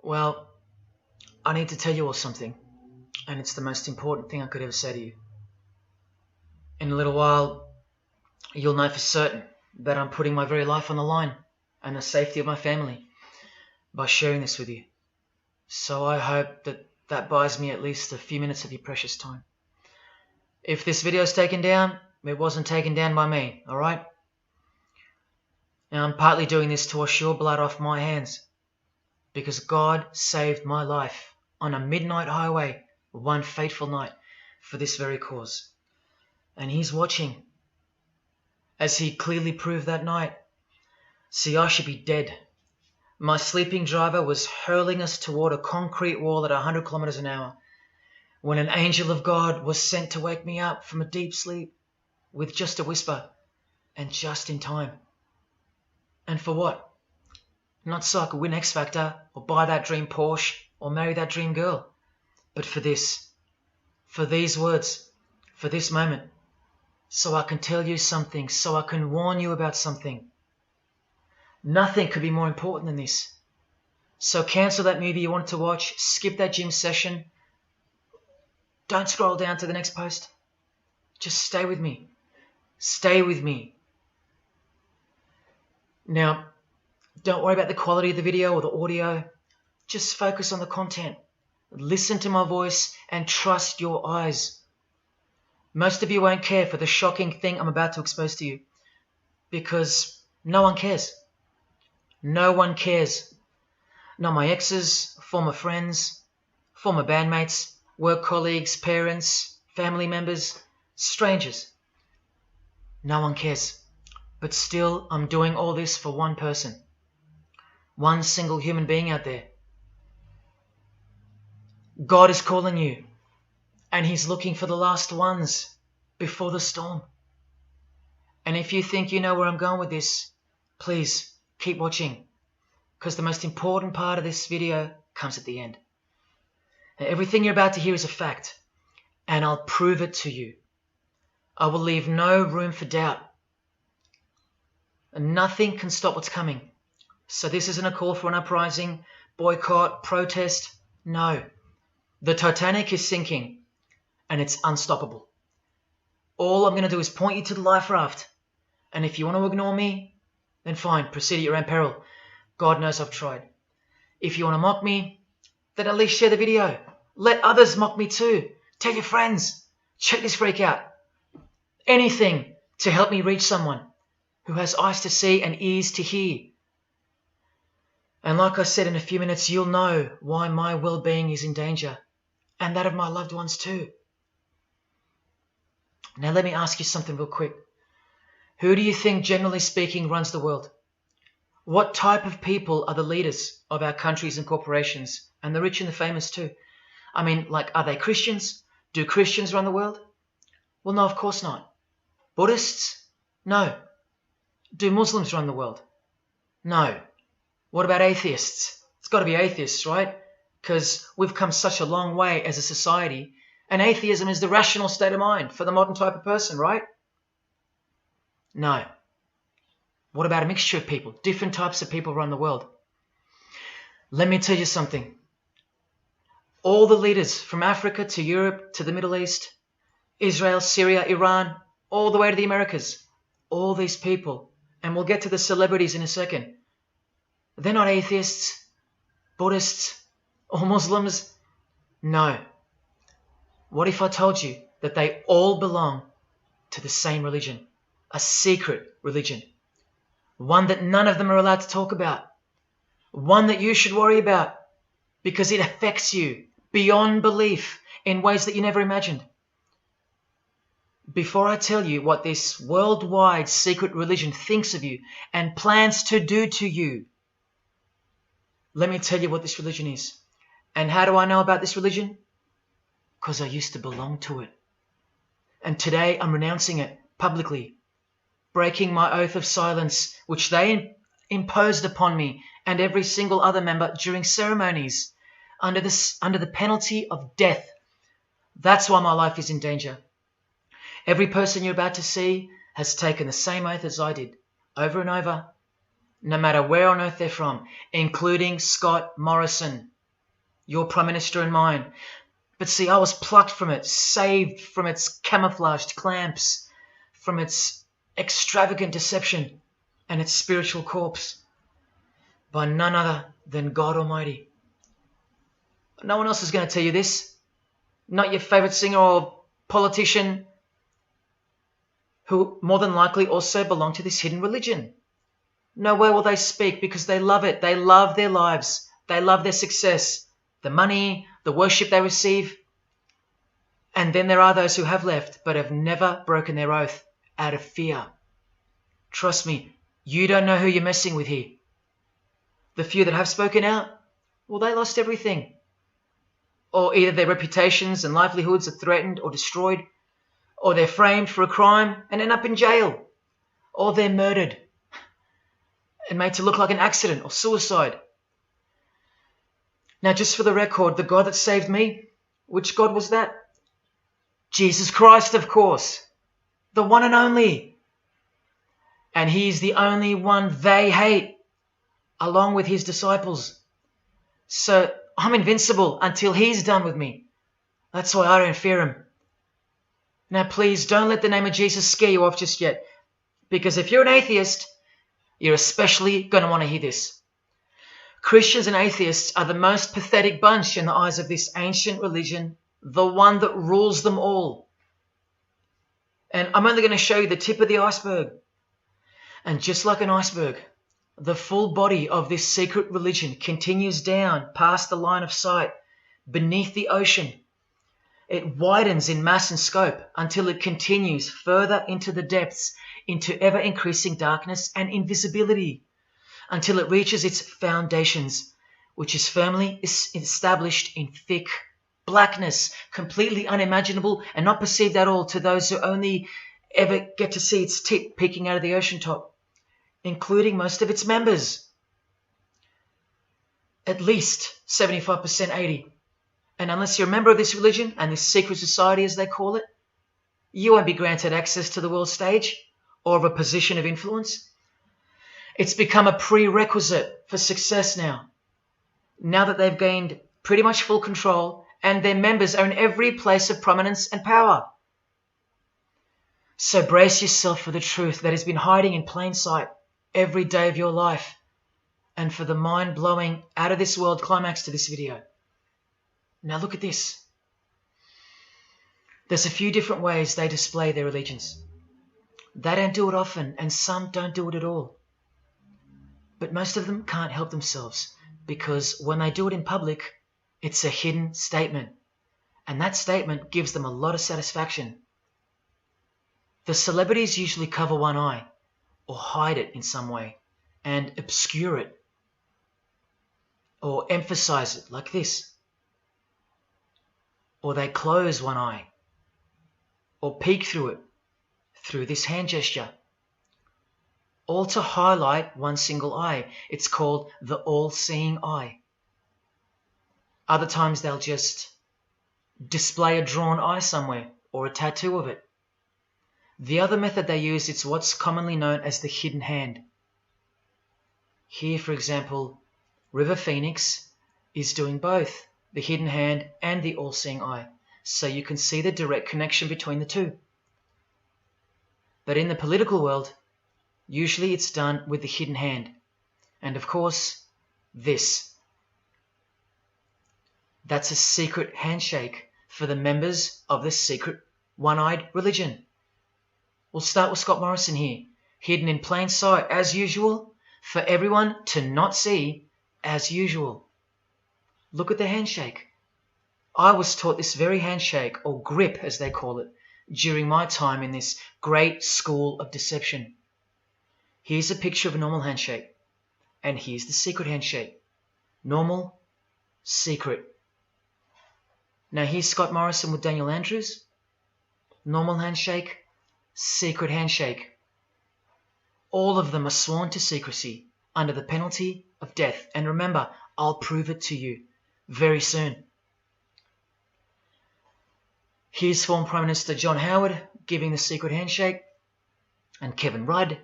Well, I need to tell you all something, and it's the most important thing I could ever say to you. In a little while, you'll know for certain that I'm putting my very life on the line and the safety of my family by sharing this with you. So I hope that buys me at least a few minutes of your precious time. If this video is taken down, it wasn't taken down by me, alright? Now I'm partly doing this to wash your blood off my hands, because God saved my life on a midnight highway one fateful night for this very cause. And He's watching, as He clearly proved that night. See, I should be dead. My sleeping driver was hurling us toward a concrete wall at 100 kilometres an hour when an angel of God was sent to wake me up from a deep sleep with just a whisper, and just in time. And for what? Not so I could win X Factor or buy that dream Porsche or marry that dream girl, but for this, for these words, for this moment, so I can tell you something, so I can warn you about something. Nothing could be more important than this. So cancel that movie you wanted to watch, skip that gym session. Don't scroll down to the next post. Just stay with me. Stay with me. Now, don't worry about the quality of the video or the audio. Just focus on the content. Listen to my voice and trust your eyes. Most of you won't care for the shocking thing I'm about to expose to you, because no one cares. No one cares. Not my exes, former friends, former bandmates, work colleagues, parents, family members, strangers. No one cares. But still, I'm doing all this for one person. One single human being out there. God is calling you, and He's looking for the last ones before the storm. And if you think you know where I'm going with this, please keep watching, because the most important part of this video comes at the end. Now, everything you're about to hear is a fact, and I'll prove it to you. I will leave no room for doubt. And nothing can stop what's coming. So this isn't a call for an uprising, boycott, protest. No. The Titanic is sinking, and it's unstoppable. All I'm going to do is point you to the life raft. And if you want to ignore me, then fine, proceed at your own peril. God knows I've tried. If you want to mock me, then at least share the video. Let others mock me too. Tell your friends. Check this freak out. Anything to help me reach someone who has eyes to see and ears to hear. And like I said, in a few minutes, you'll know why my well-being is in danger, and that of my loved ones too. Now let me ask you something real quick. Who do you think, generally speaking, runs the world? What type of people are the leaders of our countries and corporations, and the rich and the famous too? I mean, like, are they Christians? Do Christians run the world? Well, no, of course not. Buddhists? No. Do Muslims run the world? No. What about atheists? It's got to be atheists, right? Because we've come such a long way as a society, and atheism is the rational state of mind for the modern type of person, right? No. What about a mixture of people? Different types of people run the world. Let me tell you something. All the leaders from Africa to Europe to the Middle East, Israel, Syria, Iran, all the way to the Americas, all these people, and we'll get to the celebrities in a second, they're not atheists, Buddhists, or Muslims. No. What if I told you that they all belong to the same religion? A secret religion. One that none of them are allowed to talk about. One that you should worry about because it affects you beyond belief in ways that you never imagined. Before I tell you what this worldwide secret religion thinks of you and plans to do to you, let me tell you what this religion is. And how do I know about this religion? Because I used to belong to it. And today I'm renouncing it publicly, breaking my oath of silence, which they imposed upon me and every single other member during ceremonies under the penalty of death. That's why my life is in danger. Every person you're about to see has taken the same oath as I did, over and over, no matter where on earth they're from, including Scott Morrison, your Prime Minister and mine. But see, I was plucked from it, saved from its camouflaged clamps, from its extravagant deception and its spiritual corpse, by none other than God Almighty. No one else is going to tell you this. Not your favourite singer or politician, who more than likely also belong to this hidden religion. Nowhere will they speak because they love it. They love their lives. They love their success, the money, the worship they receive. And then there are those who have left but have never broken their oath out of fear. Trust me, you don't know who you're messing with here. The few that have spoken out, well, they lost everything. Or either their reputations and livelihoods are threatened or destroyed, or they're framed for a crime and end up in jail, or they're murdered and made to look like an accident or suicide. Now, just for the record, the God that saved me, which God was that? Jesus Christ, of course, the one and only. And he's the only one they hate, along with his disciples. So I'm invincible until he's done with me. That's why I don't fear him. Now, please don't let the name of Jesus scare you off just yet, because if you're an atheist, you're especially going to want to hear this. Christians and atheists are the most pathetic bunch in the eyes of this ancient religion, the one that rules them all. And I'm only going to show you the tip of the iceberg. And just like an iceberg, the full body of this secret religion continues down past the line of sight, beneath the ocean. It widens in mass and scope until it continues further into the depths, into ever-increasing darkness and invisibility, until it reaches its foundations, which is firmly established in thick blackness, completely unimaginable and not perceived at all to those who only ever get to see its tip peeking out of the ocean top, including most of its members. At least 75%, 80%. And unless you're a member of this religion and this secret society, as they call it, you won't be granted access to the world stage or of a position of influence. It's become a prerequisite for success now that they've gained pretty much full control and their members are in every place of prominence and power. So brace yourself for the truth that has been hiding in plain sight every day of your life, and for the mind-blowing, out-of-this-world climax to this video. Now look at this. There's a few different ways they display their allegiance. They don't do it often, and some don't do it at all. But most of them can't help themselves, because when they do it in public, it's a hidden statement. And that statement gives them a lot of satisfaction. The celebrities usually cover one eye, or hide it in some way, and obscure it, or emphasize it like this. Or they close one eye, or peek through it, through this hand gesture, all to highlight one single eye. It's called the all-seeing eye. Other times they'll just display a drawn eye somewhere, or a tattoo of it. The other method they use is what's commonly known as the hidden hand. Here, for example, River Phoenix is doing both the hidden hand and the all-seeing eye, so you can see the direct connection between the two. But in the political world, usually it's done with the hidden hand, and of course, this. That's a secret handshake for the members of the secret one-eyed religion. We'll start with Scott Morrison here, hidden in plain sight as usual, for everyone to not see as usual. Look at the handshake. I was taught this very handshake, or grip as they call it, during my time in this great school of deception. Here's a picture of a normal handshake, and here's the secret handshake. Normal, secret. Now here's Scott Morrison with Daniel Andrews. Normal handshake, secret handshake. All of them are sworn to secrecy under the penalty of death. And remember, I'll prove it to you very soon. Here's former Prime Minister John Howard giving the secret handshake, and Kevin Rudd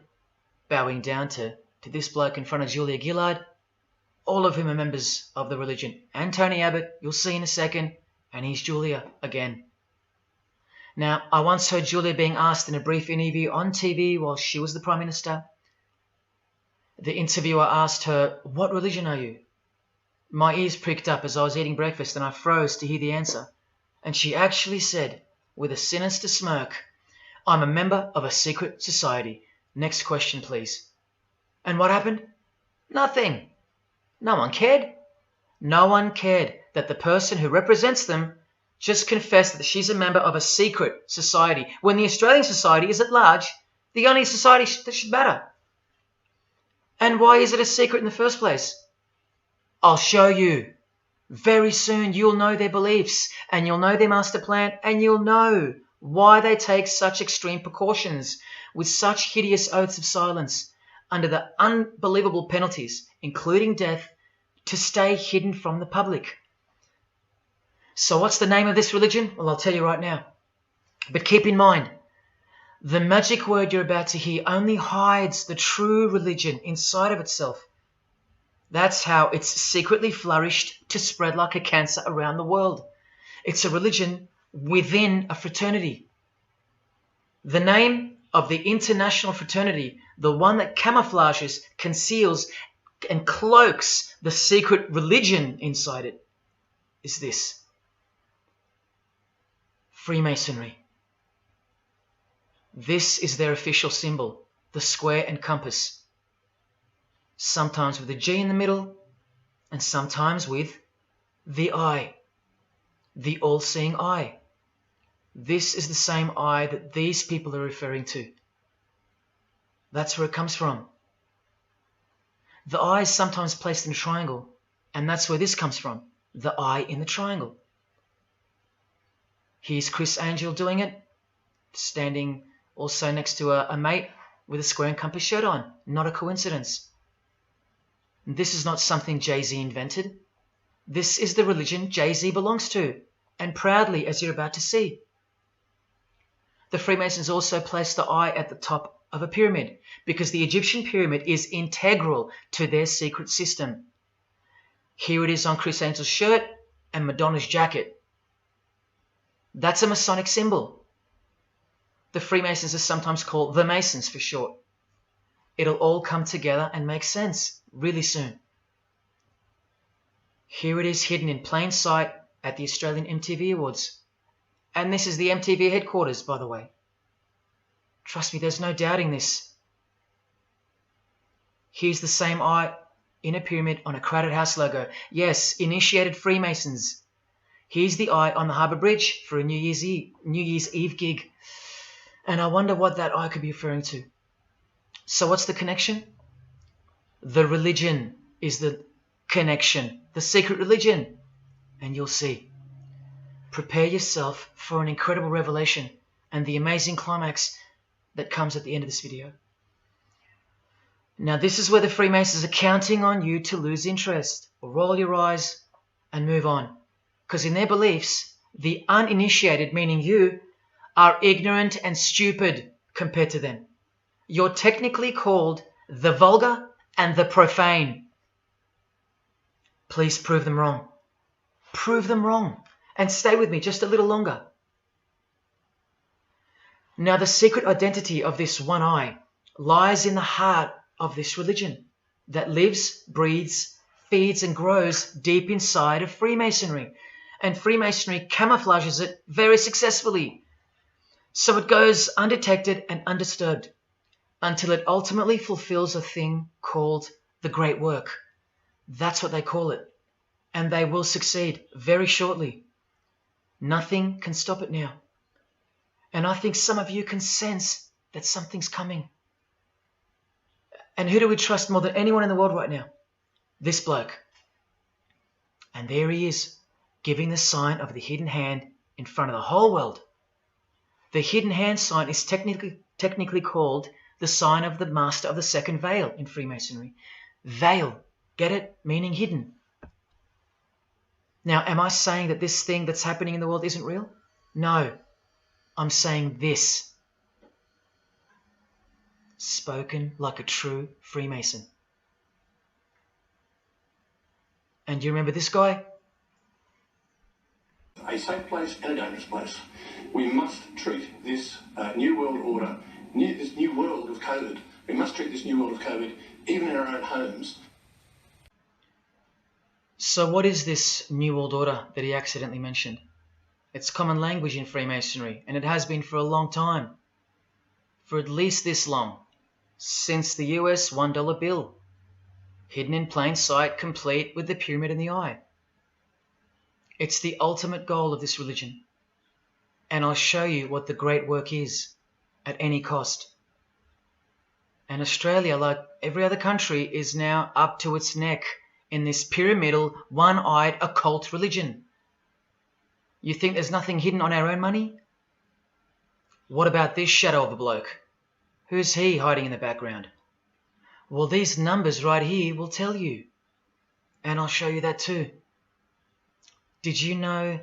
bowing down to this bloke in front of Julia Gillard. all of whom are members of the religion. And Tony Abbott, you'll see in a second, and he's Julia again. Now, I once heard Julia being asked in a brief interview on TV while she was the Prime Minister. The interviewer asked her, "What religion are you?" My ears pricked up as I was eating breakfast and I froze to hear the answer. And she actually said, with a sinister smirk, "I'm a member of a secret society. Next question, please." And what happened? Nothing. No one cared. No one cared that the person who represents them just confessed that she's a member of a secret society, when the Australian society is at large the only society that should matter. And why is it a secret in the first place? I'll show you. Very soon you'll know their beliefs, and you'll know their master plan, and you'll know why they take such extreme precautions with such hideous oaths of silence under the unbelievable penalties, including death, to stay hidden from the public. So what's the name of this religion? Well, I'll tell you right now. But keep in mind, the magic word you're about to hear only hides the true religion inside of itself. That's how it's secretly flourished to spread like a cancer around the world. It's a religion within a fraternity. The name of the international fraternity, the one that camouflages, conceals, and cloaks the secret religion inside it, is this: Freemasonry. This is their official symbol, the square and compass. Sometimes with a G in the middle, and sometimes with the eye, the all-seeing eye. This is the same eye that these people are referring to. That's where it comes from. The eye is sometimes placed in a triangle, and that's where this comes from, the eye in the triangle. Here's Chris Angel doing it, standing also next to a mate with a square and compass shirt on. Not a coincidence. This is not something Jay-Z invented. This is the religion Jay-Z belongs to, and proudly, as you're about to see. The Freemasons also placed the eye at the top of a pyramid because the Egyptian pyramid is integral to their secret system. Here it is on Chris Angel's shirt and Madonna's jacket. That's a Masonic symbol. The Freemasons are sometimes called the Masons for short. It'll all come together and make sense really soon. Here it is hidden in plain sight at the Australian MTV Awards. And this is the MTV headquarters, by the way. Trust me, there's no doubting this. Here's the same eye in a pyramid on a Crowded House logo. Yes, initiated Freemasons. Here's the eye on the Harbour Bridge for a New Year's Eve gig. And I wonder what that eye could be referring to. So what's the connection? The religion is the connection, the secret religion. And you'll see. Prepare yourself for an incredible revelation and the amazing climax that comes at the end of this video. Now this is where the Freemasons are counting on you to lose interest or roll your eyes and move on. Because in their beliefs, the uninitiated, meaning you, are ignorant and stupid compared to them. You're technically called the vulgar and the profane. Please prove them wrong. Prove them wrong. And stay with me just a little longer. Now the secret identity of this one eye lies in the heart of this religion that lives, breathes, feeds and grows deep inside of Freemasonry. And Freemasonry camouflages it very successfully. So it goes undetected and undisturbed until it ultimately fulfills a thing called the Great Work. That's what they call it. And they will succeed very shortly. Nothing can stop it now. And I think some of you can sense that something's coming. And who do we trust more than anyone in the world right now? This bloke. And there he is, giving the sign of the hidden hand in front of the whole world. The hidden hand sign is technically called the sign of the master of the second veil in Freemasonry. Veil, get it? Meaning hidden. Now, am I saying that this thing that's happening in the world isn't real? No. I'm saying this. Spoken like a true Freemason. And do you remember this guy? A safe place and a dangerous place. We must treat this new world order, this new world of COVID, we must treat this new world of COVID even in our own homes. So what is this New World Order that he accidentally mentioned? It's common language in Freemasonry, and it has been for a long time. For at least this long. Since the US $1 bill. Hidden in plain sight, complete with the pyramid in the eye. It's the ultimate goal of this religion. And I'll show you what the great work is, at any cost. And Australia, like every other country, is now up to its neck in this pyramidal, one-eyed, occult religion. You think there's nothing hidden on our own money? What about this shadow of a bloke? Who's he hiding in the background? Well, these numbers right here will tell you. And I'll show you that too. Did you know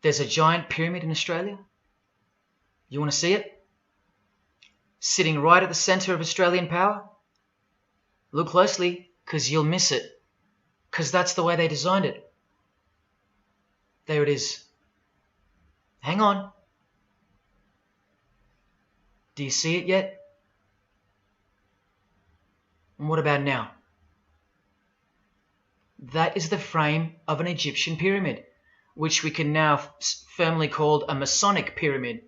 there's a giant pyramid in Australia? You want to see it? Sitting right at the centre of Australian power? Look closely, because you'll miss it. Because that's the way they designed it. There it is. Hang on. Do you see it yet? And what about now? That is the frame of an Egyptian pyramid, which we can now firmly call a Masonic pyramid,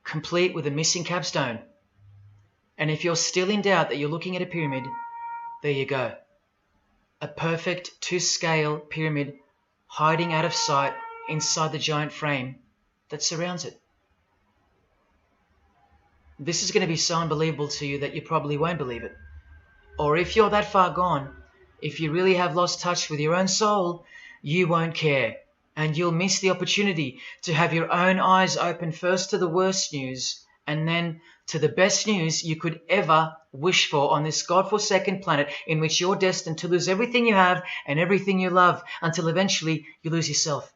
complete with a missing capstone. And if you're still in doubt that you're looking at a pyramid, there you go. A perfect to-scale pyramid hiding out of sight inside the giant frame that surrounds it. This is going to be so unbelievable to you that you probably won't believe it. Or if you're that far gone, if you really have lost touch with your own soul, you won't care. And you'll miss the opportunity to have your own eyes open first to the worst news and then to the best news you could ever wish for on this God-forsaken planet in which you're destined to lose everything you have and everything you love until eventually you lose yourself.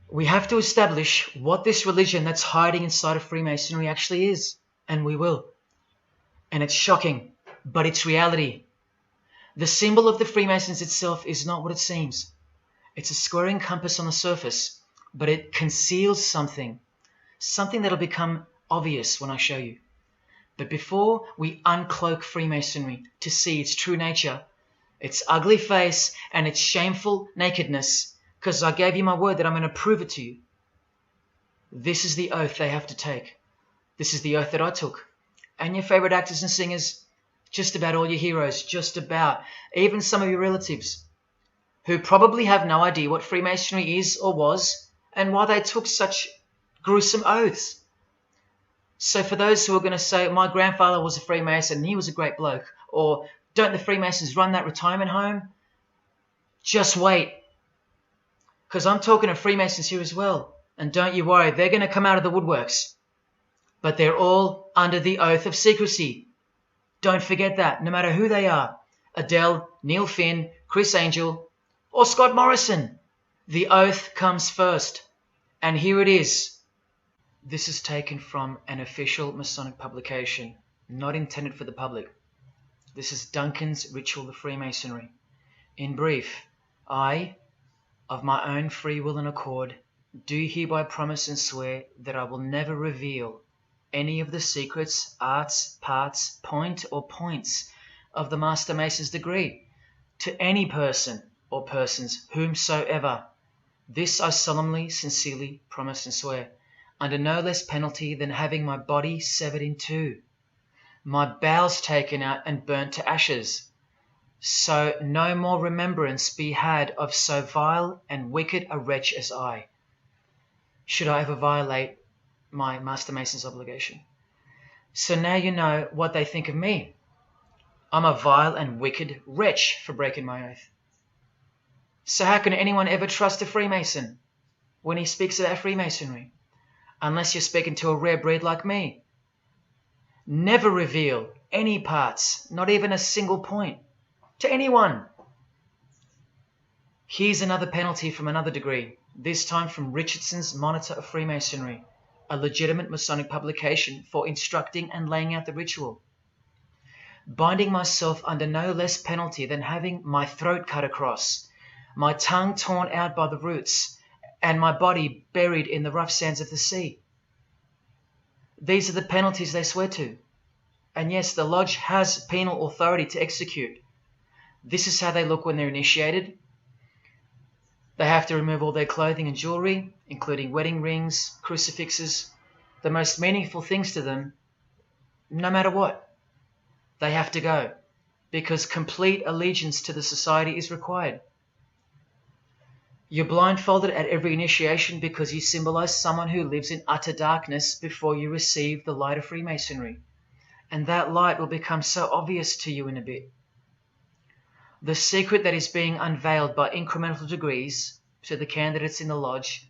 We have to establish what this religion that's hiding inside of Freemasonry actually is, and we will. And it's shocking, but it's reality. The symbol of the Freemasons itself is not what it seems. It's a squaring compass on the surface, but it conceals something that'll become obvious when I show you. But before we uncloak Freemasonry to see its true nature, its ugly face and its shameful nakedness, because I gave you my word that I'm going to prove it to you. This is the oath they have to take. This is the oath that I took. And your favorite actors and singers, just about all your heroes, just about, even some of your relatives, who probably have no idea what Freemasonry is or was, and why they took such gruesome oaths. So for those who are going to say, my grandfather was a Freemason and he was a great bloke, or don't the Freemasons run that retirement home? Just wait. Because I'm talking to Freemasons here as well. And don't you worry, they're going to come out of the woodworks. But they're all under the oath of secrecy. Don't forget that, no matter who they are. Adele, Neil Finn, Chris Angel, or Scott Morrison. The oath comes first. And here it is. This is taken from an official Masonic publication, not intended for the public. This is Duncan's Ritual of Freemasonry. In brief, I, of my own free will and accord, do hereby promise and swear that I will never reveal any of the secrets, arts, parts, point or points of the Master Mason's degree to any person or persons whomsoever. This I solemnly, sincerely promise and swear, under no less penalty than having my body severed in two, my bowels taken out and burnt to ashes, so no more remembrance be had of so vile and wicked a wretch as I, should I ever violate my Master Mason's obligation. So now you know what they think of me. I'm a vile and wicked wretch for breaking my oath. So how can anyone ever trust a Freemason when he speaks about Freemasonry? Unless you're speaking to a rare breed like me. Never reveal any parts, not even a single point, to anyone. Here's another penalty from another degree, this time from Richardson's Monitor of Freemasonry, a legitimate Masonic publication for instructing and laying out the ritual. binding myself under no less penalty than having my throat cut across, my tongue torn out by the roots, and my body buried in the rough sands of the sea. These are the penalties they swear to. And yes, the lodge has penal authority to execute. This is how they look when they're initiated. They have to remove all their clothing and jewelry, including wedding rings, crucifixes, the most meaningful things to them, no matter what. They have to go, because complete allegiance to the society is required. You're blindfolded at every initiation because you symbolize someone who lives in utter darkness before you receive the light of Freemasonry. And that light will become so obvious to you in a bit. The secret that is being unveiled by incremental degrees to the candidates in the lodge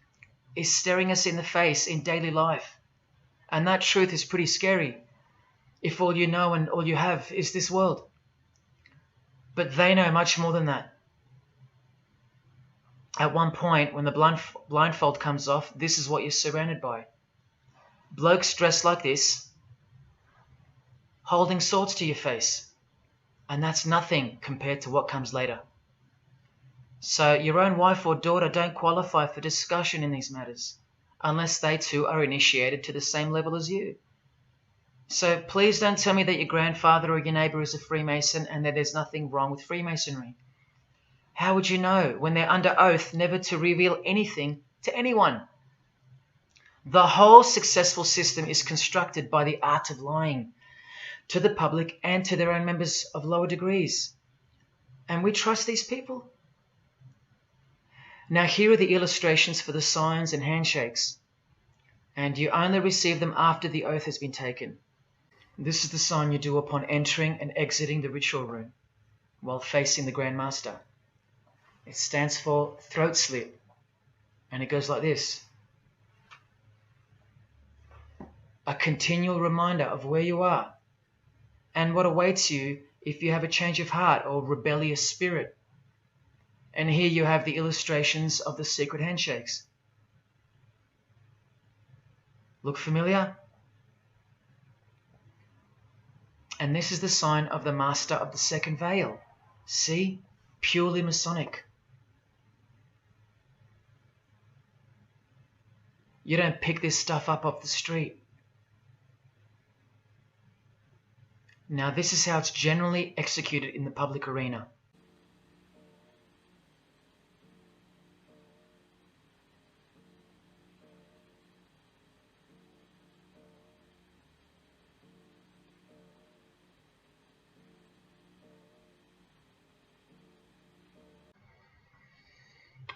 is staring us in the face in daily life. And that truth is pretty scary if all you know and all you have is this world. But they know much more than that. At one point, when the blindfold comes off, this is what you're surrounded by. Blokes dressed like this, holding swords to your face. And that's nothing compared to what comes later. So your own wife or daughter don't qualify for discussion in these matters, unless they too are initiated to the same level as you. So please don't tell me that your grandfather or your neighbour is a Freemason and that there's nothing wrong with Freemasonry. How would you know when they're under oath never to reveal anything to anyone? The whole successful system is constructed by the art of lying to the public and to their own members of lower degrees. And we trust these people. Now here are the illustrations for the signs and handshakes. And you only receive them after the oath has been taken. This is the sign you do upon entering and exiting the ritual room while facing the Grand Master. It stands for throat slit, and it goes like this. A continual reminder of where you are and what awaits you if you have a change of heart or rebellious spirit. And here you have the illustrations of the secret handshakes. Look familiar? And this is the sign of the Master of the Second Veil. See? Purely Masonic. You don't pick this stuff up off the street. Now this is how it's generally executed in the public arena.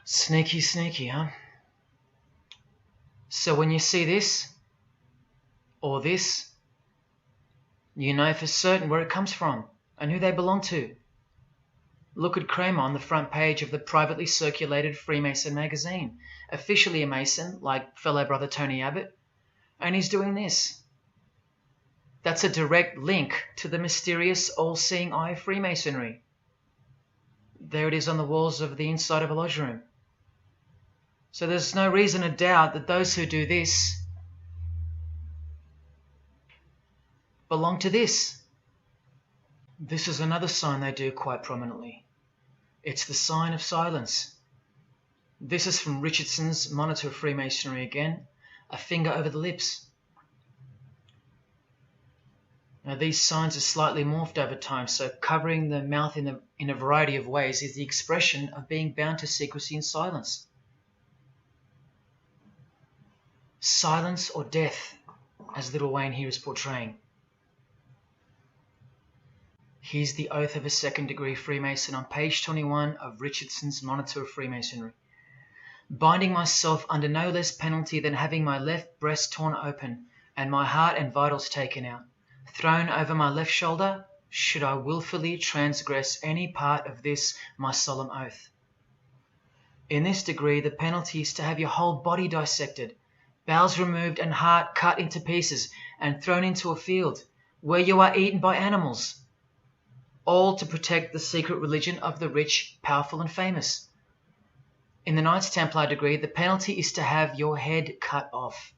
Sneaky, sneaky, huh? So when you see this, or this, you know for certain where it comes from and who they belong to. Look at Kramer on the front page of the privately circulated Freemason magazine, officially a Mason, like fellow brother Tony Abbott, and he's doing this. That's a direct link to the mysterious all-seeing eye of Freemasonry. There it is on the walls of the inside of a lodge room. So there's no reason to doubt that those who do this belong to this. This is another sign they do quite prominently. It's the sign of silence. This is from Richardson's Monitor of Freemasonry again, a finger over the lips. Now these signs are slightly morphed over time, so covering the mouth in a variety of ways is the expression of being bound to secrecy and silence. Silence or death, as Little Wayne here is portraying. Here's the oath of a second-degree Freemason on page 21 of Richardson's Monitor of Freemasonry. Binding myself under no less penalty than having my left breast torn open and my heart and vitals taken out, thrown over my left shoulder, should I wilfully transgress any part of this my solemn oath. In this degree, the penalty is to have your whole body dissected, bowels removed and heart cut into pieces and thrown into a field where you are eaten by animals, all to protect the secret religion of the rich, powerful and famous. In the Knights Templar degree, the penalty is to have your head cut off.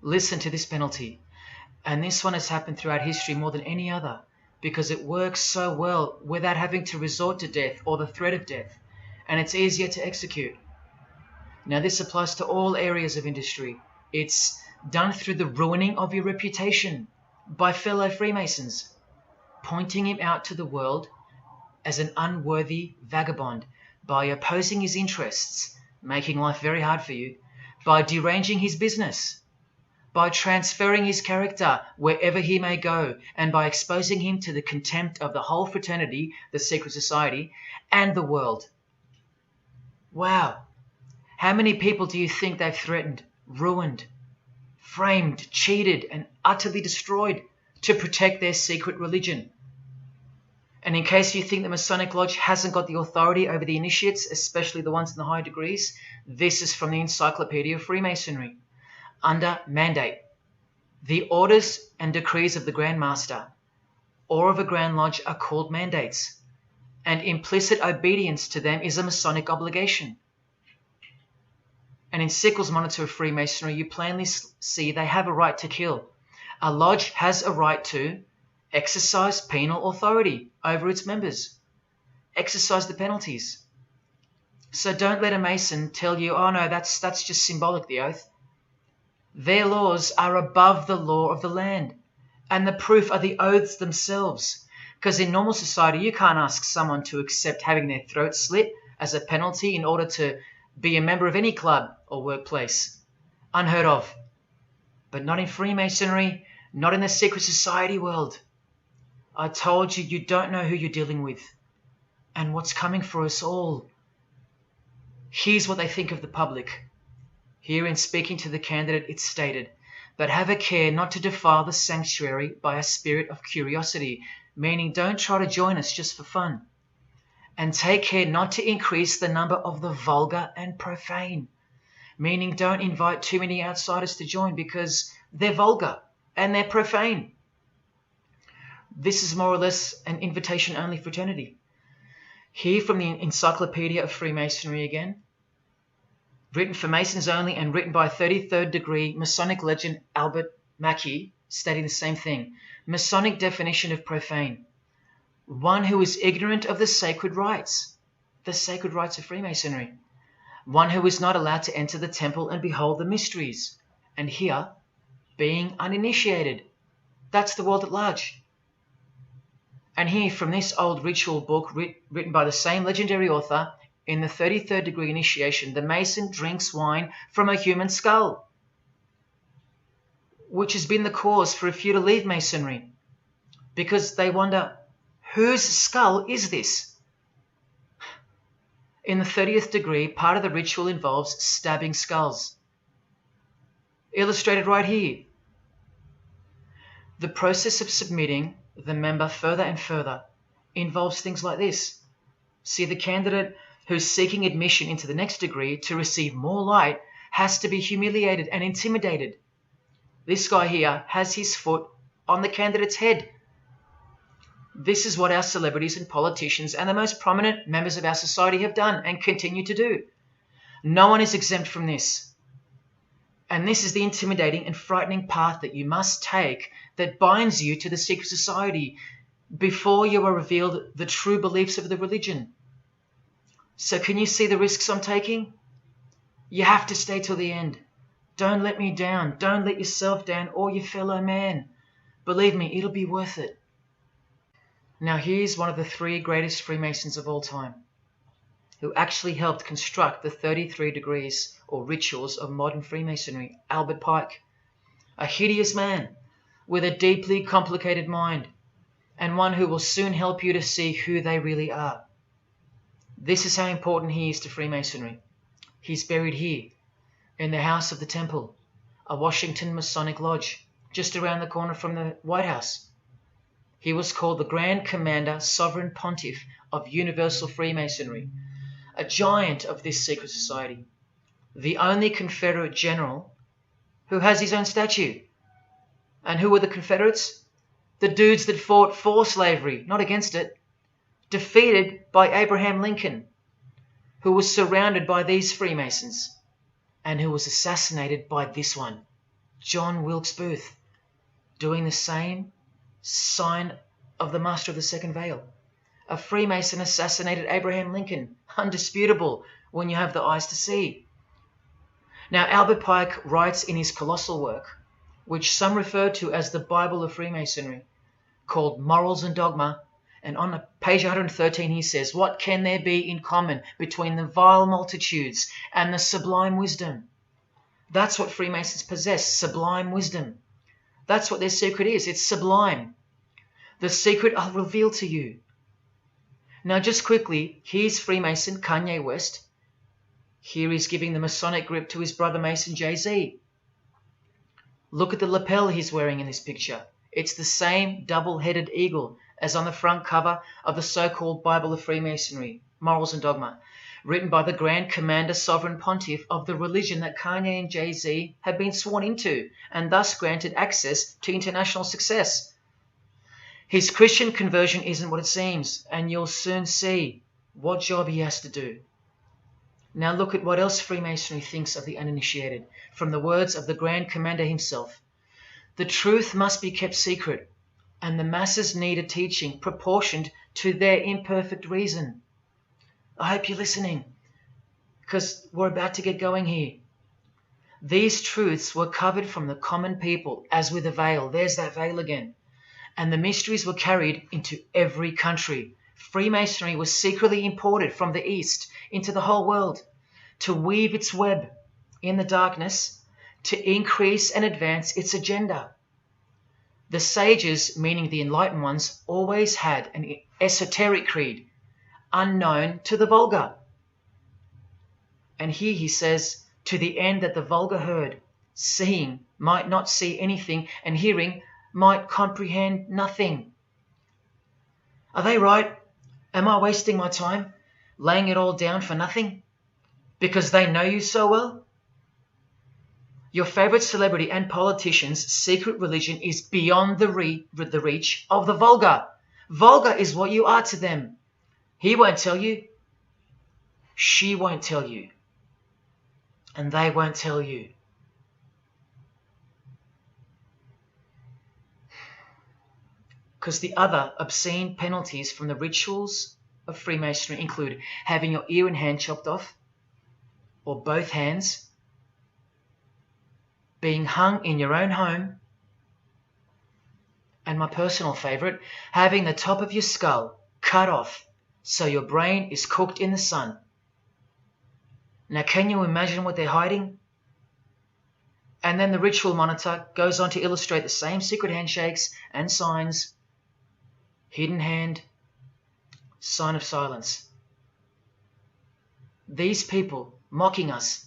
Listen to this penalty. And this one has happened throughout history more than any other, because it works so well without having to resort to death or the threat of death, and it's easier to execute. Now this applies to all areas of industry. It's done through the ruining of your reputation by fellow Freemasons, pointing him out to the world as an unworthy vagabond, by opposing his interests, making life very hard for you, by deranging his business, by transferring his character wherever he may go, and by exposing him to the contempt of the whole fraternity, the secret society, and the world. Wow. How many people do you think they've threatened, ruined, framed, cheated, and utterly destroyed to protect their secret religion? And in case you think the Masonic Lodge hasn't got the authority over the initiates, especially the ones in the higher degrees, this is from the Encyclopedia of Freemasonry. Under mandate, the orders and decrees of the Grand Master or of a Grand Lodge are called mandates, and implicit obedience to them is a Masonic obligation. And in Sickles' Monitor of Freemasonry, you plainly see they have a right to kill. A lodge has a right to exercise penal authority over its members, exercise the penalties. So don't let a Mason tell you, oh no, that's just symbolic, the oath. Their laws are above the law of the land, and the proof are the oaths themselves. Because in normal society, you can't ask someone to accept having their throat slit as a penalty in order to be a member of any club or workplace. Unheard of. But not in Freemasonry, not in the secret society world. I told you, you don't know who you're dealing with and what's coming for us all. Here's what they think of the public. Here in speaking to the candidate, it's stated, but have a care not to defile the sanctuary by a spirit of curiosity, meaning don't try to join us just for fun. And take care not to increase the number of the vulgar and profane, meaning don't invite too many outsiders to join because they're vulgar and they're profane. This is more or less an invitation-only fraternity. Here from the Encyclopedia of Freemasonry again, written for Masons only and written by 33rd degree Masonic legend Albert Mackey, stating the same thing. Masonic definition of profane. One who is ignorant of the sacred rites of Freemasonry. One who is not allowed to enter the temple and behold the mysteries. And here, being uninitiated. That's the world at large. And here from this old ritual book written by the same legendary author, in the 33rd degree initiation, the Mason drinks wine from a human skull, which has been the cause for a few to leave Masonry, because they wonder, whose skull is this? In the 30th degree, part of the ritual involves stabbing skulls. Illustrated right here. The process of submitting the member further and further involves things like this. See, the candidate who's seeking admission into the next degree to receive more light has to be humiliated and intimidated. This guy here has his foot on the candidate's head. This is what our celebrities and politicians and the most prominent members of our society have done and continue to do. No one is exempt from this. And this is the intimidating and frightening path that you must take that binds you to the secret society before you are revealed the true beliefs of the religion. So can you see the risks I'm taking? You have to stay till the end. Don't let me down. Don't let yourself down or your fellow man. Believe me, it'll be worth it. Now here's one of the 3 greatest Freemasons of all time, who actually helped construct the 33 degrees or rituals of modern Freemasonry, Albert Pike. A hideous man with a deeply complicated mind, and one who will soon help you to see who they really are. This is how important he is to Freemasonry. He's buried here, in the House of the Temple, a Washington Masonic Lodge, just around the corner from the White House. He was called the Grand Commander, Sovereign Pontiff of Universal Freemasonry, a giant of this secret society, the only Confederate general who has his own statue. And who were the Confederates? The dudes that fought for slavery, not against it, defeated by Abraham Lincoln, who was surrounded by these Freemasons, and who was assassinated by this one, John Wilkes Booth. doing the same sign of the master of the second veil. A Freemason assassinated Abraham Lincoln. Undisputable when you have the eyes to see. Now, Albert Pike writes in his colossal work, which some refer to as the Bible of Freemasonry, called Morals and Dogma, and on page 113 he says, "What can there be in common between the vile multitudes and the sublime wisdom?" That's what Freemasons possess, sublime wisdom. That's what their secret is. It's sublime. The secret I'll reveal to you. Now, just quickly, here's Freemason Kanye West. Here he's giving the Masonic grip to his brother Mason Jay-Z. Look at the lapel he's wearing in this picture. It's the same double-headed eagle as on the front cover of the so-called Bible of Freemasonry, Morals and Dogma, written by the Grand Commander Sovereign Pontiff of the religion that Kanye and Jay-Z have been sworn into and thus granted access to international success. His Christian conversion isn't what it seems, and you'll soon see what job he has to do. Now look at what else Freemasonry thinks of the uninitiated, from the words of the Grand Commander himself. The truth must be kept secret, and the masses need a teaching proportioned to their imperfect reason. I hope you're listening, because we're about to get going here. These truths were covered from the common people as with a veil. There's that veil again. And the mysteries were carried into every country. Freemasonry was secretly imported from the East into the whole world to weave its web in the darkness to increase and advance its agenda. The sages, meaning the enlightened ones, always had an esoteric creed, unknown to the vulgar. And here he says, to the end that the vulgar herd, seeing, might not see anything, and hearing, might comprehend nothing. Are they right? Am I wasting my time, laying it all down for nothing? Because they know you so well? Your favorite celebrity and politician's secret religion is beyond the reach of the vulgar. Vulgar is what you are to them. He won't tell you. She won't tell you. And they won't tell you. Because the other obscene penalties from the rituals of Freemasonry include having your ear and hand chopped off, or both hands, being hung in your own home, and my personal favourite, having the top of your skull cut off so your brain is cooked in the sun. Now, can you imagine what they're hiding? And then the ritual monitor goes on to illustrate the same secret handshakes and signs. Hidden hand, sign of silence. These people mocking us,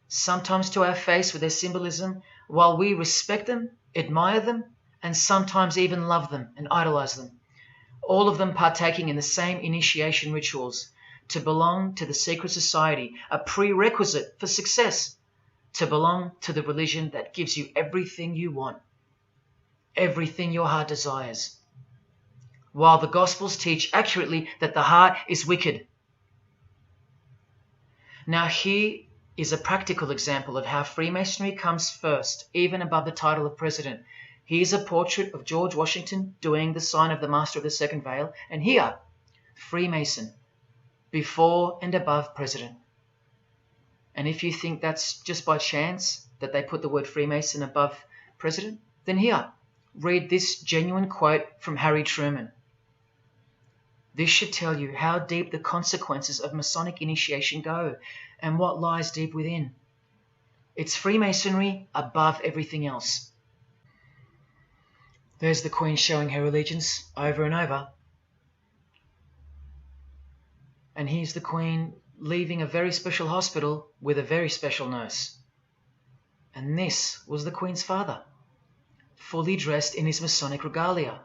sometimes to our face with their symbolism, while we respect them, admire them, and sometimes even love them and idolize them. All of them partaking in the same initiation rituals, to belong to the secret society, a prerequisite for success, to belong to the religion that gives you everything you want, everything your heart desires. While the Gospels teach accurately that the heart is wicked. Now here is a practical example of how Freemasonry comes first, even above the title of president. Here's a portrait of George Washington doing the sign of the Master of the Second Veil, and here, Freemason, before and above president. And if you think that's just by chance that they put the word Freemason above president, then here, read this genuine quote from Harry Truman. This should tell you how deep the consequences of Masonic initiation go and what lies deep within. It's Freemasonry above everything else. There's the Queen showing her allegiance over and over. And here's the Queen leaving a very special hospital with a very special nurse. And this was the Queen's father, fully dressed in his Masonic regalia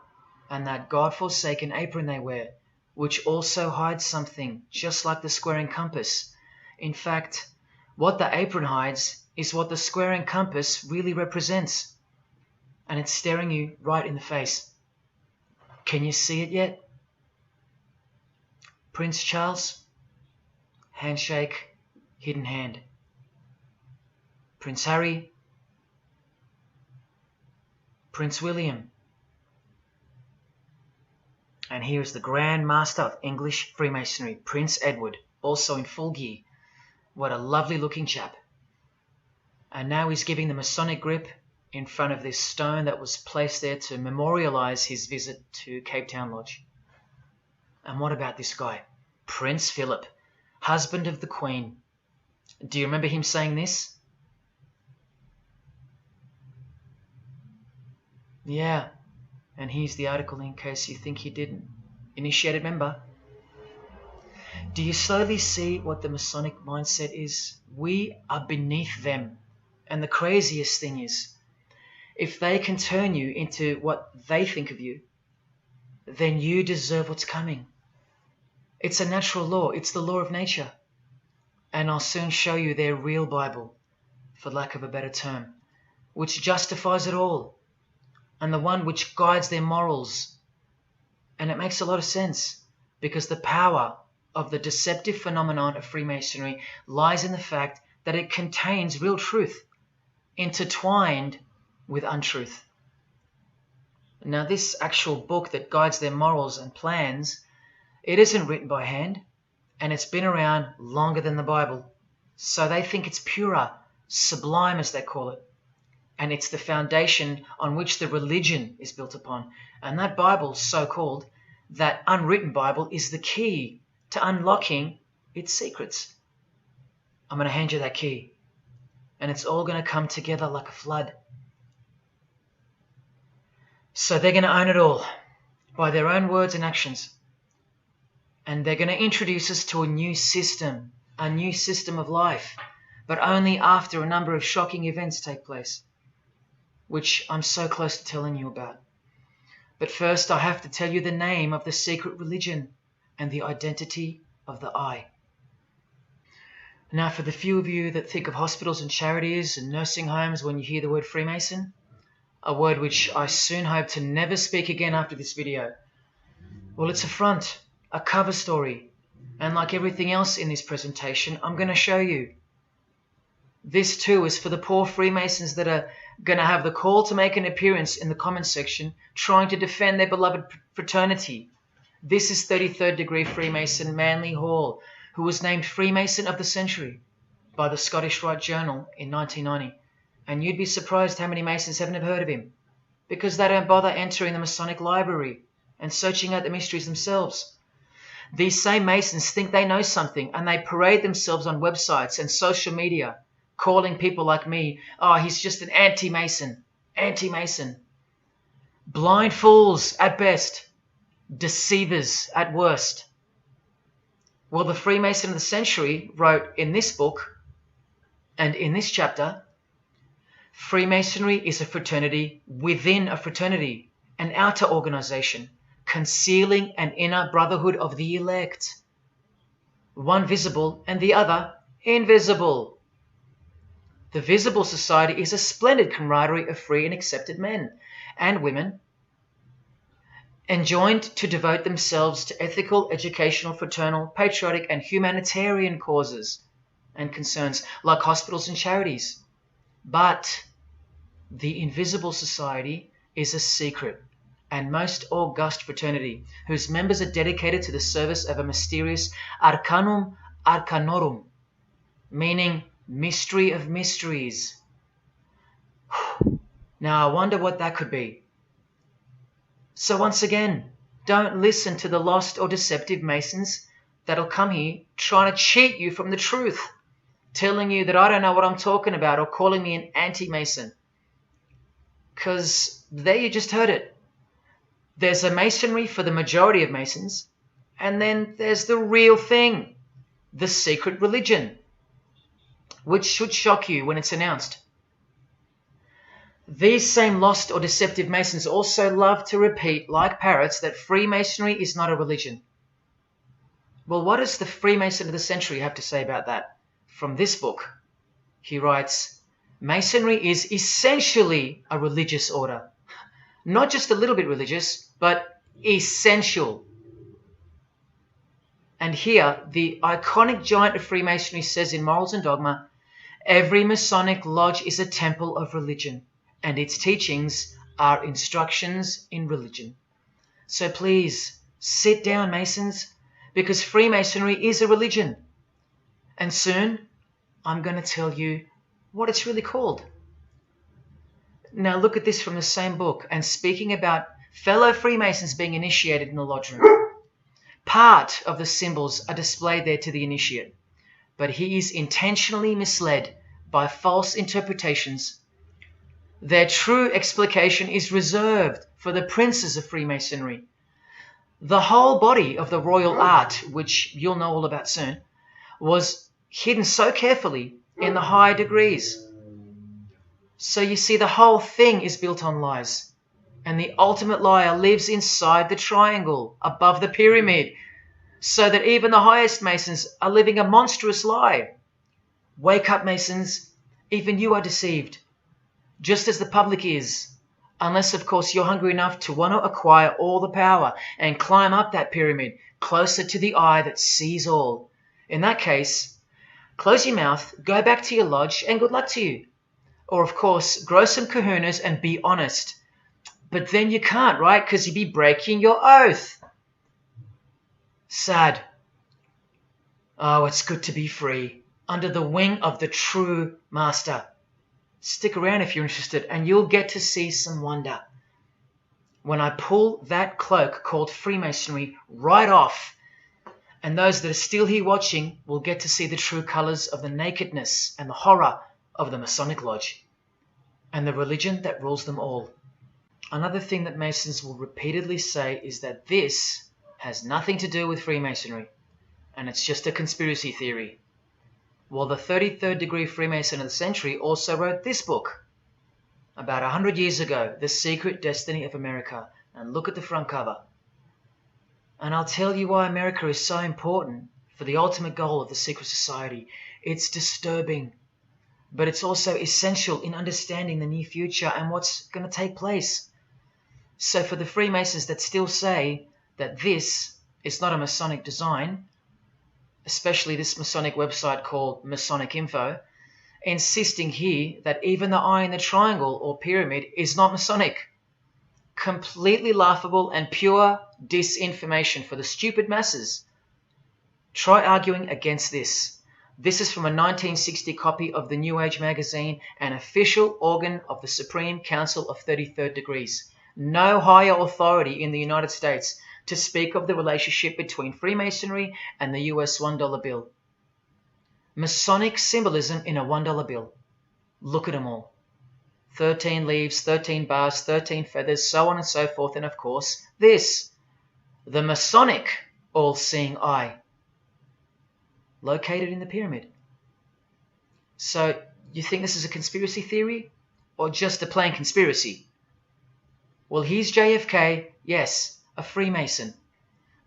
and that God-forsaken apron they wear, which also hides something, just like the square and compass. In fact, what the apron hides is what the square and compass really represents. And it's staring you right in the face. Can you see it yet? Prince Charles, handshake, hidden hand. Prince William. And here is the Grand Master of English Freemasonry, Prince Edward, also in full gear. What a lovely looking chap. And now he's giving the Masonic grip in front of this stone that was placed there to memorialize his visit to Cape Town Lodge. And what about this guy? Prince Philip, husband of the Queen. Do you remember him saying this? Yeah, and here's the article in case you think he didn't. Initiated member. Do you slowly see what the Masonic mindset is? We are beneath them. And the craziest thing is, if they can turn you into what they think of you, then you deserve what's coming. It's a natural law. It's the law of nature. And I'll soon show you their real Bible, for lack of a better term, which justifies it all, and the one which guides their morals. And it makes a lot of sense, because the power of the deceptive phenomenon of Freemasonry lies in the fact that it contains real truth, intertwined with untruth. Now, this actual book that guides their morals and plans, it isn't written by hand, and it's been around longer than the Bible. So they think it's purer, sublime as they call it. And it's the foundation on which the religion is built upon. And that Bible, so-called, that unwritten Bible, is the key to unlocking its secrets. I'm going to hand you that key. And it's all going to come together like a flood. So they're going to own it all by their own words and actions. And they're going to introduce us to a new system of life, but only after a number of shocking events take place, which I'm so close to telling you about. But first, I have to tell you the name of the secret religion and the identity of the I. Now, for the few of you that think of hospitals and charities and nursing homes when you hear the word Freemason, a word which I soon hope to never speak again after this video, well, it's a front, a cover story, and like everything else in this presentation, I'm going to show you. This too is for the poor Freemasons that are going to have the call to make an appearance in the comments section trying to defend their beloved fraternity. This is 33rd degree Freemason Manly Hall, who was named Freemason of the Century by the Scottish Rite Journal in 1990. And you'd be surprised how many Masons have never heard of him, because they don't bother entering the Masonic library and searching out the mysteries themselves. These same Masons think they know something, and they parade themselves on websites and social media, calling people like me, oh, he's just an anti-Mason, anti-Mason. Blind fools at best, deceivers at worst. Well, the Freemason of the Century wrote in this book, and in this chapter, Freemasonry is a fraternity within a fraternity, an outer organization, concealing an inner brotherhood of the elect, one visible and the other invisible. The visible society is a splendid camaraderie of free and accepted men and women, enjoined to devote themselves to ethical, educational, fraternal, patriotic, and humanitarian causes and concerns like hospitals and charities. But the invisible society is a secret and most august fraternity, whose members are dedicated to the service of a mysterious arcanum arcanorum, meaning mystery of mysteries. Now, I wonder what that could be. So once again, don't listen to the lost or deceptive Masons that'll come here trying to cheat you from the truth, telling you that I don't know what I'm talking about or calling me an anti-Mason. Because there you just heard it. There's a Masonry for the majority of Masons, and then there's the real thing, the secret religion, which should shock you when it's announced. These same lost or deceptive Masons also love to repeat, like parrots, that Freemasonry is not a religion. Well, what does the Freemason of the Century have to say about that? From this book, he writes, Masonry is essentially a religious order. Not just a little bit religious, but essential. And here, the iconic giant of Freemasonry says in Morals and Dogma, every Masonic lodge is a temple of religion, and its teachings are instructions in religion. So please, sit down, Masons, because Freemasonry is a religion. And soon, I'm going to tell you what it's really called. Now look at this from the same book, and speaking about fellow Freemasons being initiated in the lodge room. Part of the symbols are displayed there to the initiate, but he is intentionally misled by false interpretations. Their true explication is reserved for the princes of Freemasonry. The whole body of the royal art, which you'll know all about soon, was hidden so carefully in the high degrees. So you see, the whole thing is built on lies. And the ultimate liar lives inside the triangle, above the pyramid, so that even the highest Masons are living a monstrous lie. Wake up, Masons. Even you are deceived, just as the public is. Unless, of course, you're hungry enough to want to acquire all the power and climb up that pyramid closer to the eye that sees all. In that case, close your mouth, go back to your lodge, and good luck to you. Or, of course, grow some kahunas and be honest. But then you can't, right? Because you'd be breaking your oath. Sad. Oh, it's good to be free, under the wing of the true master. Stick around if you're interested, and you'll get to see some wonder. When I pull that cloak called Freemasonry right off, and those that are still here watching will get to see the true colours of the nakedness and the horror of the Masonic Lodge, and the religion that rules them all. Another thing that Masons will repeatedly say is that this has nothing to do with Freemasonry, and it's just a conspiracy theory. Well, the 33rd degree Freemason of the century also wrote this book about 100 years ago, The Secret Destiny of America. And look at the front cover. And I'll tell you why America is so important for the ultimate goal of the secret society. It's disturbing, but it's also essential in understanding the near future and what's going to take place. So for the Freemasons that still say that this is not a Masonic design, especially this Masonic website called Masonic Info, insisting here that even the eye in the triangle or pyramid is not Masonic. Completely laughable and pure disinformation for the stupid masses. Try arguing against this. This is from a 1960 copy of the New Age magazine, an official organ of the Supreme Council of 33rd Degrees. No higher authority in the United States to speak of the relationship between Freemasonry and the US $1 bill. Masonic symbolism in a $1 bill. Look at them all. 13 leaves, 13 bars, 13 feathers, so on and so forth, and of course, this. The Masonic all-seeing eye. Located in the pyramid. So, you think this is a conspiracy theory? Or just a plain conspiracy? Well, here's JFK, yes, a Freemason,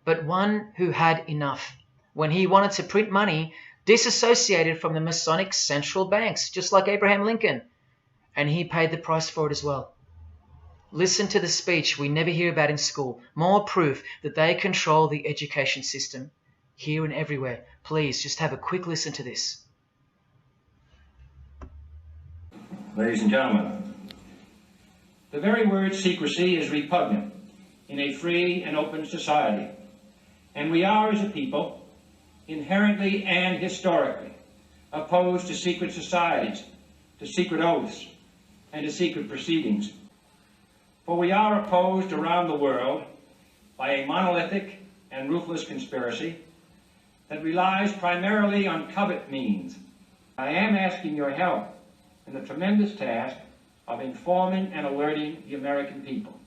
but one who had enough when he wanted to print money disassociated from the Masonic central banks, just like Abraham Lincoln, and he paid the price for it as well. Listen to the speech we never hear about in school, more proof that they control the education system, here and everywhere. Please, just have a quick listen to this. Ladies and gentlemen, the very word secrecy is repugnant in a free and open society, and we are, as a people, inherently and historically opposed to secret societies, to secret oaths, and to secret proceedings. For we are opposed around the world by a monolithic and ruthless conspiracy that relies primarily on covert means. I am asking your help in the tremendous task of informing and alerting the American people.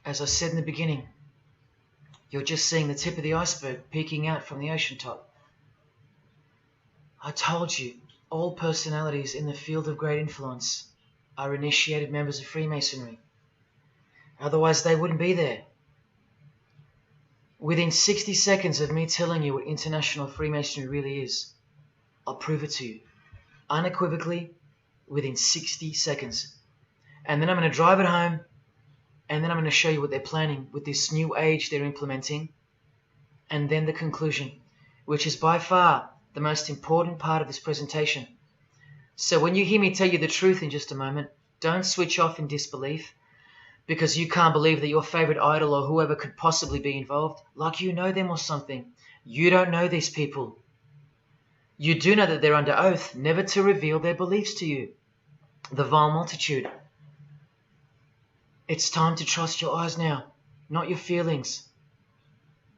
As I said in the beginning, you're just seeing the tip of the iceberg peeking out from the ocean top. I told you, all personalities in the field of great influence are initiated members of Freemasonry. Otherwise they wouldn't be there. Within 60 seconds of me telling you what international Freemasonry really is, I'll prove it to you. Unequivocally, within 60 seconds. And then I'm going to drive it home, and then I'm going to show you what they're planning with this new age they're implementing, and then the conclusion, which is by far the most important part of this presentation. So when you hear me tell you the truth in just a moment, don't switch off in disbelief, because you can't believe that your favorite idol or whoever could possibly be involved, like you know them or something. You don't know these people. You do know that they're under oath never to reveal their beliefs to you. The vile multitude. It's time to trust your eyes now, not your feelings,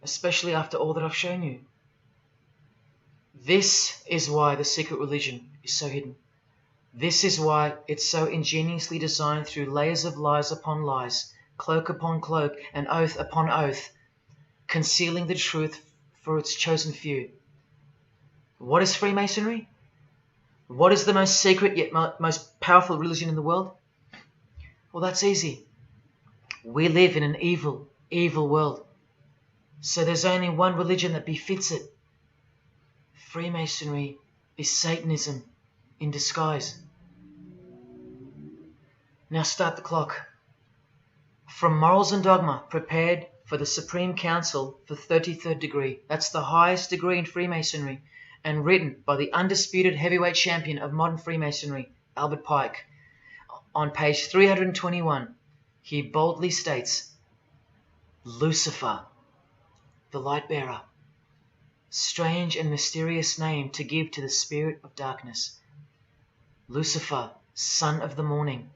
especially after all that I've shown you. This is why the secret religion is so hidden. This is why it's so ingeniously designed through layers of lies upon lies, cloak upon cloak, and oath upon oath, concealing the truth for its chosen few. What is Freemasonry? What is the most secret yet most powerful religion in the world? Well, that's easy. We live in an evil, evil world. So there's only one religion that befits it. Freemasonry is Satanism in disguise. Now start the clock. From Morals and Dogma, prepared for the Supreme Council for 33rd degree. That's the highest degree in Freemasonry, and written by the undisputed heavyweight champion of modern Freemasonry, Albert Pike. On page 321, he boldly states, Lucifer, the light bearer. Strange and mysterious name to give to the spirit of darkness. Lucifer, son of the morning.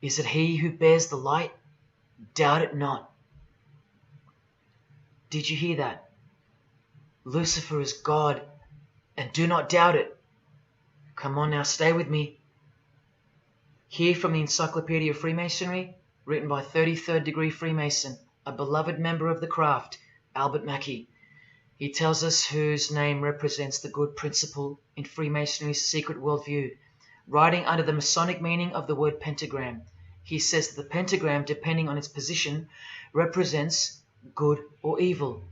Is it he who bears the light? Doubt it not. Did you hear that? Lucifer is God, and do not doubt it. Come on now, stay with me. Here from the Encyclopedia of Freemasonry, written by 33rd degree Freemason, a beloved member of the craft, Albert Mackey. He tells us whose name represents the good principle in Freemasonry's secret worldview. Writing under the Masonic meaning of the word pentagram, he says that the pentagram, depending on its position, represents good or evil.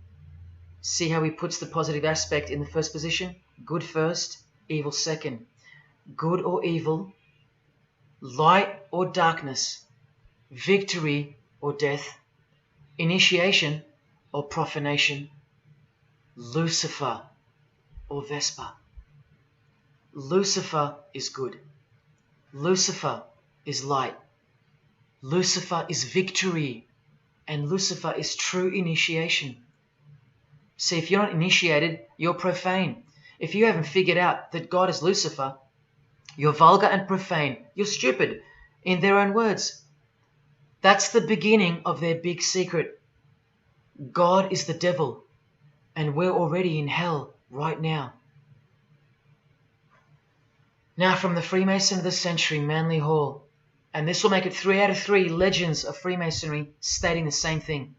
See how he puts the positive aspect in the first position? Good first, evil second. Good or evil, light or darkness, victory or death, initiation or profanation, Lucifer or Vesper. Lucifer is good. Lucifer is light. Lucifer is victory. And Lucifer is true initiation. See, if you're not initiated, you're profane. If you haven't figured out that God is Lucifer, you're vulgar and profane. You're stupid, in their own words. That's the beginning of their big secret. God is the devil, and we're already in hell right now. Now from the Freemason of the Century, Manly Hall, and this will make it 3 out of 3 legends of Freemasonry stating the same thing.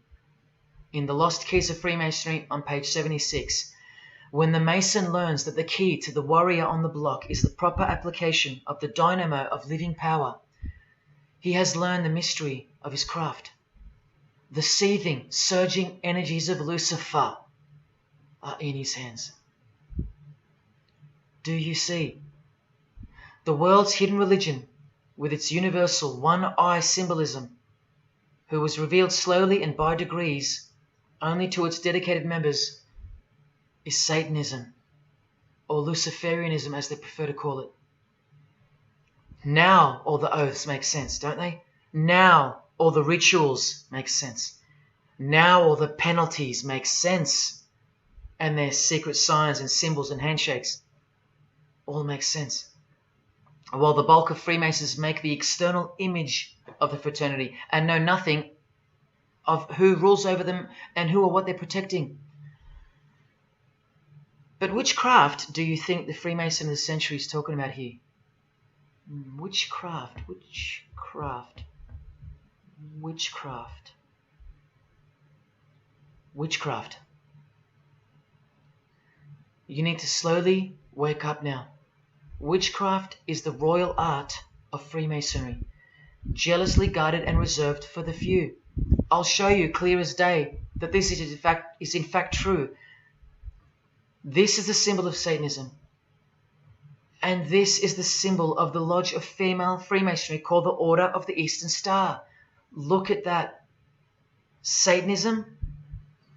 In The Lost Keys of Freemasonry on page 76, when the Mason learns that the key to the warrior on the block is the proper application of the dynamo of living power, he has learned the mystery of his craft. The seething, surging energies of Lucifer are in his hands. Do you see? The world's hidden religion, with its universal one-eye symbolism, who was revealed slowly and by degrees only to its dedicated members, is Satanism, or Luciferianism as they prefer to call it. Now all the oaths make sense, don't they? Now all the rituals make sense. Now all the penalties make sense. And their secret signs and symbols and handshakes all make sense. While the bulk of Freemasons make the external image of the fraternity and know nothing of who rules over them and who or what they're protecting. But which craft do you think the Freemason of the Century is talking about here? Which craft? Which craft? Witchcraft. Witchcraft. You need to slowly wake up now. Witchcraft is the royal art of Freemasonry, jealously guarded and reserved for the few. I'll show you clear as day that this is in fact true. This is the symbol of Satanism. And this is the symbol of the lodge of female Freemasonry called the Order of the Eastern Star. Look at that. Satanism,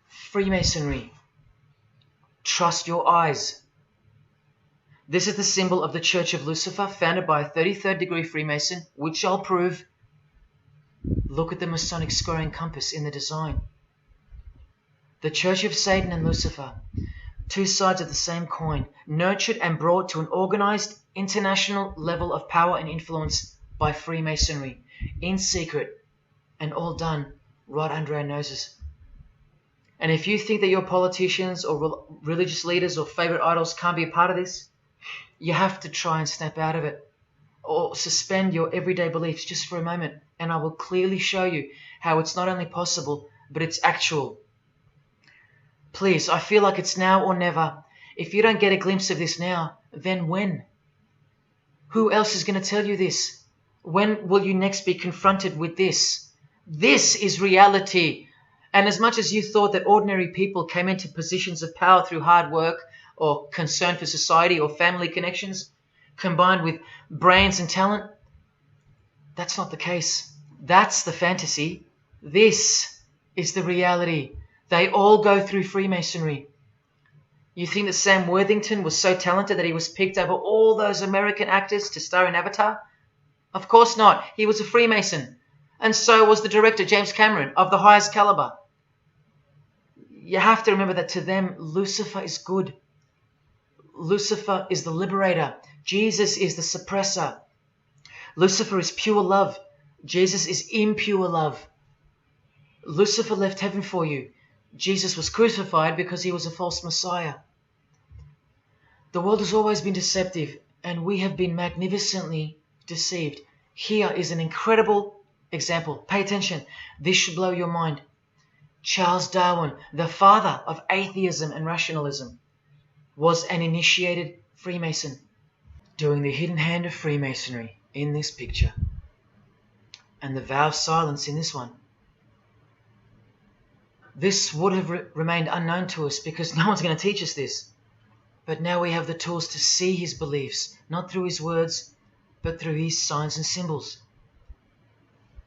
Freemasonry. Trust your eyes. This is the symbol of the Church of Lucifer, founded by a 33rd degree Freemason, which I'll prove. Look at the Masonic squaring compass in the design. The Church of Satan and Lucifer, two sides of the same coin, nurtured and brought to an organized international level of power and influence by Freemasonry, in secret, and all done right under our noses. And if you think that your politicians or religious leaders or favorite idols can't be a part of this, you have to try and snap out of it, or suspend your everyday beliefs just for a moment, and I will clearly show you how it's not only possible, but it's actual. Please, I feel like it's now or never. If you don't get a glimpse of this now, then when? Who else is going to tell you this? When will you next be confronted with this? This is reality. And as much as you thought that ordinary people came into positions of power through hard work or concern for society or family connections, combined with brains and talent, that's not the case. That's the fantasy. This is the reality. They all go through Freemasonry. You think that Sam Worthington was so talented that he was picked over all those American actors to star in Avatar? Of course not. He was a Freemason. And so was the director, James Cameron, of the highest caliber. You have to remember that to them, Lucifer is good. Lucifer is the liberator. Jesus is the suppressor. Lucifer is pure love. Jesus is impure love. Lucifer left heaven for you. Jesus was crucified because he was a false Messiah. The world has always been deceptive, and we have been magnificently deceived. Here is an incredible example. Pay attention. This should blow your mind. Charles Darwin, the father of atheism and rationalism, was an initiated Freemason, doing the hidden hand of Freemasonry in this picture, and the vow of silence in this one. This would have remained unknown to us because no one's going to teach us this. But now we have the tools to see his beliefs, not through his words, but through his signs and symbols.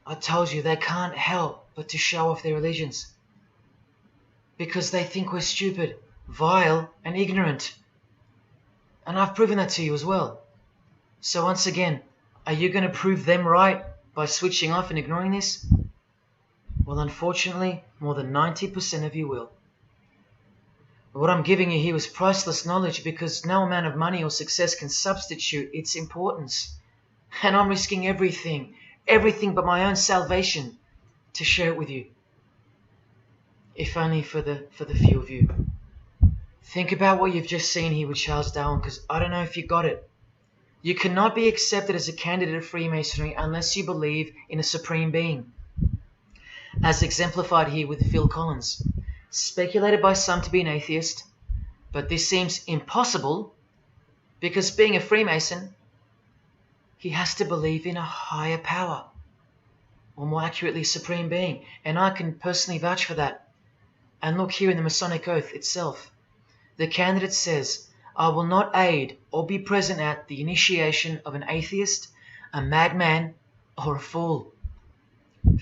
I told you they can't help but to show off their allegiance, because they think we're stupid, vile, and ignorant. And I've proven that to you as well. So once again, are you going to prove them right by switching off and ignoring this? Well, unfortunately, more than 90% of you will. But what I'm giving you here is priceless knowledge, because no amount of money or success can substitute its importance. And I'm risking everything but my own salvation to share it with you. If only for the few of you. Think about what you've just seen here with Charles Darwin, because I don't know if you got it. You cannot be accepted as a candidate of Freemasonry unless you believe in a supreme being, as exemplified here with Phil Collins, speculated by some to be an atheist, but this seems impossible because being a Freemason, he has to believe in a higher power, or more accurately, supreme being, and I can personally vouch for that. And look here in the Masonic Oath itself. The candidate says, I will not aid or be present at the initiation of an atheist, a madman, or a fool.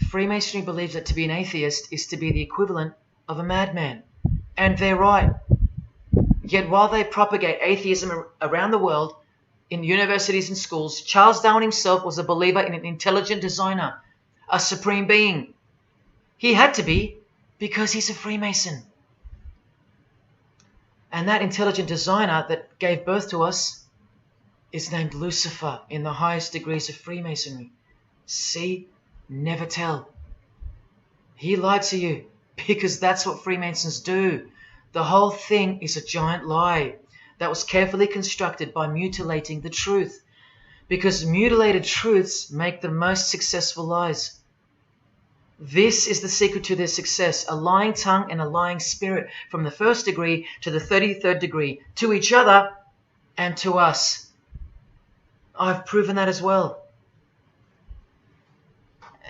Freemasonry believes that to be an atheist is to be the equivalent of a madman. And they're right. Yet while they propagate atheism around the world, in universities and schools, Charles Darwin himself was a believer in an intelligent designer, a supreme being. He had to be, because he's a Freemason. And that intelligent designer that gave birth to us is named Lucifer in the highest degrees of Freemasonry. See? Never tell. He lied to you, because that's what Freemasons do. The whole thing is a giant lie that was carefully constructed by mutilating the truth, because mutilated truths make the most successful lies. This is the secret to their success, a lying tongue and a lying spirit from the 1st degree to the 33rd degree, to each other and to us. I've proven that as well.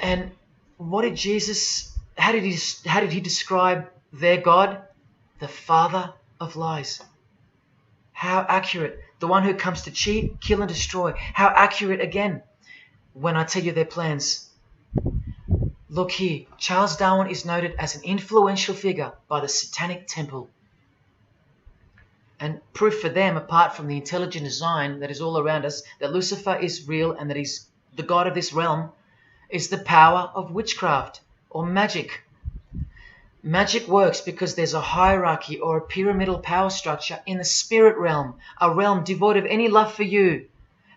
And what did Jesus, how did he describe their God? The father of lies. How accurate. The one who comes to cheat, kill and destroy. How accurate again when I tell you their plans. Look here, Charles Darwin is noted as an influential figure by the Satanic Temple. And proof for them, apart from the intelligent design that is all around us, that Lucifer is real and that he's the god of this realm, is the power of witchcraft or magic. Magic works because there's a hierarchy or a pyramidal power structure in the spirit realm, a realm devoid of any love for you.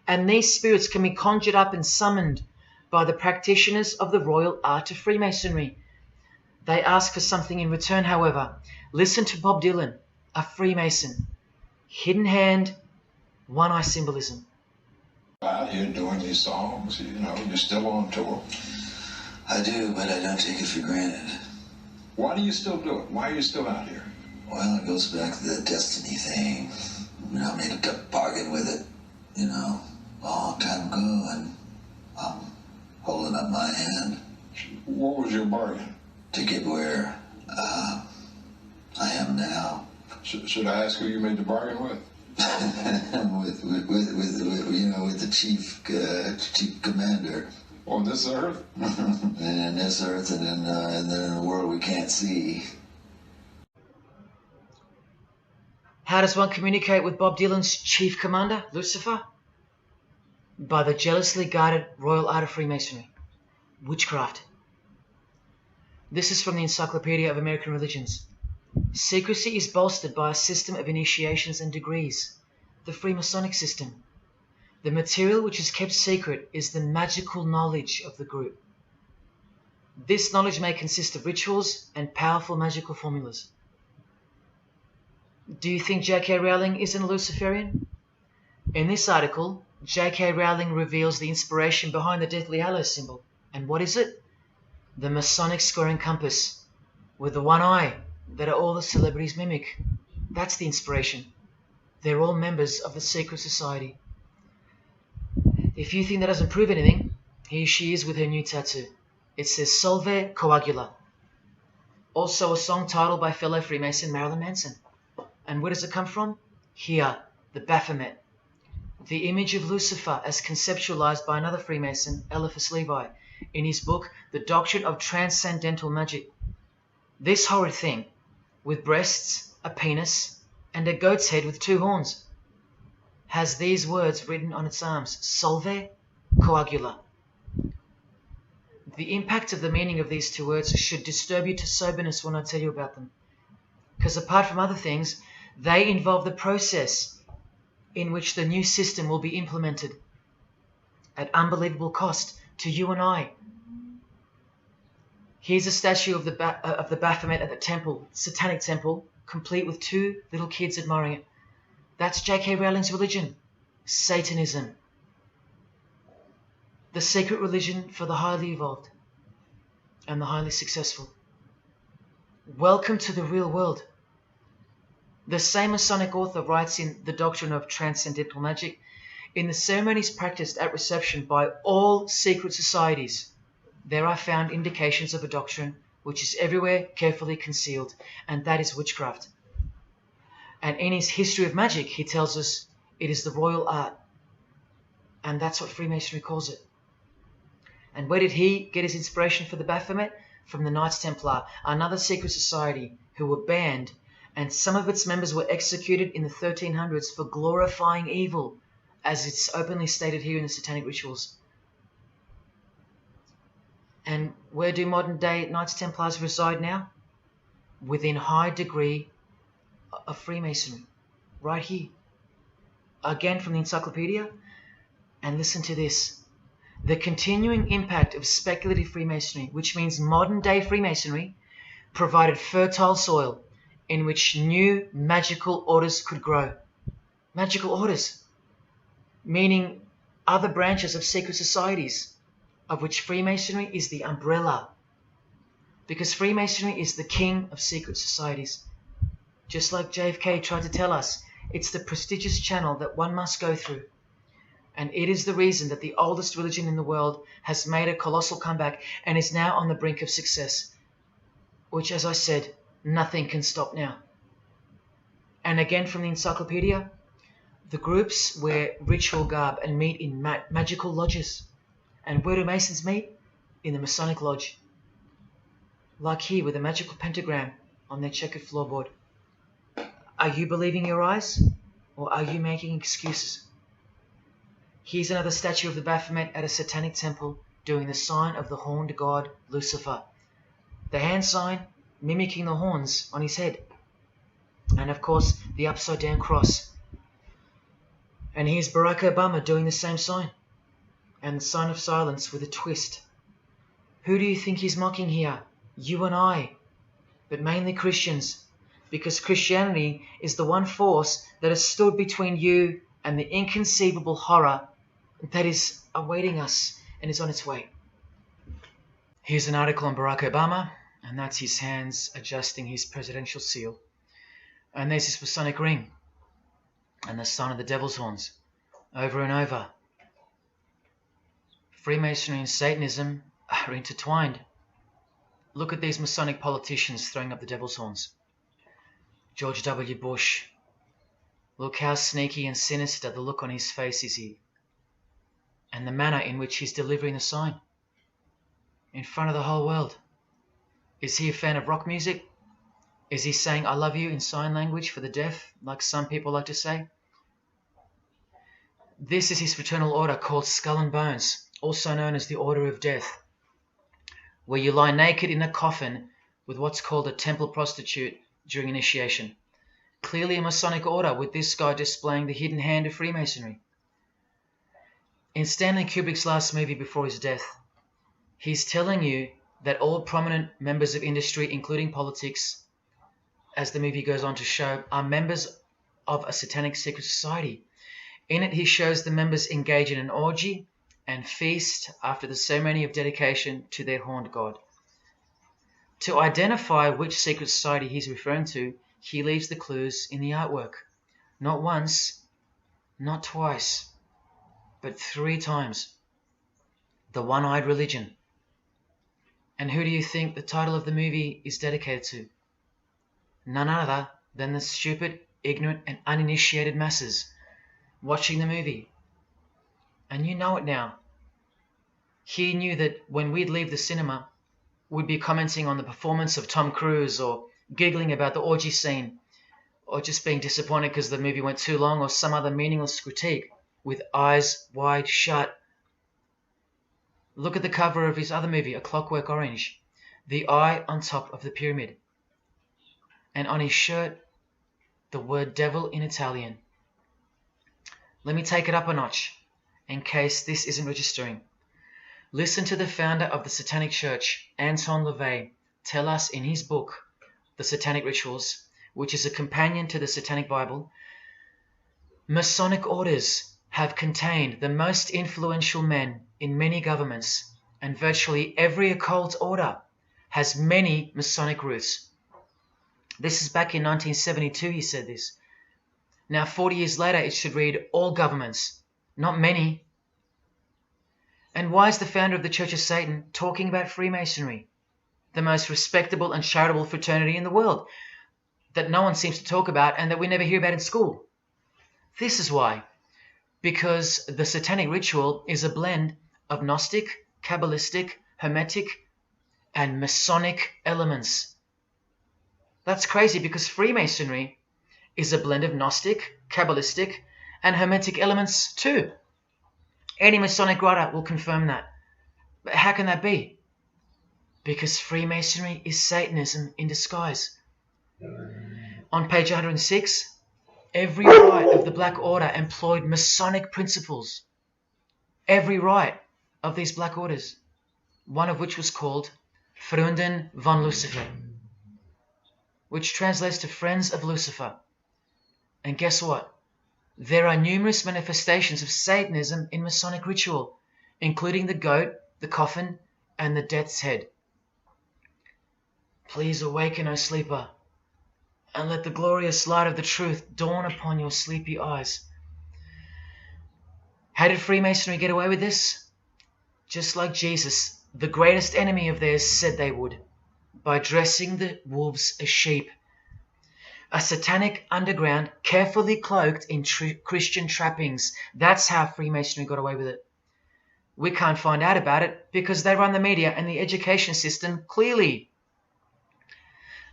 And these spirits can be conjured up and summoned by the practitioners of the royal art of Freemasonry. They ask for something in return, however. Listen to Bob Dylan, a Freemason. Hidden hand, one-eye symbolism. Out here doing these songs, you know, you're still on tour. I do, but I don't take it for granted. Why do you still do it? Why are you still out here? Well, it goes back to the destiny thing. I made a bargain with it, you know, a long time ago, and I'm holding up my hand. What was your bargain? To get where I am now. Should I ask who you made the bargain with? with the chief commander. On this earth? And in this earth, and then in a world we can't see. How does one communicate with Bob Dylan's chief commander, Lucifer? By the jealously guarded royal art of Freemasonry, witchcraft. This is from the Encyclopedia of American Religions. Secrecy is bolstered by a system of initiations and degrees, the Freemasonic system. The material which is kept secret is the magical knowledge of the group. This knowledge may consist of rituals and powerful magical formulas. Do you think J.K. Rowling isn't a Luciferian? In this article, J.K. Rowling reveals the inspiration behind the Deathly Hallows symbol. And what is it? The Masonic square and compass, with the one eye that all the celebrities mimic. That's the inspiration. They're all members of the secret society. If you think that doesn't prove anything, here she is with her new tattoo. It says Solve Coagula. Also a song titled by fellow Freemason Marilyn Manson. And where does it come from? Here, the Baphomet. The image of Lucifer as conceptualized by another Freemason, Eliphas Levi, in his book, The Doctrine of Transcendental Magic. This horrid thing, with breasts, a penis, and a goat's head with 2 horns, has these words written on its arms, Solve Coagula. The impact of the meaning of these 2 words should disturb you to soberness when I tell you about them. Because apart from other things, they involve the process in which the new system will be implemented at unbelievable cost to you and I. Here's a statue of the Baphomet at the temple, Satanic Temple, complete with 2 little kids admiring it. That's J.K. Rowling's religion, Satanism. The secret religion for the highly evolved and the highly successful. Welcome to the real world. The same Masonic author writes in The Doctrine of Transcendental Magic, in the ceremonies practiced at reception by all secret societies, there are found indications of a doctrine which is everywhere carefully concealed, and that is witchcraft. And in his History of Magic, he tells us it is the royal art. And that's what Freemasonry calls it. And where did he get his inspiration for the Baphomet? From the Knights Templar, another secret society who were banned, and some of its members were executed in the 1300s for glorifying evil, as it's openly stated here in the Satanic Rituals. And where do modern day Knights Templars reside now? Within high degree of Freemasonry, right here. Again from the encyclopedia, and listen to this. The continuing impact of speculative Freemasonry, which means modern day Freemasonry, provided fertile soil in which new magical orders could grow. Magical orders, meaning other branches of secret societies, of which Freemasonry is the umbrella. because Freemasonry is the king of secret societies. Just like JFK tried to tell us, it's the prestigious channel that one must go through. And it is the reason that the oldest religion in the world has made a colossal comeback and is now on the brink of success, which, as I said, nothing can stop now. And again from the encyclopedia, the groups wear ritual garb and meet in magical lodges. And where do Masons meet? In the Masonic lodge. Like here with a magical pentagram on their checkered floorboard. Are you believing your eyes, or are you making excuses? Here's another statue of the Baphomet at a satanic temple doing the sign of the horned god Lucifer. The hand sign mimicking the horns on his head. And of course, the upside down cross. And here's Barack Obama doing the same sign. And the sign of silence with a twist. Who do you think he's mocking here? You and I. But mainly Christians. Because Christianity is the one force that has stood between you and the inconceivable horror that is awaiting us and is on its way. Here's an article on Barack Obama, and that's his hands adjusting his presidential seal. And there's his Masonic ring, and the sign of the devil's horns, over and over. Freemasonry and Satanism are intertwined. Look at these Masonic politicians throwing up the devil's horns. George W. Bush. Look how sneaky and sinister the look on his face is here. And the manner in which he's delivering the sign. In front of the whole world. Is he a fan of rock music? Is he saying I love you in sign language for the deaf, like some people like to say? This is his fraternal order called Skull and Bones, also known as the Order of Death, where you lie naked in a coffin with what's called a temple prostitute during initiation. Clearly a Masonic order, with this guy displaying the hidden hand of Freemasonry. In Stanley Kubrick's last movie before his death, he's telling you that all prominent members of industry, including politics, as the movie goes on to show, are members of a satanic secret society. In it, he shows the members engage in an orgy and feast after the ceremony of dedication to their horned god. To identify which secret society he's referring to, he leaves the clues in the artwork. Not once, not twice, but 3 times. The One-Eyed Religion. And who do you think the title of the movie is dedicated to? None other than the stupid, ignorant, and uninitiated masses watching the movie. And you know it now. He knew that when we'd leave the cinema, we'd be commenting on the performance of Tom Cruise, or giggling about the orgy scene, or just being disappointed because the movie went too long, or some other meaningless critique with eyes wide shut. Look at the cover of his other movie, A Clockwork Orange. The eye on top of the pyramid. And on his shirt, the word devil in Italian. Let me take it up a notch, in case this isn't registering. Listen to the founder of the Satanic Church, Anton LaVey, tell us in his book, The Satanic Rituals, which is a companion to the Satanic Bible, Masonic orders have contained the most influential men in many governments, and virtually every occult order has many Masonic roots. This is back in 1972 he said this. Now 40 years later it should read all governments, not many. And why is the founder of the Church of Satan talking about Freemasonry, the most respectable and charitable fraternity in the world, that no one seems to talk about and that we never hear about in school? This is why. Because the Satanic Ritual is a blend of Gnostic, Kabbalistic, Hermetic, and Masonic elements. That's crazy, because Freemasonry is a blend of Gnostic, Kabbalistic, and Hermetic elements too. Any Masonic writer will confirm that. But how can that be? Because Freemasonry is Satanism in disguise. On page 106, every rite of the Black Order employed Masonic principles. Every rite of these Black Orders, one of which was called Freunden von Lucifer, which translates to Friends of Lucifer. And guess what? There are numerous manifestations of Satanism in Masonic ritual, including the goat, the coffin, and the death's head. Please awaken, O sleeper, and let the glorious light of the truth dawn upon your sleepy eyes. How did Freemasonry get away with this? Just like Jesus, the greatest enemy of theirs, said they would, by dressing the wolves as sheep. A satanic underground carefully cloaked in Christian trappings. That's how Freemasonry got away with it. We can't find out about it because they run the media and the education system clearly.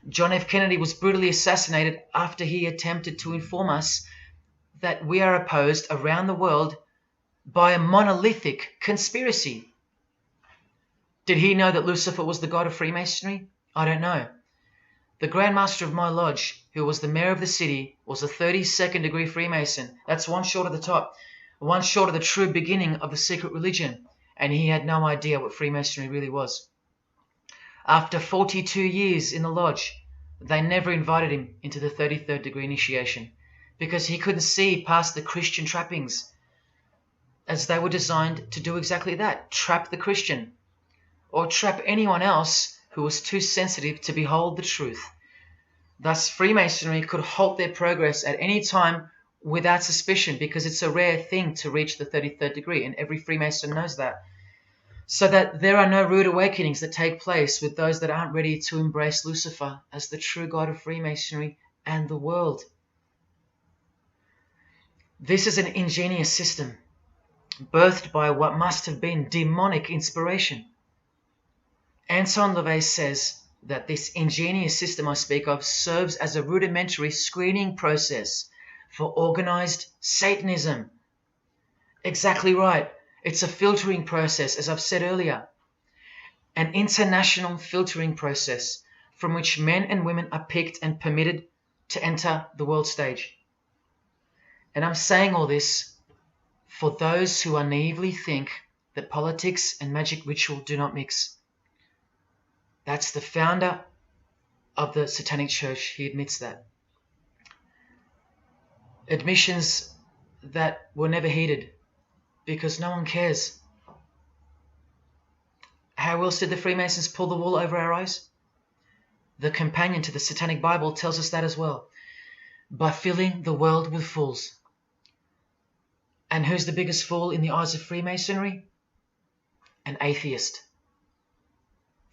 John F. Kennedy was brutally assassinated after he attempted to inform us that we are opposed around the world by a monolithic conspiracy. Did he know that Lucifer was the god of Freemasonry? I don't know. The Grand Master of my lodge, who was the mayor of the city, was a 32nd degree Freemason. That's one short of the top, one short of the true beginning of the secret religion, and he had no idea what Freemasonry really was. After 42 years in the lodge, they never invited him into the 33rd degree initiation because he couldn't see past the Christian trappings, as they were designed to do exactly that, trap the Christian, or trap anyone else who was too sensitive to behold the truth. Thus, Freemasonry could halt their progress at any time without suspicion because it's a rare thing to reach the 33rd degree, and every Freemason knows that. So that there are no rude awakenings that take place with those that aren't ready to embrace Lucifer as the true god of Freemasonry and the world. This is an ingenious system, birthed by what must have been demonic inspiration. Anton LaVey says that this ingenious system I speak of serves as a rudimentary screening process for organized Satanism. Exactly right. It's a filtering process, as I've said earlier. An international filtering process from which men and women are picked and permitted to enter the world stage. And I'm saying all this for those who naively think that politics and magic ritual do not mix. That's the founder of the Satanic Church. He admits that. Admissions that were never heeded because no one cares. How else did the Freemasons pull the wool over our eyes? The companion to the Satanic Bible tells us that as well. By filling the world with fools. And who's the biggest fool in the eyes of Freemasonry? An atheist.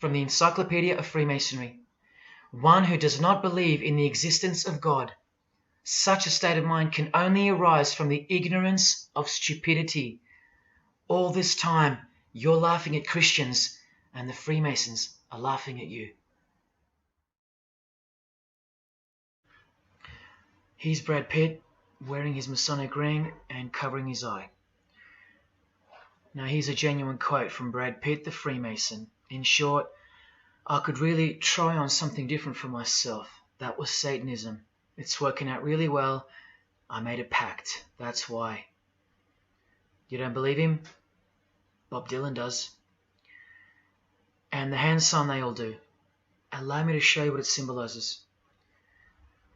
From the Encyclopedia of Freemasonry. One who does not believe in the existence of God. Such a state of mind can only arise from the ignorance of stupidity. All this time, you're laughing at Christians, and the Freemasons are laughing at you. Here's Brad Pitt, wearing his Masonic ring and covering his eye. Now here's a genuine quote from Brad Pitt, the Freemason. In short, I could really try on something different for myself. That was Satanism. It's working out really well. I made a pact. That's why. You don't believe him? Bob Dylan does. And the hand sign they all do. Allow me to show you what it symbolizes.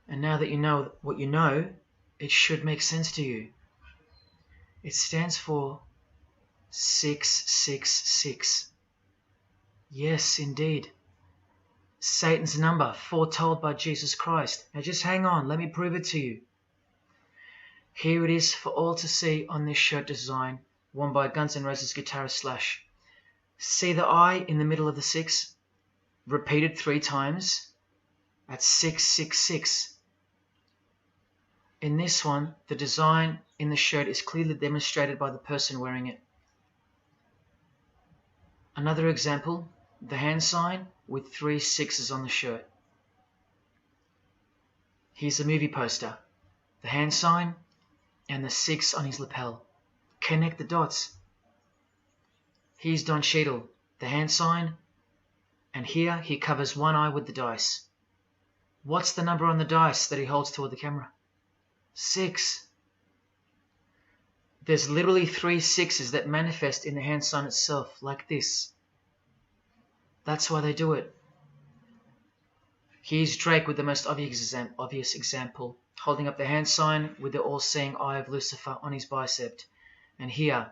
And now that you know what you know, it should make sense to you. It stands for 666. Yes, indeed. Satan's number, foretold by Jesus Christ. Now just hang on, let me prove it to you. Here it is for all to see on this shirt design, worn by Guns N' Roses guitarist Slash. See the I in the middle of the 6? Repeated 3 times. That's 666. In this one, the design in the shirt is clearly demonstrated by the person wearing it. Another example, the hand sign with 3 6s on the shirt. Here's a movie poster, the hand sign and the 6 on his lapel. Connect the dots. Here's Don Cheadle, the hand sign, and here he covers one eye with the dice. What's the number on the dice that he holds toward the camera? 6. There's literally 3 6s that manifest in the hand sign itself, like this. That's why they do it. Here's Drake with the most obvious example, holding up the hand sign with the all-seeing eye of Lucifer on his bicep. And here,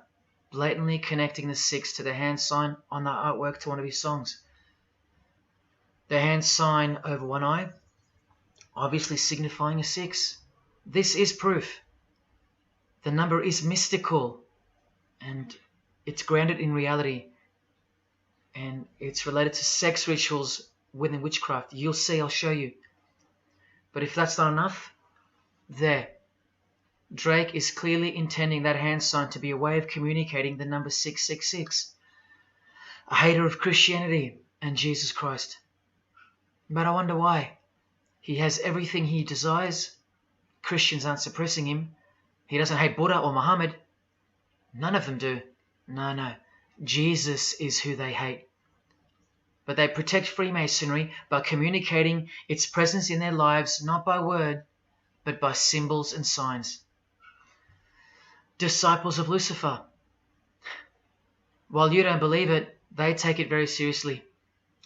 blatantly connecting the 6 to the hand sign on the artwork to one of his songs. The hand sign over one eye, obviously signifying a 6. This is proof. The number is mystical and it's grounded in reality, and it's related to sex rituals within witchcraft. You'll see, I'll show you. But if that's not enough, there. Drake is clearly intending that hand sign to be a way of communicating the number 666. A hater of Christianity and Jesus Christ. But I wonder why. He has everything he desires. Christians aren't suppressing him. He doesn't hate Buddha or Muhammad. None of them do. No. Jesus is who they hate. But they protect Freemasonry by communicating its presence in their lives not by word, but by symbols and signs. Disciples of Lucifer. While you don't believe it, they take it very seriously,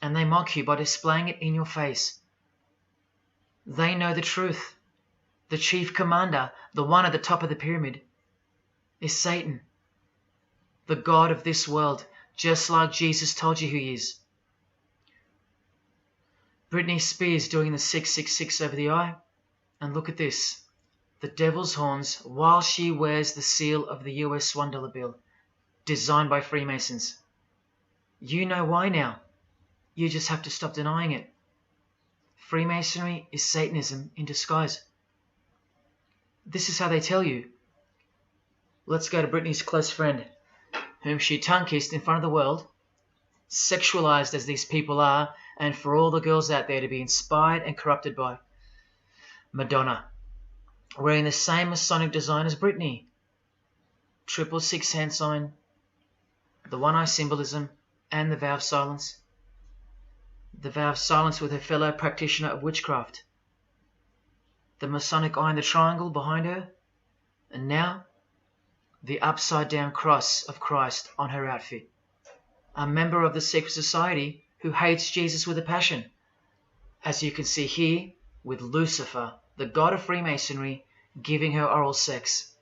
and they mock you by displaying it in your face. They know the truth. The chief commander, the one at the top of the pyramid, is Satan, the god of this world, just like Jesus told you who he is. Britney Spears doing the 666 over the eye, and look at this. The devil's horns while she wears the seal of the US $1 bill, designed by Freemasons. You know why now. You just have to stop denying it. Freemasonry is Satanism in disguise. This is how they tell you. Let's go to Britney's close friend, whom she tongue-kissed in front of the world, sexualized as these people are, and for all the girls out there to be inspired and corrupted by. Madonna, wearing the same Masonic design as Britney. 666 hand sign, the one-eye symbolism, and the vow of silence. The vow of silence with her fellow practitioner of witchcraft. The Masonic eye in the triangle behind her, and now the upside-down cross of Christ on her outfit. A member of the secret society who hates Jesus with a passion, as you can see here with Lucifer, the god of Freemasonry, giving her oral sex.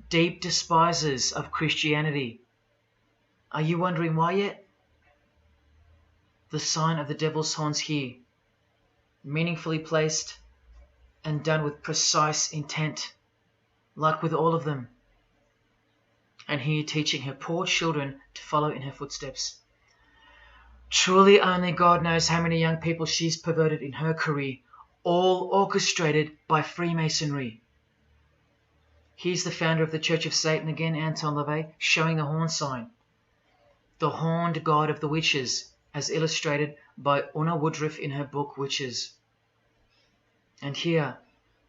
Deep despisers of Christianity. Are you wondering why yet? The sign of the devil's horns here, meaningfully placed and done with precise intent, like with all of them. And here teaching her poor children to follow in her footsteps. Truly only God knows how many young people she's perverted in her career, all orchestrated by Freemasonry. Here's the founder of the Church of Satan again, Anton LaVey, showing the horn sign. The horned god of the witches, as illustrated by Una Woodruff in her book Witches. And here,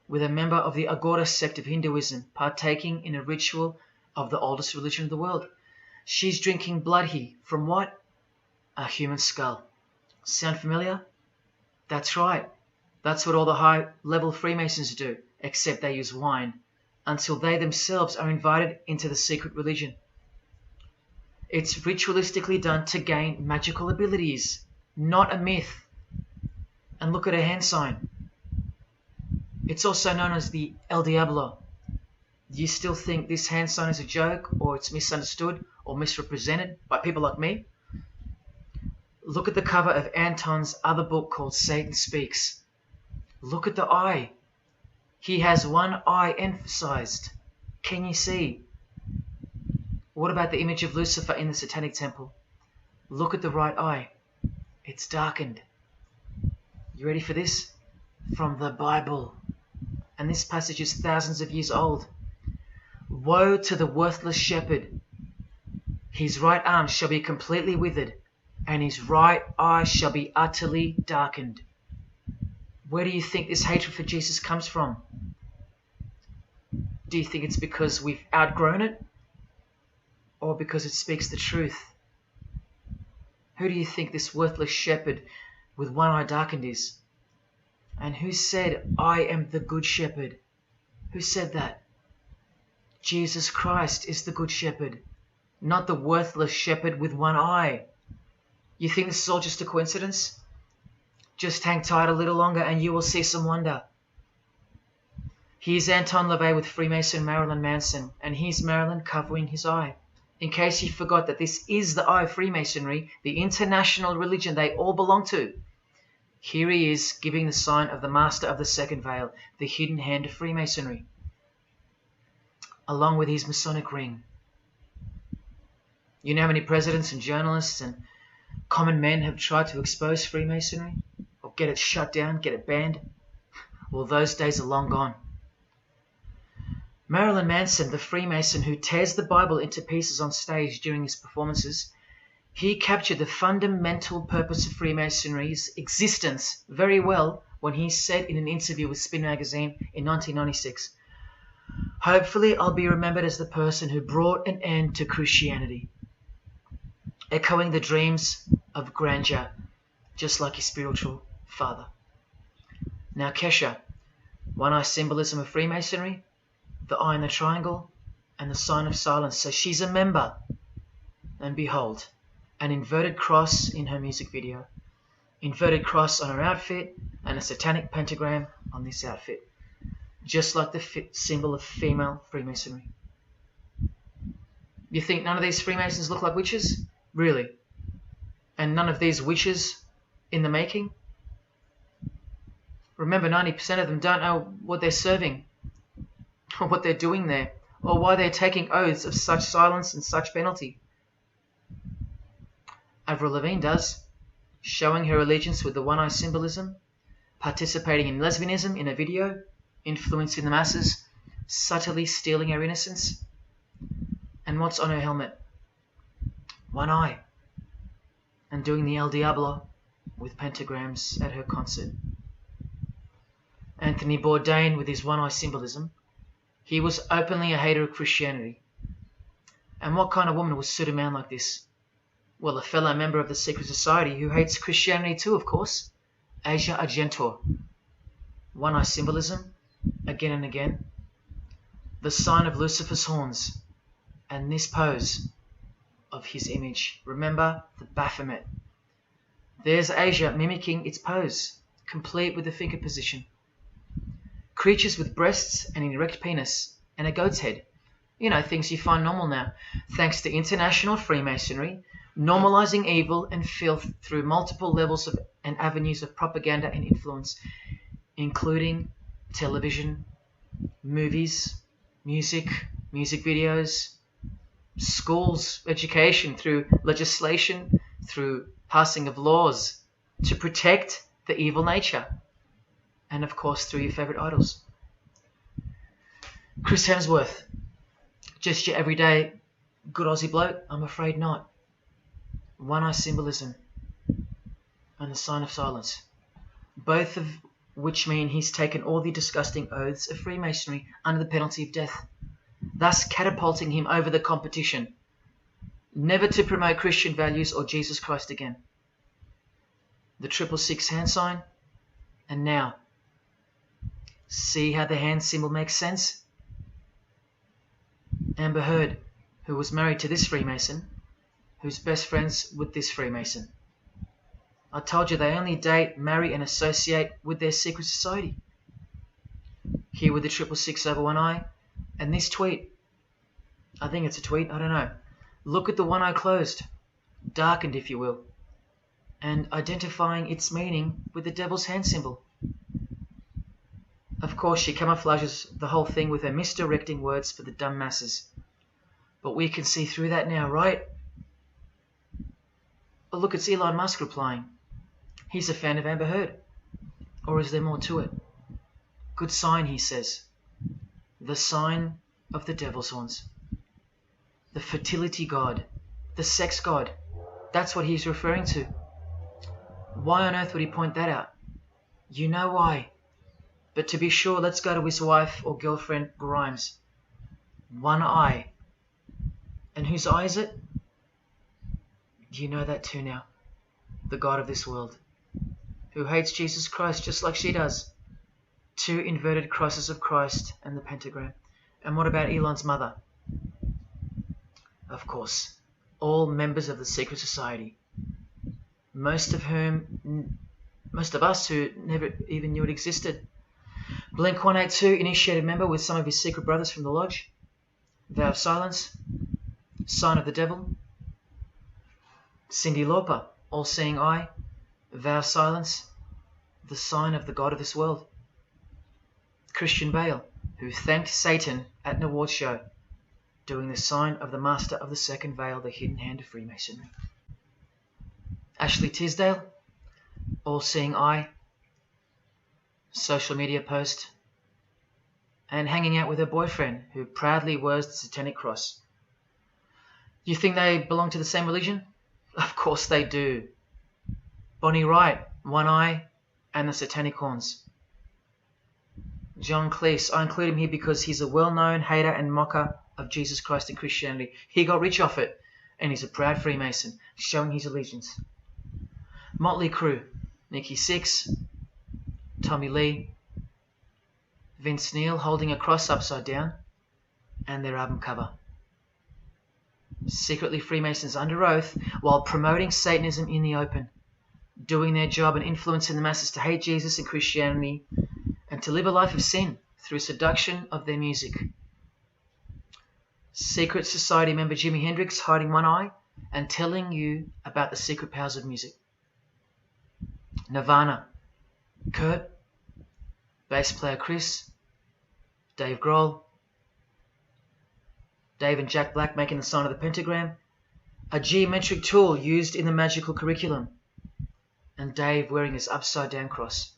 with a member of the Agora sect of Hinduism partaking in a ritual of the oldest religion of the world. She's drinking blood here from what? A human skull. Sound familiar? That's right. That's what all the high-level Freemasons do, except they use wine, until they themselves are invited into the secret religion. It's ritualistically done to gain magical abilities, not a myth. And look at her hand sign. It's also known as the El Diablo. Do you still think this hand sign is a joke, or it's misunderstood or misrepresented by people like me? Look at the cover of Anton's other book called Satan Speaks. Look at the eye. He has one eye emphasized. Can you see? What about the image of Lucifer in the Satanic Temple? Look at the right eye. It's darkened. You ready for this? From the Bible. And this passage is thousands of years old. Woe to the worthless shepherd. His right arm shall be completely withered, and his right eye shall be utterly darkened. Where do you think this hatred for Jesus comes from? Do you think it's because we've outgrown it? Or because it speaks the truth? Who do you think this worthless shepherd with one eye darkened is? And who said, I am the good shepherd? Who said that? Jesus Christ is the good shepherd, not the worthless shepherd with one eye. You think this is all just a coincidence? Just hang tight a little longer and you will see some wonder. Here's Anton LaVey with Freemason Marilyn Manson, and here's Marilyn covering his eye. In case you forgot that this is the eye of Freemasonry, the international religion they all belong to. Here he is giving the sign of the master of the second veil, the hidden hand of Freemasonry, along with his Masonic ring. You know how many presidents and journalists and common men have tried to expose Freemasonry or get it shut down, get it banned? Well, those days are long gone. Marilyn Manson, the Freemason who tears the Bible into pieces on stage during his performances, he captured the fundamental purpose of Freemasonry's existence very well when he said in an interview with Spin magazine in 1996, "Hopefully I'll be remembered as the person who brought an end to Christianity," echoing the dreams of grandeur, just like his spiritual father. Now Kesha, one-eye symbolism of Freemasonry, the eye in the triangle, and the sign of silence. So she's a member. And behold, an inverted cross in her music video, inverted cross on her outfit, and a satanic pentagram on this outfit, just like the symbol of female Freemasonry. You think none of these Freemasons look like witches? Really? And none of these witches in the making? Remember, 90% of them don't know what they're serving, or what they're doing there, or why they're taking oaths of such silence and such penalty. Avril Lavigne does, showing her allegiance with the one-eye symbolism, participating in lesbianism in a video, influencing the masses, subtly stealing our innocence. And what's on her helmet? One eye. And doing the El Diablo with pentagrams at her concert. Anthony Bourdain with his one-eye symbolism, he was openly a hater of Christianity. And what kind of woman would suit a man like this? Well, a fellow member of the secret society who hates Christianity too, of course, Asia Argento. One-eye symbolism, again and again. The sign of Lucifer's horns, and this pose of his image. Remember the Baphomet. There's Asia mimicking its pose, complete with the finger position. Creatures with breasts and an erect penis and a goat's head. You know, things you find normal now, thanks to international Freemasonry, normalizing evil and filth through multiple levels of and avenues of propaganda and influence, including television, movies, music videos, schools, education, through legislation, through passing of laws to protect the evil nature, and of course through your favorite idols. Chris Hemsworth, just your everyday good Aussie bloke? I'm afraid not. One-eye symbolism and the sign of silence, both of which mean he's taken all the disgusting oaths of Freemasonry under the penalty of death, thus catapulting him over the competition, never to promote Christian values or Jesus Christ again. The 666 hand sign, and now, see how the hand symbol makes sense? Amber Heard, who was married to this Freemason, who's best friends with this Freemason. I told you they only date, marry and associate with their secret society. Here with the 666 over one eye, and this tweet. I think it's a tweet, I don't know. Look at the one eye closed, darkened if you will, and identifying its meaning with the devil's hand symbol. Of course, she camouflages the whole thing with her misdirecting words for the dumb masses. But we can see through that now, right? Oh, look, it's Elon Musk replying. He's a fan of Amber Heard. Or is there more to it? Good sign, he says. The sign of the devil's horns. The fertility god. The sex god. That's what he's referring to. Why on earth would he point that out? You know why. But to be sure, let's go to his wife or girlfriend, Grimes. One eye. And whose eye is it? You know that too now. The god of this world, who hates Jesus Christ just like she does. 2 inverted crosses of Christ and the pentagram. And what about Elon's mother? Of course, all members of the secret society. Most of us who never even knew it existed. Blink-182 initiated member with some of his secret brothers from the lodge. Vow of silence. Sign of the devil. Cyndi Lauper, all-seeing eye. Vow of silence. the sign of the god of this world. Christian Bale, who thanked Satan at an award show, doing the sign of the master of the second veil, the hidden hand of Freemasonry. Ashley Tisdale, all-seeing eye, social media post, and hanging out with her boyfriend, who proudly wears the satanic cross. You think they belong to the same religion? Of course they do. Bonnie Wright, one eye, and the satanic horns. John Cleese, I include him here because he's a well-known hater and mocker of Jesus Christ and Christianity. He got rich off it, and he's a proud Freemason, showing his allegiance. Motley Crue, Nikki Sixx, Tommy Lee, Vince Neil holding a cross upside down, and their album cover. Secretly Freemasons under oath while promoting Satanism in the open, doing their job and influencing the masses to hate Jesus and Christianity and to live a life of sin through seduction of their music. Secret Society member Jimi Hendrix hiding one eye and telling you about the secret powers of music. Nirvana, Kurt, bass player Chris, Dave Grohl, Dave and Jack Black making the sign of the pentagram, a geometric tool used in the magical curriculum, and Dave wearing his upside down cross.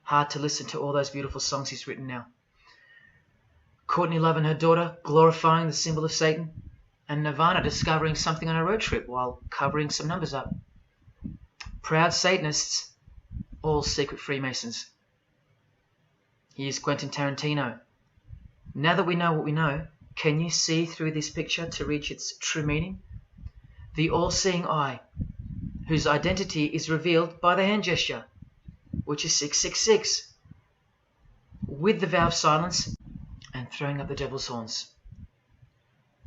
Hard to listen to all those beautiful songs he's written now. Courtney Love and her daughter glorifying the symbol of Satan, and Nirvana discovering something on a road trip while covering some numbers up. Proud Satanists, all secret Freemasons. Here's Quentin Tarantino. Now that we know what we know, can you see through this picture to reach its true meaning? The all-seeing eye, whose identity is revealed by the hand gesture, which is 666, with the vow of silence and throwing up the devil's horns,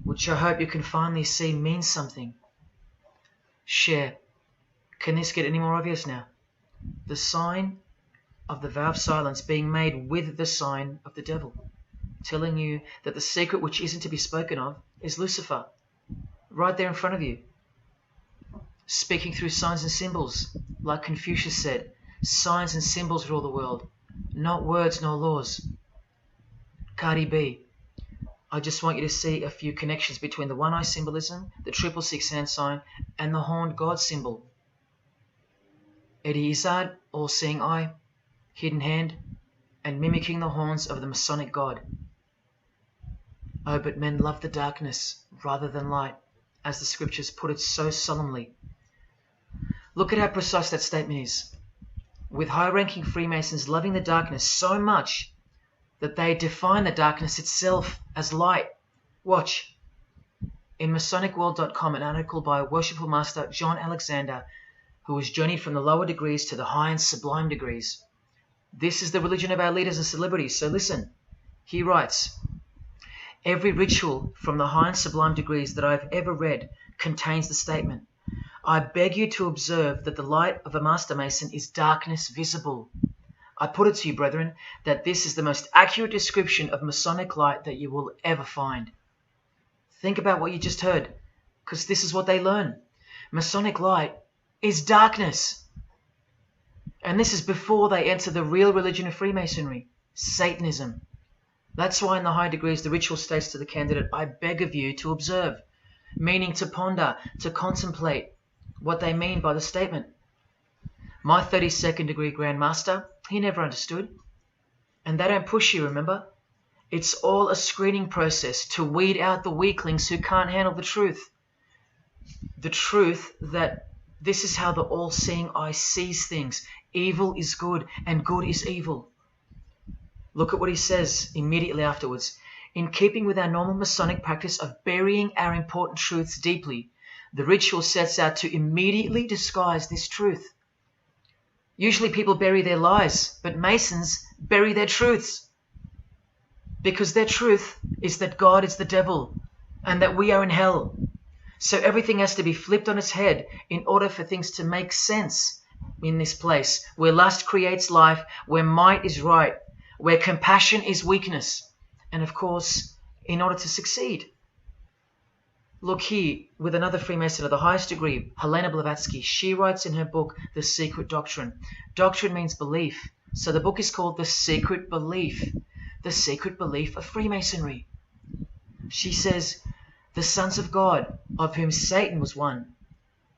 which I hope you can finally see means something. Share. Can this get any more obvious now? The sign of the vow of silence being made with the sign of the devil, telling you that the secret which isn't to be spoken of is Lucifer, right there in front of you. Speaking through signs and symbols, like Confucius said, signs and symbols rule the world, not words nor laws. Cardi B, I just want you to see a few connections between the one-eye symbolism, the 666 hand sign, and the horned God symbol. Eddie Izzard, all-seeing eye, hidden hand, and mimicking the horns of the Masonic God. Oh, but men love the darkness rather than light, as the scriptures put it so solemnly. Look at how precise that statement is, with high-ranking Freemasons loving the darkness so much that they define the darkness itself as light. Watch. In MasonicWorld.com, an article by Worshipful Master John Alexander, who has journeyed from the lower degrees to the high and sublime degrees. This is the religion of our leaders and celebrities, so listen. He writes, every ritual from the high and sublime degrees that I've ever read contains the statement, I beg you to observe that the light of a Master Mason is darkness visible. I put it to you, brethren, that this is the most accurate description of Masonic light that you will ever find. Think about what you just heard, because this is what they learn. Masonic light is darkness. And this is before they enter the real religion of Freemasonry, Satanism. That's why in the high degrees the ritual states to the candidate, I beg of you to observe, meaning to ponder, to contemplate what they mean by the statement. My 32nd degree Grand Master, he never understood. And they don't push you, remember? It's all a screening process to weed out the weaklings who can't handle the truth. The truth that this is how the all-seeing eye sees things. Evil is good and good is evil. Look at what he says immediately afterwards. In keeping with our normal Masonic practice of burying our important truths deeply, the ritual sets out to immediately disguise this truth. Usually people bury their lies, but Masons bury their truths. Because their truth is that God is the devil and that we are in hell. So everything has to be flipped on its head in order for things to make sense in this place where lust creates life, where might is right, where compassion is weakness, and of course, in order to succeed. Look here, with another Freemason of the highest degree, Helena Blavatsky. She writes in her book, The Secret Doctrine. Doctrine means belief. So the book is called The Secret Belief. The Secret Belief of Freemasonry. She says, the sons of God, of whom Satan was one,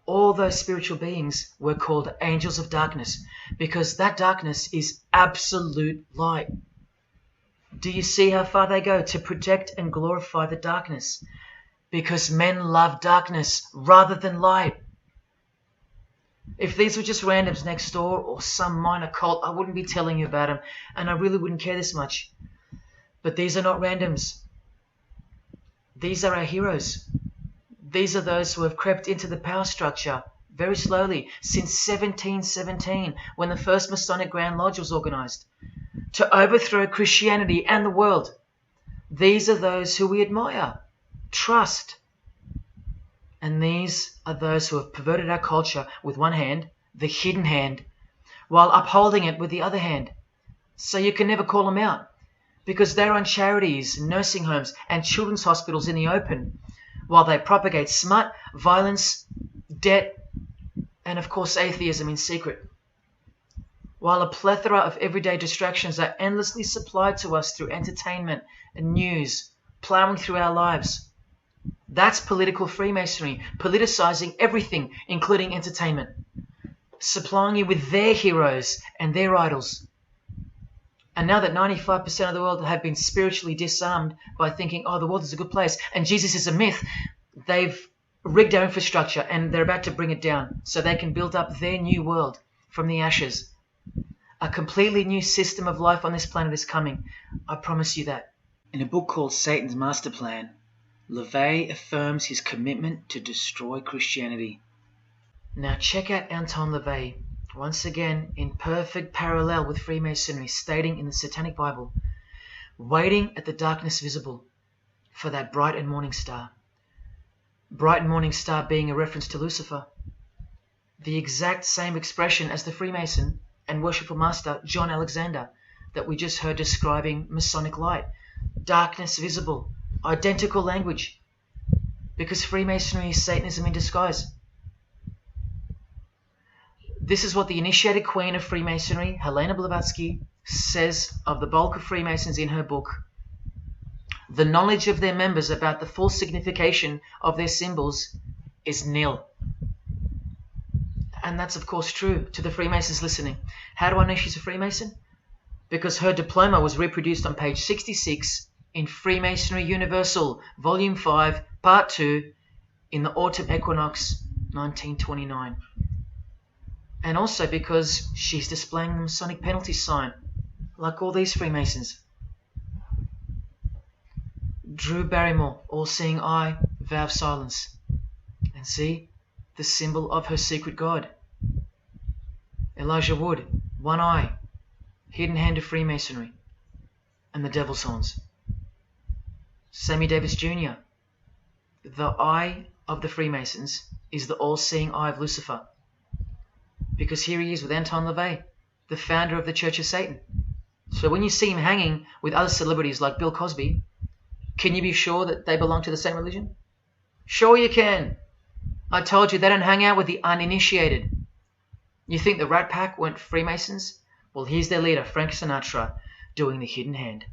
all those spiritual beings were called angels of darkness, because that darkness is absolute light. Do you see how far they go to protect and glorify the darkness? Because men love darkness rather than light. If these were just randoms next door or some minor cult, I wouldn't be telling you about them, and I really wouldn't care this much. But these are not randoms. These are our heroes. These are those who have crept into the power structure very slowly since 1717, when the first Masonic Grand Lodge was organized, to overthrow Christianity and the world. These are those who we admire, trust. And these are those who have perverted our culture with one hand, the hidden hand, while upholding it with the other hand. So you can never call them out, because they run charities, nursing homes, and children's hospitals in the open, while they propagate smut, violence, debt, and of course atheism in secret. While a plethora of everyday distractions are endlessly supplied to us through entertainment and news, plowing through our lives. That's political Freemasonry, politicizing everything, including entertainment, supplying you with their heroes and their idols. And now that 95% of the world have been spiritually disarmed by thinking, oh, the world is a good place and Jesus is a myth, they've rigged our infrastructure and they're about to bring it down so they can build up their new world from the ashes. A completely new system of life on this planet is coming. I promise you that. In a book called Satan's Master Plan, LaVey affirms his commitment to destroy Christianity. Now check out Anton LaVey, once again in perfect parallel with Freemasonry, stating in the Satanic Bible, waiting at the darkness visible for that bright and morning star. Bright and morning star being a reference to Lucifer. The exact same expression as the Freemason and worshipful master John Alexander that we just heard describing Masonic light. Darkness visible. Identical language. Because Freemasonry is Satanism in disguise. This is what the initiated queen of Freemasonry, Helena Blavatsky, says of the bulk of Freemasons in her book. The knowledge of their members about the full signification of their symbols is nil. And that's of course true to the Freemasons listening. How do I know she's a Freemason? Because her diploma was reproduced on page 66 in Freemasonry Universal, Volume 5, Part 2, in the Autumn Equinox, 1929. And also because she's displaying the Masonic penalty sign, like all these Freemasons. Drew Barrymore, all-seeing eye, vow of silence. And see, the symbol of her secret god. Elijah Wood, one eye, hidden hand of Freemasonry, and the devil's horns. Sammy Davis Jr., the eye of the Freemasons is the all-seeing eye of Lucifer. Because here he is with Anton LaVey, the founder of the Church of Satan. So when you see him hanging with other celebrities like Bill Cosby, can you be sure that they belong to the same religion? Sure you can. I told you they don't hang out with the uninitiated. You think the Rat Pack weren't Freemasons? Well, here's their leader, Frank Sinatra, doing the hidden hand.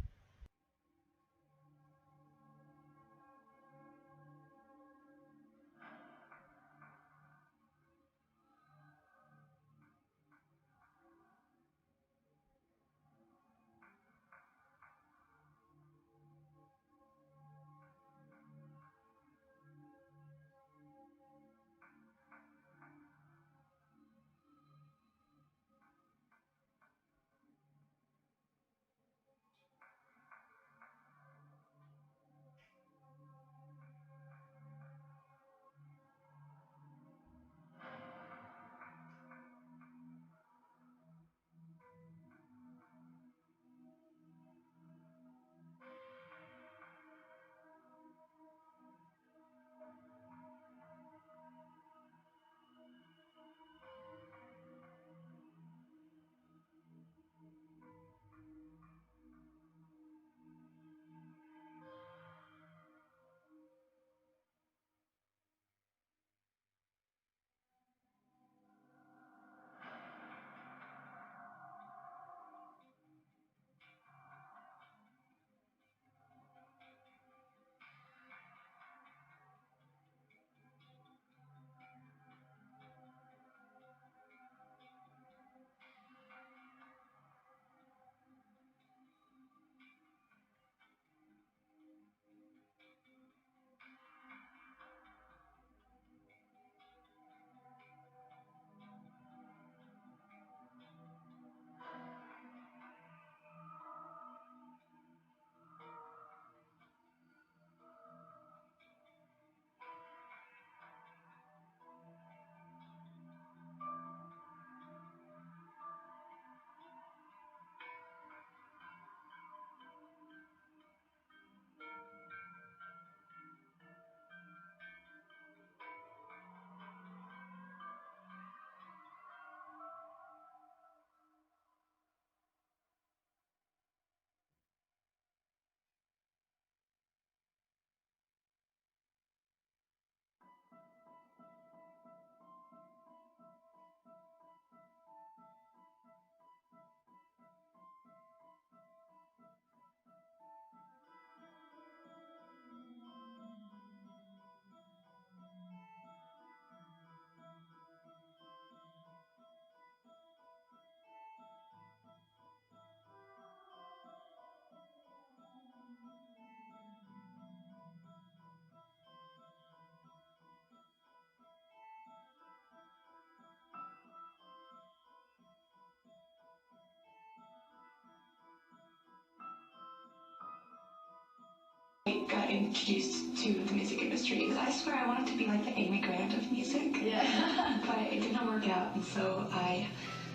got introduced to the music industry. Because I swear I wanted to be like the Amy Grant of music. Yeah. But it didn't work out, and so I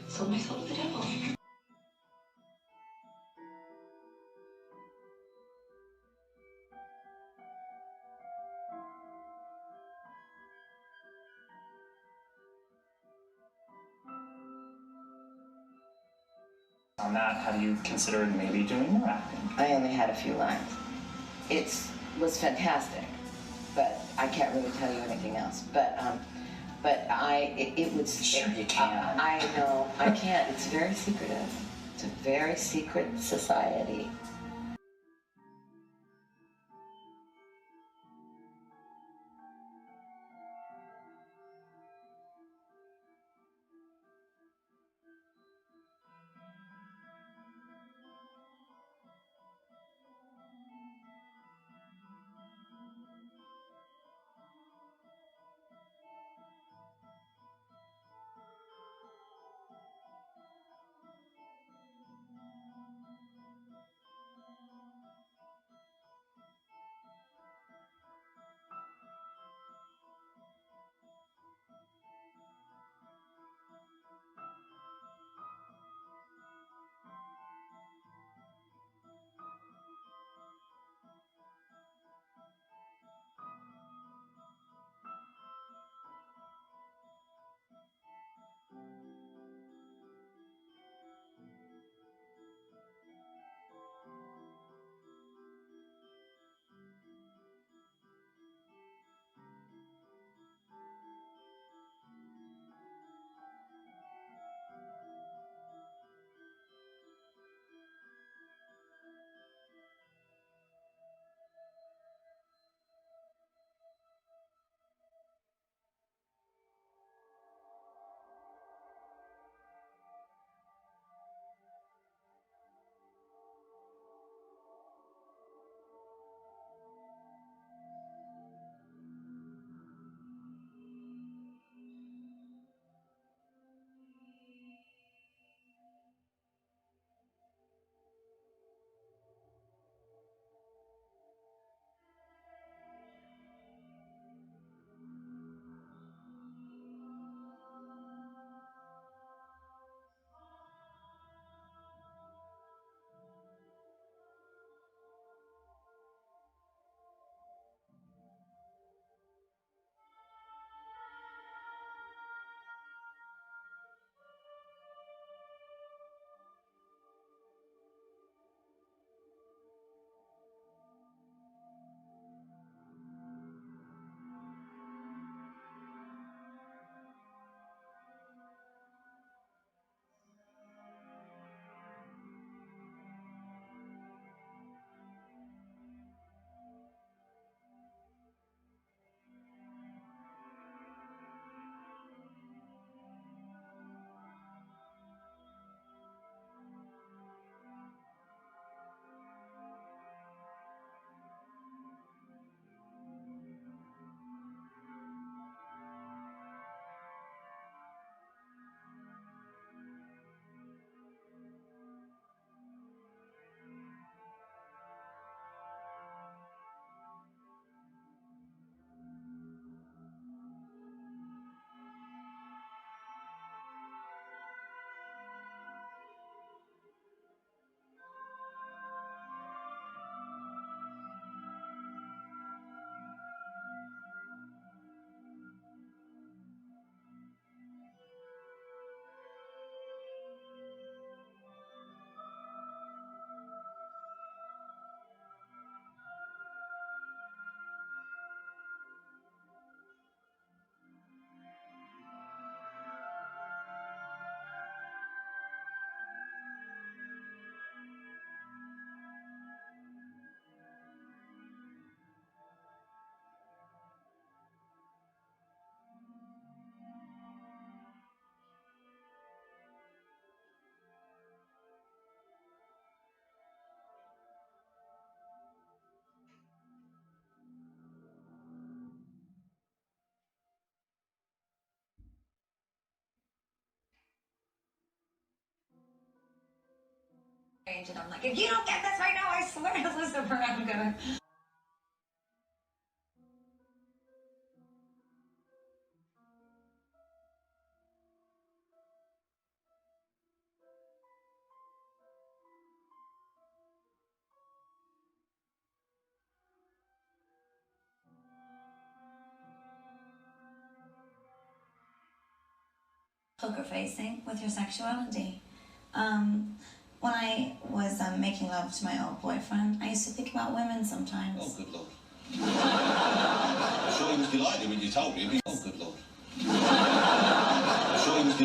sold myself to the devil. On that, how do you consider maybe doing more acting? I only had a few lines. It was fantastic, but I can't really tell you anything else. But it was. Sure you can. I know, I can't. It's very secretive. It's a very secret society. And I'm like, if you don't get this right now, I swear to Lucifer, I'm gonna. poker facing with your sexuality. When I was making love to my old boyfriend, I used to think about women sometimes. Oh, good Lord. I'm sure he was delighted when you told him. Oh, good Lord. I'm sure he was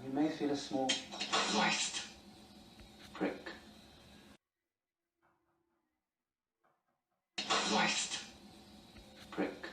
You may feel a small Christ. prick. Christ. Prick.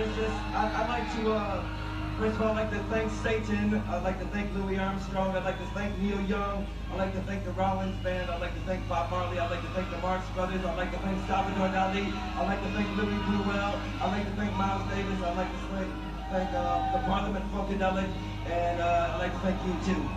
I'd like to, first of all, I'd like to thank Satan. I'd like to thank Louis Armstrong. I'd like to thank Neil Young. I'd like to thank the Rollins Band. I'd like to thank Bob Marley. I'd like to thank the Marx Brothers. I'd like to thank Salvador Dali. I'd like to thank Louis Bruel. I'd like to thank Miles Davis. I'd like to thank the Parliament Funkadelic. And I'd like to thank you, too.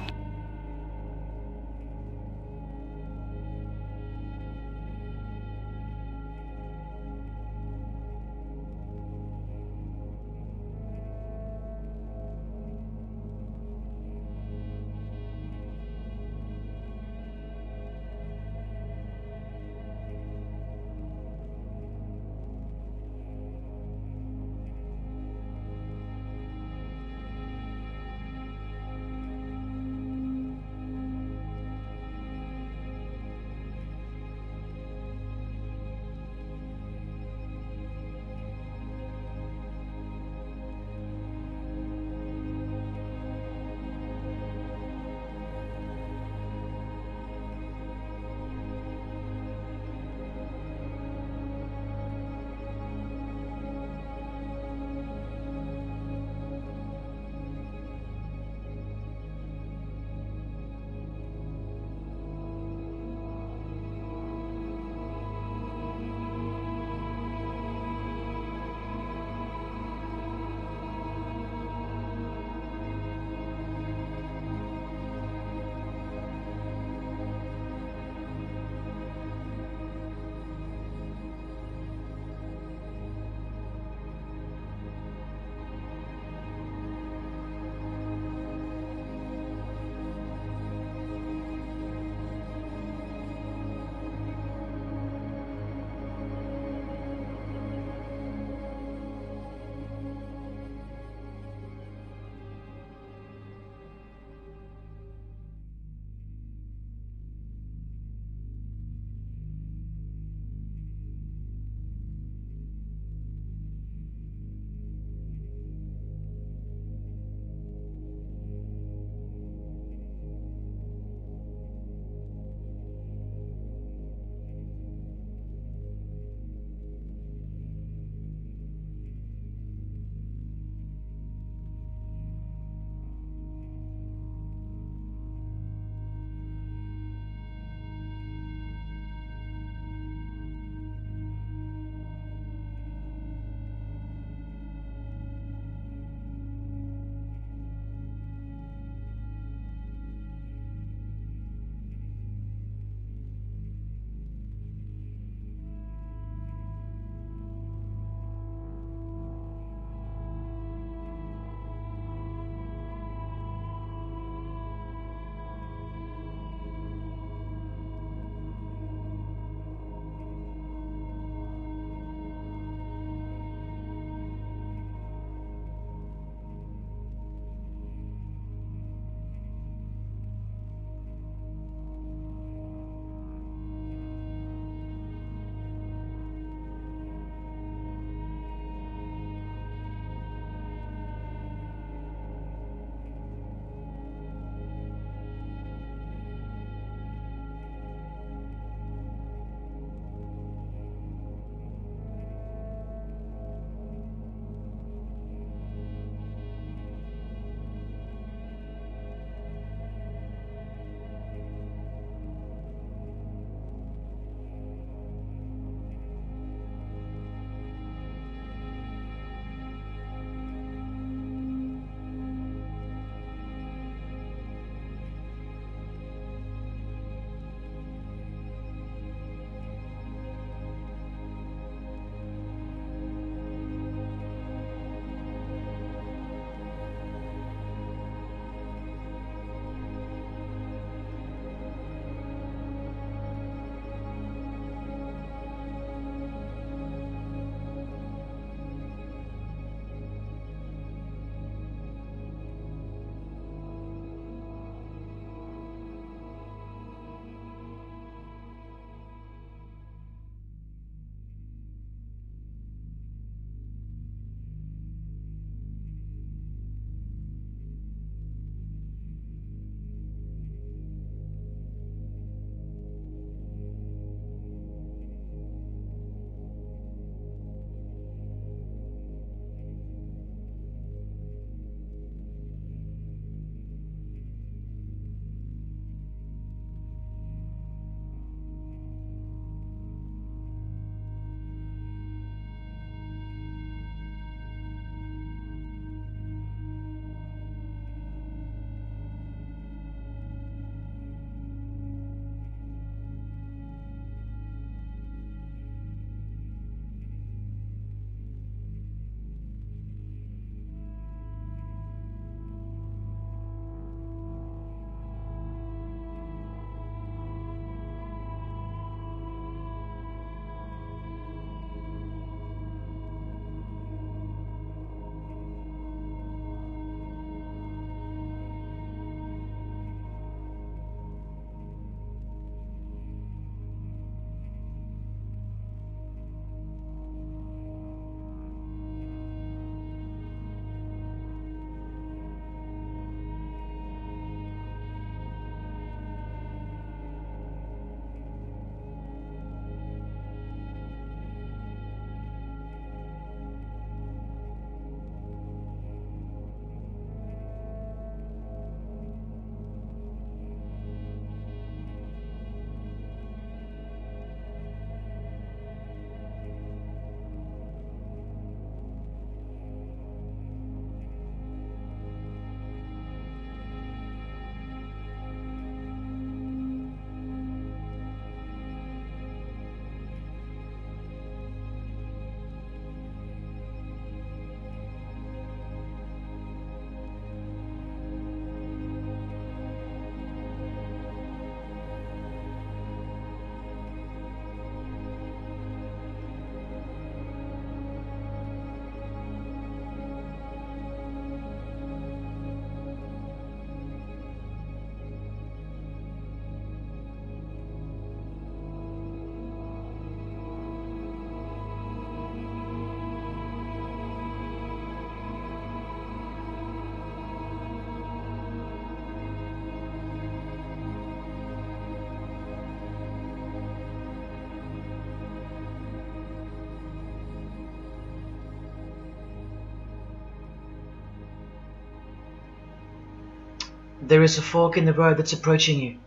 there is a fork in the road that's approaching you.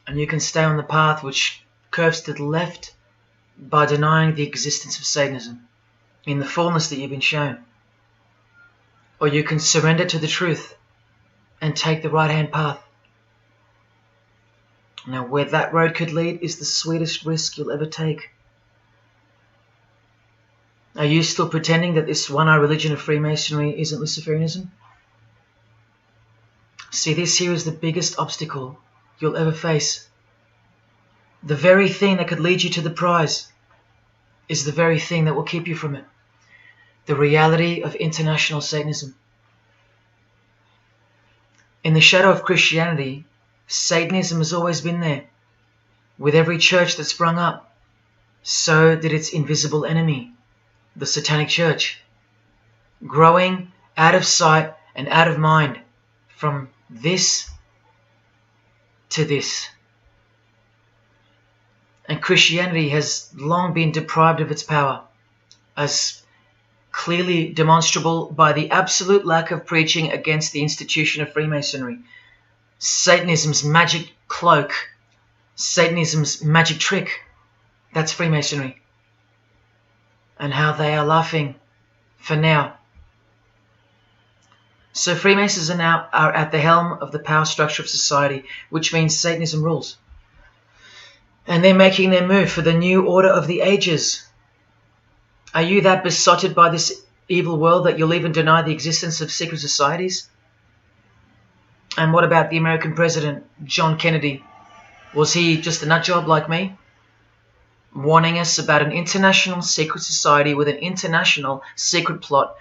And you can stay on the path which curves to the left by denying the existence of Satanism in the fullness that you've been shown. Or you can surrender to the truth and take the right-hand path. Now, where that road could lead is the sweetest risk you'll ever take. Are you still pretending that this one-eye religion of Freemasonry isn't Luciferianism? See, this here is the biggest obstacle you'll ever face. The very thing that could lead you to the prize is the very thing that will keep you from it. The reality of international Satanism. In the shadow of Christianity, Satanism has always been there. With every church that sprung up, so did its invisible enemy, the Satanic Church, growing out of sight and out of mind from this to this. And Christianity has long been deprived of its power, as clearly demonstrable by the absolute lack of preaching against the institution of Freemasonry. Satanism's magic cloak, Satanism's magic trick, that's Freemasonry. And how they are laughing for now. So Freemasons are at the helm of the power structure of society, which means Satanism rules. And they're making their move for the new order of the ages. Are you that besotted by this evil world that you'll even deny the existence of secret societies? And what about the American president, John Kennedy? Was he just a nutjob like me? Warning us about an international secret society with an international secret plot.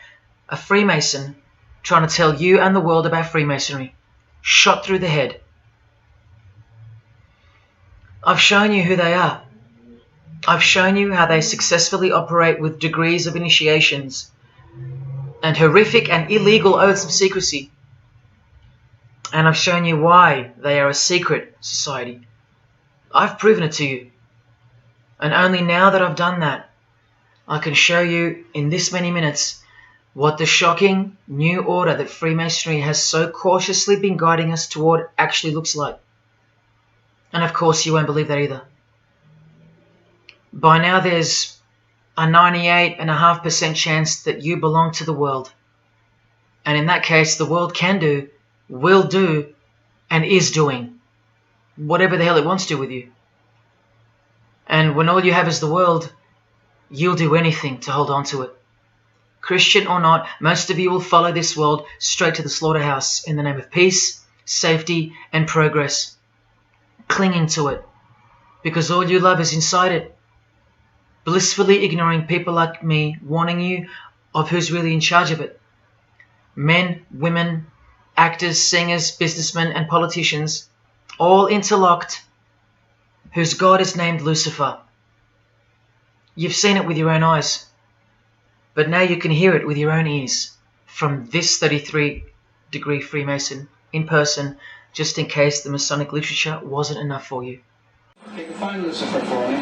A Freemason trying to tell you and the world about Freemasonry. Shot through the head. I've shown you who they are. I've shown you how they successfully operate with degrees of initiations and horrific and illegal oaths of secrecy. And I've shown you why they are a secret society. I've proven it to you. And only now that I've done that, I can show you in this many minutes what the shocking new order that Freemasonry has so cautiously been guiding us toward actually looks like. And of course you won't believe that either. By now there's a 98.5% chance that you belong to the world. And in that case, the world can do, will do, and is doing whatever the hell it wants to with you. And when all you have is the world, you'll do anything to hold on to it. Christian or not, most of you will follow this world straight to the slaughterhouse in the name of peace, safety, and progress. Clinging to it, because all you love is inside it. Blissfully ignoring people like me warning you of who's really in charge of it. Men, women, actors, singers, businessmen, and politicians, all interlocked, whose God is named Lucifer. You've seen it with your own eyes, but now you can hear it with your own ears from this 33-degree Freemason in person, just in case the Masonic literature wasn't enough for you. Okay, define Lucifer for me.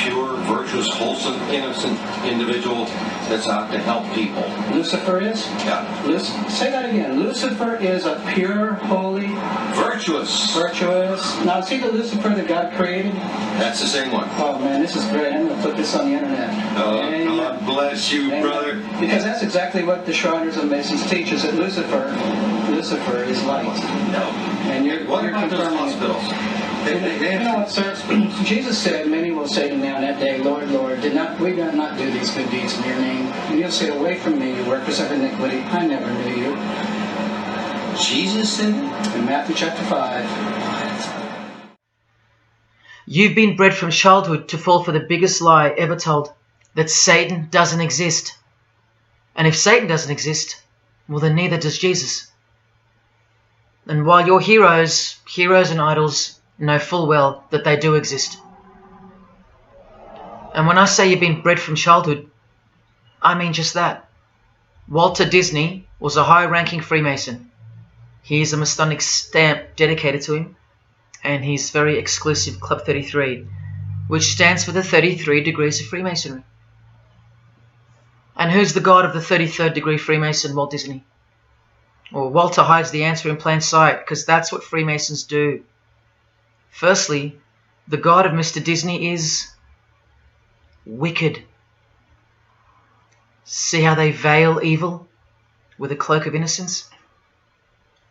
Pure, virtuous, wholesome, innocent individual that's out to help people. Lucifer is? Yeah. Say that again. Lucifer is a pure, holy... Virtuous. Virtuous. Now, see the Lucifer that God created? That's the same one. Oh, man, this is great. I'm going to put this on the internet. Oh, God bless you, Amen. brother. Because that's exactly what the Shriners and Masons teach us, that Lucifer is light. No. And you're about those confirming hospitals? You know what, sir? Jesus said, many will say to me on that day, Lord, Lord, did we not do these good deeds in your name? And you'll say, away from me, you workers of iniquity, I never knew you. Jesus said it? In Matthew chapter 5. You've been bred from childhood to fall for the biggest lie ever told, that Satan doesn't exist. And if Satan doesn't exist, well then neither does Jesus. And while your heroes and idols know full well that they do exist. And when I say you've been bred from childhood, I mean just that. Walter Disney was a high-ranking Freemason. Here's a Masonic stamp dedicated to him, and his very exclusive Club 33, which stands for the 33 degrees of Freemasonry. And who's the god of the 33rd degree Freemason, Walt Disney? Or Walter hides the answer in plain sight, because that's what Freemasons do. Firstly, the god of Mr. Disney is wicked. See how they veil evil with a cloak of innocence?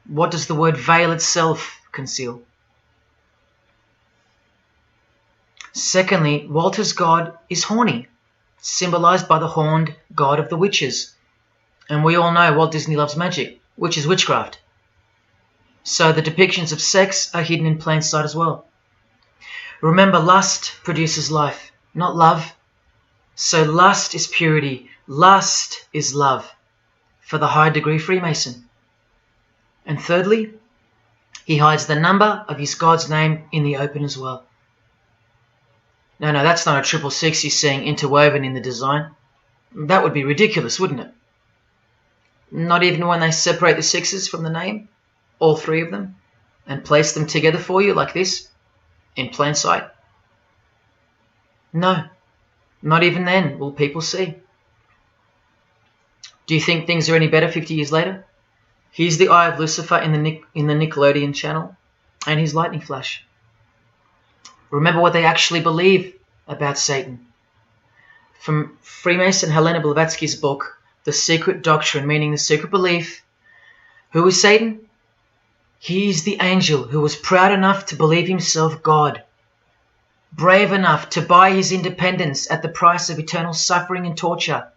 What does the word veil itself conceal? Secondly, Walter's god is horny, symbolized by the horned god of the witches. And we all know Walt Disney loves magic, which is witchcraft. So the depictions of sex are hidden in plain sight as well. Remember, lust produces life, not love. So lust is purity, lust is love, for the high degree Freemason. And thirdly, he hides the number of his God's name in the open as well. No, that's not a 666 he's seeing interwoven in the design. That would be ridiculous, wouldn't it? Not even when they separate the sixes from the name, all three of them, and place them together for you like this, in plain sight. No, not even then will people see. Do you think things are any better 50 years later? Here's the eye of Lucifer in the Nickelodeon channel, and his lightning flash. Remember what they actually believe about Satan. From Freemason Helena Blavatsky's book, The Secret Doctrine, meaning the secret belief. Who is Satan? He is the angel who was proud enough to believe himself God, brave enough to buy his independence at the price of eternal suffering and torture,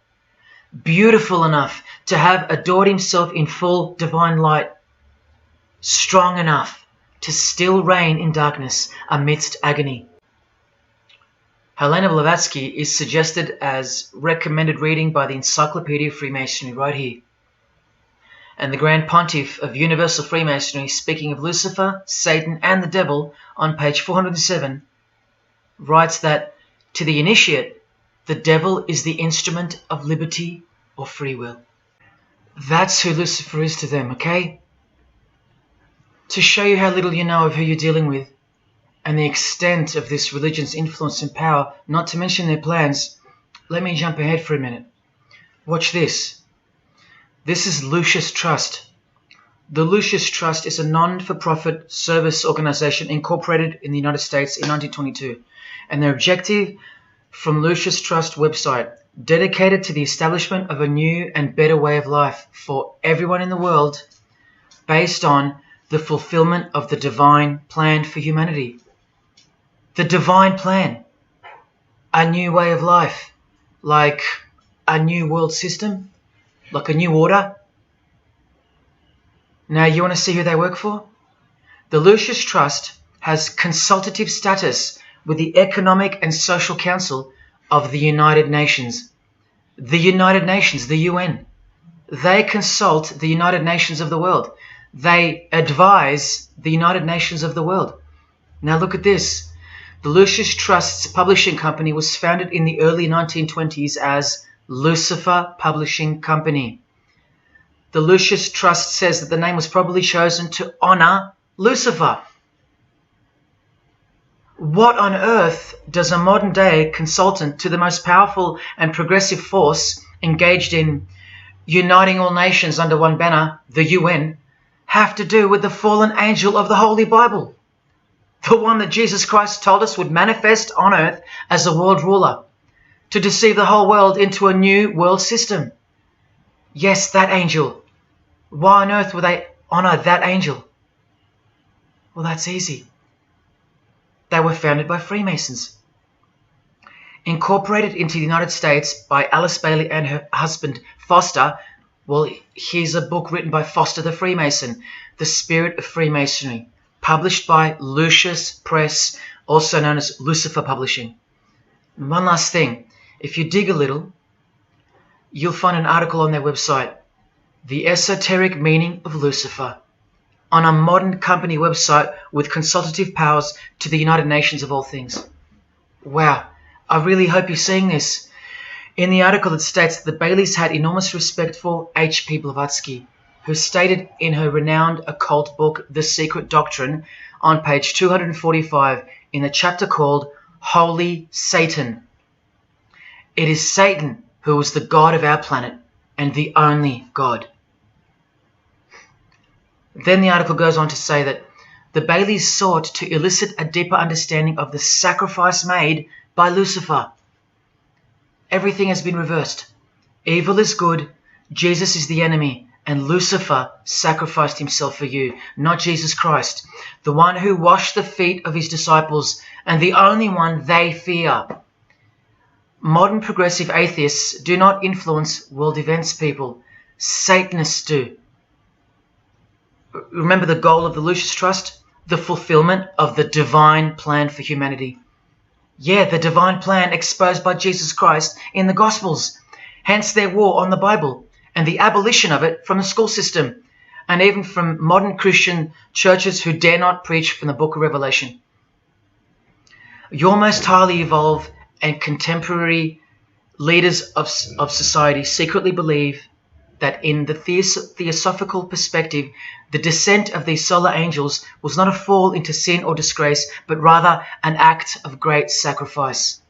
beautiful enough to have adored himself in full divine light, strong enough to still reign in darkness amidst agony. Helena Blavatsky is suggested as recommended reading by the Encyclopedia of Freemasonry right here. And the Grand Pontiff of Universal Freemasonry, speaking of Lucifer, Satan and the Devil on page 407, writes that to the initiate, the devil is the instrument of liberty or free will. That's who Lucifer is to them, okay? To show you how little you know of who you're dealing with and the extent of this religion's influence and power, not to mention their plans, let me jump ahead for a minute. Watch this. This is Lucius Trust. The Lucius Trust is a non-for-profit service organization incorporated in the United States in 1922, and their objective from Lucius Trust website, dedicated to the establishment of a new and better way of life for everyone in the world based on the fulfillment of the divine plan for humanity. The divine plan. A new way of life. Like a new world system. Like a new order. Now you want to see who they work for? The Lucius Trust has consultative status with the Economic and Social Council of the United Nations. The United Nations, the UN. They consult the United Nations of the world. They advise the United Nations of the world. Now look at this. The Lucius Trust's publishing company was founded in the early 1920s as Lucifer Publishing Company. The Lucius Trust says that the name was probably chosen to honor Lucifer. What on earth does a modern day consultant to the most powerful and progressive force engaged in uniting all nations under one banner, the UN, have to do with the fallen angel of the Holy Bible? The one that Jesus Christ told us would manifest on earth as a world ruler, to deceive the whole world into a new world system. Yes, that angel. Why on earth would they honor that angel? Well, that's easy. They were founded by Freemasons. Incorporated into the United States by Alice Bailey and her husband, Foster. Well, here's a book written by Foster the Freemason, The Spirit of Freemasonry, published by Lucius Press, also known as Lucifer Publishing. And one last thing. If you dig a little, you'll find an article on their website, The Esoteric Meaning of Lucifer, on a modern company website with consultative powers to the United Nations of all things. Wow, I really hope you're seeing this. In the article it states that the Baileys had enormous respect for H.P. Blavatsky, who stated in her renowned occult book, The Secret Doctrine, on page 245 in the chapter called Holy Satan. It is Satan who is the God of our planet and the only God. Then the article goes on to say that the Baileys sought to elicit a deeper understanding of the sacrifice made by Lucifer. Everything has been reversed. Evil is good, Jesus is the enemy, and Lucifer sacrificed himself for you, not Jesus Christ, the one who washed the feet of his disciples and the only one they fear. Modern progressive atheists do not influence world events, people. Satanists do. Remember the goal of the Lucis Trust? The fulfillment of the divine plan for humanity. Yeah, the divine plan exposed by Jesus Christ in the Gospels. Hence their war on the Bible and the abolition of it from the school system and even from modern Christian churches who dare not preach from the book of Revelation. Your most highly evolved and contemporary leaders of society secretly believe that in the theosophical perspective, the descent of these solar angels was not a fall into sin or disgrace, but rather an act of great sacrifice.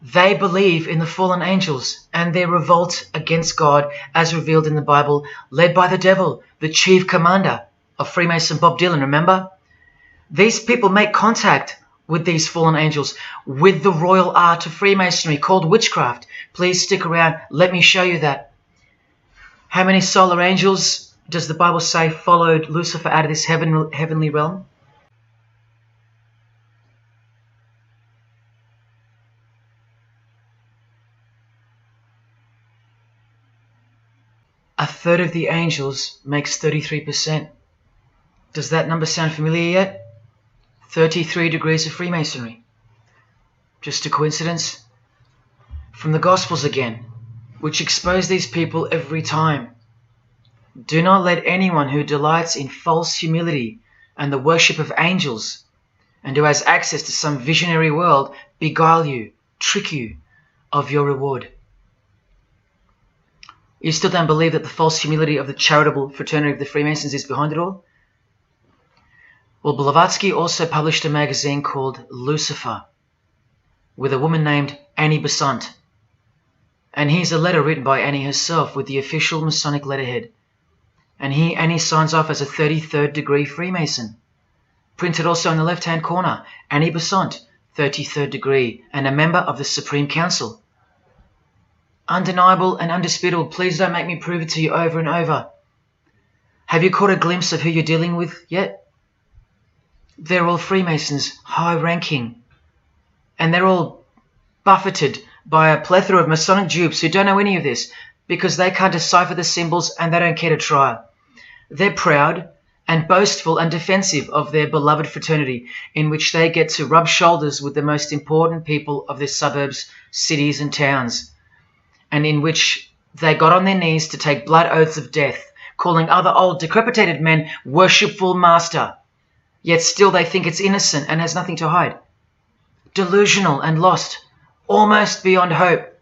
They believe in the fallen angels and their revolt against God as revealed in the Bible, led by the devil, the chief commander of Freemason Bob Dylan, remember? These people make contact with these fallen angels, with the royal art of Freemasonry called witchcraft. Please stick around, let me show you that. How many solar angels does the Bible say followed Lucifer out of this heavenly realm? A third of the angels makes 33%. Does that number sound familiar yet? 33 degrees of Freemasonry. Just a coincidence? From the Gospels again, which expose these people every time. Do not let anyone who delights in false humility and the worship of angels, and who has access to some visionary world, beguile you, trick you of your reward. You still don't believe that the false humility of the charitable fraternity of the Freemasons is behind it all? Well, Blavatsky also published a magazine called Lucifer with a woman named Annie Besant. And here's a letter written by Annie herself with the official Masonic letterhead. And here Annie signs off as a 33rd degree Freemason. Printed also in the left-hand corner, Annie Besant, 33rd degree, and a member of the Supreme Council. Undeniable and undisputable. Please don't make me prove it to you over and over. Have you caught a glimpse of who you're dealing with yet? They're all Freemasons, high-ranking. And they're all buffeted by a plethora of Masonic dupes who don't know any of this because they can't decipher the symbols and they don't care to try. They're proud and boastful and defensive of their beloved fraternity, in which they get to rub shoulders with the most important people of their suburbs, cities and towns, and in which they got on their knees to take blood oaths of death, calling other old decrepitated men worshipful master, yet still they think it's innocent and has nothing to hide. Delusional and lost, almost beyond hope.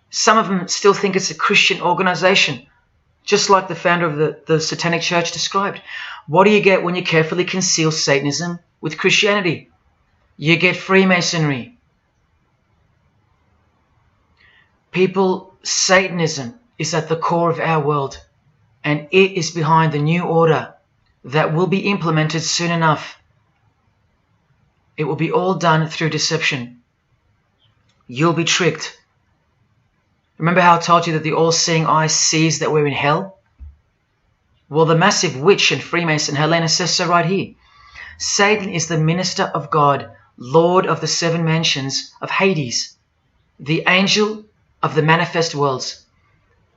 Some of them still think it's a Christian organization, just like the founder of the Satanic Church described. What do you get when you carefully conceal Satanism with Christianity? You get Freemasonry. People, Satanism is at the core of our world, and it is behind the new order that will be implemented soon enough. It will be all done through deception. You'll be tricked. Remember how I told you that the all-seeing eye sees that we're in hell? Well, the massive witch and Freemason Helena says so right here. Satan is the minister of God, Lord of the seven mansions of Hades, the angel of the manifest worlds.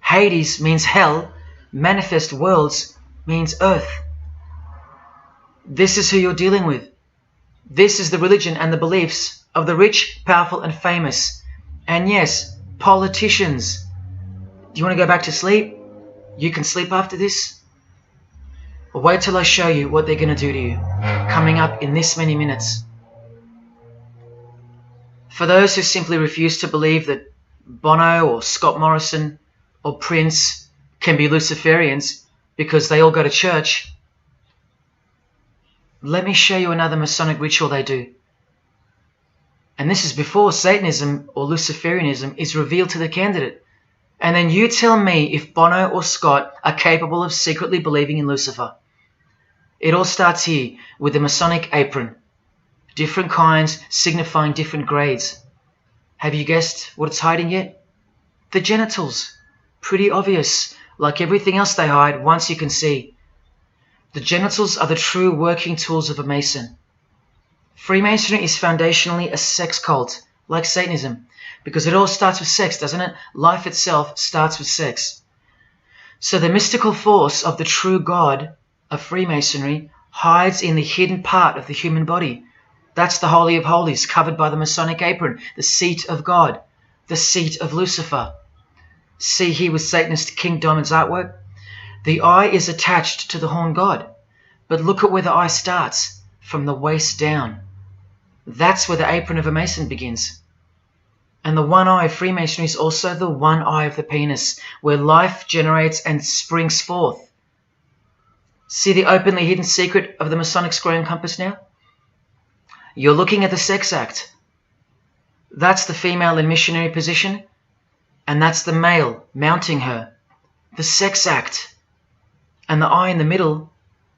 Hades means hell, manifest worlds means earth. This is who you're dealing with. This is the religion and the beliefs of the rich, powerful and famous. And yes, politicians. Do you want to go back to sleep? You can sleep after this. Or wait till I show you what they're going to do to you, coming up in this many minutes. For those who simply refuse to believe that Bono or Scott Morrison or Prince can be Luciferians because they all go to church, let me show you another Masonic ritual they do. And this is before Satanism or Luciferianism is revealed to the candidate. And then you tell me if Bono or Scott are capable of secretly believing in Lucifer. It all starts here with the Masonic apron. Different kinds signifying different grades. Have you guessed what it's hiding yet? The genitals. Pretty obvious. Like everything else they hide, once you can see. The genitals are the true working tools of a Mason. Freemasonry is foundationally a sex cult, like Satanism, because it all starts with sex, doesn't it? Life itself starts with sex. So the mystical force of the true God of Freemasonry hides in the hidden part of the human body. That's the Holy of Holies, covered by the Masonic apron, the seat of God, the seat of Lucifer. See here with Satanist King Diamond's artwork? The eye is attached to the horn god, but look at where the eye starts, from the waist down. That's where the apron of a Mason begins. And the one eye of Freemasonry is also the one eye of the penis, where life generates and springs forth. See the openly hidden secret of the Masonic square and compass now? You're looking at the sex act. That's the female in missionary position, and that's the male mounting her. The sex act. And the eye in the middle,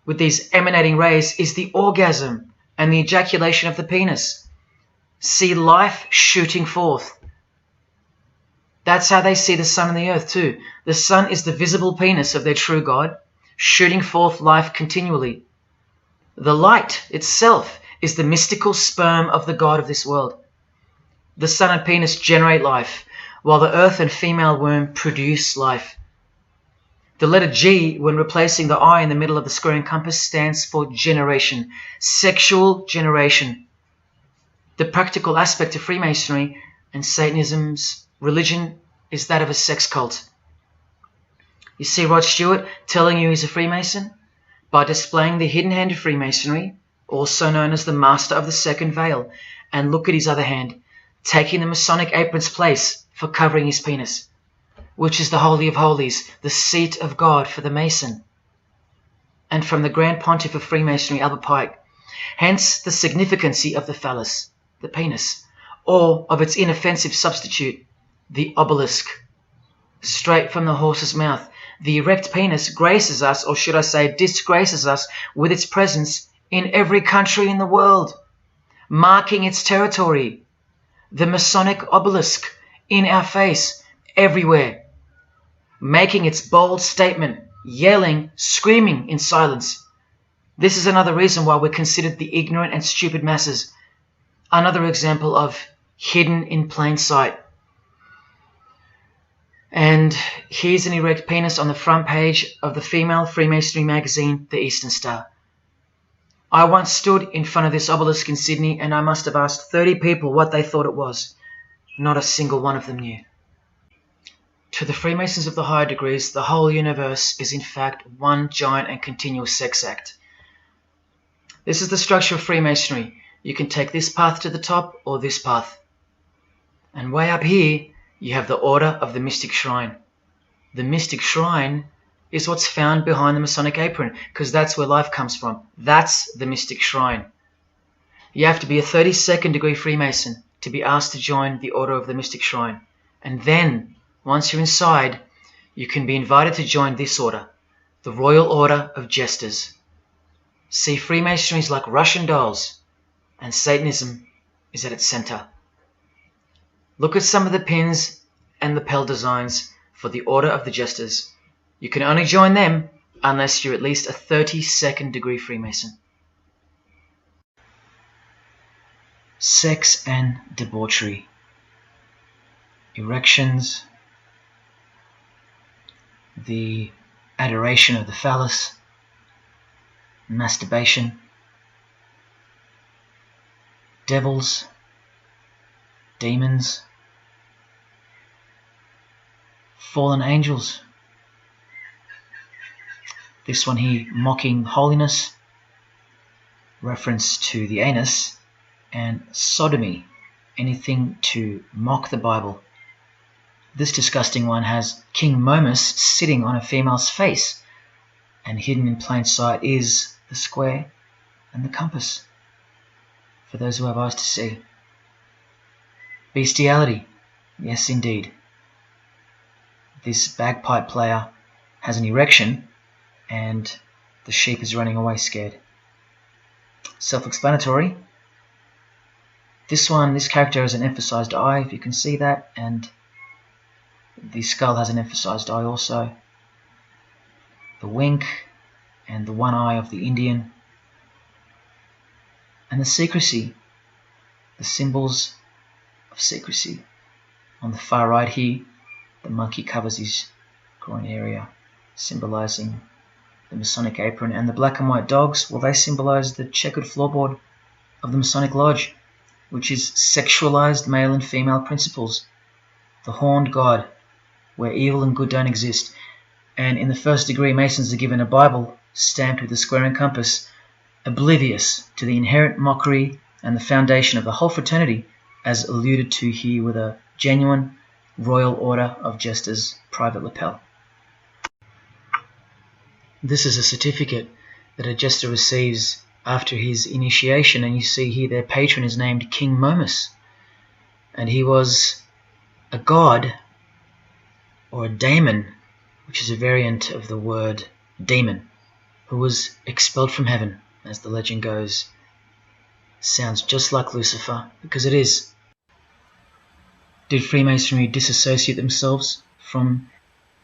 with these emanating rays, is the orgasm and the ejaculation of the penis. See life shooting forth. That's how they see the sun and the earth too. The sun is the visible penis of their true God, shooting forth life continually. The light itself is the mystical sperm of the God of this world. The sun and penis generate life, while the earth and female womb produce life. The letter G, when replacing the I in the middle of the square and compass, stands for generation, sexual generation. The practical aspect of Freemasonry and Satanism's religion is that of a sex cult. You see Rod Stewart telling you he's a Freemason? By displaying the hidden hand of Freemasonry, also known as the Master of the Second Veil, and look at his other hand, taking the Masonic apron's place for covering his penis, which is the Holy of Holies, the seat of God for the Mason. And from the Grand Pontiff of Freemasonry, Albert Pike, hence the significancy of the phallus, the penis, or of its inoffensive substitute, the obelisk. Straight from the horse's mouth, the erect penis graces us, or should I say disgraces us, with its presence in every country in the world, marking its territory. The Masonic obelisk in our face, everywhere, making its bold statement, yelling, screaming in silence. This is another reason why we're considered the ignorant and stupid masses. Another example of hidden in plain sight. And here's an erect penis on the front page of the female Freemasonry magazine, The Eastern Star. I once stood in front of this obelisk in Sydney, and I must have asked 30 people what they thought it was. Not a single one of them knew. To the Freemasons of the higher degrees, the whole universe is in fact one giant and continuous sex act. This is the structure of Freemasonry. You can take this path to the top or this path. And way up here, you have the Order of the Mystic Shrine. The Mystic Shrine is what's found behind the Masonic apron, because that's where life comes from. That's the Mystic Shrine. You have to be a 32nd degree Freemason to be asked to join the Order of the Mystic Shrine. And then, once you're inside, you can be invited to join this order, the Royal Order of Jesters. See, Freemasonry is like Russian dolls, and Satanism is at its center. Look at some of the pins and lapel designs for the Order of the Jesters. You can only join them unless you're at least a 32nd degree Freemason. Sex and debauchery. Erections. The adoration of the phallus. Masturbation. Devils. Demons. Fallen angels. This one here, mocking holiness, reference to the anus, and sodomy, anything to mock the Bible. This disgusting one has King Momus sitting on a female's face, and hidden in plain sight is the square and the compass, for those who have eyes to see. Bestiality, yes indeed. this bagpipe player has an erection and the sheep is running away scared. Self-explanatory. This character has an emphasized eye, if you can see that, and the skull has an emphasized eye also. The wink and the one eye of the Indian. And the secrecy, the symbols of secrecy. On the far right here, the monkey covers his groin area, symbolizing the Masonic apron, and the black and white dogs, well, they symbolize the checkered floorboard of the Masonic Lodge, which is sexualized male and female principles, the horned god, where evil and good don't exist. And in the first degree, Masons are given a Bible stamped with a square and compass, oblivious to the inherent mockery and the foundation of the whole fraternity, as alluded to here with a genuine Royal Order of Jesters private lapel. This is a certificate that a jester receives after his initiation, and you see here their patron is named King Momus, and he was a god, or a daemon, which is a variant of the word demon, who was expelled from heaven, as the legend goes. Sounds just like Lucifer, because it is. Did Freemasonry disassociate themselves from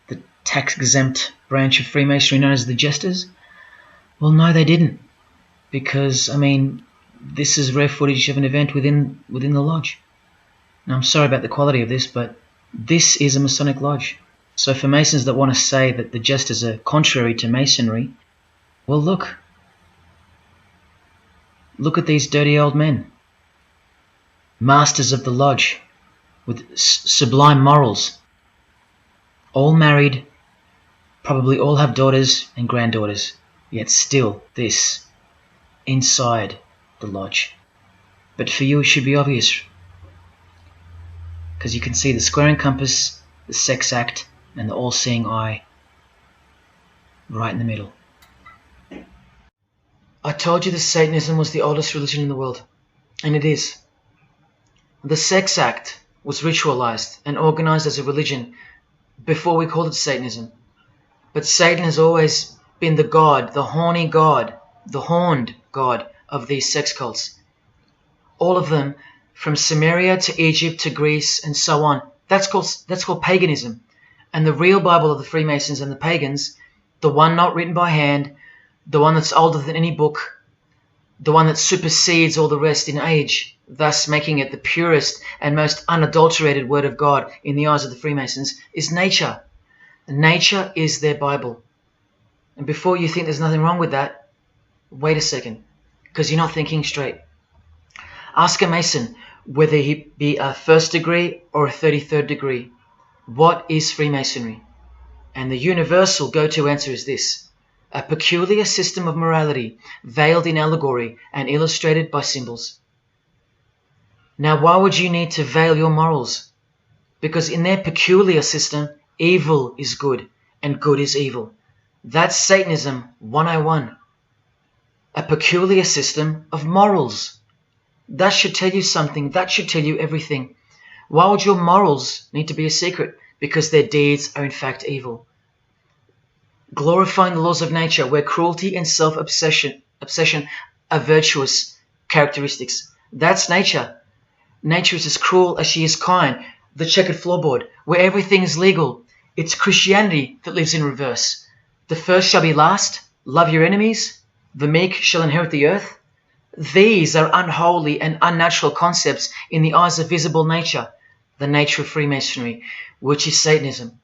the tax-exempt branch of Freemasonry known as the Jesters? Well, no, they didn't, because, I mean, this is rare footage of an event within the lodge. Now, I'm sorry about the quality of this, but this is a Masonic lodge. So for Masons that want to say that the Jesters are contrary to Masonry, well, look at these dirty old men, masters of the lodge, with sublime morals, all married, probably all have daughters and granddaughters, yet still this, inside the lodge. But for you it should be obvious, because you can see the square and compass, the sex act, and the all-seeing eye right in the middle. I told you that Satanism was the oldest religion in the world, and it is. The sex act was ritualized and organized as a religion before we called it Satanism. But Satan has always been the god, the horny god, the horned god of these sex cults. All of them, from Sumeria to Egypt to Greece and so on, that's called paganism. And the real Bible of the Freemasons and the pagans, the one not written by hand, the one that's older than any book, the one that supersedes all the rest in age, thus making it the purest and most unadulterated word of God in the eyes of the Freemasons, is nature. Nature is their Bible. And before you think there's nothing wrong with that, wait a second, because you're not thinking straight. Ask a Mason, whether he be a first degree or a 33rd degree, what is Freemasonry? And the universal go-to answer is this: a peculiar system of morality, veiled in allegory and illustrated by symbols. Now, why would you need to veil your morals? Because in their peculiar system, evil is good and good is evil. That's Satanism 101. A peculiar system of morals. That should tell you something. That should tell you everything. Why would your morals need to be a secret? Because their deeds are in fact evil. Glorifying the laws of nature, where cruelty and self-obsession are virtuous characteristics. That's nature. Nature is as cruel as she is kind. The checkered floorboard, where everything is legal. It's Christianity that lives in reverse. The first shall be last. Love your enemies. The meek shall inherit the earth. These are unholy and unnatural concepts in the eyes of visible nature, the nature of Freemasonry, which is Satanism.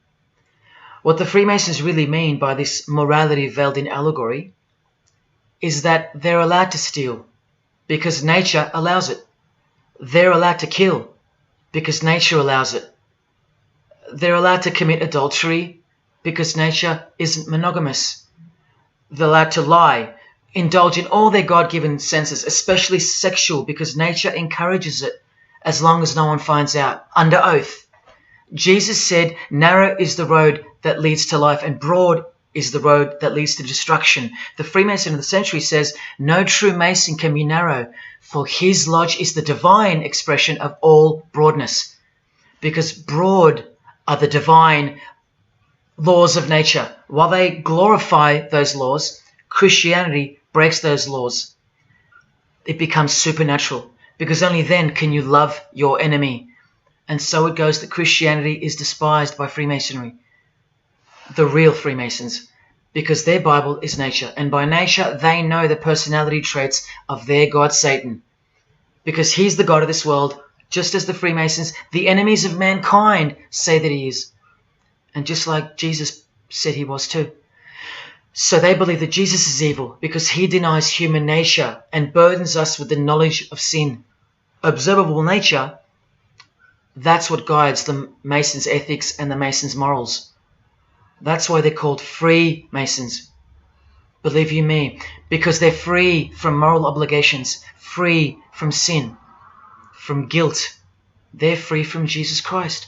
What the Freemasons really mean by this morality veiled in allegory is that they're allowed to steal because nature allows it. They're allowed to kill because nature allows it. They're allowed to commit adultery because nature isn't monogamous. They're allowed to lie, indulge in all their God-given senses, especially sexual, because nature encourages it, as long as no one finds out, under oath. Jesus said, narrow is the road that leads to life, and broad is the road that leads to destruction. The Freemason of the century says, no true Mason can be narrow, for his lodge is the divine expression of all broadness. Because broad are the divine laws of nature. While they glorify those laws, Christianity breaks those laws. It becomes supernatural, because only then can you love your enemy. And so it goes that Christianity is despised by Freemasonry, the real Freemasons, because their Bible is nature. And by nature, they know the personality traits of their God Satan, because he's the God of this world, just as the Freemasons, the enemies of mankind, say that he is. And just like Jesus said he was too. So they believe that Jesus is evil because he denies human nature and burdens us with the knowledge of sin. Observable nature, that's what guides the Masons' ethics and the Masons' morals. That's why they're called Freemasons. Believe you me, because they're free from moral obligations, free from sin, from guilt. They're free from Jesus Christ.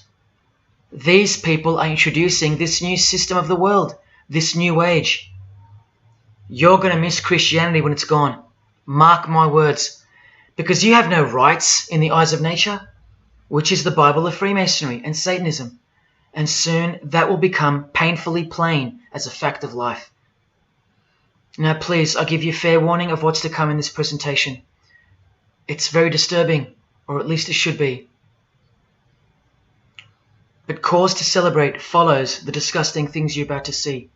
These people are introducing this new system of the world, this new age. You're going to miss Christianity when it's gone. Mark my words. Because you have no rights in the eyes of nature, which is the Bible of Freemasonry and Satanism. And soon that will become painfully plain as a fact of life. Now please, I give you fair warning of what's to come in this presentation. It's very disturbing, or at least it should be. But cause to celebrate follows the disgusting things you're about to see.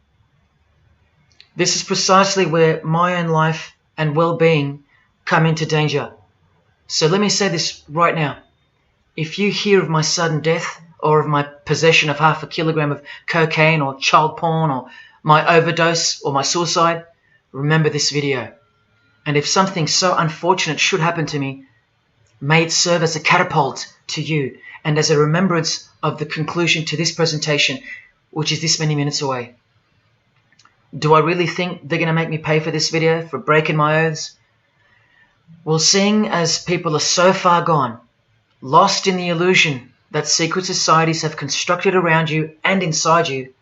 This is precisely where my own life and well-being come into danger. So let me say this right now. If you hear of my sudden death, or of my possession of 0.5 kilogram of cocaine or child porn, or my overdose or my suicide, remember this video. And if something so unfortunate should happen to me, may it serve as a catapult to you and as a remembrance of the conclusion to this presentation, which is this many minutes away. Do I really think they're going to make me pay for this video, for breaking my oaths? Well, seeing as people are so far gone, lost in the illusion that secret societies have constructed around you and inside you,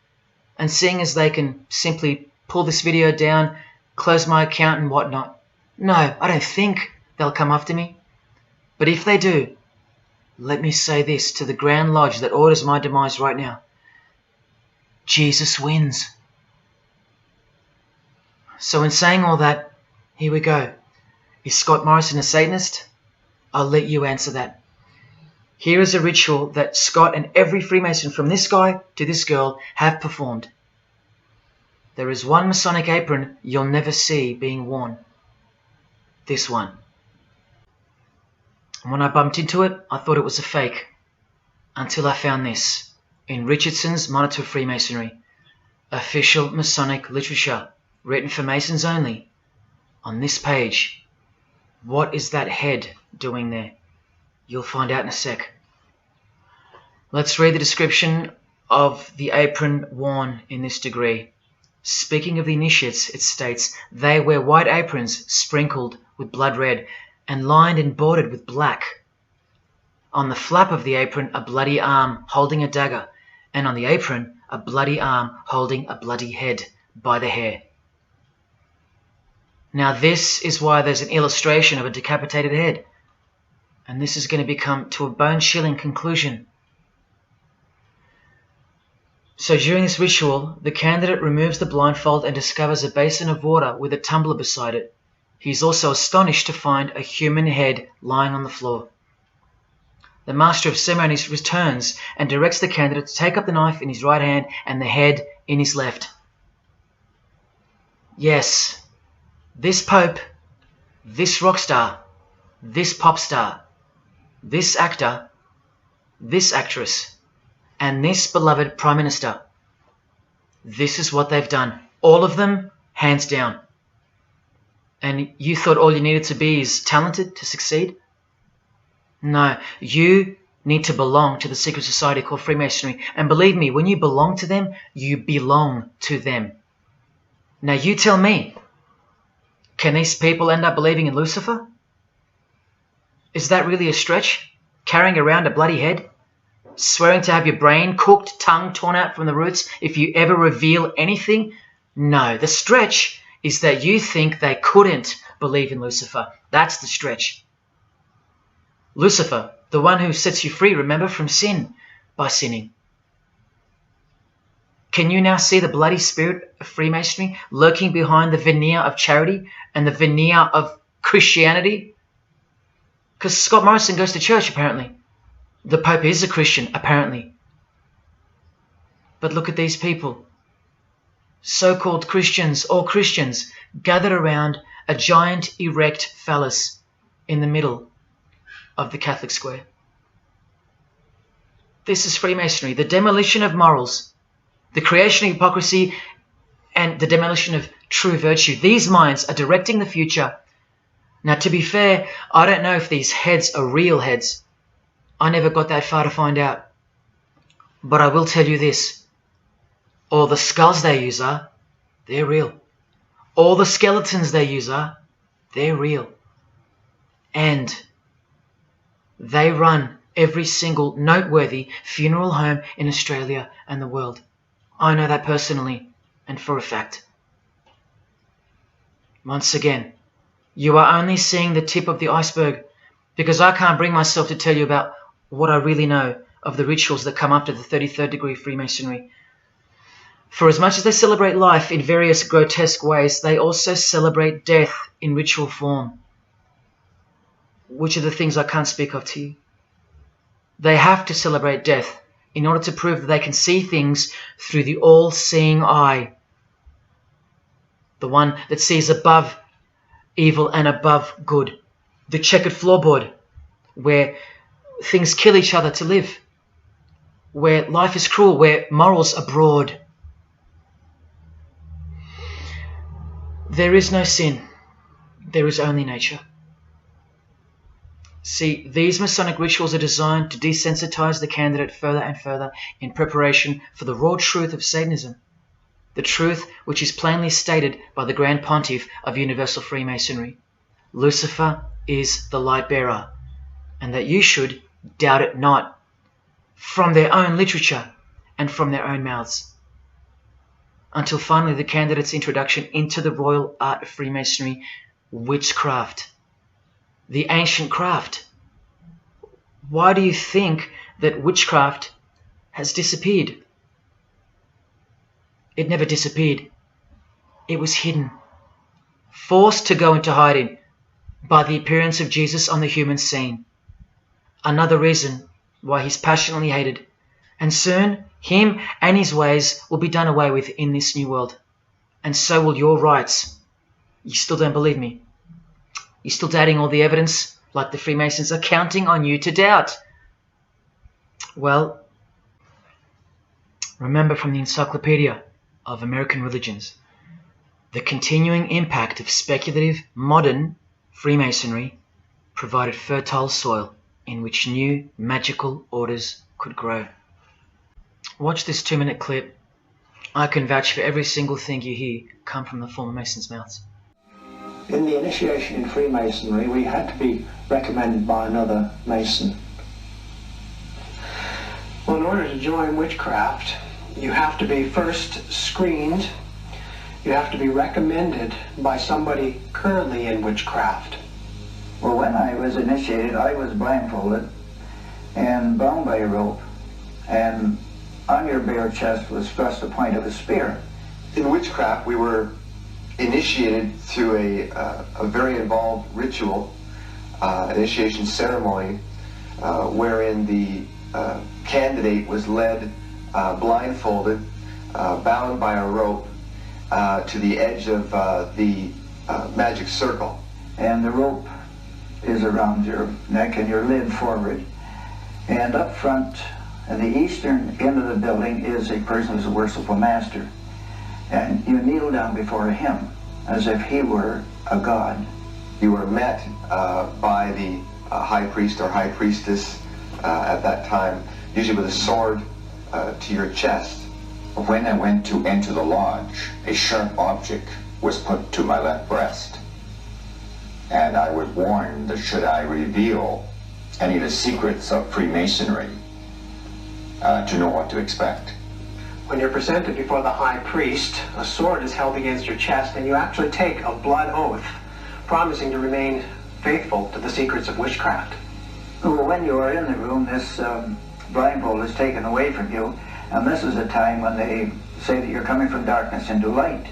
and seeing as they can simply pull this video down, close my account and whatnot, no, I don't think they'll come after me. But if they do, let me say this to the Grand Lodge that orders my demise right now. Jesus wins. So in saying all that, here we go. Is Scott Morrison a Satanist? I'll let you answer that. Here is a ritual that Scott and every Freemason from this guy to this girl have performed. There is one Masonic apron you'll never see being worn. This one. And when I bumped into it, I thought it was a fake. Until I found this in Richardson's Monitor of Freemasonry, official Masonic literature, written for Masons only. On this page, what is that head doing there? You'll find out in a sec. Let's read the description of the apron worn in this degree. Speaking of the initiates, it states, they wear white aprons sprinkled with blood red and lined and bordered with black. On the flap of the apron, a bloody arm holding a dagger, and on the apron, a bloody arm holding a bloody head by the hair. Now this is why there's an illustration of a decapitated head. And this is going to become to a bone-chilling conclusion. So during this ritual, the candidate removes the blindfold and discovers a basin of water with a tumbler beside it. He is also astonished to find a human head lying on the floor. The master of ceremonies returns and directs the candidate to take up the knife in his right hand and the head in his left. Yes, this pope, this rock star, this pop star, this actor, this actress, and this beloved Prime Minister. This is what they've done. All of them, hands down. And you thought all you needed to be is talented to succeed? No, you need to belong to the secret society called Freemasonry. And believe me, when you belong to them, you belong to them. Now you tell me, can these people end up believing in Lucifer? Is that really a stretch? Carrying around a bloody head? Swearing to have your brain cooked, tongue torn out from the roots if you ever reveal anything? No, the stretch is that you think they couldn't believe in Lucifer. That's the stretch. Lucifer, the one who sets you free, remember, from sin by sinning. Can you now see the bloody spirit of Freemasonry lurking behind the veneer of charity and the veneer of Christianity? Because Scott Morrison goes to church, apparently. The Pope is a Christian, apparently. But look at these people. So-called Christians or Christians gathered around a giant erect phallus in the middle of the Catholic square. This is Freemasonry, the demolition of morals, the creation of hypocrisy, and the demolition of true virtue. These minds are directing the future. Now, to be fair, I don't know if these heads are real heads. I never got that far to find out. But I will tell you this. All the skulls they use they're real. All the skeletons they use they're real. And they run every single noteworthy funeral home in Australia and the world. I know that personally and for a fact. Once again, you are only seeing the tip of the iceberg, because I can't bring myself to tell you about what I really know of the rituals that come after the 33rd degree Freemasonry. For as much as they celebrate life in various grotesque ways, they also celebrate death in ritual form, which are the things I can't speak of to you. They have to celebrate death in order to prove that they can see things through the all-seeing eye, the one that sees above evil and above good, the checkered floorboard, where things kill each other to live, where life is cruel, where morals are broad. There is no sin, there is only nature. See, these Masonic rituals are designed to desensitize the candidate further and further in preparation for the raw truth of Satanism, the truth which is plainly stated by the Grand Pontiff of Universal Freemasonry. Lucifer is the light bearer, and that you should doubt it not, from their own literature and from their own mouths. Until finally the candidate's introduction into the royal art of Freemasonry, witchcraft, the ancient craft. Why do you think that witchcraft has disappeared? It never disappeared. It was hidden, forced to go into hiding by the appearance of Jesus on the human scene. Another reason why he's passionately hated, and soon him and his ways will be done away with in this new world, and so will your rights. You still don't believe me? You're still doubting all the evidence, like the Freemasons are counting on you to doubt. Well, remember from the Encyclopedia of American Religions, the continuing impact of speculative, modern Freemasonry provided fertile soil in which new magical orders could grow. Watch this 2-minute clip. I can vouch for every single thing you hear come from the former Masons' mouths. In the initiation in Freemasonry, we had to be recommended by another Mason. Well, in order to join witchcraft, you have to be first screened. You have to be recommended by somebody currently in witchcraft. Well, when I was initiated, I was blindfolded and bound by a rope, and on your bare chest was thrust the point of a spear. In witchcraft, we were initiated through a very involved ritual, initiation ceremony, wherein the candidate was led blindfolded, bound by a rope to the edge of the magic circle. And the rope is around your neck and you're led forward. And up front, at the eastern end of the building, is a person who's a worshipful master. And you kneel down before him as if he were a god. You were met by the high priest or high priestess at that time, usually with a sword to your chest. When I went to enter the lodge, a sharp object was put to my left breast. And I was warned that should I reveal any of the secrets of Freemasonry, to know what to expect. When you're presented before the high priest, a sword is held against your chest, and you actually take a blood oath, promising to remain faithful to the secrets of witchcraft. Well, when you are in the room, this blindfold is taken away from you, And this is a time when they say that you're coming from darkness into light.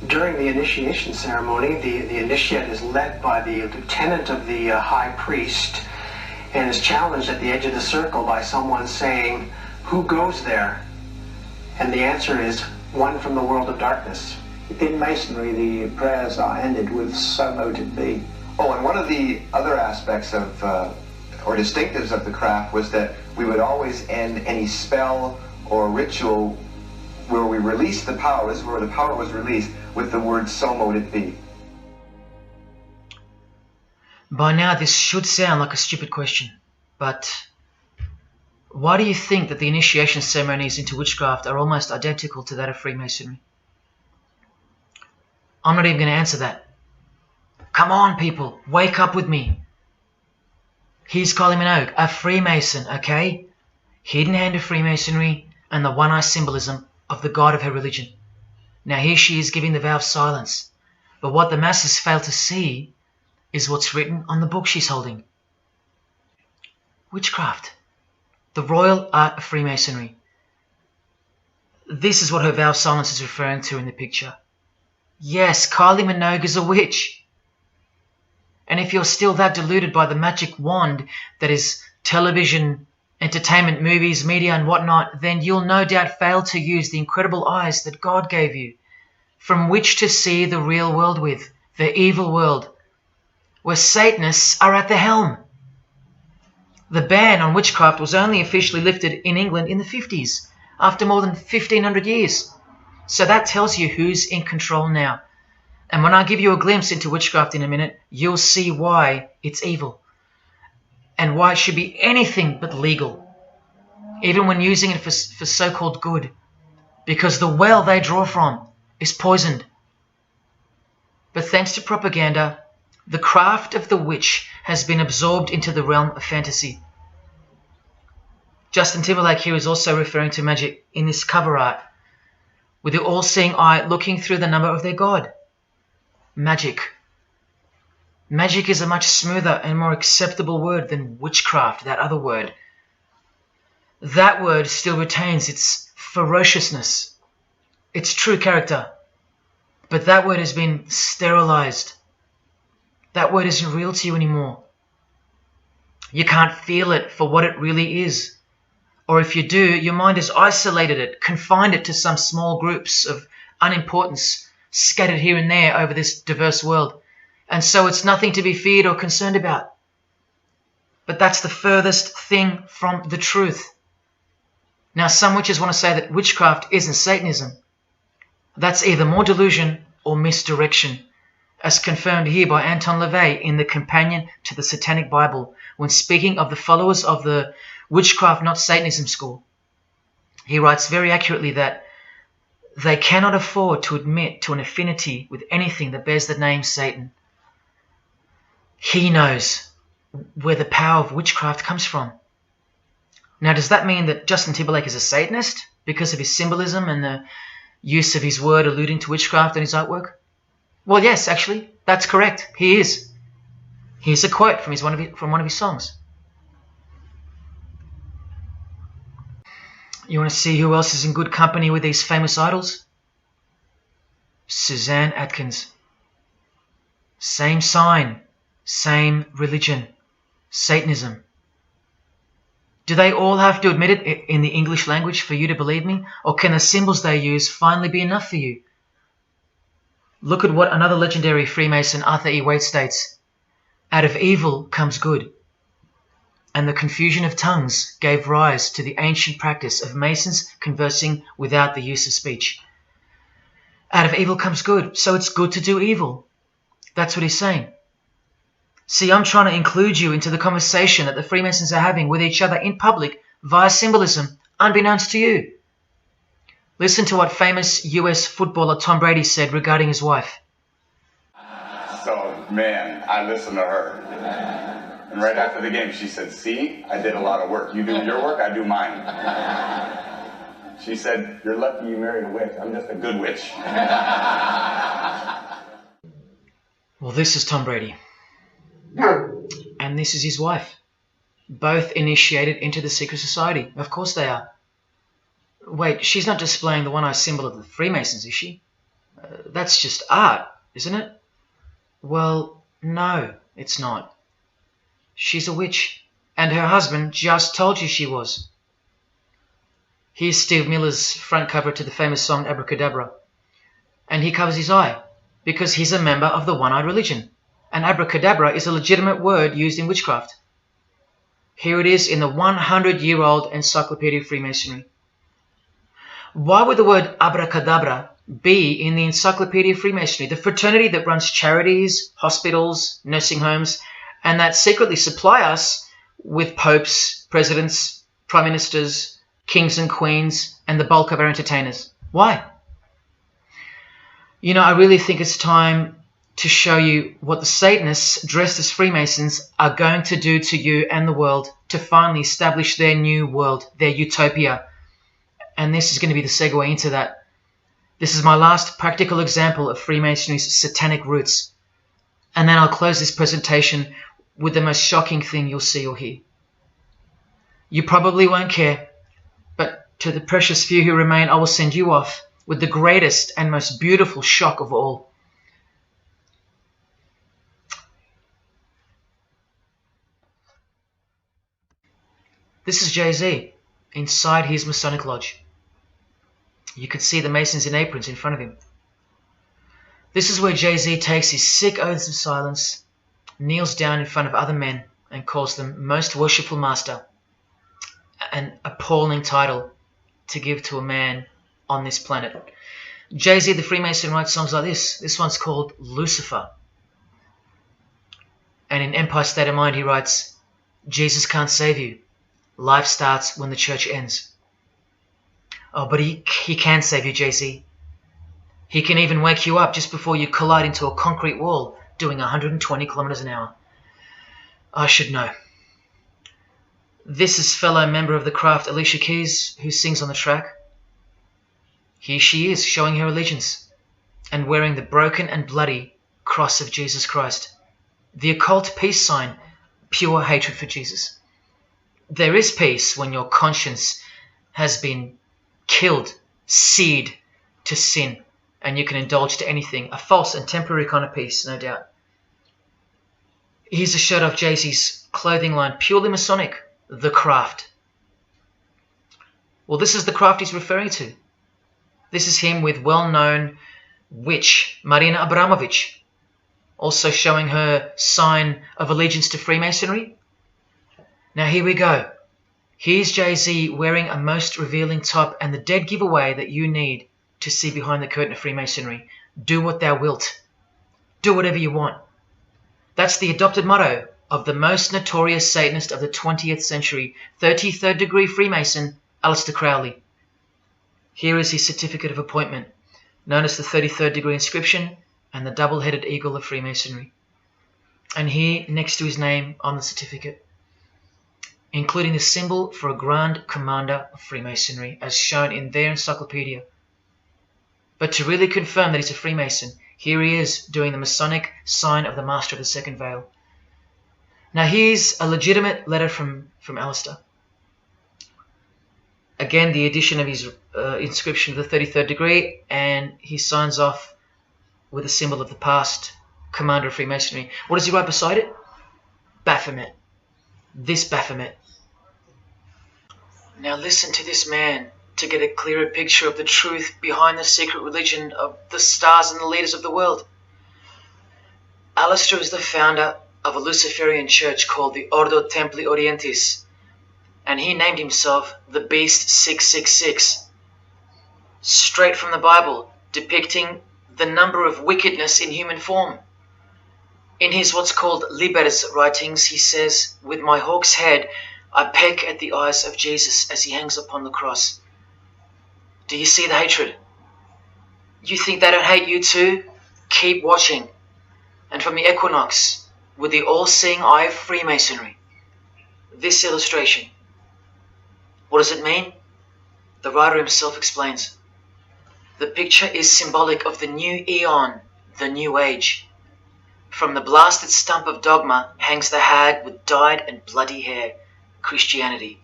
During the initiation ceremony, the initiate is led by the lieutenant of the high priest and is challenged at the edge of the circle by someone saying, "Who goes there?" And the answer is, "One from the world of darkness." In Masonry, the prayers are ended with "So mote it be." Oh, and one of the other aspects of, or distinctives of the craft was that we would always end any spell or ritual where we released the power, this is where the power was released, with the word "So mote it be." By now this should sound like a stupid question, but why do you think that the initiation ceremonies into witchcraft are almost identical to that of Freemasonry? I'm not even going to answer that. Come on, people, wake up with me. Here's Kylie Minogue, a Freemason, okay? Hidden hand of Freemasonry and the one-eye symbolism of the god of her religion. Now here she is giving the vow of silence, but what the masses fail to see is what's written on the book she's holding. Witchcraft, the royal art of Freemasonry. This is what her vow of silence is referring to in the picture. Yes, Kylie Minogue is a witch. And if you're still that deluded by the magic wand that is television, entertainment, movies, media and whatnot, then you'll no doubt fail to use the incredible eyes that God gave you, from which to see the real world with, the evil world, where Satanists are at the helm. The ban on witchcraft was only officially lifted in England in the 50s, after more than 1500 years. So that tells you who's in control now. And when I give you a glimpse into witchcraft in a minute, you'll see why it's evil. And why it should be anything but legal, even when using it for so-called good. Because the well they draw from is poisoned. But thanks to propaganda, the craft of the witch has been absorbed into the realm of fantasy. Justin Timberlake here is also referring to magic in this cover art, with the all-seeing eye looking through the number of their god. Magic. Magic is a much smoother and more acceptable word than witchcraft, that other word. That word still retains its ferociousness, its true character. But that word has been sterilized. That word isn't real to you anymore. You can't feel it for what it really is. Or if you do, your mind has isolated it, confined it to some small groups of unimportance scattered here and there over this diverse world. And so it's nothing to be feared or concerned about. But that's the furthest thing from the truth. Now, some witches want to say that witchcraft isn't Satanism. That's either more delusion or misdirection, as confirmed here by Anton LaVey in the Companion to the Satanic Bible, when speaking of the followers of the Witchcraft Not Satanism school. He writes very accurately that they cannot afford to admit to an affinity with anything that bears the name Satan. He knows where the power of witchcraft comes from. Now, does that mean that Justin Timberlake is a Satanist because of his symbolism and the use of his word alluding to witchcraft in his artwork? Well, yes, actually, that's correct. He is. Here's a quote from one of his songs. You want to see who else is in good company with these famous idols? Suzanne Atkins. Same sign, same religion, Satanism. Do they all have to admit it in the English language for you to believe me? Or can the symbols they use finally be enough for you? Look at what another legendary Freemason, Arthur E. Waite, states. Out of evil comes good. And the confusion of tongues gave rise to the ancient practice of Masons conversing without the use of speech. Out of evil comes good, so it's good to do evil. That's what he's saying. See, I'm trying to include you into the conversation that the Freemasons are having with each other in public via symbolism, unbeknownst to you. Listen to what famous US footballer Tom Brady said regarding his wife. So, man, I listened to her. And right after the game, she said, "See, I did a lot of work. You do your work, I do mine." She said, "You're lucky you married a witch. I'm just a good witch." Well, this is Tom Brady. And this is his wife. Both initiated into the secret society. Of course they are. Wait, she's not displaying the one-eye symbol of the Freemasons, is she? That's just art, isn't it? Well, no, it's not. She's a witch, and her husband just told you she was. Here's Steve Miller's front cover to the famous song Abracadabra, and he covers his eye because he's a member of the one-eyed religion, and abracadabra is a legitimate word used in witchcraft. Here it is in the 100-year-old Encyclopedia of Freemasonry. Why would the word abracadabra be in the Encyclopedia of Freemasonry, the fraternity that runs charities, hospitals, nursing homes, and that secretly supply us with popes, presidents, prime ministers, kings and queens, and the bulk of our entertainers? Why? You know, I really think it's time to show you what the Satanists dressed as Freemasons are going to do to you and the world to finally establish their new world, their utopia. And this is going to be the segue into that. This is my last practical example of Freemasonry's satanic roots. And then I'll close this presentation with the most shocking thing you'll see or hear. You probably won't care, but to the precious few who remain, I will send you off with the greatest and most beautiful shock of all. This is Jay-Z inside his Masonic lodge. You can see the Masons in aprons in front of him. This is where Jay-Z takes his sick oaths of silence, kneels down in front of other men, and calls them Most Worshipful Master, an appalling title to give to a man on this planet. Jay-Z the Freemason writes songs like this. This one's called Lucifer. And in Empire State of Mind he writes, Jesus can't save you. Life starts when the church ends. Oh, but he can save you, Jay-Z. He can even wake you up just before you collide into a concrete wall doing 120 kilometers an hour. I should know. This is fellow member of the craft Alicia Keys, who sings on the track. Here she is, showing her allegiance and wearing the broken and bloody cross of Jesus Christ, the occult peace sign, pure hatred for Jesus. There is peace when your conscience has been killed, seared to sin, and you can indulge to anything, a false and temporary kind of peace, no doubt. Here's a shot of Jay-Z's clothing line, purely Masonic, The Craft. Well, this is the craft he's referring to. This is him with well-known witch Marina Abramovich, also showing her sign of allegiance to Freemasonry. Now here we go. Here's Jay-Z wearing a most revealing top and the dead giveaway that you need to see behind the curtain of Freemasonry. Do what thou wilt. Do whatever you want. That's the adopted motto of the most notorious Satanist of the 20th century, 33rd degree Freemason, Aleister Crowley. Here is his certificate of appointment, known as the 33rd degree inscription and the double-headed eagle of Freemasonry. And here, next to his name on the certificate, including the symbol for a Grand Commander of Freemasonry, as shown in their encyclopedia. But to really confirm that he's a Freemason, here he is doing the Masonic sign of the Master of the Second Veil. Now here's a legitimate letter from Aleister. Again, the addition of his inscription of the 33rd degree, and he signs off with a symbol of the past Commander of Freemasonry. What does he write beside it? Baphomet. This Baphomet. Now listen to this man to get a clearer picture of the truth behind the secret religion of the stars and the leaders of the world. Aleister is the founder of a Luciferian church called the Ordo Templi Orientis, and he named himself the Beast 666, straight from the Bible, depicting the number of wickedness in human form. In his what's called Libers writings, he says, "With my hawk's head, I peck at the eyes of Jesus as he hangs upon the cross." Do you see the hatred? You think they don't hate you too? Keep watching. And from the equinox, with the all-seeing eye of Freemasonry, this illustration. What does it mean? The writer himself explains. The picture is symbolic of the new eon, the new age. From the blasted stump of dogma hangs the hag with dyed and bloody hair, Christianity.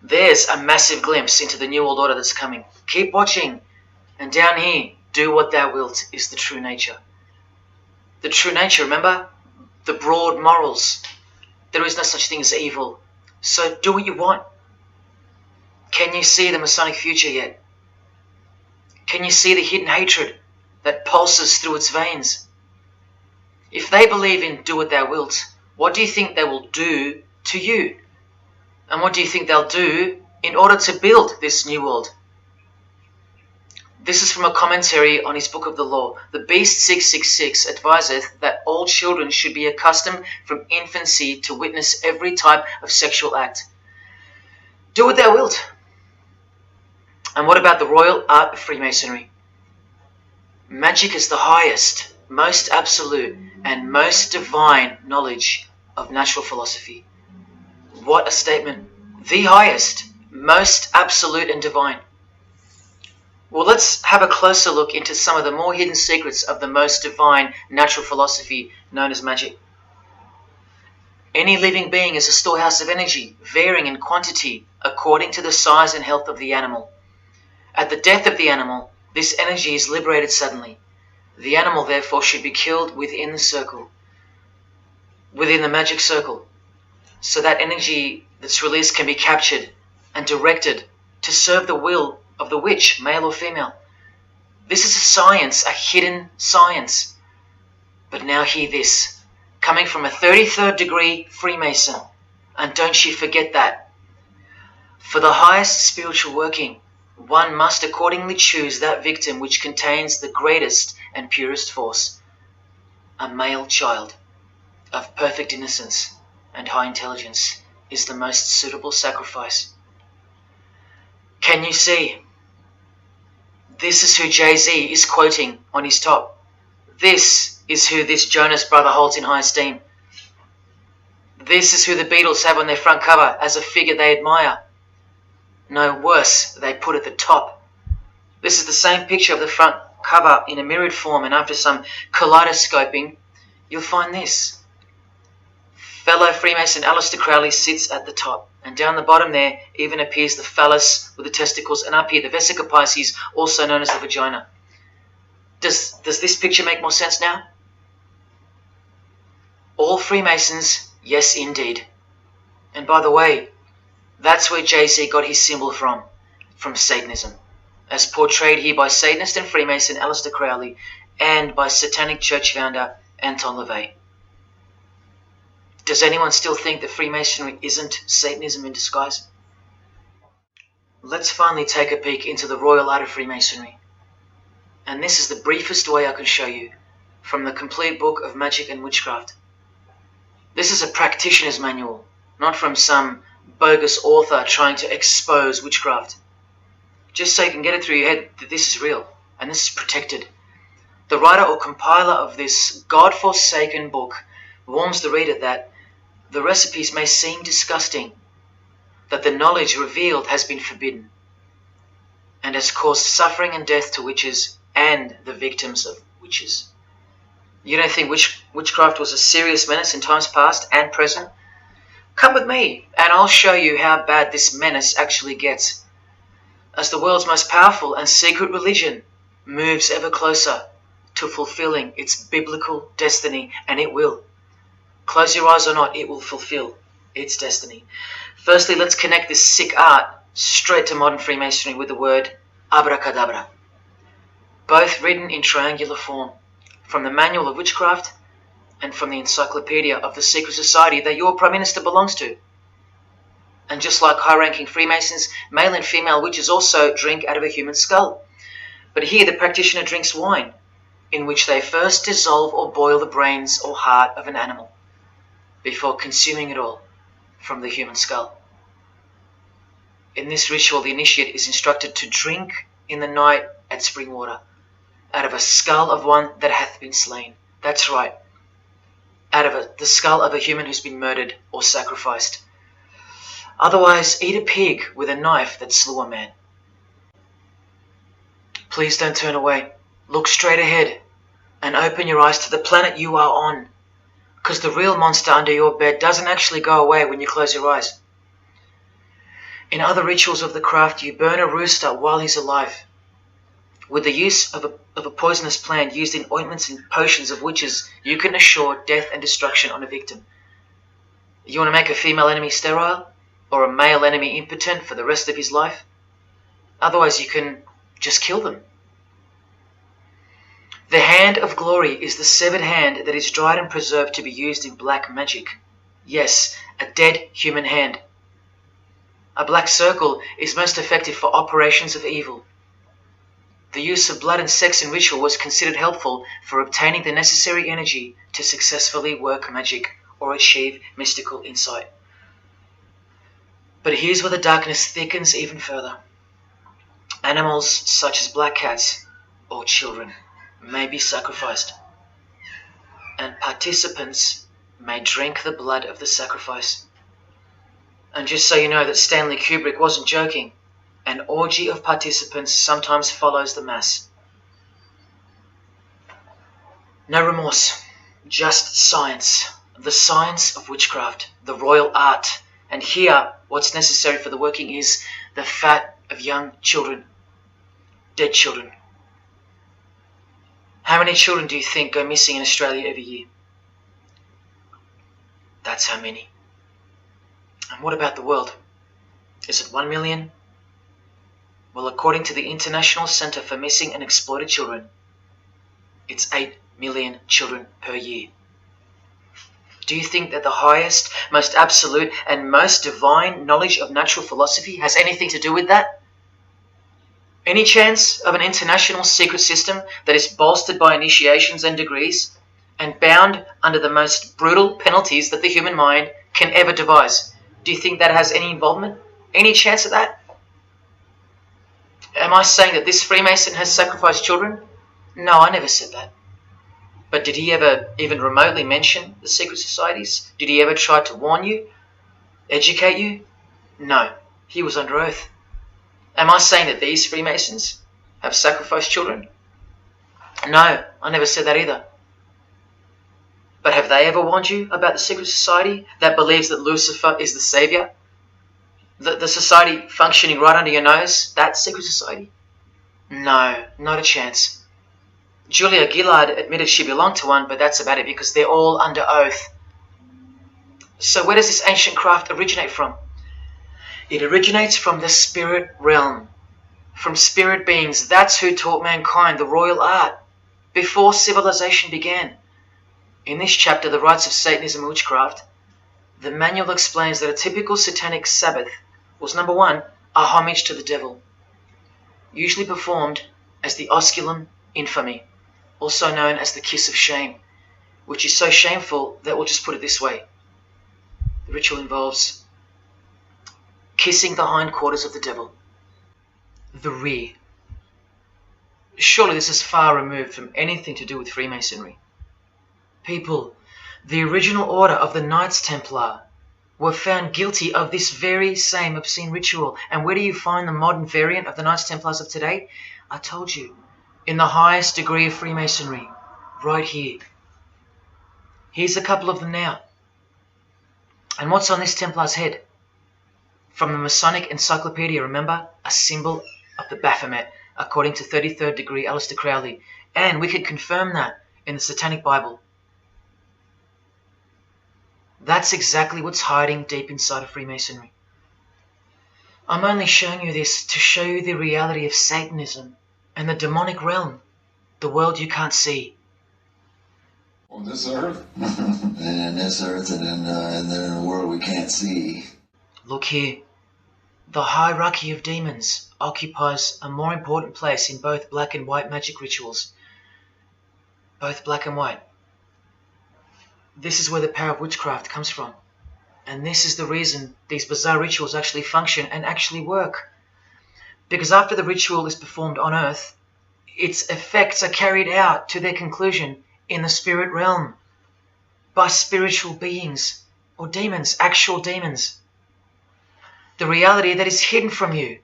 There's a massive glimpse into the New World Order that's coming. Keep watching. And down here, do what thou wilt is the true nature. The true nature, remember? The broad morals. There is no such thing as evil. So do what you want. Can you see the Masonic future yet? Can you see the hidden hatred that pulses through its veins? If they believe in do what thou wilt, what do you think they will do to you? And what do you think they'll do in order to build this new world? This is from a commentary on his book of the law. The Beast 666 adviseth that all children should be accustomed from infancy to witness every type of sexual act. Do what thou wilt. And what about the royal art of Freemasonry? Magic is the highest, most absolute, and most divine knowledge of natural philosophy. What a statement. The highest, most absolute and divine. Well, let's have a closer look into some of the more hidden secrets of the most divine natural philosophy known as magic. Any living being is a storehouse of energy, varying in quantity according to the size and health of the animal. At the death of the animal, this energy is liberated suddenly. The animal, therefore, should be killed within the circle, within the magic circle, so that energy that's released can be captured and directed to serve the will of the witch, male or female. This is a science, a hidden science. But now hear this, coming from a 33rd degree Freemason, and don't you forget that. For the highest spiritual working, one must accordingly choose that victim which contains the greatest and purest force, a male child of perfect innocence and high intelligence is the most suitable sacrifice. Can you see? This is who Jay-Z is quoting on his top. This is who this Jonas brother holds in high esteem. This is who the Beatles have on their front cover as a figure they admire. No worse, they put at the top. This is the same picture of the front cover in a mirrored form, and after some kaleidoscoping, you'll find this. Fellow Freemason Aleister Crowley sits at the top, and down the bottom there even appears the phallus with the testicles, and up here the vesica Pisces, also known as the vagina. Does this picture make more sense now? All Freemasons, yes indeed. And by the way, that's where Jay-Z got his symbol from Satanism, as portrayed here by Satanist and Freemason Aleister Crowley and by Satanic Church founder Anton LaVey. Does anyone still think that Freemasonry isn't Satanism in disguise? Let's finally take a peek into the royal art of Freemasonry. And this is the briefest way I can show you from the complete book of magic and witchcraft. This is a practitioner's manual, not from some bogus author trying to expose witchcraft. Just so you can get it through your head that this is real and this is protected. The writer or compiler of this God-forsaken book warns the reader that the recipes may seem disgusting, that the knowledge revealed has been forbidden, and has caused suffering and death to witches and the victims of witches. You don't think witchcraft was a serious menace in times past and present? Come with me, and I'll show you how bad this menace actually gets, as the world's most powerful and secret religion moves ever closer to fulfilling its biblical destiny, and it will. Close your eyes or not, it will fulfill its destiny. Firstly, let's connect this sick art straight to modern Freemasonry with the word abracadabra, both written in triangular form, from the Manual of Witchcraft and from the Encyclopedia of the Secret Society that your Prime Minister belongs to. And just like high-ranking Freemasons, male and female witches also drink out of a human skull. But here the practitioner drinks wine, in which they first dissolve or boil the brains or heart of an animal, before consuming it all from the human skull. In this ritual, the initiate is instructed to drink in the night at spring water, out of a skull of one that hath been slain. That's right, out of the skull of a human who's been murdered or sacrificed. Otherwise, eat a pig with a knife that slew a man. Please don't turn away. Look straight ahead and open your eyes to the planet you are on, because the real monster under your bed doesn't actually go away when you close your eyes. In other rituals of the craft, you burn a rooster while he's alive. With the use of a poisonous plant used in ointments and potions of witches, you can assure death and destruction on a victim. You want to make a female enemy sterile or a male enemy impotent for the rest of his life? Otherwise, you can just kill them. The hand of glory is the severed hand that is dried and preserved to be used in black magic. Yes, a dead human hand. A black circle is most effective for operations of evil. The use of blood and sex in ritual was considered helpful for obtaining the necessary energy to successfully work magic or achieve mystical insight. But here's where the darkness thickens even further. Animals such as black cats or children may be sacrificed, and participants may drink the blood of the sacrifice. And just so you know that Stanley Kubrick wasn't joking, an orgy of participants sometimes follows the mass. No remorse, just science, the science of witchcraft, the royal art. And here, what's necessary for the working is the fat of young children, dead children. How many children do you think go missing in Australia every year? That's how many. And what about the world? Is it 1 million? Well, according to the International Centre for Missing and Exploited Children, it's 8 million children per year. Do you think that the highest, most absolute, and most divine knowledge of natural philosophy has anything to do with that? Any chance of an international secret system that is bolstered by initiations and degrees and bound under the most brutal penalties that the human mind can ever devise? Do you think that has any involvement? Any chance of that? Am I saying that this Freemason has sacrificed children? No, I never said that. But did he ever even remotely mention the secret societies? Did he ever try to warn you? Educate you? No, he was under oath. Am I saying that these Freemasons have sacrificed children? No, I never said that either. But have they ever warned you about the secret society that believes that Lucifer is the savior? The society functioning right under your nose, that secret society? No, not a chance. Julia Gillard admitted she belonged to one, but that's about it because they're all under oath. So where does this ancient craft originate from? It originates from the spirit realm, from spirit beings. That's who taught mankind the royal art before civilization began. In this chapter, The Rites of Satanism and Witchcraft, the manual explains that a typical satanic Sabbath was, number one, a homage to the devil, usually performed as the osculum infami, also known as the kiss of shame, which is so shameful that we'll just put it this way. The ritual involves kissing the hindquarters of the devil, the rear. Surely this is far removed from anything to do with Freemasonry. People, the original order of the Knights Templar were found guilty of this very same obscene ritual. And where do you find the modern variant of the Knights Templars of today? I told you, in the highest degree of Freemasonry, right here. Here's a couple of them now. And what's on this Templar's head? From the Masonic Encyclopedia, remember? A symbol of the Baphomet, according to 33rd degree Aleister Crowley. And we could confirm that in the Satanic Bible. That's exactly what's hiding deep inside of Freemasonry. I'm only showing you this to show you the reality of Satanism and the demonic realm, the world you can't see. On this earth? And in this earth and then in a world we can't see. Look here. The hierarchy of demons occupies a more important place in both black and white magic rituals. Both black and white. This is where the power of witchcraft comes from. And this is the reason these bizarre rituals actually function and actually work. Because after the ritual is performed on earth, its effects are carried out to their conclusion in the spirit realm by spiritual beings or demons, actual demons. The reality that is hidden from you.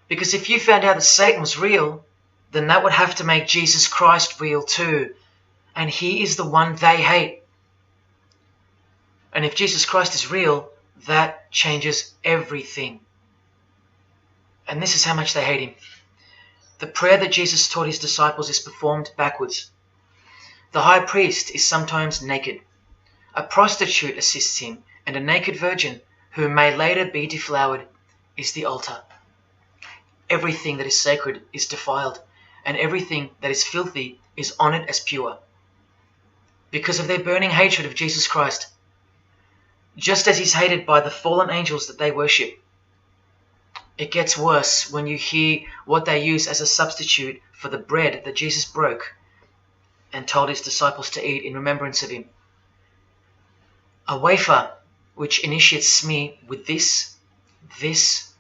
Because if you found out that Satan was real, then that would have to make Jesus Christ real too. And he is the one they hate. And if Jesus Christ is real, that changes everything. And this is how much they hate him. The prayer that Jesus taught his disciples is performed backwards. The high priest is sometimes naked. A prostitute assists him, and a naked virgin, who may later be deflowered, is the altar. Everything that is sacred is defiled, and everything that is filthy is honored as pure, because of their burning hatred of Jesus Christ, just as he's hated by the fallen angels that they worship. It gets worse when you hear what they use as a substitute for the bread that Jesus broke and told his disciples to eat in remembrance of him. A wafer which initiates me with this, this,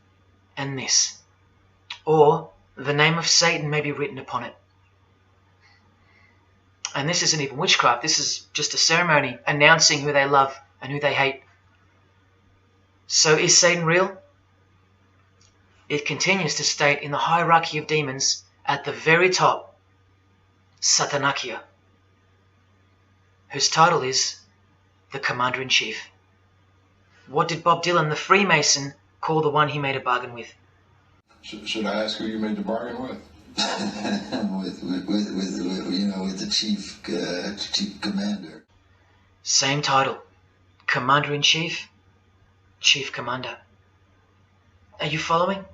and this, or the name of Satan may be written upon it. And this isn't even witchcraft. This is just a ceremony announcing who they love and who they hate. So is Satan real? It continues to state in the hierarchy of demons at the very top, Satanakia, whose title is the Commander-in-Chief. What did Bob Dylan, the Freemason, call the one he made a bargain with? Should I ask who you made the bargain with? with the chief commander. Same title, Commander-in-Chief, Chief Commander. Are you following?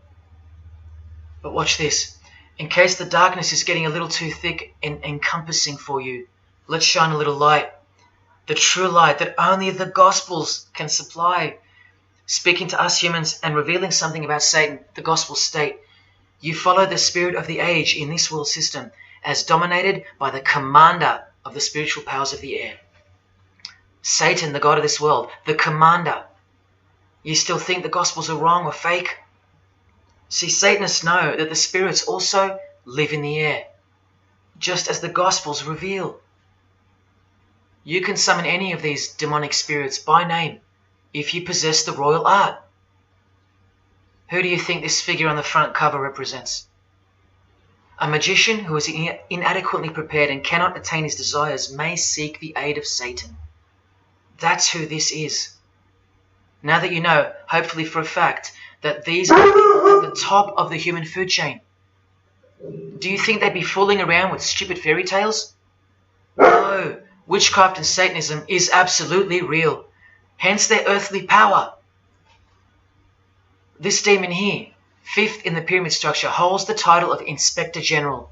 But watch this. In case the darkness is getting a little too thick and encompassing for you, let's shine a little light. The true light that only the Gospels can supply. Speaking to us humans and revealing something about Satan, the Gospels state, you follow the spirit of the age in this world system as dominated by the commander of the spiritual powers of the air. Satan, the god of this world, the commander. You still think the Gospels are wrong or fake? See, Satanists know that the spirits also live in the air, just as the Gospels reveal. You can summon any of these demonic spirits by name if you possess the royal art. Who do you think this figure on the front cover represents? A magician who is inadequately prepared and cannot attain his desires may seek the aid of Satan. That's who this is. Now that you know, hopefully for a fact, that these are people at the top of the human food chain, do you think they'd be fooling around with stupid fairy tales? No, witchcraft and Satanism is absolutely real, hence their earthly power. This demon here, fifth in the pyramid structure, holds the title of Inspector General.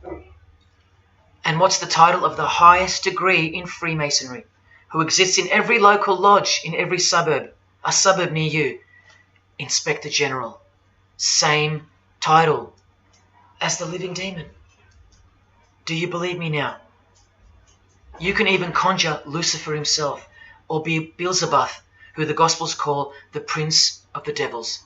And what's the title of the highest degree in Freemasonry, who exists in every local lodge in every suburb, a suburb near you? Inspector General. Same title as the living demon. Do you believe me now? You can even conjure Lucifer himself, or be Beelzebub, who the Gospels call the Prince of the Devils,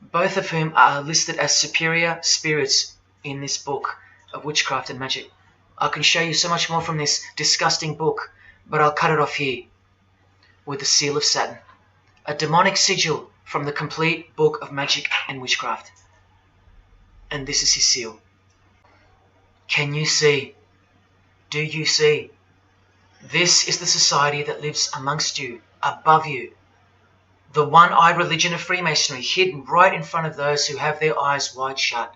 both of whom are listed as superior spirits in this book of Witchcraft and Magic. I can show you so much more from this disgusting book, but I'll cut it off here with the seal of Saturn, a demonic sigil from the complete book of Magic and Witchcraft. And this is his seal. Can you see? Do you see? This is the society that lives amongst you, above you. The one-eyed religion of Freemasonry, hidden right in front of those who have their eyes wide shut.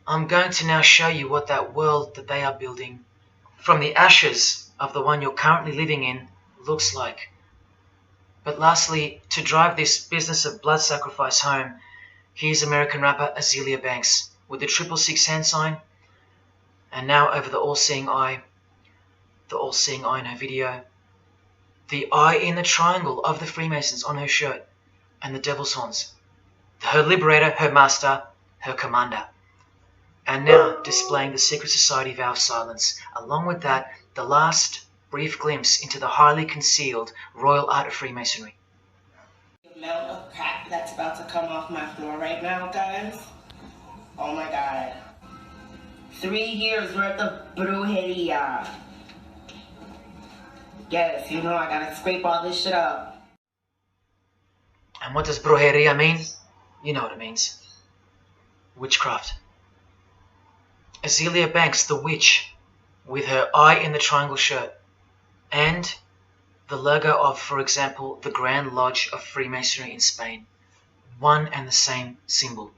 I'm going to now show you what that world that they are building, from the ashes of the one you're currently living in, looks like. But lastly, to drive this business of blood sacrifice home, here's American rapper Azealia Banks with the 666 hand sign, and now over the all-seeing eye in her video, the eye in the triangle of the Freemasons on her shirt, and the devil's horns, her liberator, her master, her commander. And now displaying the secret society vow of silence, along with that, the last brief glimpse into the highly concealed royal art of Freemasonry. The amount of crap that's about to come off my floor right now, guys. Oh my god. 3 years worth of brujeria. Yes, you know I gotta scrape all this shit up. And what does brujeria mean? You know what it means. Witchcraft. Azealia Banks, the witch, with her eye in the triangle shirt, and the logo of, for example, the Grand Lodge of Freemasonry in Spain. one and the same symbol.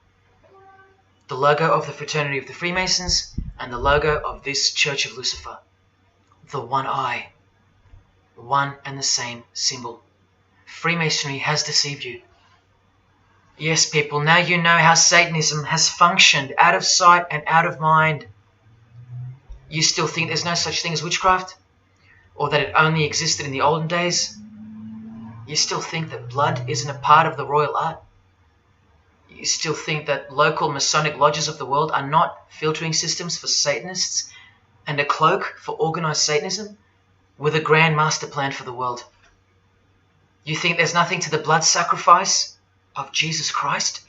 The logo of the Fraternity of the Freemasons and the logo of this Church of Lucifer. The one eye. One and the same symbol. Freemasonry has deceived you. Yes, people, now you know how Satanism has functioned out of sight and out of mind. You still think there's no such thing as witchcraft? Or that it only existed in the olden days? You still think that blood isn't a part of the royal art? You still think that local Masonic lodges of the world are not filtering systems for Satanists and a cloak for organized Satanism with a grand master plan for the world? You think there's nothing to the blood sacrifice of Jesus Christ?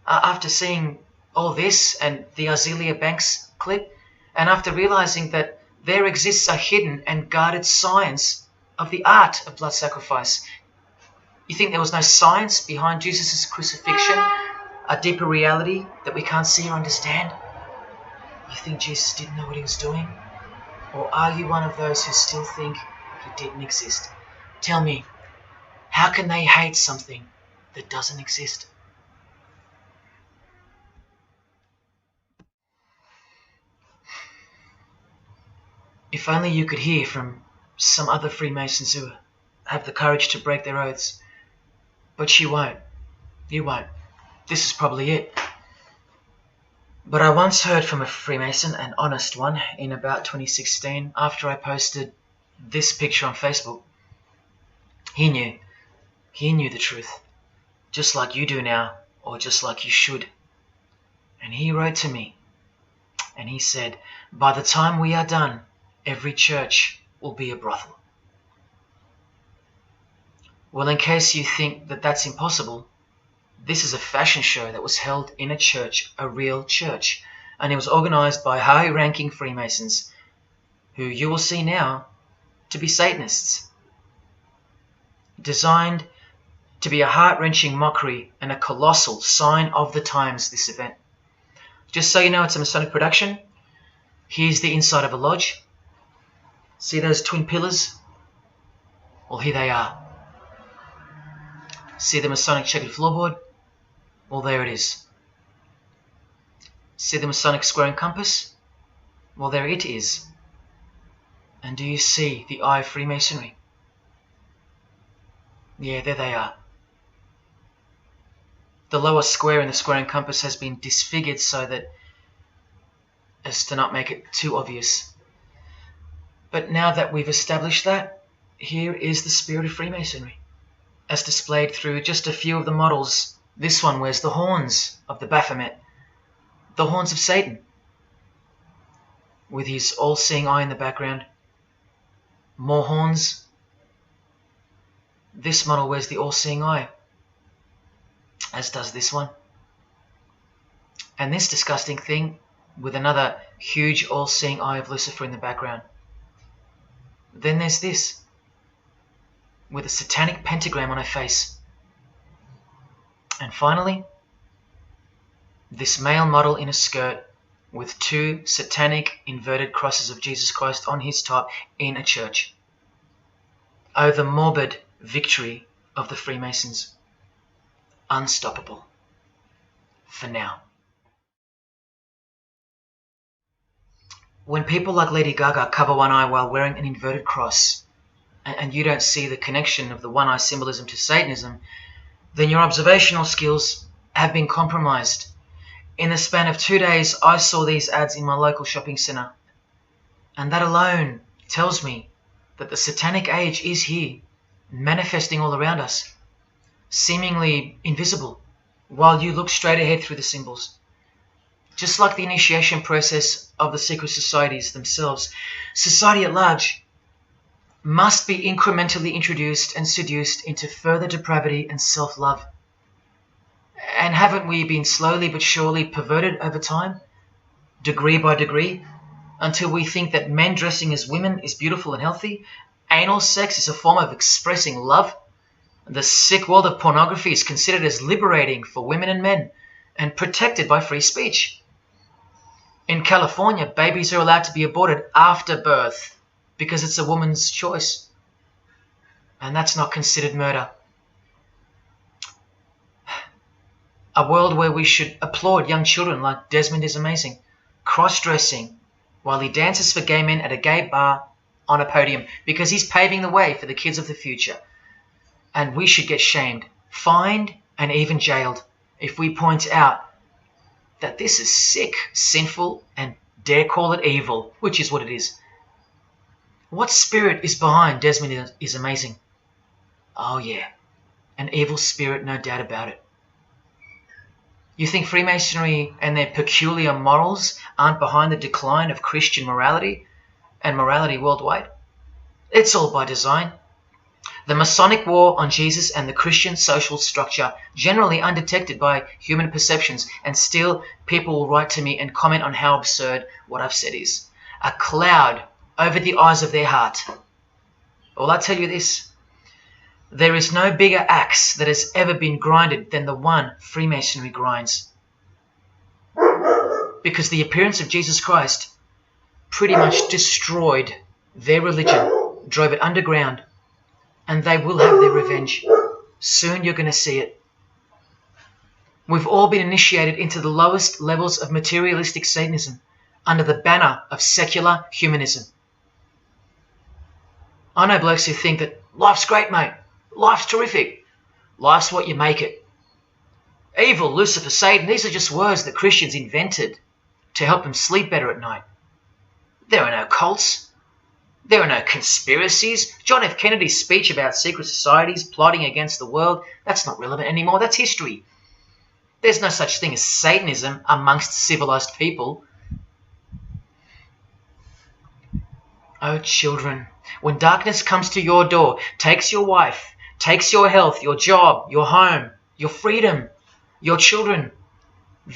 After seeing all this and the Azealia Banks clip, and after realizing that there exists a hidden and guarded science of the art of blood sacrifice, you think there was no science behind Jesus' crucifixion, a deeper reality that we can't see or understand? You think Jesus didn't know what he was doing? Or are you one of those who still think he didn't exist? Tell me, how can they hate something that doesn't exist? If only you could hear from some other Freemasons who have the courage to break their oaths. But you won't. You won't. This is probably it. But I once heard from a Freemason, an honest one, in about 2016, after I posted this picture on Facebook. He knew the truth, just like you do now, or just like you should. And he wrote to me, and he said, by the time we are done, every church will be a brothel. Well, in case you think that that's impossible, this is a fashion show that was held in a church, a real church, and it was organized by high-ranking Freemasons, who you will see now to be Satanists. Designed to be a heart-wrenching mockery and a colossal sign of the times, this event. Just so you know, it's a Masonic production. Here's the inside of a lodge. See those twin pillars? Well, here they are. See the Masonic checkered floorboard? Well, there it is. See the Masonic square and compass? Well, there it is. And do you see the eye of Freemasonry? Yeah, there they are. The lower square in the square and compass has been disfigured so that as to not make it too obvious. But now that we've established that, here is the spirit of Freemasonry, as displayed through just a few of the models. This one wears the horns of the Baphomet, the horns of Satan, with his all-seeing eye in the background. More horns. This model wears the all-seeing eye, as does this one. And this disgusting thing with another huge all-seeing eye of Lucifer in the background. Then there's this, with a satanic pentagram on her face. And finally, this male model in a skirt with two satanic inverted crosses of Jesus Christ on his top in a church. Oh, the morbid victory of the Freemasons. Unstoppable. For now. When people like Lady Gaga cover one eye while wearing an inverted cross, and you don't see the connection of the one eye symbolism to Satanism, then your observational skills have been compromised. In the span of 2 days, I saw these ads in my local shopping centre. And that alone tells me that the satanic age is here, manifesting all around us, seemingly invisible, while you look straight ahead through the symbols. Just like the initiation process of the secret societies themselves, society at large must be incrementally introduced and seduced into further depravity and self-love. And haven't we been slowly but surely perverted over time, degree by degree, until we think that men dressing as women is beautiful and healthy, anal sex is a form of expressing love, the sick world of pornography is considered as liberating for women and men, and protected by free speech. In California, babies are allowed to be aborted after birth because it's a woman's choice. And that's not considered murder. A world where we should applaud young children like Desmond is amazing, cross-dressing while he dances for gay men at a gay bar on a podium because he's paving the way for the kids of the future. And we should get shamed, fined, and even jailed if we point out that this is sick, sinful, and dare call it evil, which is what it is. What spirit is behind Desmond is amazing? Oh yeah, an evil spirit, no doubt about it. You think Freemasonry and their peculiar morals aren't behind the decline of Christian morality and morality worldwide? It's all by design. The Masonic war on Jesus and the Christian social structure, generally undetected by human perceptions, and still people will write to me and comment on how absurd what I've said is. A cloud over the eyes of their heart. Well, I tell you this, there is no bigger axe that has ever been grinded than the one Freemasonry grinds. Because the appearance of Jesus Christ pretty much destroyed their religion, drove it underground, and they will have their revenge. Soon you're going to see it. We've all been initiated into the lowest levels of materialistic Satanism under the banner of secular humanism. I know blokes who think that life's great, mate. Life's terrific. Life's what you make it. Evil, Lucifer, Satan, these are just words that Christians invented to help them sleep better at night. There are no cults. There are no conspiracies. John F. Kennedy's speech about secret societies plotting against the world, that's not relevant anymore. That's history. There's no such thing as Satanism amongst civilized people. Oh, children, when darkness comes to your door, takes your wife, takes your health, your job, your home, your freedom, your children,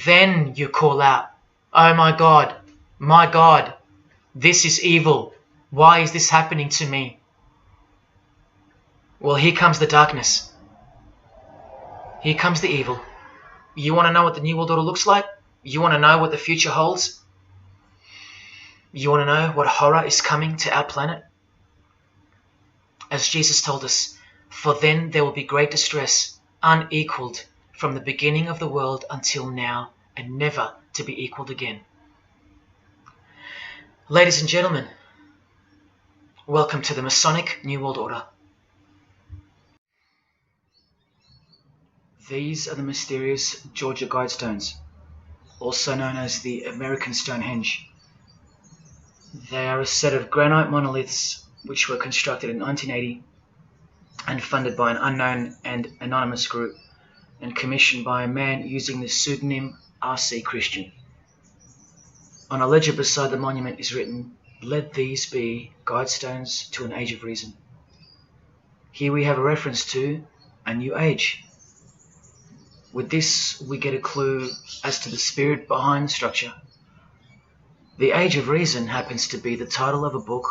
then you call out, oh my God, this is evil. Why is this happening to me? Well, here comes the darkness. Here comes the evil. You want to know what the New World Order looks like? You want to know what the future holds? You want to know what horror is coming to our planet? As Jesus told us, for then there will be great distress, unequaled from the beginning of the world until now, and never to be equaled again. Ladies and gentlemen, welcome to the Masonic New World Order. These are the mysterious Georgia Guidestones, also known as the American Stonehenge. They are a set of granite monoliths which were constructed in 1980 and funded by an unknown and anonymous group and commissioned by a man using the pseudonym R.C. Christian. On a ledger beside the monument is written, "Let these be guidestones to an age of reason." Here we have a reference to a new age. With this, we get a clue as to the spirit behind the structure. The Age of Reason happens to be the title of a book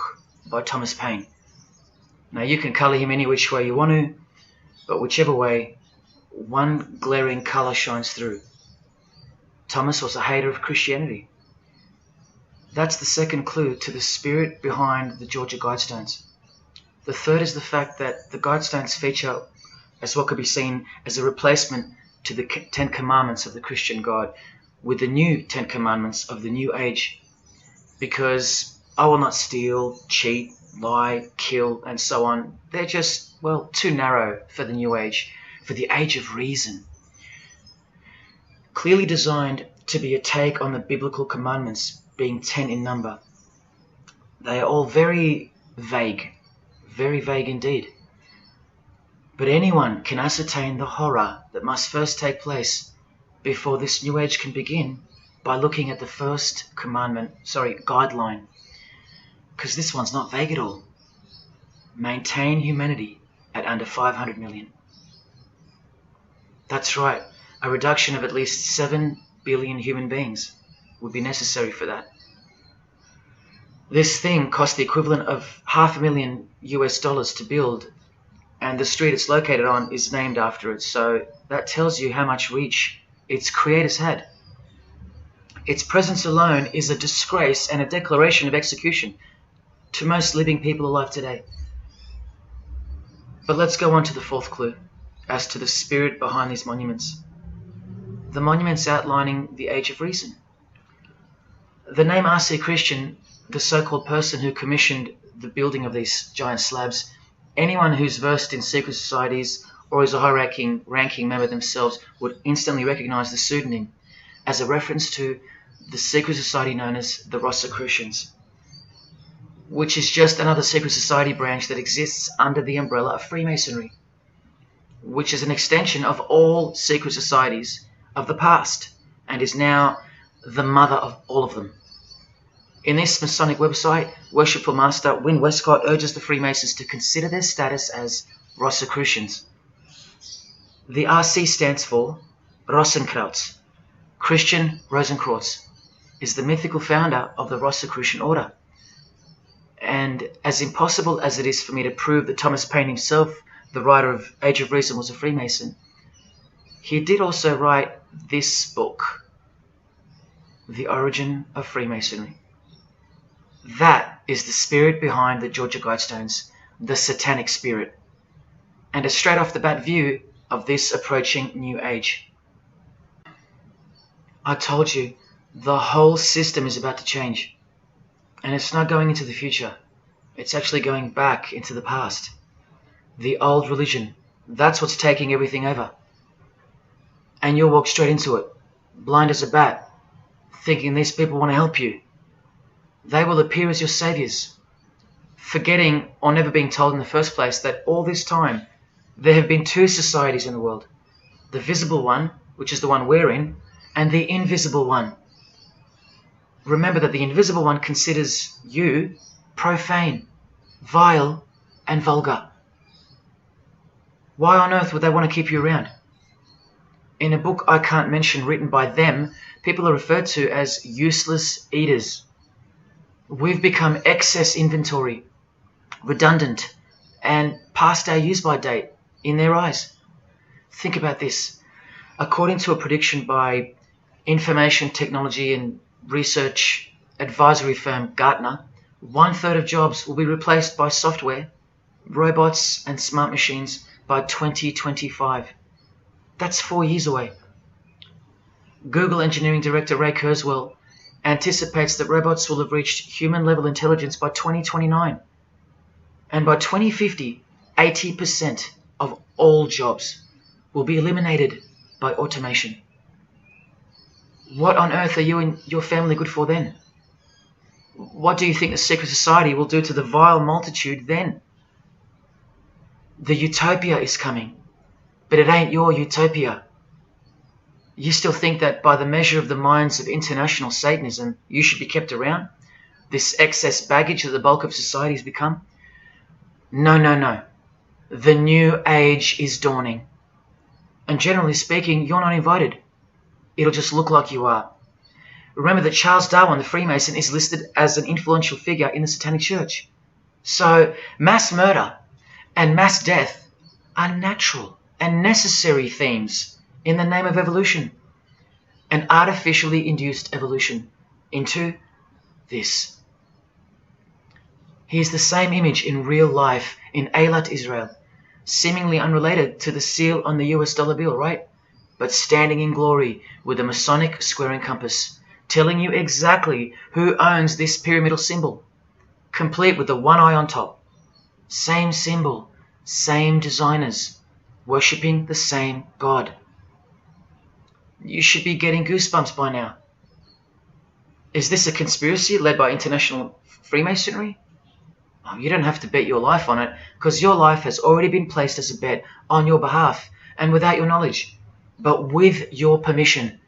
by Thomas Paine. Now, you can colour him any which way you want to, but whichever way, one glaring colour shines through. Thomas was a hater of Christianity. That's the second clue to the spirit behind the Georgia Guidestones. The third is the fact that the Guidestones feature as what could be seen as a replacement to the Ten Commandments of the Christian God with the new Ten Commandments of the New Age. Because I will not steal, cheat, lie, kill, and so on. They're just, well, too narrow for the New Age, for the Age of Reason. Clearly designed to be a take on the biblical commandments, being 10 in number. They are all very vague indeed. But anyone can ascertain the horror that must first take place before this New Age can begin by looking at the first guideline. Because this one's not vague at all. Maintain humanity at under 500 million. That's right, a reduction of at least 7 billion human beings would be necessary for that. This thing cost the equivalent of $500,000 US to build, and the street it's located on is named after it, so that tells you how much reach its creators had. Its presence alone is a disgrace and a declaration of execution to most living people alive today. But let's go on to the fourth clue, as to the spirit behind these monuments. the monuments outlining the Age of Reason. The name R.C. Christian, the so-called person who commissioned the building of these giant slabs, anyone who's versed in secret societies or is a high-ranking member themselves would instantly recognize the pseudonym as a reference to the secret society known as the Rosicrucians, which is just another secret society branch that exists under the umbrella of Freemasonry, which is an extension of all secret societies of the past and is now the mother of all of them. In this Masonic website, Worshipful Master Wynne Westcott urges the Freemasons to consider their status as Rosicrucians. The RC stands for Rosenkreuz. Christian Rosenkreuz is the mythical founder of the Rosicrucian order. And as impossible as it is for me to prove that Thomas Paine himself, the writer of Age of Reason, was a Freemason, he did also write this book, The Origin of Freemasonry. That is the spirit behind the Georgia Guidestones, the satanic spirit, and a straight off the bat view of this approaching new age. I told you, the whole system is about to change, and it's not going into the future, it's actually going back into the past. The old religion, that's what's taking everything over. And you'll walk straight into it, blind as a bat, thinking these people want to help you. They will appear as your saviors, forgetting or never being told in the first place that all this time there have been two societies in the world. The visible one, which is the one we're in, and the invisible one. Remember that the invisible one considers you profane, vile, and vulgar. Why on earth would they want to keep you around? In a book I can't mention written by them, people are referred to as useless eaters. We've become excess inventory, redundant, and past our use-by date in their eyes. Think about this. According to a prediction by information technology and research advisory firm Gartner, 1/3 of jobs will be replaced by software, robots, and smart machines by 2025. That's 4 years away. Google engineering director Ray Kurzweil anticipates that robots will have reached human-level intelligence by 2029. And by 2050, 80% of all jobs will be eliminated by automation. What on earth are you and your family good for then? What do you think the secret society will do to the vile multitude then? The utopia is coming, but it ain't your utopia. You still think that by the measure of the minds of international Satanism, you should be kept around? This excess baggage that the bulk of society has become? No, no, no. The new age is dawning. And generally speaking, you're not invited. It'll just look like you are. Remember that Charles Darwin, the Freemason, is listed as an influential figure in the Satanic Church. So mass murder and mass death are natural and necessary themes in the name of evolution, an artificially induced evolution into this. Here's the same image in real life in Eilat, Israel, seemingly unrelated to the seal on the US dollar bill, right? But standing in glory with a Masonic square and compass, telling you exactly who owns this pyramidal symbol, complete with the one eye on top. Same symbol, same designers, worshipping the same God. You should be getting goosebumps by now. Is this a conspiracy led by international Freemasonry? Oh, you don't have to bet your life on it, because your life has already been placed as a bet on your behalf and without your knowledge, but with your permission,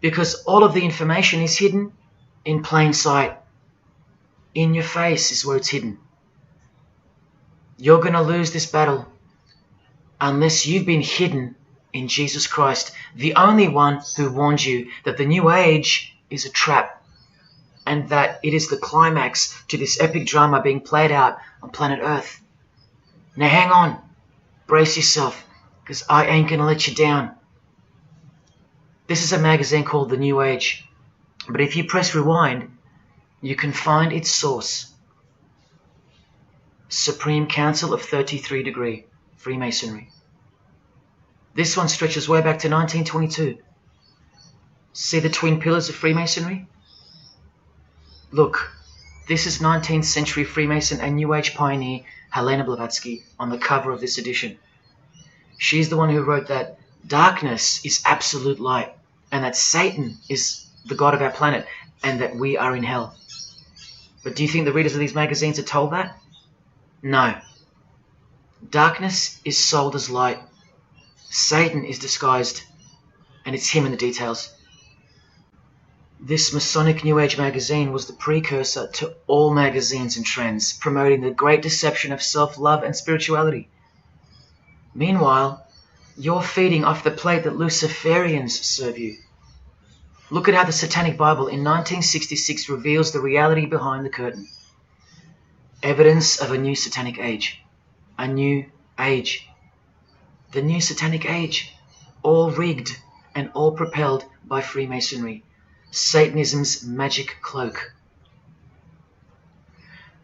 because all of the information is hidden in plain sight. In your face is where it's hidden. You're going to lose this battle unless you've been hidden in Jesus Christ, the only one who warned you that the new age is a trap and that it is the climax to this epic drama being played out on planet Earth. Now hang on, brace yourself, because I ain't going to let you down. This is a magazine called The New Age, but if you press rewind, you can find its source. Supreme Council of 33 Degree, Freemasonry. This one stretches way back to 1922. See the twin pillars of Freemasonry? Look, this is 19th century Freemason and New Age pioneer Helena Blavatsky on the cover of this edition. She's the one who wrote that darkness is absolute light, and that Satan is the god of our planet, and that we are in hell. But do you think the readers of these magazines are told that? No. Darkness is sold as light. Satan is disguised, and it's him in the details. This Masonic New Age magazine was the precursor to all magazines and trends, promoting the great deception of self-love and spirituality. Meanwhile, you're feeding off the plate that Luciferians serve you. Look at how the Satanic Bible in 1966 reveals the reality behind the curtain. Evidence of a new Satanic age. A new age. The new Satanic age. All rigged and all propelled by Freemasonry. Satanism's magic cloak.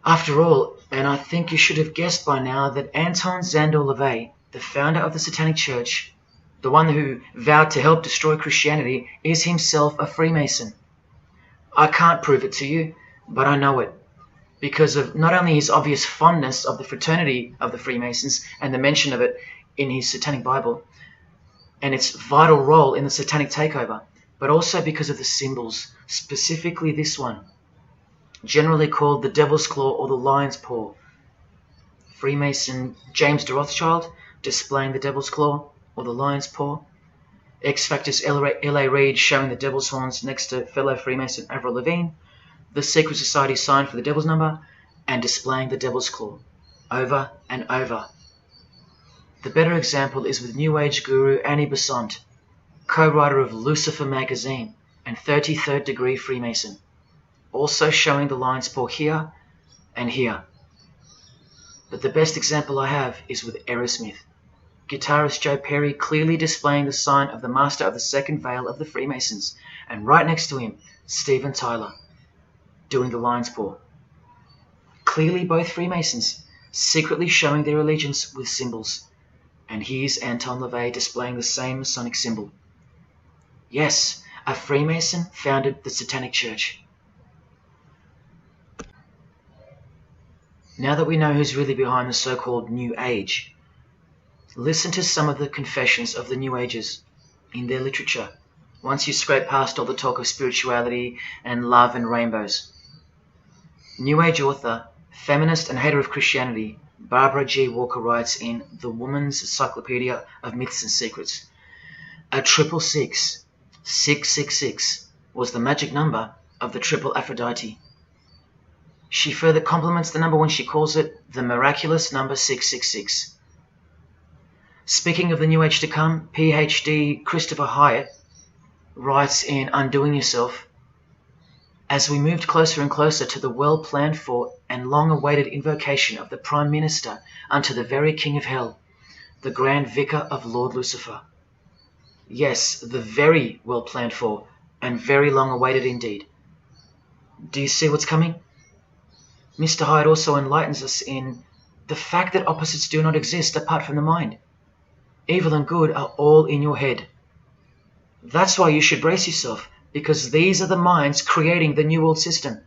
After all, and I think you should have guessed by now that Anton Szandor LaVey, the founder of the Satanic Church, the one who vowed to help destroy Christianity, is himself a Freemason. I can't prove it to you, but I know it, because of not only his obvious fondness of the fraternity of the Freemasons and the mention of it in his Satanic Bible, and its vital role in the Satanic takeover, but also because of the symbols, specifically this one, generally called the Devil's Claw or the Lion's Paw. Freemason James de Rothschild displaying the Devil's Claw or the Lion's Paw. X-Factor's L.A. Reid showing the Devil's Horns next to fellow Freemason Avril Lavigne. The Secret Society sign for the Devil's Number, and displaying the Devil's Claw over and over. The better example is with New Age guru Annie Besant, co-writer of Lucifer magazine and 33rd degree Freemason, also showing the Lion's Paw here and here. But the best example I have is with Aerosmith, guitarist Joe Perry clearly displaying the sign of the Master of the Second Veil of the Freemasons, and right next to him, Steven Tyler, doing the Lion's Paw. Clearly both Freemasons, secretly showing their allegiance with symbols. And here's Anton LaVey displaying the same Masonic symbol. Yes, a Freemason founded the Satanic Church. Now that we know who's really behind the so-called New Age, listen to some of the confessions of the New Agers in their literature, once you scrape past all the talk of spirituality and love and rainbows. New Age author, feminist and hater of Christianity, Barbara G. Walker writes in The Woman's Encyclopedia of Myths and Secrets, a 666, 666, was the magic number of the triple Aphrodite. She further compliments the number when she calls it the miraculous number 666. Speaking of the New Age to come, PhD Christopher Hyatt writes in Undoing Yourself, as we moved closer and closer to the well-planned for and long-awaited invocation of the Prime Minister unto the very King of Hell, the Grand Vicar of Lord Lucifer. Yes, the very well-planned for and very long-awaited indeed. Do you see what's coming? Mr. Hyde also enlightens us in the fact that opposites do not exist apart from the mind. Evil and good are all in your head. That's why you should brace yourself, because these are the minds creating the New World System.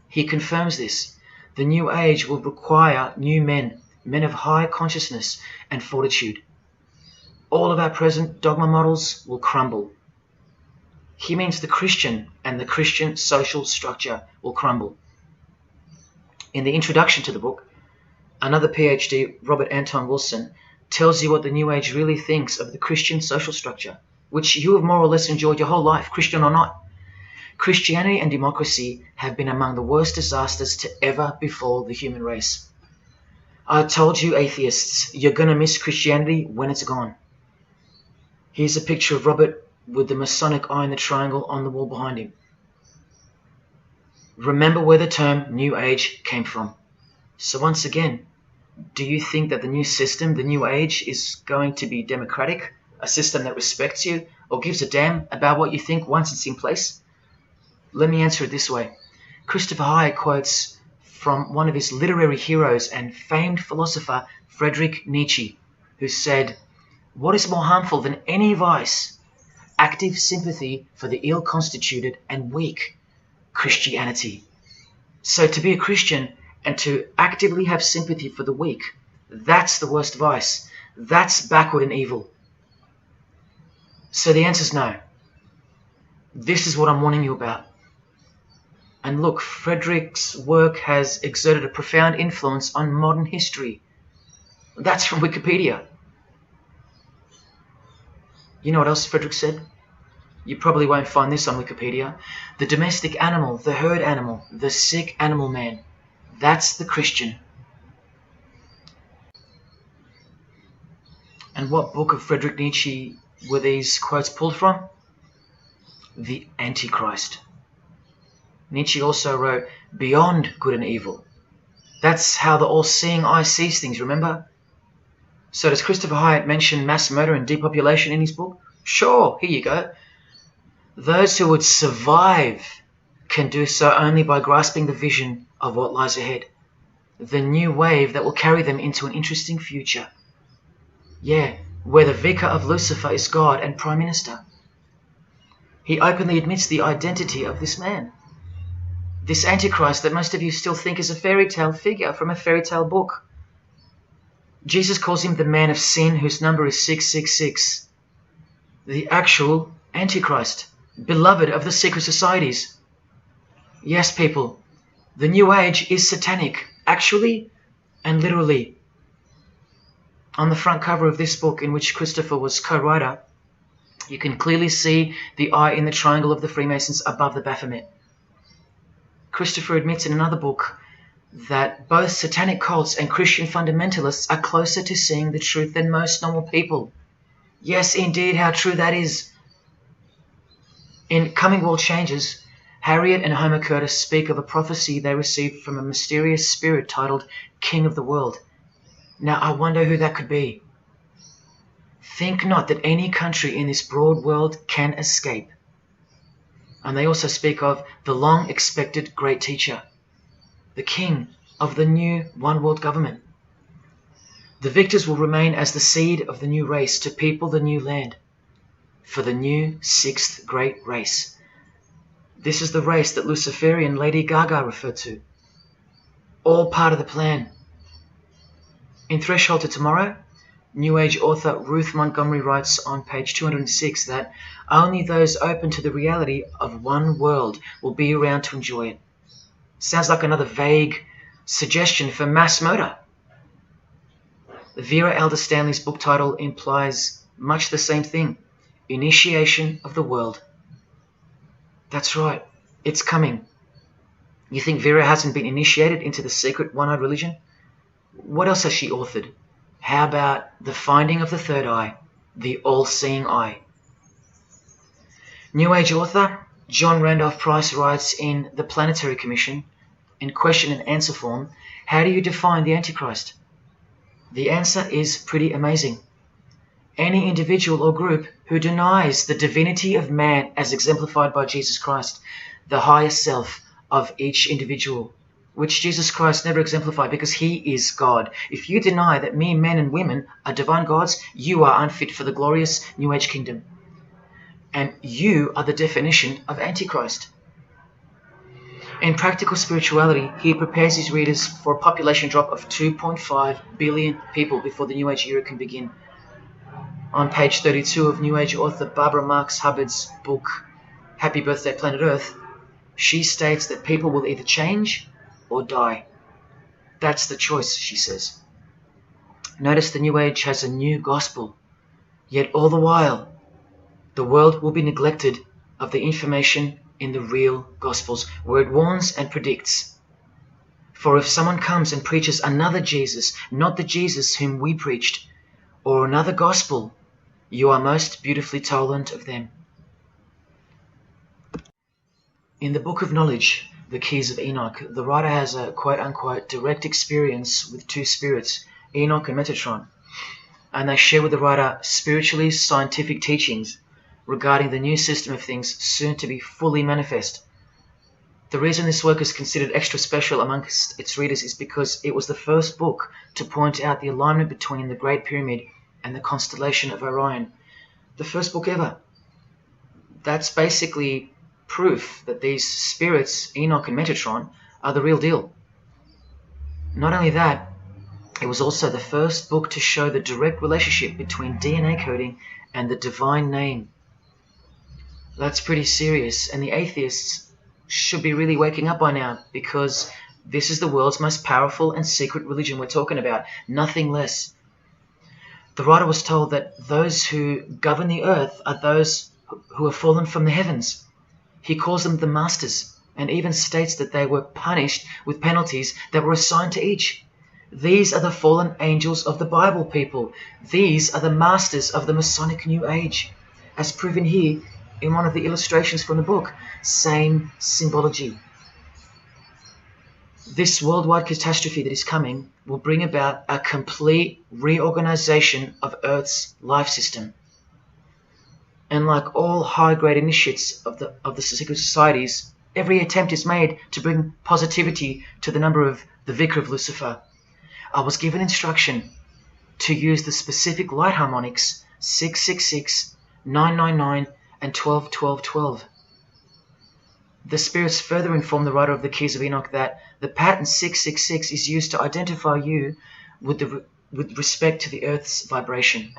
He confirms this. The New Age will require new men, men of high consciousness and fortitude. All of our present dogma models will crumble. He means the Christian and the Christian social structure will crumble. In the introduction to the book, another PhD, Robert Anton Wilson, tells you what the New Age really thinks of the Christian social structure, which you have more or less enjoyed your whole life, Christian or not. Christianity and democracy have been among the worst disasters to ever befall the human race. I told you, atheists, you're going to miss Christianity when it's gone. Here's a picture of Robert with the Masonic eye in the triangle on the wall behind him. Remember where the term New Age came from. So once again, do you think that the new system, the New Age, is going to be democratic, a system that respects you or gives a damn about what you think once it's in place? Let me answer it this way. Christopher Hyatt quotes from one of his literary heroes and famed philosopher, Friedrich Nietzsche, who said, "What is more harmful than any vice? active sympathy for the ill-constituted and weak Christianity. So to be a Christian and to actively have sympathy for the weak, that's the worst vice. That's backward and evil. So the answer is no. This is what I'm warning you about. And look, Frederick's work has exerted a profound influence on modern history. That's from Wikipedia. You know what else Frederick said? You probably won't find this on Wikipedia. The domestic animal, the herd animal, the sick animal man. That's the Christian. And what book of Friedrich Nietzsche were these quotes pulled from? The Antichrist. Nietzsche also wrote Beyond Good and Evil. That's how the all-seeing eye sees things, remember? So does Christopher Hyatt mention mass murder and depopulation in his book? Sure, here you go. Those who would survive can do so only by grasping the vision of what lies ahead. The new wave that will carry them into an interesting future. Yeah, where the vicar of Lucifer is God and Prime Minister. He openly admits the identity of this man. This Antichrist that most of you still think is a fairy tale figure from a fairy tale book. Jesus calls him the man of sin whose number is 666. The actual Antichrist, beloved of the secret societies. Yes, people, the New Age is satanic, actually and literally. On the front cover of this book, in which Christopher was co-writer, you can clearly see the eye in the triangle of the Freemasons above the Baphomet. Christopher admits in another book that both satanic cults and Christian fundamentalists are closer to seeing the truth than most normal people. Yes, indeed, how true that is. In Coming World Changes, Harriet and Homer Curtis speak of a prophecy they received from a mysterious spirit titled King of the World. Now, I wonder who that could be. Think not that any country in this broad world can escape. And they also speak of the long-expected great teacher, the king of the new one-world government. The victors will remain as the seed of the new race to people the new land, for the new sixth great race. This is the race that Luciferian Lady Gaga referred to. All part of the plan. In Threshold to Tomorrow, New Age author Ruth Montgomery writes on page 206 that only those open to the reality of one world will be around to enjoy it. Sounds like another vague suggestion for mass murder. Vera Elder Stanley's book title implies much the same thing. Initiation of the world. That's right, it's coming. You think Vera hasn't been initiated into the secret one-eyed religion? What else has she authored? How about The Finding of the Third Eye, the all-seeing eye? New Age author John Randolph Price writes in The Planetary Commission, in question and answer form, how do you define the Antichrist? The answer is pretty amazing. Any individual or group who denies the divinity of man as exemplified by Jesus Christ, the higher self of each individual, which Jesus Christ never exemplified because he is God. If you deny that mere men and women are divine gods, you are unfit for the glorious New Age kingdom. And you are the definition of Antichrist. In Practical Spirituality, he prepares his readers for a population drop of 2.5 billion people before the New Age era can begin. On page 32 of New Age author Barbara Marx Hubbard's book, Happy Birthday Planet Earth, she states that people will either change or die. That's the choice, she says. Notice the New Age has a new gospel, yet all the while, the world will be neglected of the information in the real Gospels, where it warns and predicts. For if someone comes and preaches another Jesus, not the Jesus whom we preached, or another gospel, you are most beautifully tolerant of them. In the Book of Knowledge, The Keys of Enoch, the writer has a quote-unquote direct experience with two spirits, Enoch and Metatron, and they share with the writer spiritually scientific teachings regarding the new system of things soon to be fully manifest. The reason this work is considered extra special amongst its readers is because it was the first book to point out the alignment between the Great Pyramid and the constellation of Orion. The first book ever. that's basically proof that these spirits, Enoch and Metatron, are the real deal. Not only that, it was also the first book to show the direct relationship between DNA coding and the divine name. That's pretty serious, and the atheists should be really waking up by now, because this is the world's most powerful and secret religion we're talking about, nothing less. The writer was told that those who govern the earth are those who have fallen from the heavens. He calls them the masters, and even states that they were punished with penalties that were assigned to each. These are the fallen angels of the Bible, people. These are the masters of the Masonic New Age, as proven here in one of the illustrations from the book. Same symbology. This worldwide catastrophe that is coming will bring about a complete reorganization of Earth's life system. And like all high-grade initiates of the secret societies, every attempt is made to bring positivity to the number of the Vicar of Lucifer. I was given instruction to use the specific light harmonics 666, 999, and 12-12-12. The spirits further inform the writer of the Keys of Enoch that the pattern 666 is used to identify you with respect to the Earth's vibration.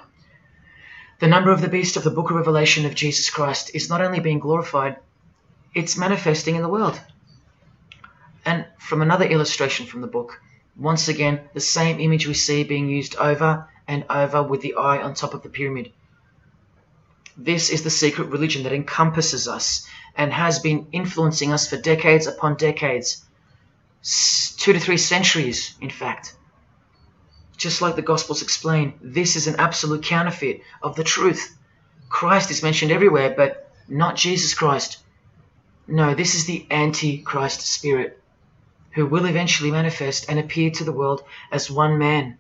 The number of the beast of the Book of Revelation of Jesus Christ is not only being glorified, it's manifesting in the world. And from another illustration from the book, once again, the same image we see being used over and over with the eye on top of the pyramid. This is the secret religion that encompasses us and has been influencing us for decades upon decades, 2 to 3 centuries, in fact. Just like the Gospels explain, this is an absolute counterfeit of the truth. Christ is mentioned everywhere, but not Jesus Christ. No, this is the Antichrist spirit, who will eventually manifest and appear to the world as one man.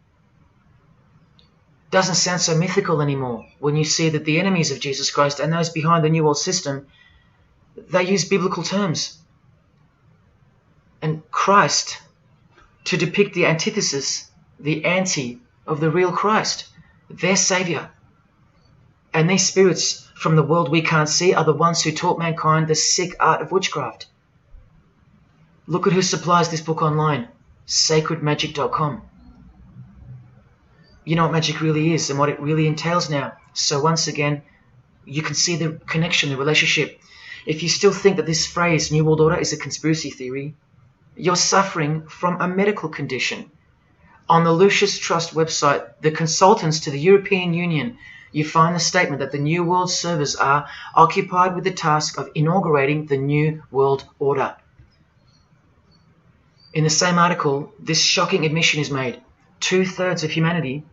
Doesn't sound so mythical anymore when you see that the enemies of Jesus Christ and those behind the New World System, they use biblical terms. And Christ, to depict the antithesis, the anti of the real Christ, their Saviour. And these spirits from the world we can't see are the ones who taught mankind the sick art of witchcraft. Look at who supplies this book online, sacredmagic.com. You know what magic really is and what it really entails now. So once again, you can see the connection, the relationship. If you still think that this phrase, New World Order, is a conspiracy theory, you're suffering from a medical condition. On the Lucius Trust website, the consultants to the European Union, you find the statement that the New World servers are occupied with the task of inaugurating the New World Order. In the same article, this shocking admission is made. 2/3 of humanity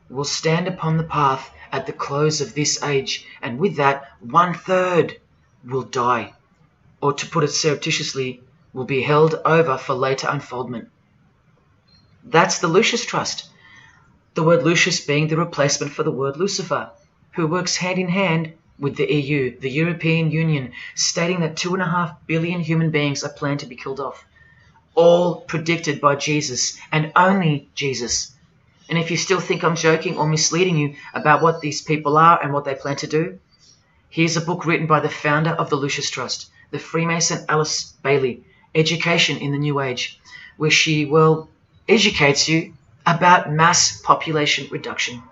will stand upon the path at the close of this age, and with that, 1/3 will die, or to put it surreptitiously, will be held over for later unfoldment. That's the Lucius Trust, the word Lucius being the replacement for the word Lucifer, who works hand in hand with the EU, the European Union, stating that 2.5 billion human beings are planned to be killed off, all predicted by Jesus and only Jesus. And if you still think I'm joking or misleading you about what these people are and what they plan to do, here's a book written by the founder of the Lucius Trust, the Freemason Alice Bailey, Education in the New Age, where she, well, educates you about mass population reduction.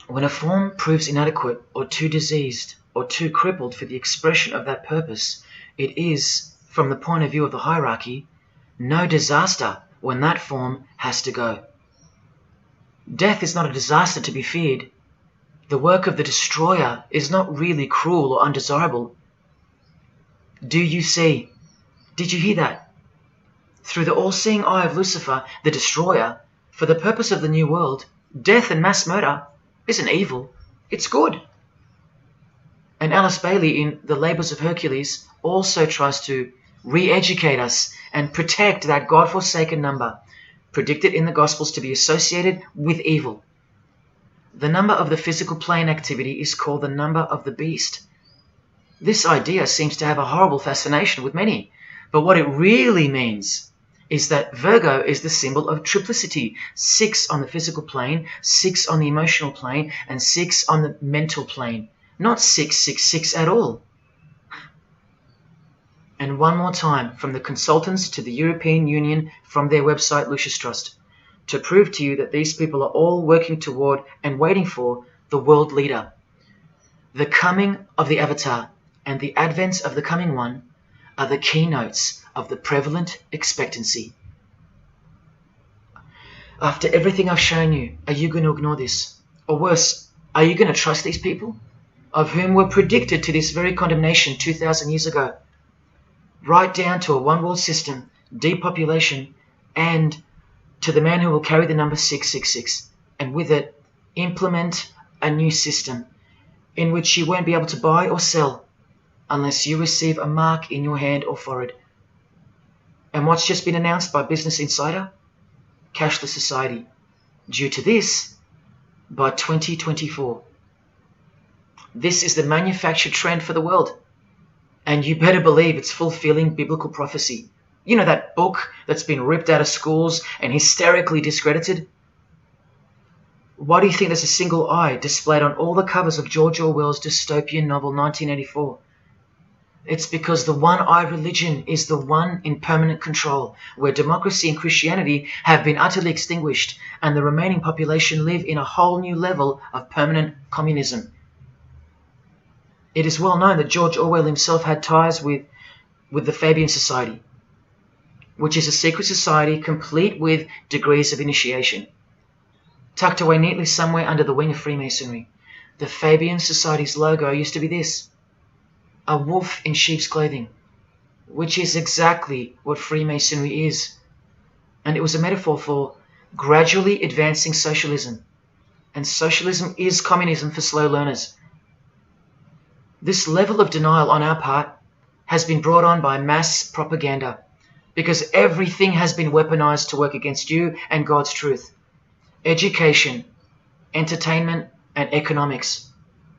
When a form proves inadequate or too diseased or too crippled for the expression of that purpose, it is, from the point of view of the hierarchy, no disaster when that form has to go. Death is not a disaster to be feared. The work of the destroyer is not really cruel or undesirable. Do you see? Did you hear that? Through the all-seeing eye of Lucifer, the destroyer, for the purpose of the new world, death and mass murder isn't evil, it's good. And Alice Bailey in The Labours of Hercules also tries to re-educate us and protect that God-forsaken number, predicted in the Gospels to be associated with evil. The number of the physical plane activity is called the number of the beast. This idea seems to have a horrible fascination with many, but what it really means is that Virgo is the symbol of triplicity, 6 on the physical plane, 6 on the emotional plane, and 6 on the mental plane. not 666 at all. And one more time, from the consultants to the European Union, from their website Lucius Trust, to prove to you that these people are all working toward and waiting for the world leader. The coming of the Avatar and the advent of the coming one are the keynotes of the prevalent expectancy. After everything I've shown you, are you going to ignore this? Or worse, are you going to trust these people, of whom were predicted to this very condemnation 2,000 years ago? Right down to a one-world system, depopulation, and to the man who will carry the number 666, and with it implement a new system in which you won't be able to buy or sell unless you receive a mark in your hand or forehead. And what's just been announced by Business Insider? Cashless society. Due to this, by 2024. This is the manufactured trend for the world. And you better believe it's fulfilling biblical prophecy. You know that book that's been ripped out of schools and hysterically discredited? Why do you think there's a single eye displayed on all the covers of George Orwell's dystopian novel 1984? It's because the one-eye religion is the one in permanent control, where democracy and Christianity have been utterly extinguished and the remaining population live in a whole new level of permanent communism. It is well known that George Orwell himself had ties with the Fabian Society, which is a secret society complete with degrees of initiation. Tucked away neatly somewhere under the wing of Freemasonry, the Fabian Society's logo used to be this: a wolf in sheep's clothing, which is exactly what Freemasonry is. And it was a metaphor for gradually advancing socialism. And socialism is communism for slow learners. This level of denial on our part has been brought on by mass propaganda, because everything has been weaponized to work against you and God's truth. Education, entertainment, and economics.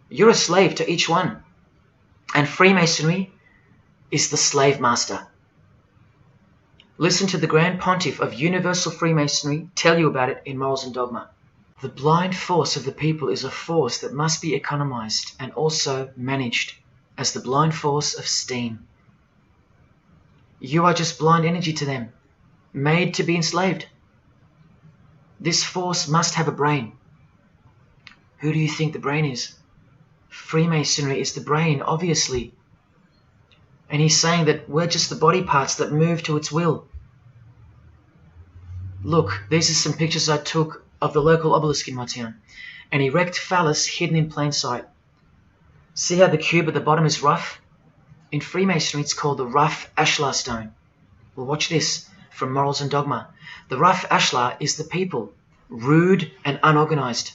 You're a slave to each one. And Freemasonry is the slave master. Listen to the Grand Pontiff of Universal Freemasonry tell you about it in Morals and Dogma. The blind force of the people is a force that must be economized and also managed as the blind force of steam. You are just blind energy to them, made to be enslaved. This force must have a brain. Who do you think the brain is? Freemasonry is the brain, obviously. And he's saying that we're just the body parts that move to its will. Look, these are some pictures I took of the local obelisk in my town. An erect phallus hidden in plain sight. See how the cube at the bottom is rough? In Freemasonry it's called the rough ashlar stone. Well, watch this from Morals and Dogma. The rough ashlar is the people, rude and unorganized.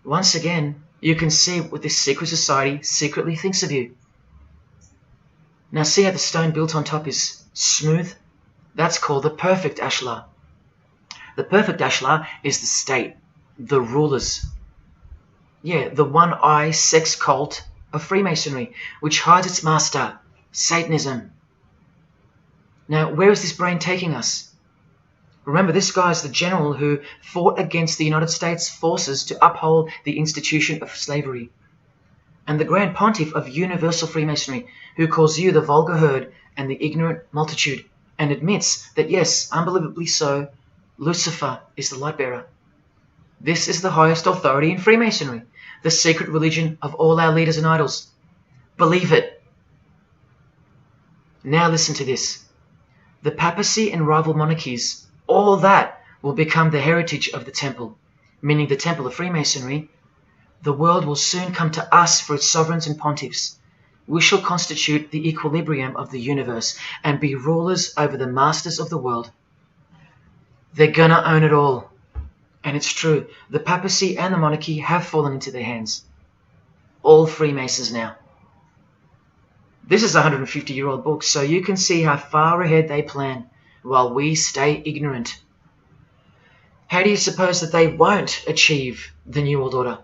Once again, you can see what this secret society secretly thinks of you. Now see how the stone built on top is smooth? That's called the perfect ashlar. The perfect ashlar is the state, the rulers. Yeah, the one-eye sex cult of Freemasonry, which hides its master, Satanism. Now, where is this brain taking us? Remember, this guy is the general who fought against the United States forces to uphold the institution of slavery. And the Grand Pontiff of Universal Freemasonry, who calls you the vulgar herd and the ignorant multitude, and admits that, yes, unbelievably so, Lucifer is the light bearer. This is the highest authority in Freemasonry, the secret religion of all our leaders and idols. Believe it. Now listen to this. The papacy and rival monarchies, all that will become the heritage of the temple, meaning the temple of Freemasonry. The world will soon come to us for its sovereigns and pontiffs. We shall constitute the equilibrium of the universe and be rulers over the masters of the world. They're gonna own it all. And it's true, the papacy and the monarchy have fallen into their hands. All Freemasons now. This is a 150-year-old book, so you can see how far ahead they plan, while we stay ignorant. How do you suppose that they won't achieve the New World Order?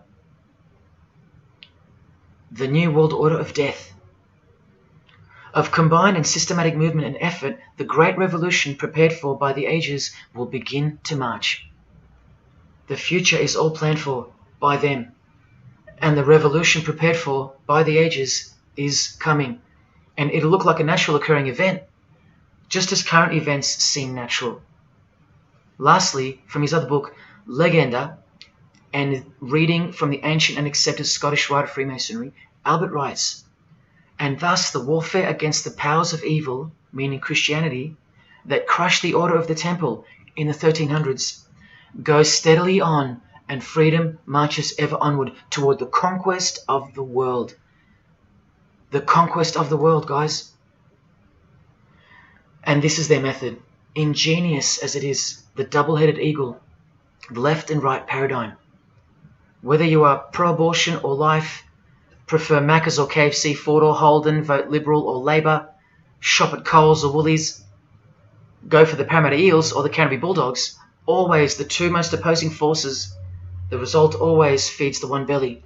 The New World Order of death. Of combined and systematic movement and effort, the great revolution prepared for by the ages will begin to march. The future is all planned for by them, And the revolution prepared for by the ages is coming. And it'll look like a natural occurring event, just as current events seem natural. Lastly, from his other book, Legenda, and reading from the ancient and accepted Scottish writer Freemasonry, Albert writes, "And thus the warfare against the powers of evil, meaning Christianity, that crushed the order of the temple in the 1300s, goes steadily on, and freedom marches ever onward toward the conquest of the world." The conquest of the world, guys. And this is their method. Ingenious as it is, the double-headed eagle, the left and right paradigm. Whether you are pro-abortion or life, prefer Macca's or KFC, Ford or Holden, vote Liberal or Labour, shop at Coles or Woolies, go for the Parramatta Eels or the Canterbury Bulldogs, always the two most opposing forces, the result always feeds the one belly.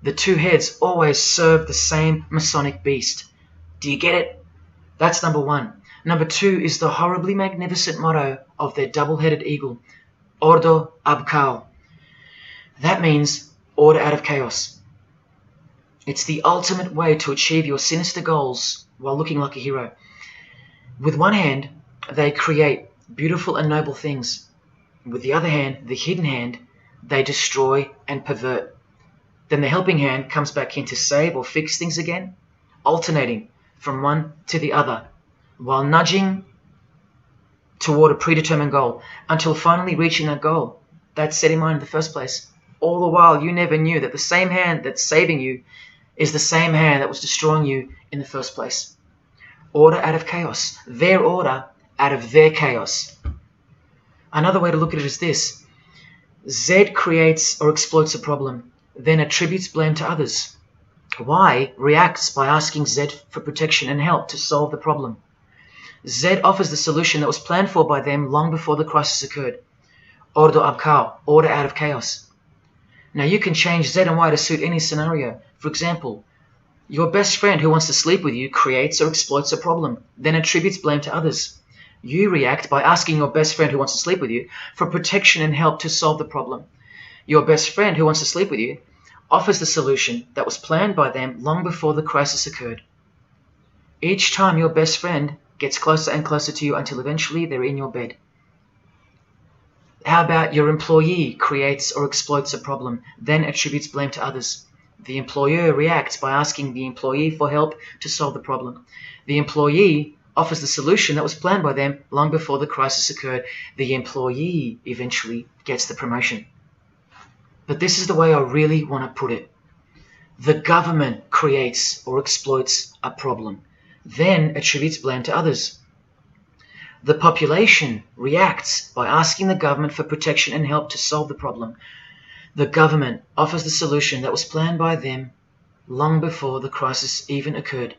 The two heads always serve the same Masonic beast. Do you get it? That's number one. Number two is the horribly magnificent motto of their double-headed eagle, Ordo ab Chaos. That means order out of chaos. It's the ultimate way to achieve your sinister goals while looking like a hero. With one hand, they create beautiful and noble things. With the other hand, the hidden hand, they destroy and pervert. Then the helping hand comes back in to save or fix things again, alternating from one to the other, while nudging toward a predetermined goal, until finally reaching that goal that's set in mind in the first place. All the while, you never knew that the same hand that's saving you is the same hand that was destroying you in the first place. Order out of chaos. Their order out of their chaos. Another way to look at it is this. Z creates or exploits a problem, then attributes blame to others. Y reacts by asking Z for protection and help to solve the problem. Z offers the solution that was planned for by them long before the crisis occurred. Ordo ab Chaos, order out of chaos. Now you can change Z and Y to suit any scenario. For example, your best friend who wants to sleep with you creates or exploits a problem, then attributes blame to others. You react by asking your best friend who wants to sleep with you for protection and help to solve the problem. Your best friend who wants to sleep with you offers the solution that was planned by them long before the crisis occurred. Each time your best friend gets closer and closer to you until eventually they're in your bed. How about your employee creates or exploits a problem, then attributes blame to others? The employer reacts by asking the employee for help to solve the problem. The employee offers the solution that was planned by them long before the crisis occurred. The employee eventually gets the promotion. But this is the way I really want to put it. The government creates or exploits a problem, then attributes blame to others. The population reacts by asking the government for protection and help to solve the problem. The government offers the solution that was planned by them long before the crisis even occurred.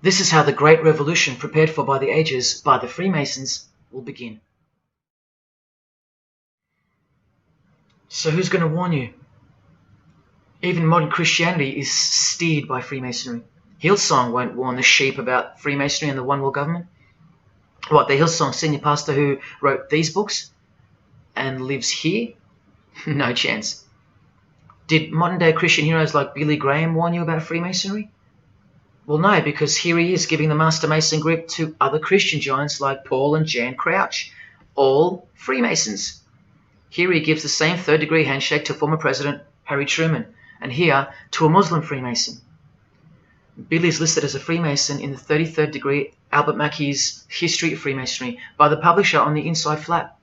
This is how the Great Revolution, prepared for by the ages by the Freemasons, will begin. So who's going to warn you? Even modern Christianity is steered by Freemasonry. Hillsong won't warn the sheep about Freemasonry and the one world government. What, the Hillsong senior pastor who wrote these books and lives here? No chance. Did modern day Christian heroes like Billy Graham warn you about Freemasonry? Well, no, because here he is giving the Master Mason grip to other Christian giants like Paul and Jan Crouch, all Freemasons. Here he gives the same third-degree handshake to former President Harry Truman, and here to a Muslim Freemason. Billy is listed as a Freemason in the 33rd degree Albert Mackey's History of Freemasonry by the publisher on the inside flap.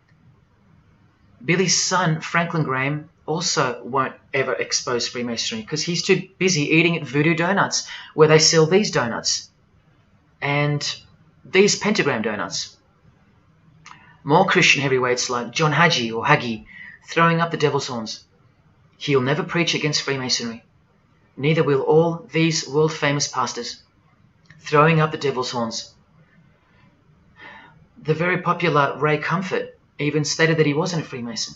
Billy's son, Franklin Graham, also won't ever expose Freemasonry because he's too busy eating at Voodoo Donuts, where they sell these donuts and these pentagram donuts. More Christian heavyweights like John Hagee or Hagee throwing up the devil's horns. He'll never preach against Freemasonry. Neither will all these world-famous pastors throwing up the devil's horns. The very popular Ray Comfort even stated that he wasn't a Freemason.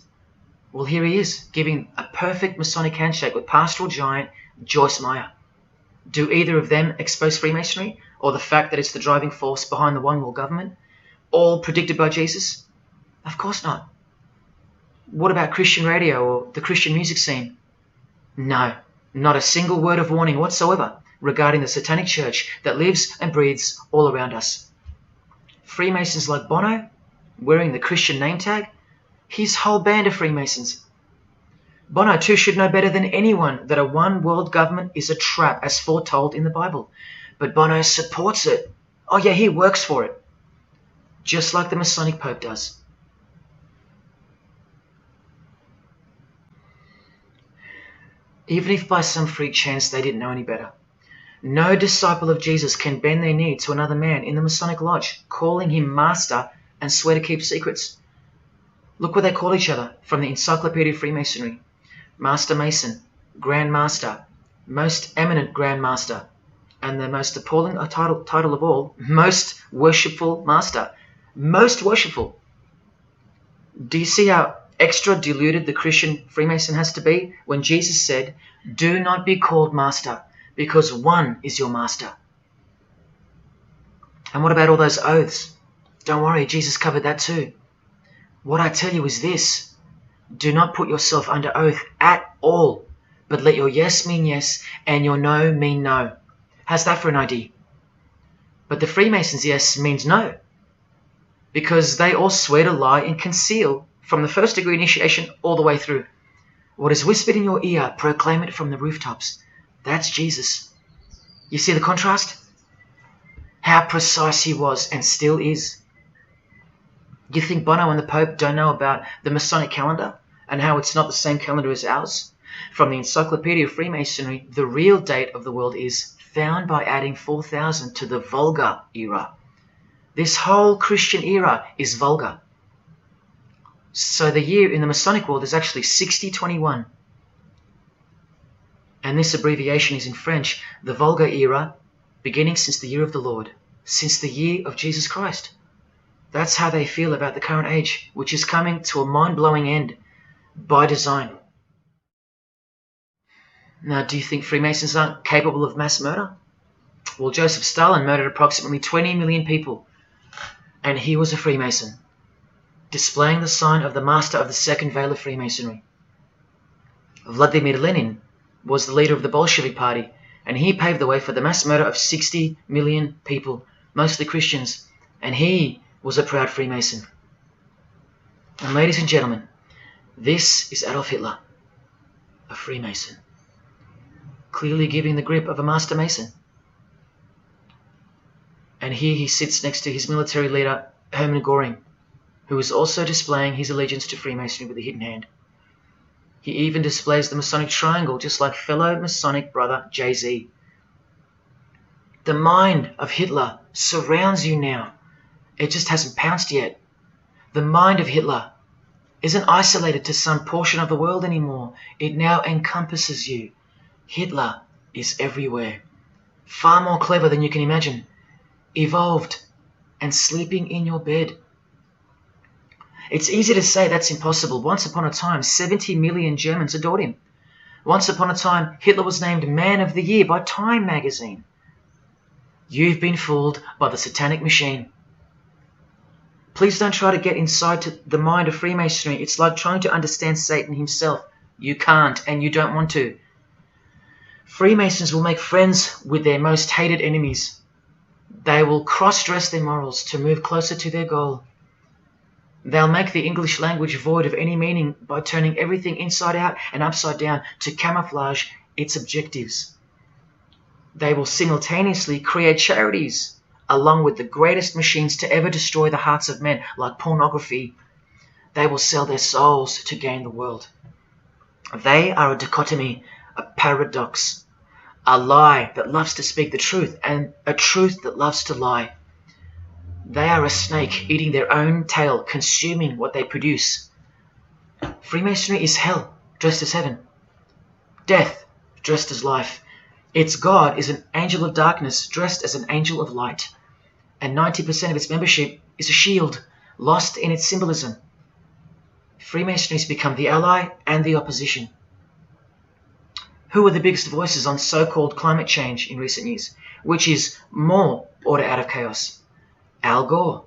Well, here he is, giving a perfect Masonic handshake with pastoral giant Joyce Meyer. Do either of them expose Freemasonry, or the fact that it's the driving force behind the one world government, all predicted by Jesus? Of course not. What about Christian radio or the Christian music scene? No, not a single word of warning whatsoever regarding the Satanic Church that lives and breathes all around us. Freemasons like Bono, wearing the Christian name tag, his whole band of Freemasons. Bono too should know better than anyone that a one world government is a trap as foretold in the Bible. But Bono supports it. Oh yeah, he works for it. Just like the Masonic Pope does. Even if by some freak chance they didn't know any better. No disciple of Jesus can bend their knee to another man in the Masonic Lodge, calling him master and swear to keep secrets. Look what they call each other from the Encyclopedia of Freemasonry. Master Mason, Grand Master, Most Eminent Grand Master, and the most appalling title of all, Most Worshipful Master. Most worshipful. Do you see how extra deluded the Christian Freemason has to be when Jesus said, "Do not be called master, because one is your master"? And what about all those oaths? Don't worry, Jesus covered that too. What I tell you is this: do not put yourself under oath at all, but let your yes mean yes and your no mean no. How's that for an idea? But the Freemasons' yes means no, because they all swear to lie and conceal from the first degree initiation all the way through. What is whispered in your ear, proclaim it from the rooftops. That's Jesus. You see the contrast? How precise he was and still is. You think Bono and the Pope don't know about the Masonic calendar and how it's not the same calendar as ours? From the Encyclopedia of Freemasonry, the real date of the world is found by adding 4000 to the Vulgar era. This whole Christian era is vulgar. So the year in the Masonic world is actually 6021. And this abbreviation is in French, the Vulgar era, beginning since the year of the Lord, since the year of Jesus Christ. That's how they feel about the current age, which is coming to a mind-blowing end by design. Now, do you think Freemasons aren't capable of mass murder? Well, Joseph Stalin murdered approximately 20 million people, and he was a Freemason, displaying the sign of the master of the second veil of Freemasonry. Vladimir Lenin was the leader of the Bolshevik Party, and he paved the way for the mass murder of 60 million people, mostly Christians, and he was a proud Freemason. And ladies and gentlemen, this is Adolf Hitler, a Freemason, clearly giving the grip of a Master Mason. And here he sits next to his military leader, Hermann Göring, who is also displaying his allegiance to Freemasonry with a hidden hand. He even displays the Masonic triangle, just like fellow Masonic brother Jay-Z. The mind of Hitler surrounds you now. It just hasn't pounced yet. The mind of Hitler isn't isolated to some portion of the world anymore. It now encompasses you. Hitler is everywhere. Far more clever than you can imagine. Evolved and sleeping in your bed. It's easy to say that's impossible. Once upon a time, 70 million Germans adored him. Once upon a time, Hitler was named Man of the Year by Time magazine. You've been fooled by the satanic machine. Please don't try to get inside to the mind of Freemasonry. It's like trying to understand Satan himself. You can't, and you don't want to. Freemasons will make friends with their most hated enemies. They will cross-dress their morals to move closer to their goal. They'll make the English language void of any meaning by turning everything inside out and upside down to camouflage its objectives. They will simultaneously create charities along with the greatest machines to ever destroy the hearts of men, like pornography. They will sell their souls to gain the world. They are a dichotomy, a paradox, a lie that loves to speak the truth and a truth that loves to lie. They are a snake eating their own tail, consuming what they produce. Freemasonry is hell dressed as heaven, death dressed as life. Its God is an angel of darkness dressed as an angel of light, and 90% of its membership is a shield lost in its symbolism. Freemasonry has become the ally and the opposition. Who are the biggest voices on so-called climate change in recent years? Which is more order out of chaos? Al Gore,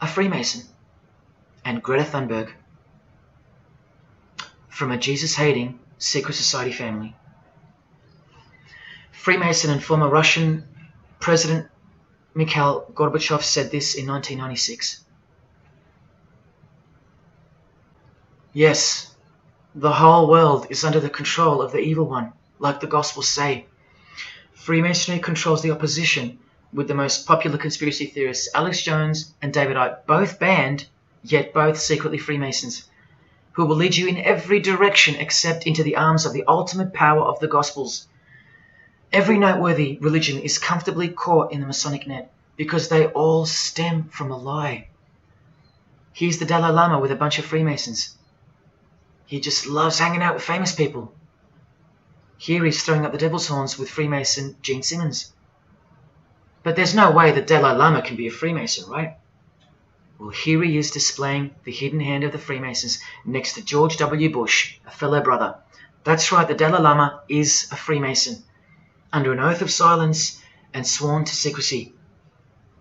a Freemason, and Greta Thunberg. From a Jesus-hating, secret society family. Freemason and former Russian President Mikhail Gorbachev said this in 1996. Yes, the whole world is under the control of the evil one, like the Gospels say. Freemasonry controls the opposition, with the most popular conspiracy theorists Alex Jones and David Icke, both banned, yet both secretly Freemasons, who will lead you in every direction except into the arms of the ultimate power of the Gospels. Every noteworthy religion is comfortably caught in the Masonic net, because they all stem from a lie. Here's the Dalai Lama with a bunch of Freemasons. He just loves hanging out with famous people. Here he's throwing up the devil's horns with Freemason Gene Simmons. But there's no way the Dalai Lama can be a Freemason, right? Well, here he is displaying the hidden hand of the Freemasons next to George W. Bush, a fellow brother. That's right, the Dalai Lama is a Freemason, under an oath of silence and sworn to secrecy.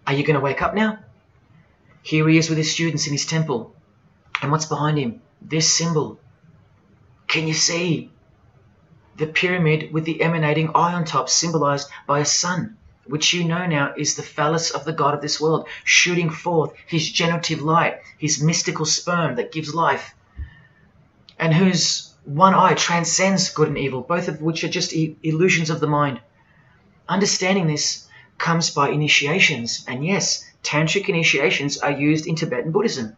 Are you going to wake up now? Here he is with his students in his temple. And what's behind him? This symbol. Can you see? The pyramid with the emanating eye on top, symbolized by a sun, which you know now is the phallus of the god of this world, shooting forth his generative light, his mystical sperm that gives life, and whose one eye transcends good and evil, both of which are just illusions of the mind. Understanding this comes by initiations, and yes, tantric initiations are used in Tibetan Buddhism.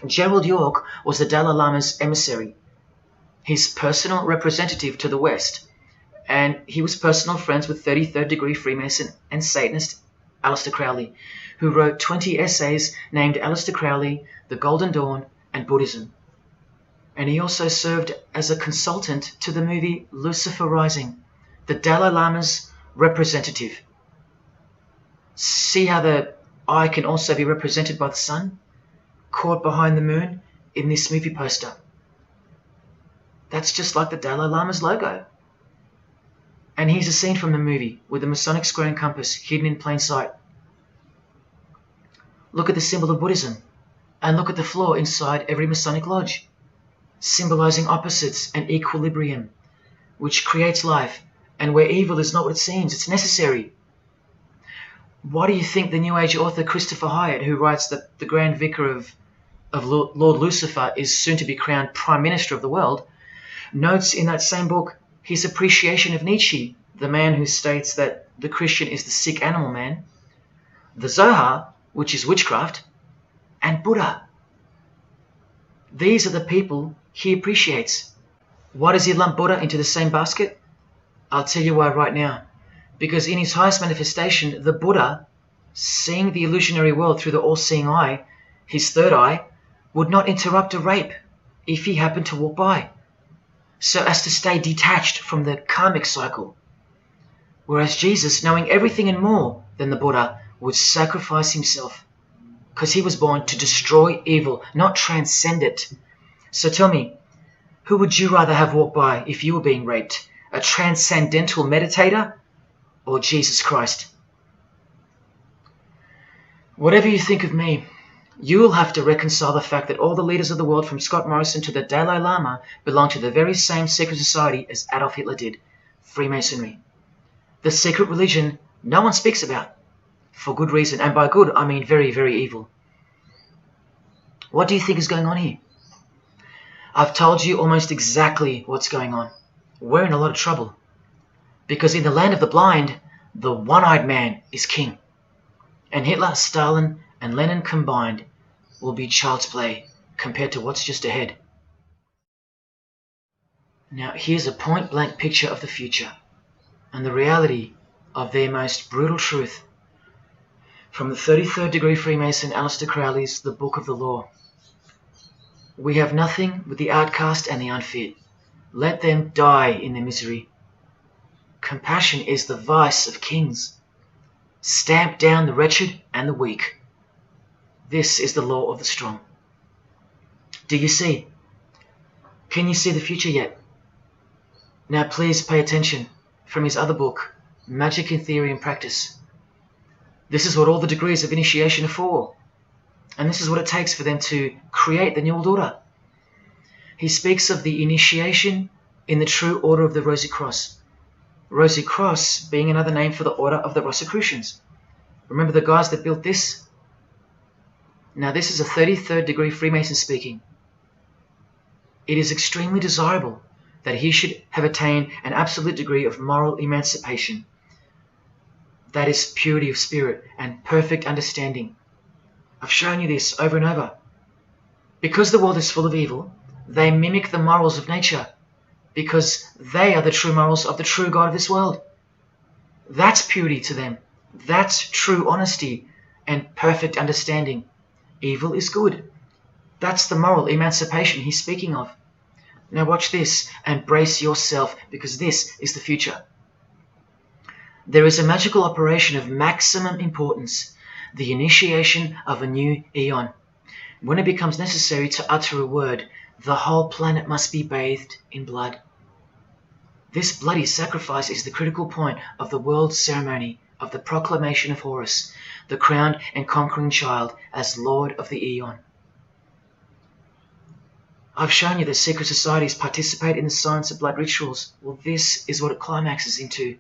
Gerald York was the Dalai Lama's emissary, his personal representative to the West, and he was personal friends with 33rd degree Freemason and Satanist Aleister Crowley, who wrote 20 essays named Aleister Crowley, The Golden Dawn, and Buddhism. And he also served as a consultant to the movie Lucifer Rising, the Dalai Lama's representative. See how the eye can also be represented by the sun, caught behind the moon in this movie poster. That's just like the Dalai Lama's logo. And here's a scene from the movie with the Masonic square and compass hidden in plain sight. Look at the symbol of Buddhism, and look at the floor inside every Masonic lodge, symbolizing opposites and equilibrium, which creates life, and where evil is not what it seems, it's necessary. Why do you think the New Age author Christopher Hyatt, who writes that the Grand Vicar of Lord Lucifer is soon to be crowned Prime Minister of the world, notes in that same book his appreciation of Nietzsche, the man who states that the Christian is the sick animal man, the Zohar, which is witchcraft, and Buddha. These are the people he appreciates. Why does he lump Buddha into the same basket? I'll tell you why right now. Because in his highest manifestation, the Buddha, seeing the illusionary world through the all-seeing eye, his third eye, would not interrupt a rape if he happened to walk by, so as to stay detached from the karmic cycle. Whereas Jesus, knowing everything and more than the Buddha, would sacrifice himself, because he was born to destroy evil, not transcend it. So tell me, who would you rather have walked by if you were being raped? A transcendental meditator or Jesus Christ? Whatever you think of me, you will have to reconcile the fact that all the leaders of the world, from Scott Morrison to the Dalai Lama, belong to the very same secret society as Adolf Hitler did, Freemasonry. The secret religion no one speaks about, for good reason, and by good I mean very, very evil. What do you think is going on here? I've told you almost exactly what's going on. We're in a lot of trouble, because in the land of the blind, the one-eyed man is king, and Hitler, Stalin, and Lenin combined will be child's play compared to what's just ahead. Now here's a point-blank picture of the future and the reality of their most brutal truth from the 33rd degree Freemason Aleister Crowley's The Book of the Law. We have nothing but the outcast and the unfit. Let them die in their misery. Compassion is the vice of kings. Stamp down the wretched and the weak. This is the law of the strong. Do you see? Can you see the future yet? Now please pay attention from his other book, Magic in Theory and Practice. This is what all the degrees of initiation are for. And this is what it takes for them to create the New World Order. He speaks of the initiation in the true order of the Rosy Cross. Rosy Cross being another name for the order of the Rosicrucians. Remember the guys that built this? Now this is a 33rd degree Freemason speaking. It is extremely desirable that he should have attained an absolute degree of moral emancipation. That is purity of spirit and perfect understanding. I've shown you this over and over. Because the world is full of evil, they mimic the morals of nature, because they are the true morals of the true God of this world. That's purity to them. That's true honesty and perfect understanding. Evil is good. That's the moral emancipation he's speaking of. Now watch this and brace yourself, because this is the future. There is a magical operation of maximum importance, the initiation of a new eon. When it becomes necessary to utter a word, the whole planet must be bathed in blood. This bloody sacrifice is the critical point of the world ceremony of the proclamation of Horus, the crowned and conquering child, as Lord of the Eon. I've shown you that secret societies participate in the science of blood rituals. Well, this is what it climaxes into.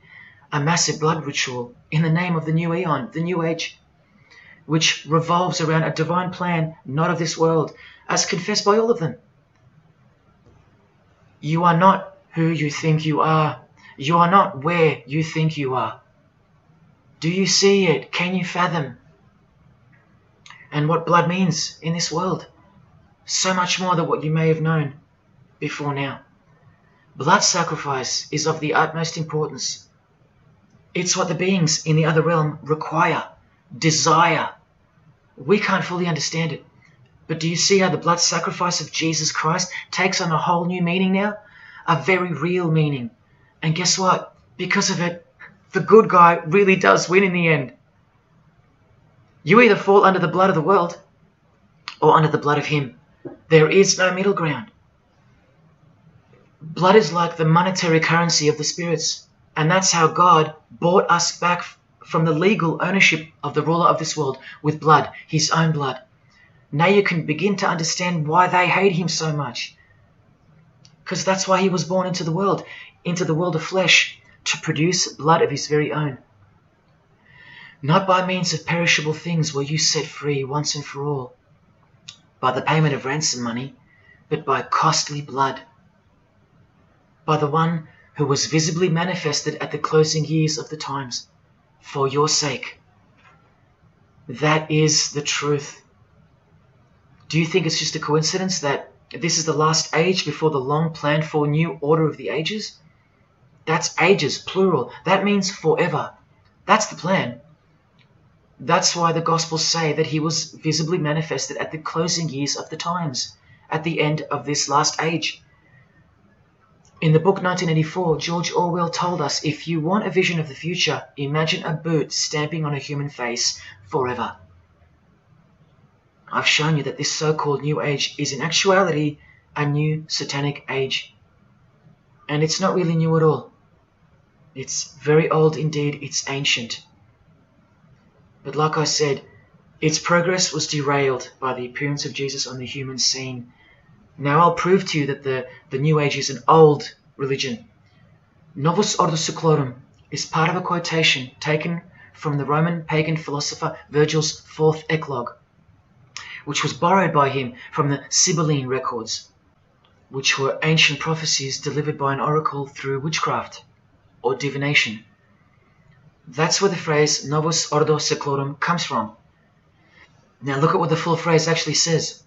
A massive blood ritual in the name of the new Eon, the new age, which revolves around a divine plan not of this world, as confessed by all of them. You are not who you think you are. You are not where you think you are. Do you see it? Can you fathom? And what blood means in this world? So much more than what you may have known before now. Blood sacrifice is of the utmost importance. It's what the beings in the other realm require, desire. We can't fully understand it. But do you see how the blood sacrifice of Jesus Christ takes on a whole new meaning now? A very real meaning. And guess what? Because of it, the good guy really does win in the end. You either fall under the blood of the world or under the blood of him. There is no middle ground. Blood is like the monetary currency of the spirits, and that's how God bought us back from the legal ownership of the ruler of this world with blood, his own blood. Now you can begin to understand why they hate him so much. Because that's why he was born into the world of flesh, to produce blood of his very own. Not by means of perishable things were you set free once and for all, by the payment of ransom money, but by costly blood, by the one who was visibly manifested at the closing years of the times, for your sake. That is the truth. Do you think it's just a coincidence that this is the last age before the long planned for new order of the ages? That's ages, plural. That means forever. That's the plan. That's why the Gospels say that he was visibly manifested at the closing years of the times, at the end of this last age. In the book 1984, George Orwell told us, if you want a vision of the future, imagine a boot stamping on a human face forever. I've shown you that this so-called new age is in actuality a new satanic age. And it's not really new at all. It's very old indeed, it's ancient. But like I said, its progress was derailed by the appearance of Jesus on the human scene. Now I'll prove to you that the New Age is an old religion. Novus Ordo Seclorum is part of a quotation taken from the Roman pagan philosopher Virgil's fourth eclogue, which was borrowed by him from the Symbolism records, which were ancient prophecies delivered by an oracle through witchcraft or divination. That's where the phrase Novus Ordo Seclorum comes from. Now look at what the full phrase actually says.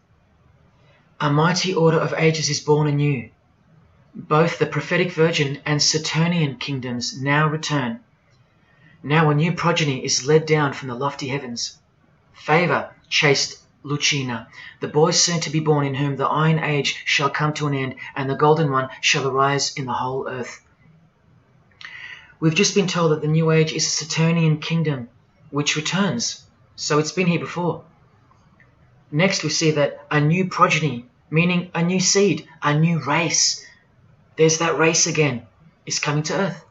A mighty order of ages is born anew. Both the prophetic virgin and Saturnian kingdoms now return. Now a new progeny is led down from the lofty heavens. Favor, chaste Lucina, the boy soon to be born, in whom the iron age shall come to an end, and the golden one shall arise in the whole earth. We've just been told that the New Age is a Saturnian kingdom, which returns, so it's been here before. Next we see that a new progeny, meaning a new seed, a new race, there's that race again, is coming to earth.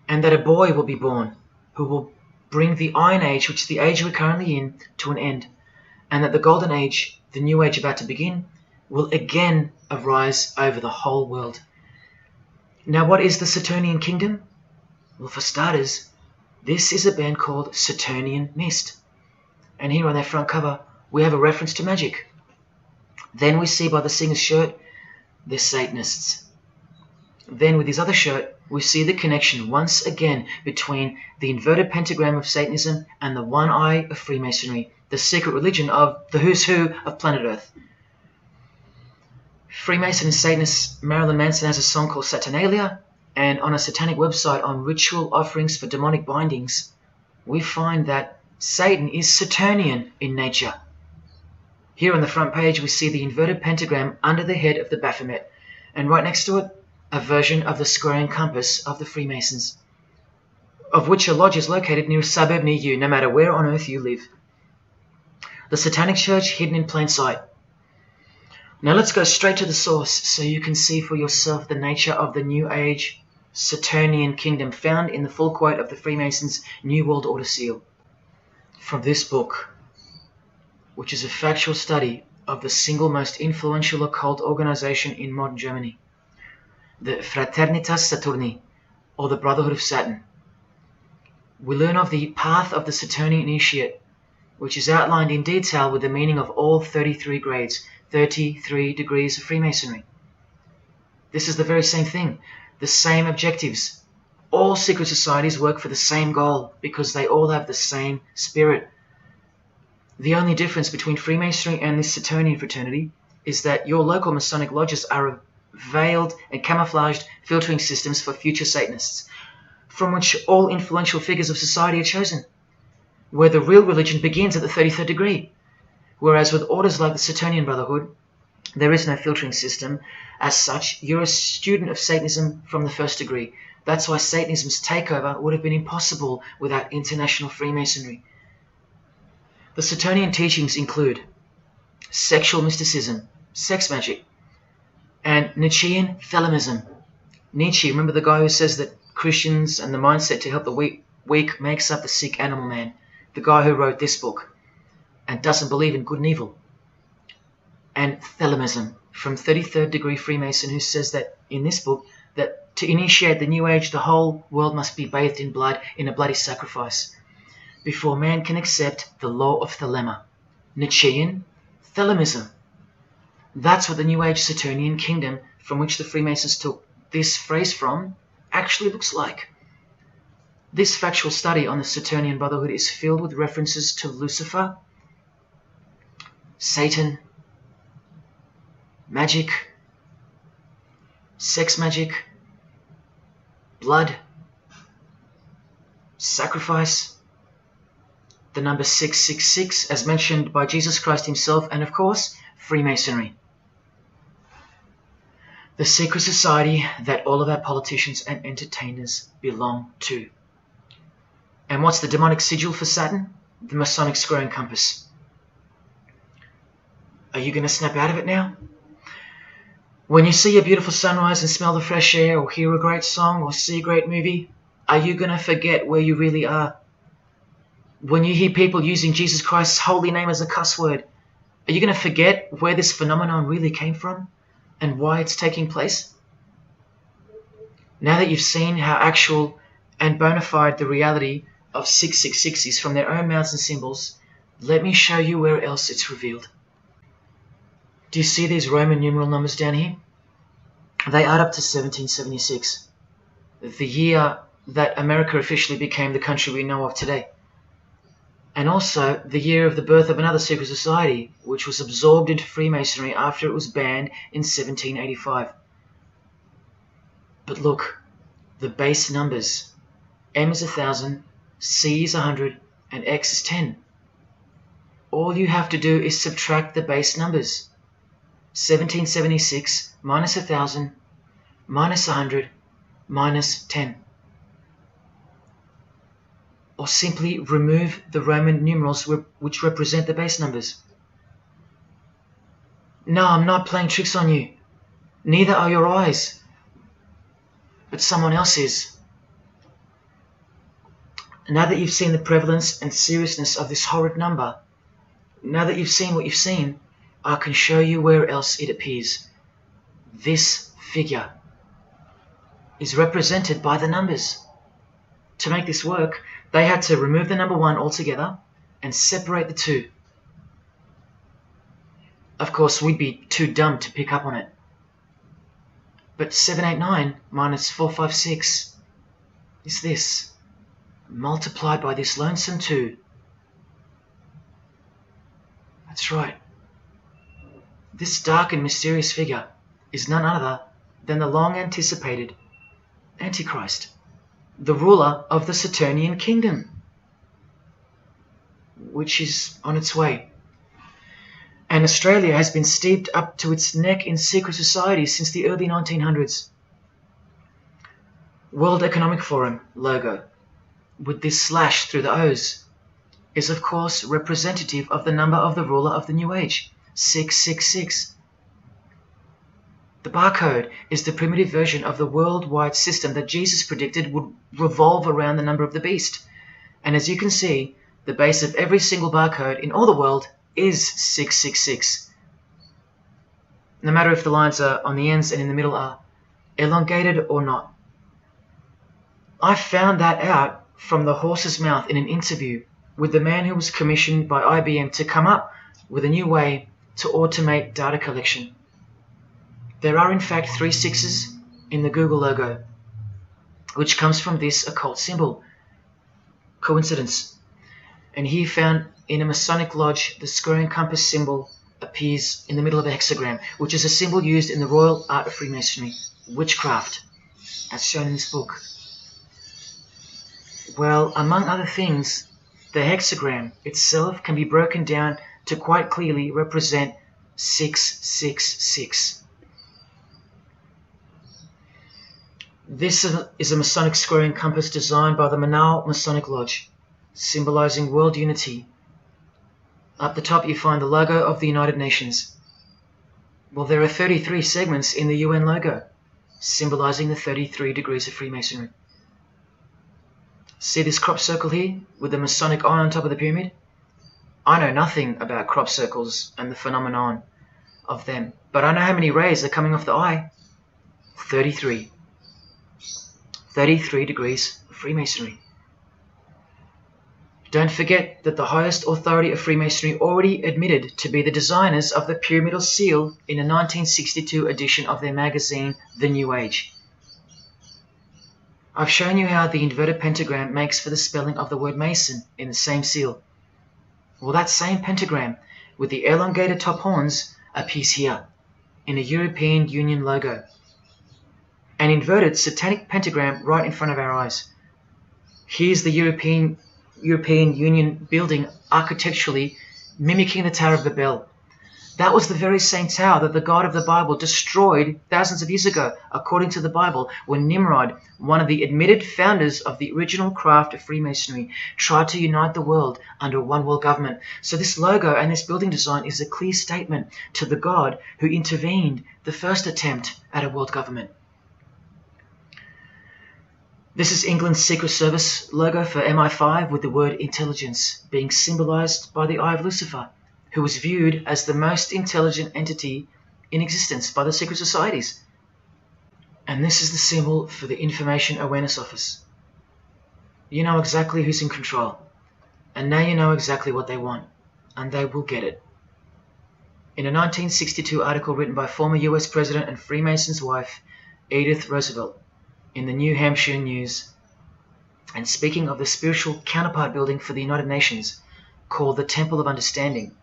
And that a boy will be born, who will bring the Iron Age, which is the age we're currently in, to an end. And that the Golden Age, the New Age about to begin, will again arise over the whole world. Now, what is the Saturnian kingdom? Well, for starters, this is a band called Saturnian Mist. And here on their front cover, we have a reference to magic. Then we see by the singer's shirt, they're Satanists. Then with his other shirt, we see the connection once again between the inverted pentagram of Satanism and the one eye of Freemasonry, the secret religion of the who's who of planet Earth. Freemason and Satanist Marilyn Manson has a song called Saturnalia, and on a satanic website on ritual offerings for demonic bindings, we find that Satan is Saturnian in nature. Here on the front page, we see the inverted pentagram under the head of the Baphomet, and right next to it, a version of the square and compass of the Freemasons, of which a lodge is located near a suburb near you, no matter where on earth you live. The Satanic Church hidden in plain sight. Now let's go straight to the source so you can see for yourself the nature of the New Age Saturnian kingdom found in the full quote of the Freemasons' New World Order seal. From this book, which is a factual study of the single most influential occult organization in modern Germany, the Fraternitas Saturni, or the Brotherhood of Saturn. We learn of the path of the Saturnian initiate, which is outlined in detail with the meaning of all 33 grades, 33 degrees of Freemasonry. This is the very same thing, the same objectives. All secret societies work for the same goal because they all have the same spirit. The only difference between Freemasonry and this Saturnian fraternity is that your local Masonic lodges are veiled and camouflaged filtering systems for future Satanists, from which all influential figures of society are chosen, where the real religion begins at the 33rd degree. Whereas with orders like the Saturnian Brotherhood, there is no filtering system. As such, you're a student of Satanism from the first degree. That's why Satanism's takeover would have been impossible without international Freemasonry. The Saturnian teachings include sexual mysticism, sex magic, and Nietzschean Thelemism. Nietzsche, remember the guy who says that Christians and the mindset to help the weak makes up the sick animal man? The guy who wrote this book and doesn't believe in good and evil. And Thelemism from 33rd degree Freemason, who says that in this book that to initiate the New Age, the whole world must be bathed in blood in a bloody sacrifice before man can accept the law of Thelema. Nietzschean Thelemism. That's what the New Age Saturnian kingdom, from which the Freemasons took this phrase from, actually looks like. This factual study on the Saturnian Brotherhood is filled with references to Lucifer, Satan, magic, sex magic, blood, sacrifice, the number 666 as mentioned by Jesus Christ himself, and of course, Freemasonry. The secret society that all of our politicians and entertainers belong to. And what's the demonic sigil for Saturn? The Masonic square and compass. Are you going to snap out of it now? When you see a beautiful sunrise and smell the fresh air, or hear a great song, or see a great movie, are you going to forget where you really are? When you hear people using Jesus Christ's holy name as a cuss word, are you going to forget where this phenomenon really came from and why it's taking place? Now that you've seen how actual and bona fide the reality of 666 is from their own mouths and symbols, let me show you where else it's revealed. Do you see these Roman numeral numbers down here? They add up to 1776, the year that America officially became the country we know of today. And also the year of the birth of another secret society, which was absorbed into Freemasonry after it was banned in 1785. But look, the base numbers. M is 1,000, C is 100, and X is 10. All you have to do is subtract the base numbers. 1776 minus 1,000 minus 100 minus 10. Or simply remove the Roman numerals which represent the base numbers. No, I'm not playing tricks on you. Neither are your eyes. But someone else is. Now that you've seen the prevalence and seriousness of this horrid number, now that you've seen what you've seen, I can show you where else it appears. This figure. is represented by the numbers. To make this work, they had to remove the number 1 altogether and separate the 2. Of course, we'd be too dumb to pick up on it. But 789 minus 456 is this, multiplied by this lonesome 2. That's right. This dark and mysterious figure is none other than the long-anticipated Antichrist, the ruler of the Saturnian kingdom, which is on its way. And Australia has been steeped up to its neck in secret society since the early 1900s. World Economic Forum logo, with this slash through the O's, is of course representative of the number of the ruler of the New Age, 666. The barcode is the primitive version of the worldwide system that Jesus predicted would revolve around the number of the beast. And as you can see, the base of every single barcode in all the world is 666. No matter if the lines are on the ends and in the middle are elongated or not. I found that out from the horse's mouth in an interview with the man who was commissioned by IBM to come up with a new way to automate data collection. There are in fact 3 6s in the Google logo, which comes from this occult symbol. Coincidence? And he found in a Masonic lodge the square and compass symbol appears in the middle of a hexagram, which is a symbol used in the royal art of Freemasonry, Witchcraft, as shown in this book. Well, among other things, the hexagram itself can be broken down to quite clearly represent 666. This is a Masonic square and compass designed by the Manal Masonic Lodge, symbolizing world unity. Up the top you find the logo of the United Nations. Well, there are 33 segments in the UN logo, symbolizing the 33 degrees of Freemasonry. See this crop circle here, with the Masonic eye on top of the pyramid? I know nothing about crop circles and the phenomenon of them, but I know how many rays are coming off the eye. 33. 33 degrees of Freemasonry. Don't forget that the highest authority of Freemasonry already admitted to be the designers of the pyramidal seal in a 1962 edition of their magazine, The New Age. I've shown you how the inverted pentagram makes for the spelling of the word Mason in the same seal. Well, that same pentagram with the elongated top horns appears here in a European Union logo. An inverted satanic pentagram right in front of our eyes. Here's the European Union building architecturally mimicking the Tower of Babel. That was the very same tower that the God of the Bible destroyed thousands of years ago, according to the Bible, when Nimrod, one of the admitted founders of the original craft of Freemasonry, tried to unite the world under one world government. So this logo and this building design is a clear statement to the God who intervened the first attempt at a world government. This is England's Secret Service logo for MI5 with the word intelligence being symbolized by the eye of Lucifer, who was viewed as the most intelligent entity in existence by the secret societies. And this is the symbol for the Information Awareness Office. You know exactly who's in control, and now you know exactly what they want, and they will get it. In a 1962 article written by former US President and Freemason's wife, Edith Roosevelt, in the New Hampshire News, and speaking of the spiritual counterpart building for the United Nations, called the Temple of Understanding,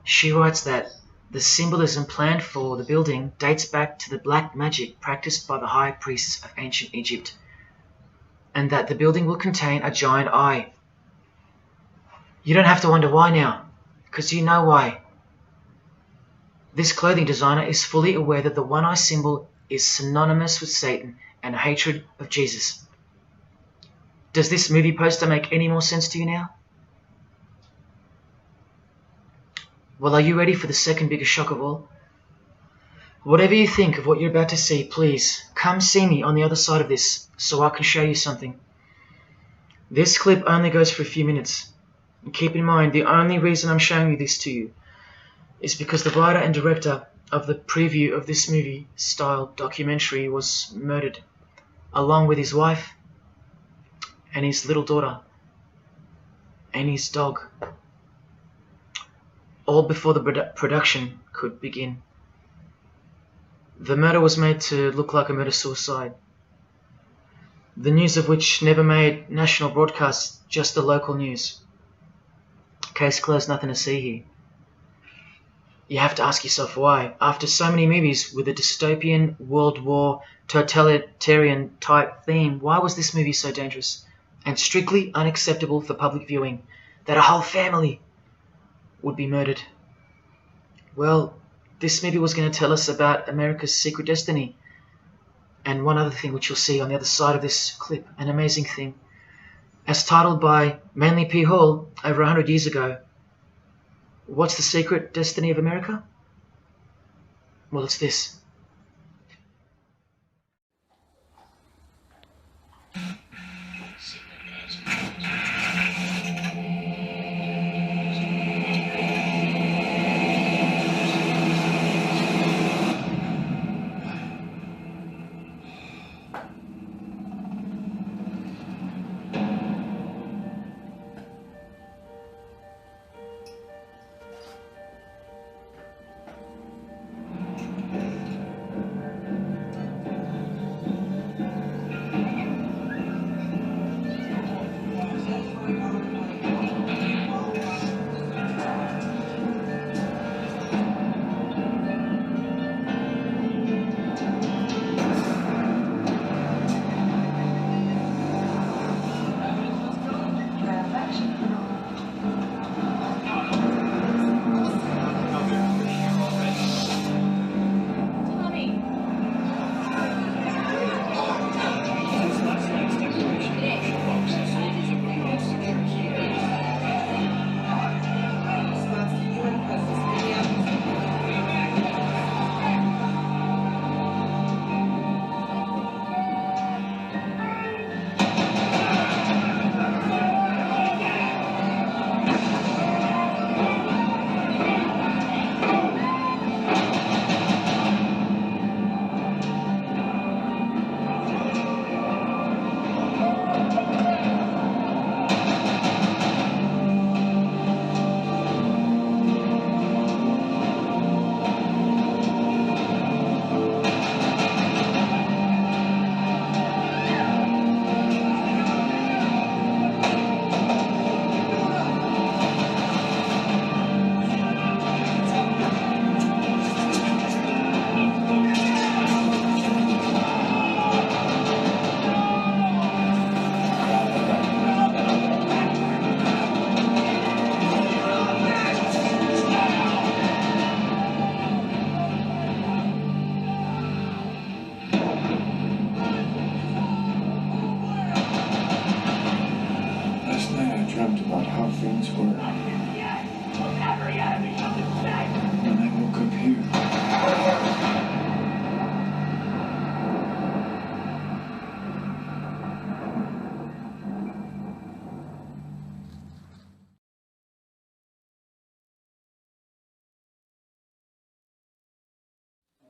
she writes that the symbolism planned for the building dates back to the black magic practiced by the high priests of ancient Egypt, and that the building will contain a giant eye. You don't have to wonder why now, because you know why. This clothing designer is fully aware that the one-eye symbol is synonymous with Satan and hatred of Jesus. Does this movie poster make any more sense to you now? Well, are you ready for the second biggest shock of all? Whatever you think of what you're about to see, please come see me on the other side of this so I can show you something. This clip only goes for a few minutes. And keep in mind, the only reason I'm showing you this to you is because the writer and director of the preview of this movie-style documentary was murdered. along with his wife and his little daughter and his dog, all before the production could begin. The murder was made to look like a murder-suicide, the news of which never made national broadcasts, just the local news. Case closed, nothing to see here. You have to ask yourself why, after so many movies with a dystopian, World War, totalitarian type theme, why was this movie so dangerous and strictly unacceptable for public viewing, that a whole family would be murdered? Well, this movie was going to tell us about America's secret destiny. And one other thing which you'll see on the other side of this clip, an amazing thing. As titled by Manly P. Hall over 100 years ago, what's the secret destiny of America? Well, it's this.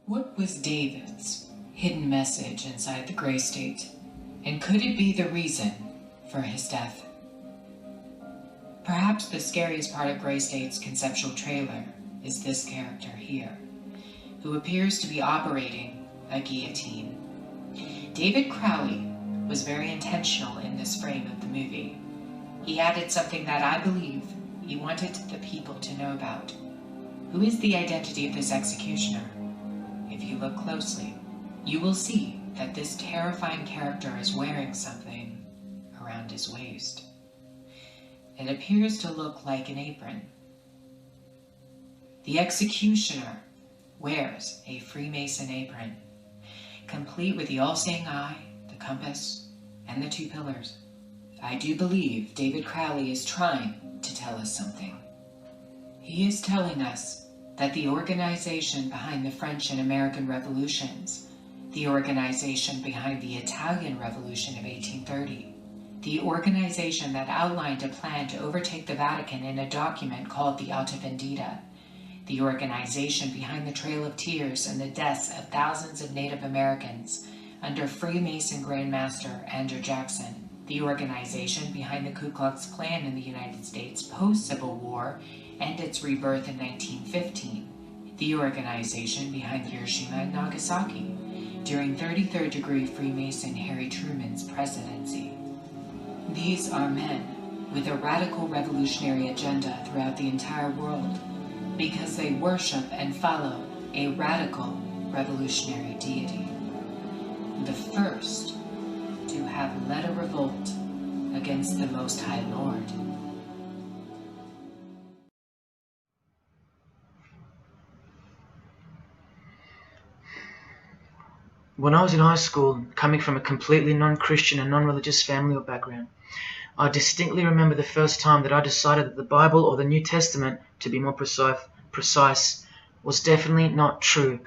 What was David's hidden message inside the gray state? And could it be the reason for his death? Perhaps the scariest part of Gray State's conceptual trailer is this character here, who appears to be operating a guillotine. David Crowley was very intentional in this frame of the movie. He added something that I believe he wanted the people to know about. Who is the identity of this executioner? If you look closely, you will see that this terrifying character is wearing something around his waist. It appears to look like an apron. The executioner wears a Freemason apron, complete with the all-seeing eye, the compass, and the two pillars. I do believe David Crowley is trying to tell us something. He is telling us that the organization behind the French and American revolutions, the organization behind the Italian Revolution of 1830, the organization that outlined a plan to overtake the Vatican in a document called the Alta Vendita, the organization behind the Trail of Tears and the deaths of thousands of Native Americans under Freemason Grandmaster Andrew Jackson, the organization behind the Ku Klux Klan in the United States post-Civil War and its rebirth in 1915, the organization behind Hiroshima and Nagasaki during 33rd degree Freemason Harry Truman's presidency. These are men with a radical revolutionary agenda throughout the entire world because they worship and follow a radical revolutionary deity, the first to have led a revolt against the Most High Lord. When I was in high school, coming from a completely non-Christian and non-religious family or background, I distinctly remember the first time that I decided that the Bible or the New Testament, to be more precise, was definitely not true.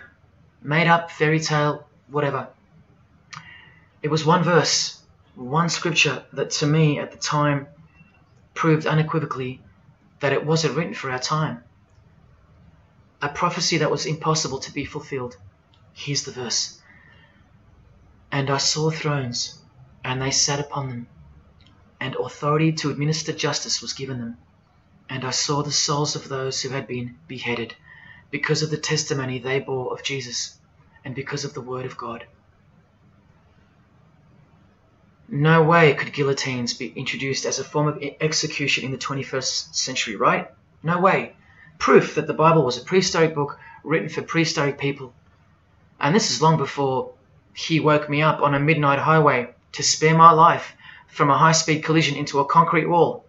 Made up, fairy tale, whatever. It was one verse, one scripture that to me at the time proved unequivocally that it wasn't written for our time. A prophecy that was impossible to be fulfilled. Here's the verse. And I saw thrones, and they sat upon them, and authority to administer justice was given them. And I saw the souls of those who had been beheaded, because of the testimony they bore of Jesus, and because of the word of God. No way could guillotines be introduced as a form of execution in the 21st century, right? No way. Proof that the Bible was a prehistoric book written for prehistoric people. And this is long before he woke me up on a midnight highway to spare my life from a high-speed collision into a concrete wall.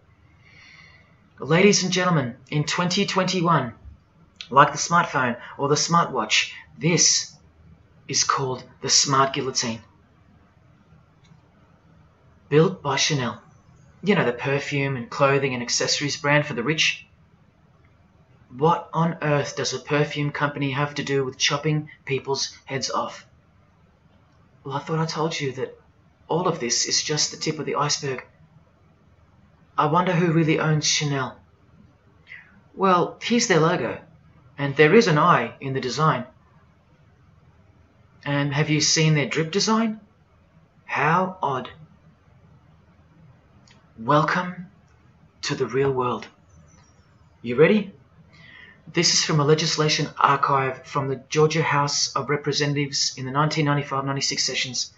Ladies and gentlemen, in 2021, like the smartphone or the smartwatch, this is called the smart guillotine. Built by Chanel. You know, the perfume and clothing and accessories brand for the rich. What on earth does a perfume company have to do with chopping people's heads off? Well, I thought I told you that all of this is just the tip of the iceberg. I wonder who really owns Chanel. Well, here's their logo, and there is an eye in the design. And have you seen their drip design? How odd. Welcome to the real world. You ready? This is from a legislation archive from the Georgia House of Representatives in the 1995-96 sessions.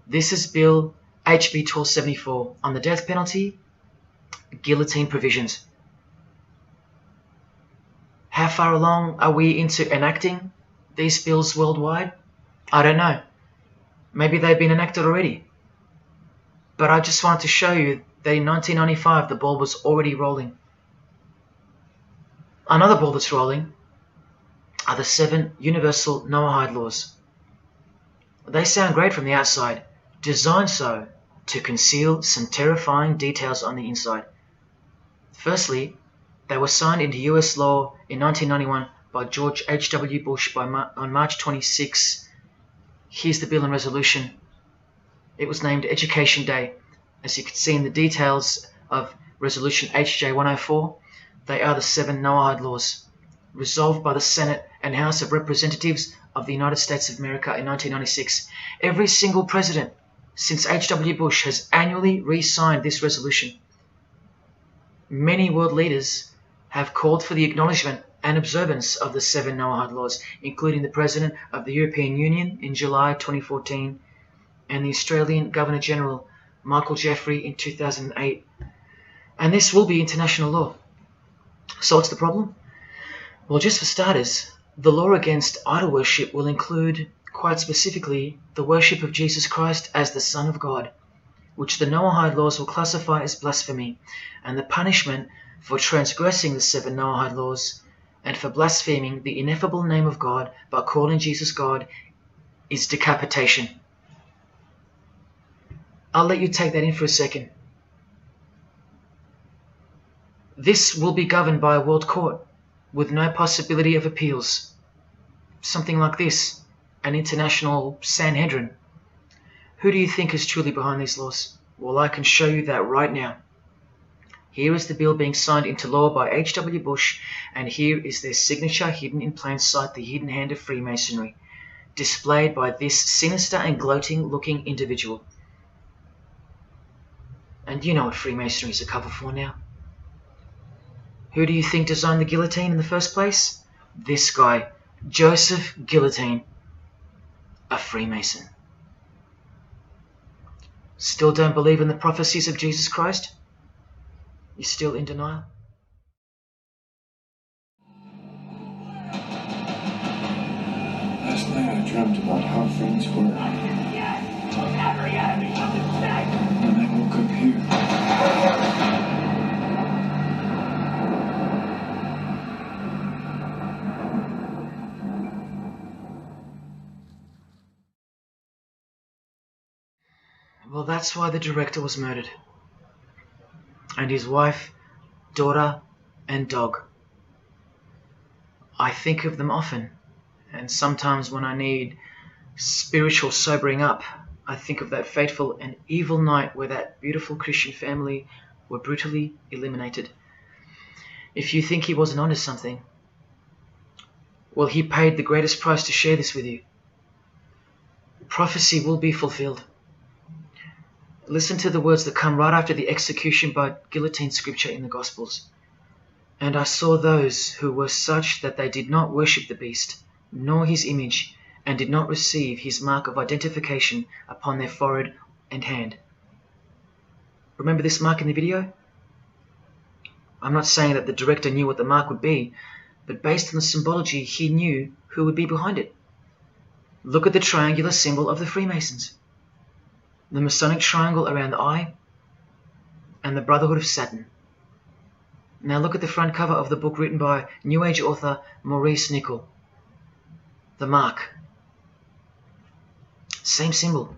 This is Bill HB 1274 on the death penalty, guillotine provisions. How far along are we into enacting these bills worldwide? I don't know. Maybe they've been enacted already. But I just wanted to show you that in 1995 the ball was already rolling. Another ball that's rolling are the 7 universal Noahide laws. They sound great from the outside, designed so to conceal some terrifying details on the inside. Firstly, they were signed into US law in 1991 by George H.W. Bush on March 26. Here's the bill and resolution. It was named Education Day. As you can see in the details of Resolution HJ 104, they are the 7 Noahide laws, resolved by the Senate and House of Representatives of the United States of America in 1996. Every single president since H.W. Bush has annually re-signed this resolution. Many world leaders have called for the acknowledgement and observance of the 7 Noahide laws, including the President of the European Union in July 2014 and the Australian Governor-General Michael Jeffrey in 2008. And this will be international law. So what's the problem? Well, just for starters, the law against idol worship will include, quite specifically, the worship of Jesus Christ as the Son of God, which the Noahide laws will classify as blasphemy, and the punishment for transgressing the 7 Noahide laws and for blaspheming the ineffable name of God by calling Jesus God is decapitation. I'll let you take that in for a second. This will be governed by a world court with no possibility of appeals. Something like this, an international Sanhedrin. Who do you think is truly behind these laws? Well, I can show you that right now. Here is the bill being signed into law by H.W. Bush, and here is their signature hidden in plain sight, the hidden hand of Freemasonry. displayed by this sinister and gloating-looking individual. And you know what Freemasonry is a cover for now. Who do you think designed the guillotine in the first place? This guy, Joseph Guillotine, a Freemason. Still don't believe in the prophecies of Jesus Christ? You're still in denial? Last night I dreamt about how things were. And I woke up here. Well, that's why the director was murdered. And his wife, daughter, and dog. I think of them often, and sometimes when I need spiritual sobering up, I think of that fateful and evil night where that beautiful Christian family were brutally eliminated. If you think he wasn't onto something, well, he paid the greatest price to share this with you. Prophecy will be fulfilled. Listen to the words that come right after the execution by guillotine scripture in the Gospels. And I saw those who were such that they did not worship the beast, nor his image, and did not receive his mark of identification upon their forehead and hand. Remember this mark in the video? I'm not saying that the director knew what the mark would be, but based on the symbology, he knew who would be behind it. Look at the triangular symbol of the Freemasons. The Masonic triangle around the eye, and the Brotherhood of Satan. Now look at the front cover of the book written by New Age author Maurice Nicoll. The mark. Same symbol.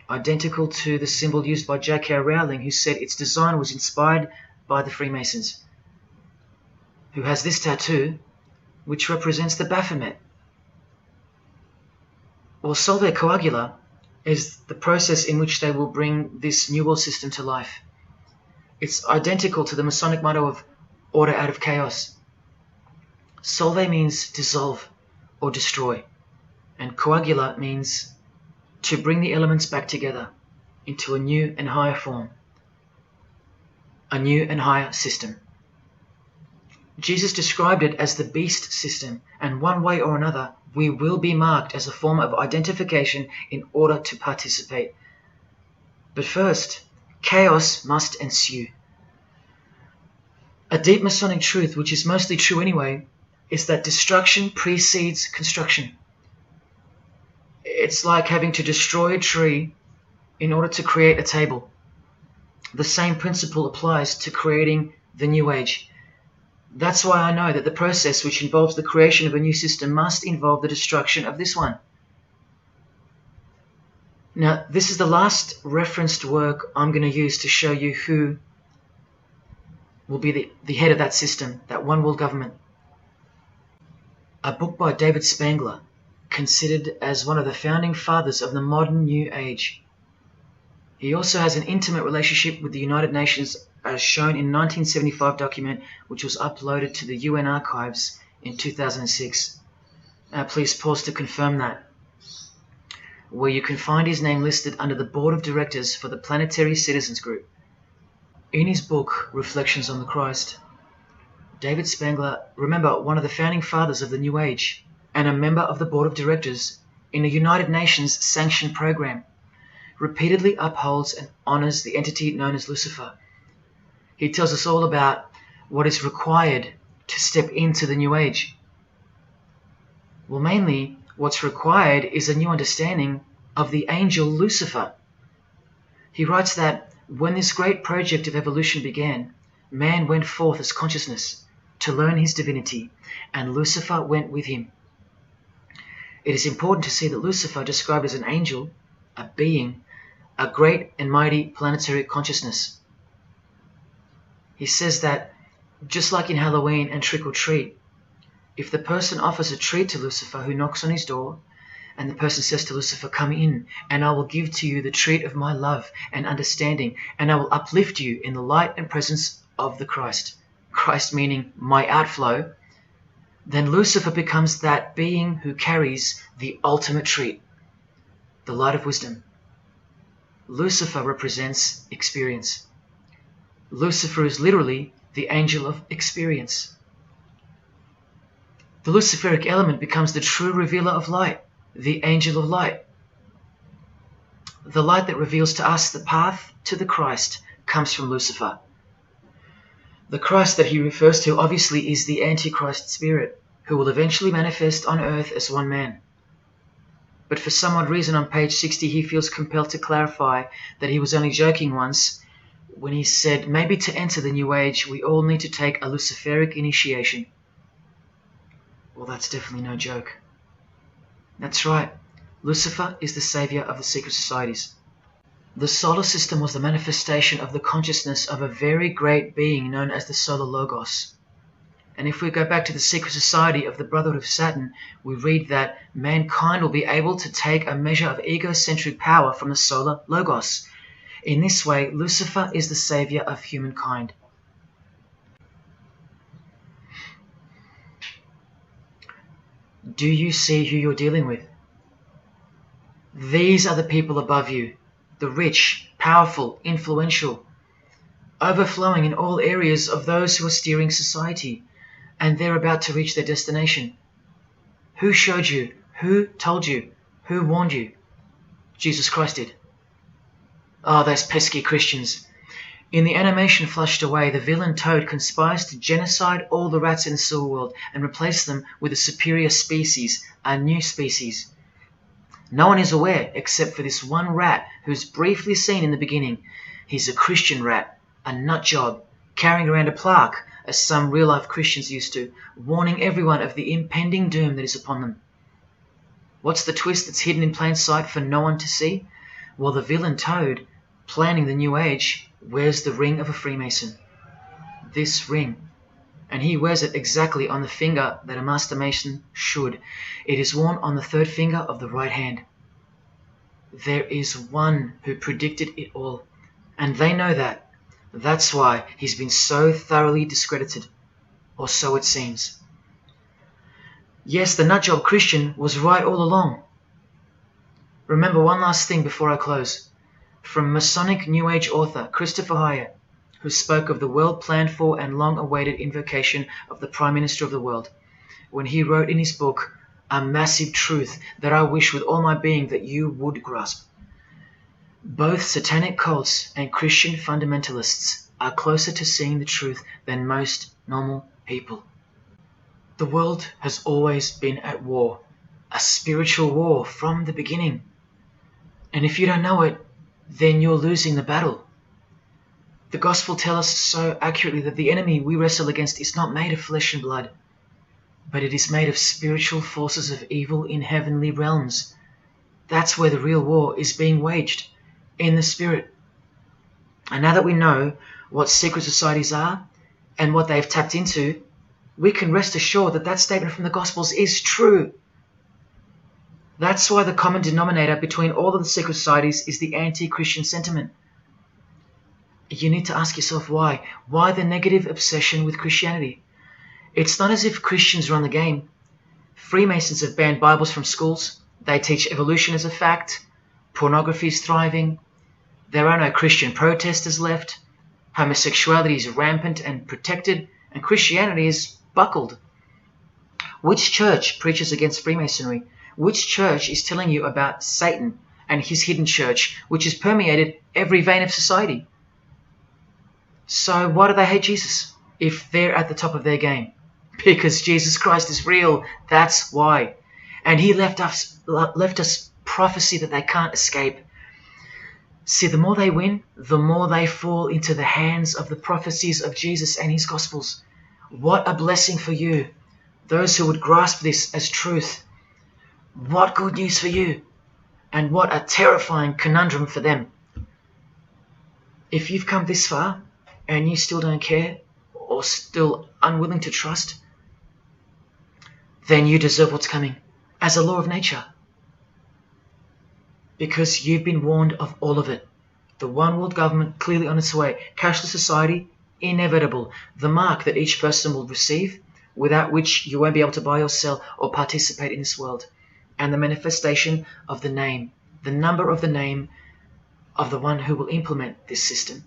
Identical to the symbol used by J.K. Rowling, who said its design was inspired by the Freemasons. Who has this tattoo, which represents the Baphomet. Well, Solve Coagula is the process in which they will bring this New World system to life. It's identical to the Masonic motto of order out of chaos. Solve means dissolve or destroy, and coagula means to bring the elements back together into a new and higher form, a new and higher system. Jesus described it as the beast system, and one way or another, we will be marked as a form of identification in order to participate. But first, chaos must ensue. A deep Masonic truth, which is mostly true anyway, is that destruction precedes construction. It's like having to destroy a tree in order to create a table. The same principle applies to creating the New Age. That's why I know that the process which involves the creation of a new system must involve the destruction of this one. Now, this is the last referenced work I'm going to use to show you who will be the head of that system, that one world government. A book by David Spangler, considered as one of the founding fathers of the modern New Age. He also has an intimate relationship with the United Nations, as shown in a 1975 document which was uploaded to the UN archives in 2006. Please pause to confirm that, where you can find his name listed under the Board of Directors for the Planetary Citizens Group. In his book, Reflections on the Christ, David Spangler, remember, one of the founding fathers of the New Age and a member of the Board of Directors in a United Nations sanctioned program, repeatedly upholds and honors the entity known as Lucifer. He tells us all about what is required to step into the New Age. Well, mainly, what's required is a new understanding of the angel Lucifer. He writes that when this great project of evolution began, man went forth as consciousness to learn his divinity, and Lucifer went with him. It is important to see that Lucifer, described as an angel, a being, a great and mighty planetary consciousness. He says that, just like in Halloween and trick or treat, if the person offers a treat to Lucifer who knocks on his door, and the person says to Lucifer, "Come in, and I will give to you the treat of my love and understanding, and I will uplift you in the light and presence of the Christ." Christ meaning my outflow. then Lucifer becomes that being who carries the ultimate treat, the light of wisdom. Lucifer represents experience. Lucifer is literally the angel of experience. The Luciferic element becomes the true revealer of light, the angel of light. The light that reveals to us the path to the Christ comes from Lucifer. The Christ that he refers to obviously is the Antichrist spirit, who will eventually manifest on earth as one man. But for some odd reason on page 60 he feels compelled to clarify that he was only joking once when he said maybe to enter the New Age we all need to take a Luciferic initiation. Well, that's definitely no joke. That's right, Lucifer is the savior of the secret societies. The solar system was the manifestation of the consciousness of a very great being known as the Solar Logos. And if we go back to the secret society of the Brotherhood of Saturn, we read that mankind will be able to take a measure of egocentric power from the Solar Logos. In this way, Lucifer is the savior of humankind. Do you see who you're dealing with? These are the people above you, the rich, powerful, influential, overflowing in all areas of those who are steering society, and they're about to reach their destination. Who showed you? Who told you? Who warned you? Jesus Christ did. Oh, those pesky Christians. In the animation flushed away, the villain Toad conspires to genocide all the rats in the Silver World and replace them with a superior species, a new species. No one is aware except for this one rat who's briefly seen in the beginning. He's a Christian rat, a nut job, carrying around a plaque, as some real-life Christians used to, warning everyone of the impending doom that is upon them. What's the twist that's hidden in plain sight for no one to see? Well, the villain Toad, planning the New Age, wears the ring of a Freemason. This ring. And he wears it exactly on the finger that a Master Mason should. It is worn on the third finger of the right hand. There is one who predicted it all, and they know that. That's why he's been so thoroughly discredited, or so it seems. Yes, the nutjob Christian was right all along. Remember one last thing before I close. From Masonic New Age author Christopher Hyatt, who spoke of the well-planned-for and long-awaited invocation of the Prime Minister of the world, when he wrote in his book, a massive truth that I wish with all my being that you would grasp. Both satanic cults and Christian fundamentalists are closer to seeing the truth than most normal people. The world has always been at war, a spiritual war from the beginning. And if you don't know it, then you're losing the battle. The Gospel tells us so accurately that the enemy we wrestle against is not made of flesh and blood, but it is made of spiritual forces of evil in heavenly realms. That's where the real war is being waged, in the spirit. And now that we know what secret societies are and what they've tapped into, we can rest assured that that statement from the Gospels is true. That's why the common denominator between all of the secret societies is the anti-Christian sentiment. You need to ask yourself why. Why the negative obsession with Christianity? It's not as if Christians run the game. Freemasons have banned Bibles from schools. They teach evolution as a fact. Pornography is thriving. There are no Christian protesters left. Homosexuality is rampant and protected, and Christianity is buckled. Which church preaches against Freemasonry? Which church is telling you about Satan and his hidden church, which has permeated every vein of society? So why do they hate Jesus if they're at the top of their game? Because Jesus Christ is real, that's why. And he left us prophecy that they can't escape. See, the more they win, the more they fall into the hands of the prophecies of Jesus and his Gospels. What a blessing for you, those who would grasp this as truth. What good news for you, and what a terrifying conundrum for them. If you've come this far, and you still don't care, or still unwilling to trust, then you deserve what's coming, as a law of nature. Because you've been warned of all of it. The one world government clearly on its way. Cashless society, inevitable. The mark that each person will receive without which you won't be able to buy or sell or participate in this world, and the manifestation of the name, the number of the name of the one who will implement this system,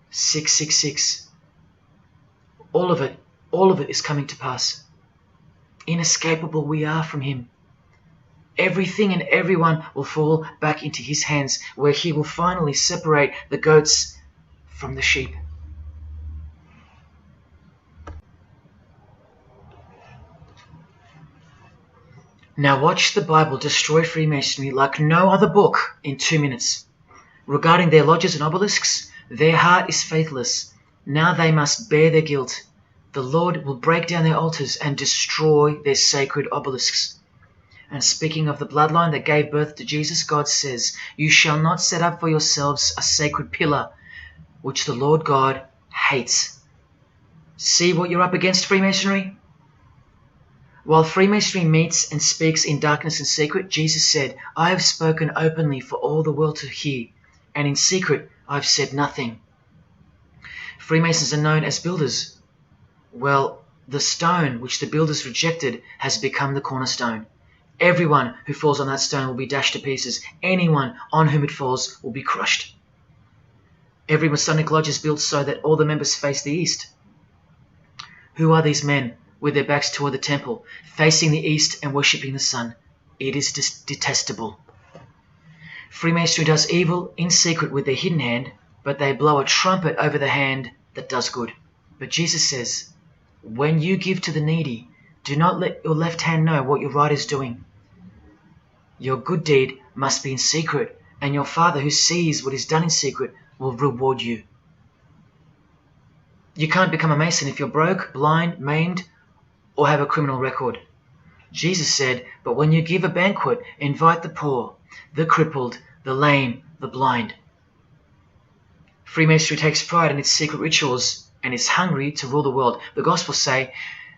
666. All of it is coming to pass. Inescapable we are from him. Everything and everyone will fall back into his hands, where he will finally separate the goats from the sheep. Now watch the Bible destroy Freemasonry like no other book in 2 minutes. Regarding their lodges and obelisks, their heart is faithless. Now they must bear their guilt. The Lord will break down their altars and destroy their sacred obelisks. And speaking of the bloodline that gave birth to Jesus, God says, "You shall not set up for yourselves a sacred pillar, which the Lord God hates." See what you're up against, Freemasonry? While Freemasonry meets and speaks in darkness and secret, Jesus said, "I have spoken openly for all the world to hear, and in secret I've said nothing." Freemasons are known as builders. Well, the stone which the builders rejected has become the cornerstone. Everyone who falls on that stone will be dashed to pieces. Anyone on whom it falls will be crushed. Every Masonic lodge is built so that all the members face the east. Who are these men with their backs toward the temple, facing the east and worshipping the sun? It is detestable. Freemasonry does evil in secret with their hidden hand, but they blow a trumpet over the hand that does good. But Jesus says, when you give to the needy, do not let your left hand know what your right is doing. Your good deed must be in secret, and your Father who sees what is done in secret will reward you. You can't become a Mason if you're broke, blind, maimed, or have a criminal record. Jesus said, but when you give a banquet, invite the poor, the crippled, the lame, the blind. Freemasonry takes pride in its secret rituals and is hungry to rule the world. The Gospels say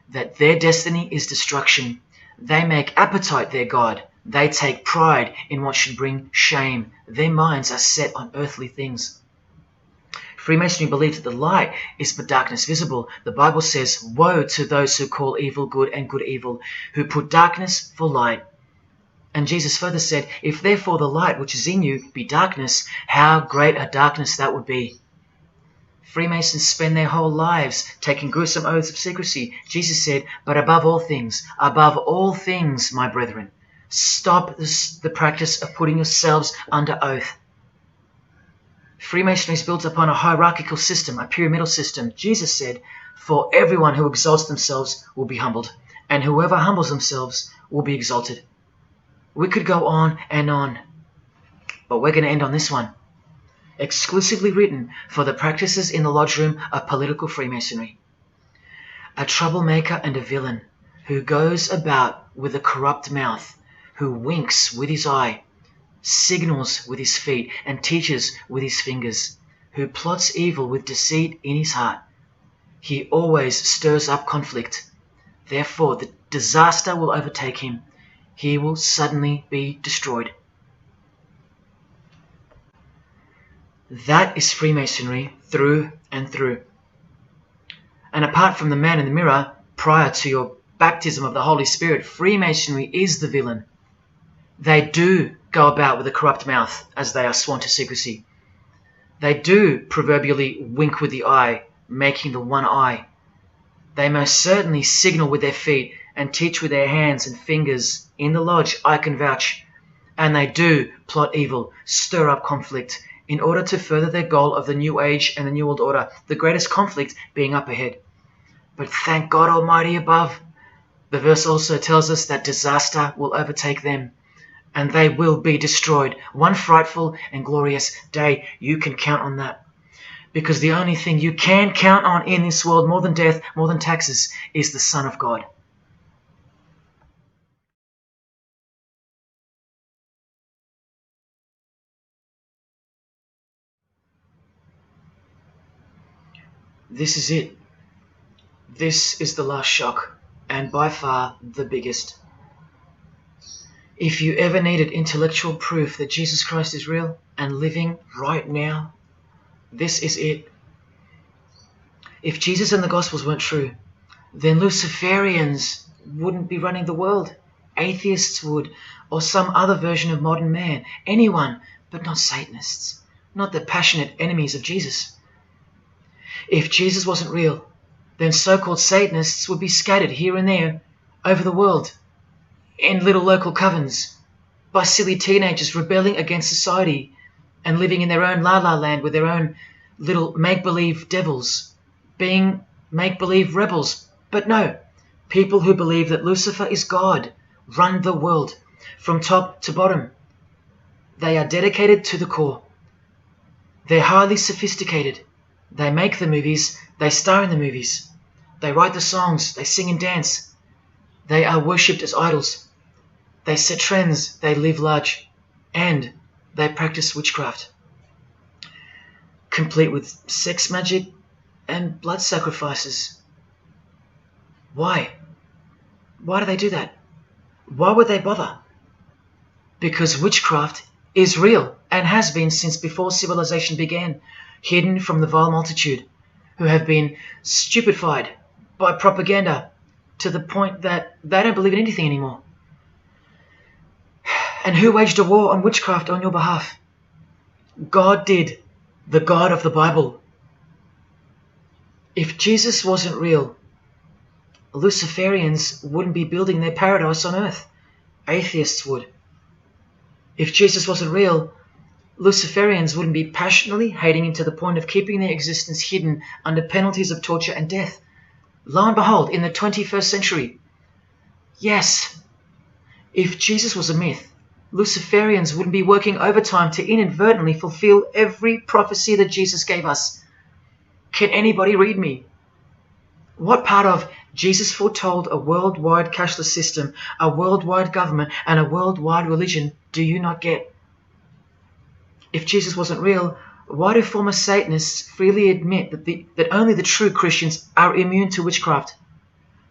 that their destiny is destruction. They make appetite their God. They take pride in what should bring shame. Their minds are set on earthly things. Freemasonry believes that the light is but darkness visible. The Bible says, woe to those who call evil good and good evil, who put darkness for light. And Jesus further said, if therefore the light which is in you be darkness, how great a darkness that would be. Freemasons spend their whole lives taking gruesome oaths of secrecy. Jesus said, but above all things, my brethren, stop the practice of putting yourselves under oath. Freemasonry is built upon a hierarchical system, a pyramidal system. Jesus said, for everyone who exalts themselves will be humbled, and whoever humbles themselves will be exalted. We could go on, but we're going to end on this one. Exclusively written for the practices in the lodge room of political Freemasonry. A troublemaker and a villain who goes about with a corrupt mouth, who winks with his eye, signals with his feet, and teaches with his fingers, who plots evil with deceit in his heart. He always stirs up conflict. Therefore, the disaster will overtake him. He will suddenly be destroyed. That is Freemasonry through and through. And apart from the man in the mirror, prior to your baptism of the Holy Spirit, Freemasonry is the villain. They do go about with a corrupt mouth as they are sworn to secrecy. They do proverbially wink with the eye, making the one eye. They most certainly signal with their feet and teach with their hands and fingers. In the lodge, I can vouch. And they do plot evil, stir up conflict, in order to further their goal of the New Age and the New World Order, the greatest conflict being up ahead. But thank God Almighty above, the verse also tells us that disaster will overtake them, and they will be destroyed. One frightful and glorious day, you can count on that. Because the only thing you can count on in this world, more than death, more than taxes, is the Son of God. This is it. This is the last shock, and by far the biggest. If you ever needed intellectual proof that Jesus Christ is real and living right now, this is it. If Jesus and the Gospels weren't true, then Luciferians wouldn't be running the world. Atheists would, or some other version of modern man. Anyone, but not Satanists, not the passionate enemies of Jesus. If Jesus wasn't real, then so-called Satanists would be scattered here and there over the world in little local covens by silly teenagers rebelling against society and living in their own la-la land with their own little make-believe devils, being make-believe rebels. But no, people who believe that Lucifer is God run the world from top to bottom. They are dedicated to the core. They're highly sophisticated. They make the movies, they star in the movies. They write the songs, they sing and dance. They are worshipped as idols. They set trends, they live large, and they practice witchcraft, complete with sex magic and blood sacrifices. Why? Why do they do that? Why would they bother? Because witchcraft is real and has been since before civilization began, hidden from the vile multitude who have been stupefied by propaganda to the point that they don't believe in anything anymore. And who waged a war on witchcraft on your behalf? God did, the God of the Bible. If Jesus wasn't real, Luciferians wouldn't be building their paradise on earth. Atheists would. If Jesus wasn't real, Luciferians wouldn't be passionately hating him to the point of keeping their existence hidden under penalties of torture and death. Lo and behold, in the 21st century. Yes, if Jesus was a myth, Luciferians wouldn't be working overtime to inadvertently fulfill every prophecy that Jesus gave us. Can anybody read me? What part of Jesus foretold a worldwide cashless system, a worldwide government, and a worldwide religion do you not get? If Jesus wasn't real, why do former Satanists freely admit that only the true Christians are immune to witchcraft?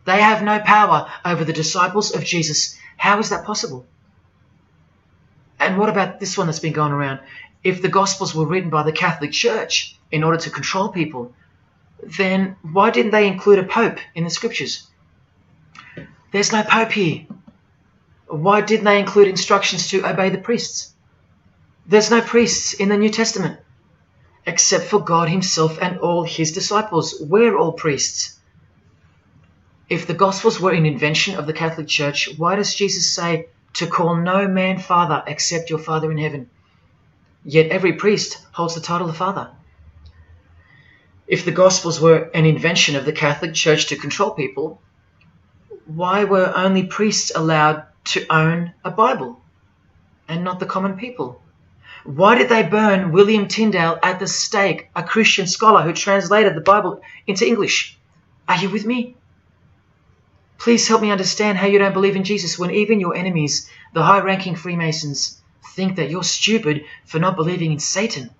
They have no power over the disciples of Jesus. How is that possible? And what about this one that's been going around? If the Gospels were written by the Catholic Church in order to control people, then why didn't they include a pope in the scriptures? There's no pope here. Why didn't they include instructions to obey the priests? There's no priests in the New Testament, except for God himself and all his disciples. We're all priests. If the Gospels were an invention of the Catholic Church, why does Jesus say to call no man Father except your Father in heaven? Yet every priest holds the title of Father. If the Gospels were an invention of the Catholic Church to control people, why were only priests allowed to own a Bible and not the common people? Why did they burn William Tyndale at the stake, a Christian scholar who translated the Bible into English? Are you with me? Please help me understand how you don't believe in Jesus when even your enemies, the high-ranking Freemasons, think that you're stupid for not believing in Satan.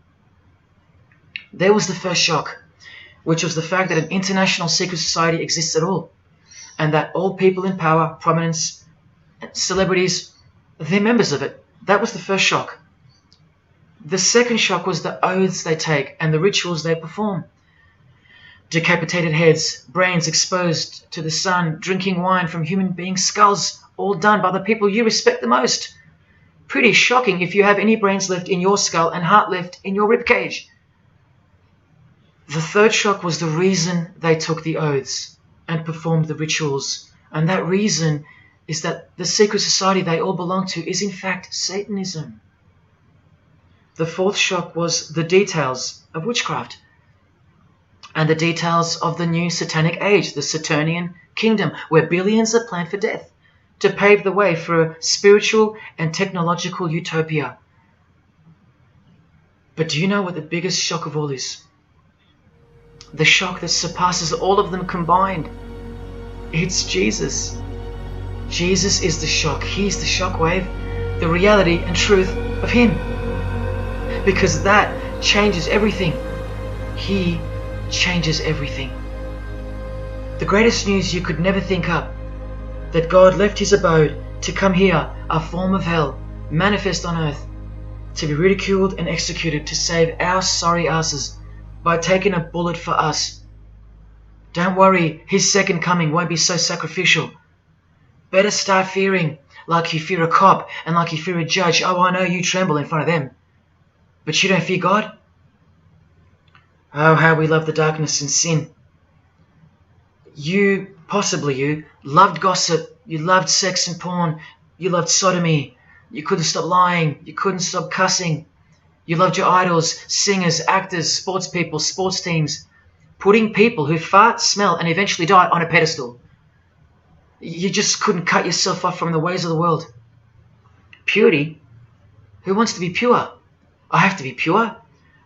There was the first shock, which was the fact that an international secret society exists at all, and that all people in power, prominence, celebrities, they're members of it. That was the first shock. The second shock was the oaths they take and the rituals they perform. Decapitated heads, brains exposed to the sun, drinking wine from human beings' skulls, all done by the people you respect the most. Pretty shocking if you have any brains left in your skull and heart left in your ribcage. The third shock was the reason they took the oaths and performed the rituals, and that reason is that the secret society they all belong to is in fact Satanism. The fourth shock was the details of witchcraft and the details of the new satanic age, the Saturnian kingdom, where billions are planned for death to pave the way for a spiritual and technological utopia. But do you know what the biggest shock of all is? The shock that surpasses all of them combined. It's Jesus. Jesus is the shock. He's the shockwave, the reality and truth of him. Because that changes everything. He changes everything. The greatest news you could never think up, that God left his abode to come here, a form of hell, manifest on earth, to be ridiculed and executed to save our sorry asses by taking a bullet for us. Don't worry, his second coming won't be so sacrificial. Better start fearing like you fear a cop and like you fear a judge. Oh, I know you tremble in front of them. But you don't fear God? Oh, how we love the darkness and sin. Possibly you, loved gossip. You loved sex and porn. You loved sodomy. You couldn't stop lying. You couldn't stop cussing. You loved your idols, singers, actors, sports people, sports teams. Putting people who fart, smell, and eventually die on a pedestal. You just couldn't cut yourself off from the ways of the world. Purity? Who wants to be pure? I have to be pure?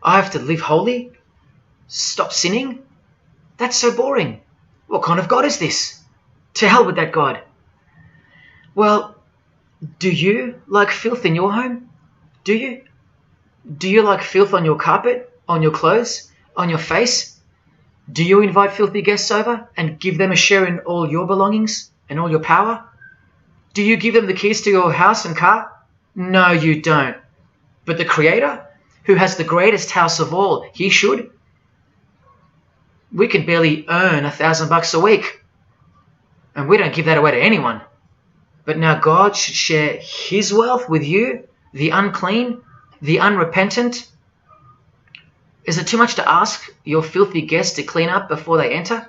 I have to live holy? Stop sinning? That's so boring. What kind of God is this? To hell with that God. Well, do you like filth in your home? Do you? Do you like filth on your carpet, on your clothes, on your face? Do you invite filthy guests over and give them a share in all your belongings and all your power? Do you give them the keys to your house and car? No, you don't. But the Creator, who has the greatest house of all, he should. We can barely earn $1,000 a week, and we don't give that away to anyone. But now God should share his wealth with you, the unclean, the unrepentant. Is it too much to ask your filthy guests to clean up before they enter?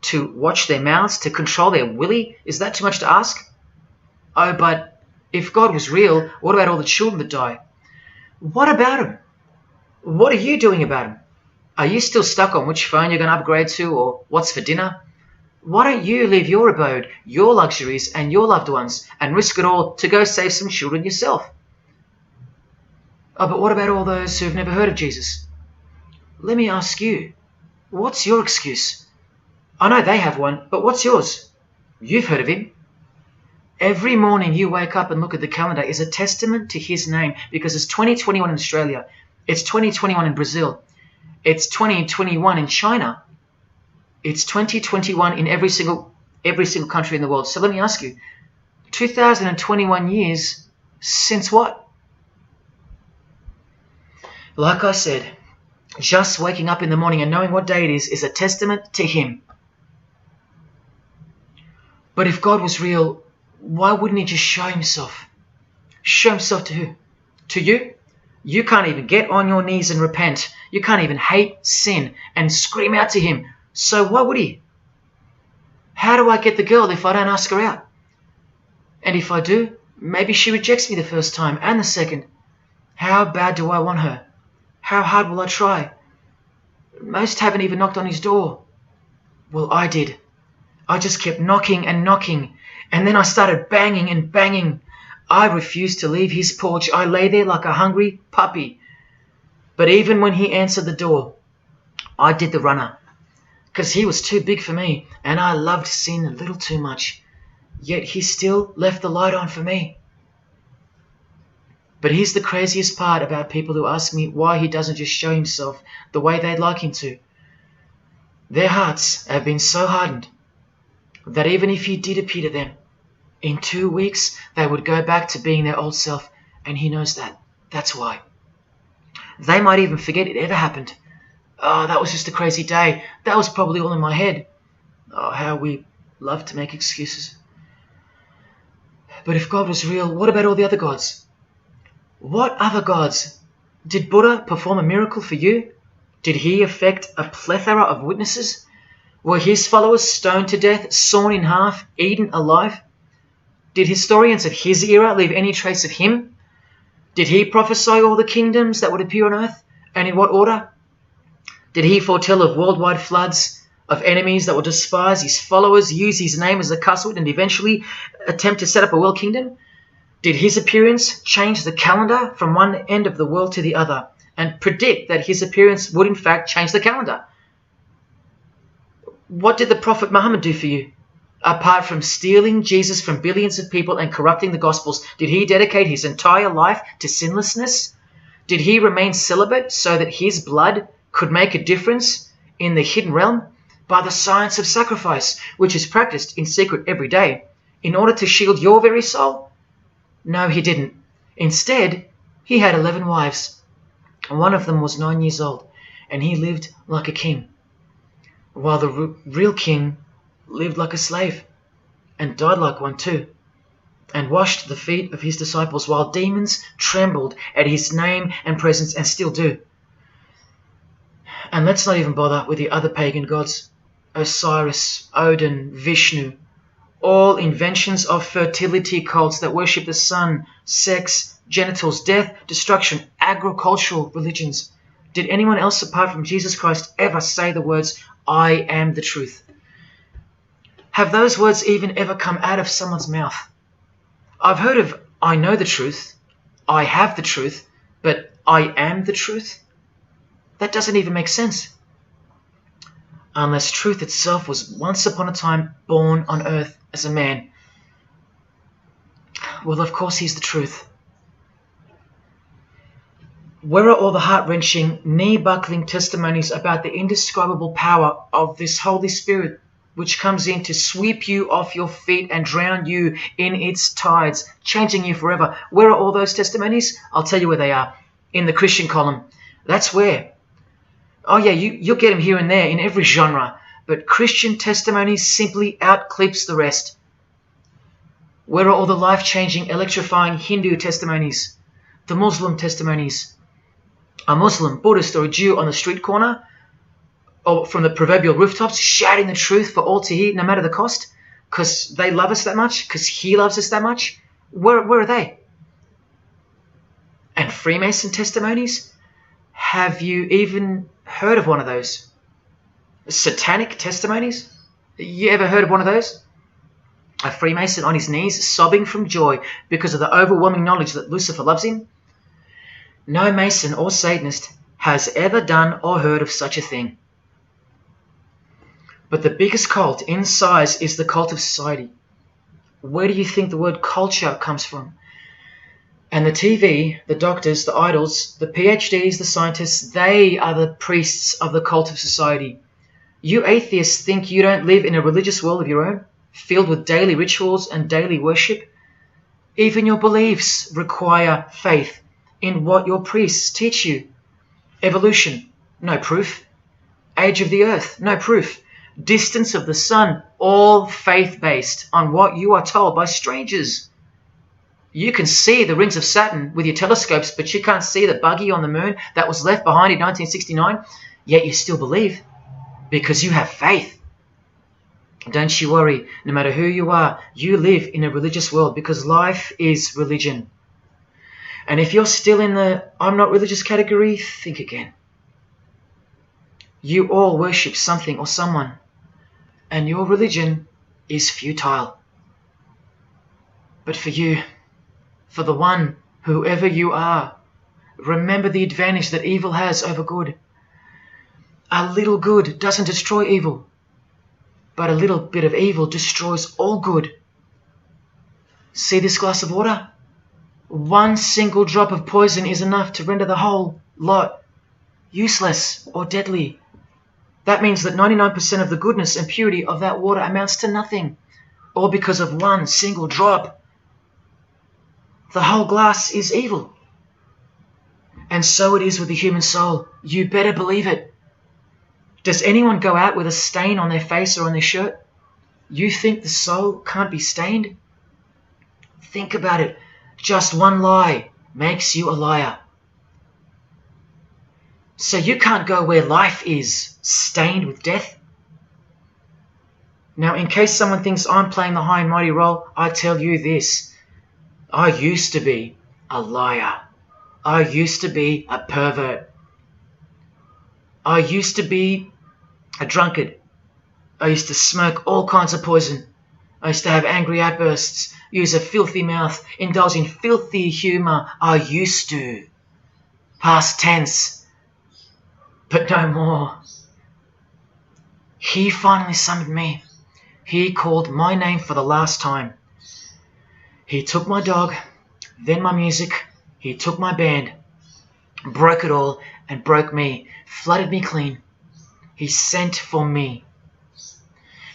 To watch their mouths, to control their willy? Is that too much to ask? Oh, but if God was real, what about all the children that die? What about them? What are you doing about them? Are you still stuck on which phone you're going to upgrade to or what's for dinner? Why don't you leave your abode, your luxuries and your loved ones and risk it all to go save some children yourself? Oh, but what about all those who've never heard of Jesus? Let me ask you, what's your excuse? I know they have one, but what's yours? You've heard of him. Every morning you wake up and look at the calendar is a testament to his name, because it's 2021 in Australia, it's 2021 in Brazil, it's 2021 in China, it's 2021 in every single country in the world. So let me ask you, 2021 years since what? Like I said, just waking up in the morning and knowing what day it is a testament to him. But if God was real, why wouldn't he just show himself? Show himself to who? To you? You can't even get on your knees and repent. You can't even hate sin and scream out to him. So why would he? How do I get the girl if I don't ask her out? And if I do, maybe she rejects me the first time and the second. How bad do I want her? How hard will I try? Most haven't even knocked on his door. Well, I did. I just kept knocking and knocking, and then I started banging and banging. I refused to leave his porch. I lay there like a hungry puppy. But even when he answered the door, I did the runner, because he was too big for me, and I loved sin a little too much. Yet he still left the light on for me. But here's the craziest part about people who ask me why he doesn't just show himself the way they'd like him to. Their hearts have been so hardened that even if he did appear to them, in 2 weeks they would go back to being their old self, and he knows that. That's why. They might even forget it ever happened. Oh, that was just a crazy day. That was probably all in my head. Oh, how we love to make excuses. But if God was real, what about all the other gods? What other gods? Did Buddha perform a miracle for you? Did he affect a plethora of witnesses? Were his followers stoned to death, sawn in half, eaten alive? Did historians of his era leave any trace of him? Did he prophesy all the kingdoms that would appear on earth, and in what order? Did he foretell of worldwide floods, of enemies that would despise his followers, use his name as a cuss word, and eventually attempt to set up a world kingdom? Did his appearance change the calendar from one end of the world to the other, and predict that his appearance would in fact change the calendar? What did the Prophet Muhammad do for you? Apart from stealing Jesus from billions of people and corrupting the Gospels, did he dedicate his entire life to sinlessness? Did he remain celibate so that his blood could make a difference in the hidden realm by the science of sacrifice, which is practiced in secret every day, in order to shield your very soul? No, he didn't. Instead, he had 11 wives. One of them was 9 years old, and he lived like a king. while the real king lived like a slave and died like one too, and washed the feet of his disciples while demons trembled at his name and presence, and still do. And let's not even bother with the other pagan gods, Osiris, Odin, Vishnu, all inventions of fertility cults that worship the sun, sex, genitals, death, destruction, agricultural religions. Did anyone else apart from Jesus Christ ever say the words, "I am the truth"? Have those words even ever come out of someone's mouth? I've heard of "I know the truth," "I have the truth," but "I am the truth"? That doesn't even make sense. Unless truth itself was once upon a time born on earth as a man. Well, of course he's the truth. Where are all the heart-wrenching, knee-buckling testimonies about the indescribable power of this Holy Spirit, which comes in to sweep you off your feet and drown you in its tides, changing you forever? Where are all those testimonies? I'll tell you where they are. In the Christian column. That's where. Oh yeah, you'll get them here and there in every genre, but Christian testimonies simply outclips the rest. Where are all the life-changing, electrifying Hindu testimonies? The Muslim testimonies? A Muslim, Buddhist, or a Jew on the street corner, or from the proverbial rooftops, shouting the truth for all to hear, no matter the cost, because they love us that much, because he loves us that much? Where are they? And Freemason testimonies? Have you even heard of one of those? Satanic testimonies? You ever heard of one of those? A Freemason on his knees sobbing from joy because of the overwhelming knowledge that Lucifer loves him? No Mason or Satanist has ever done or heard of such a thing. But the biggest cult in size is the cult of society. Where do you think the word culture comes from? And the TV, the doctors, the idols, the PhDs, the scientists, they are the priests of the cult of society. You atheists think you don't live in a religious world of your own, filled with daily rituals and daily worship? Even your beliefs require faith in what your priests teach you. Evolution, no proof. Age of the earth, no proof. Distance of the sun, all faith-based on what you are told by strangers. You can see the rings of Saturn with your telescopes, but you can't see the buggy on the moon that was left behind in 1969, yet you still believe, because you have faith. Don't you worry, no matter who you are, you live in a religious world, because life is religion. And if you're still in the "I'm not religious" category, think again. You all worship something or someone, and your religion is futile. But for you, for the one, whoever you are, remember the advantage that evil has over good. A little good doesn't destroy evil, but a little bit of evil destroys all good. See this glass of water? One single drop of poison is enough to render the whole lot useless or deadly. That means that 99% of the goodness and purity of that water amounts to nothing, all because of one single drop. The whole glass is evil. And so it is with the human soul. You better believe it. Does anyone go out with a stain on their face or on their shirt? You think the soul can't be stained? Think about it. Just one lie makes you a liar. So you can't go where life is, stained with death? Now, in case someone thinks I'm playing the high and mighty role, I tell you this. I used to be a liar. I used to be a pervert. I used to be a drunkard. I used to smoke all kinds of poison. I used to have angry outbursts, use a filthy mouth, indulge in filthy humour. I used to. Past tense. But no more. He finally summoned me. He called my name for the last time. He took my dog, then my music. He took my band, broke it all, and broke me, flooded me clean. He sent for me.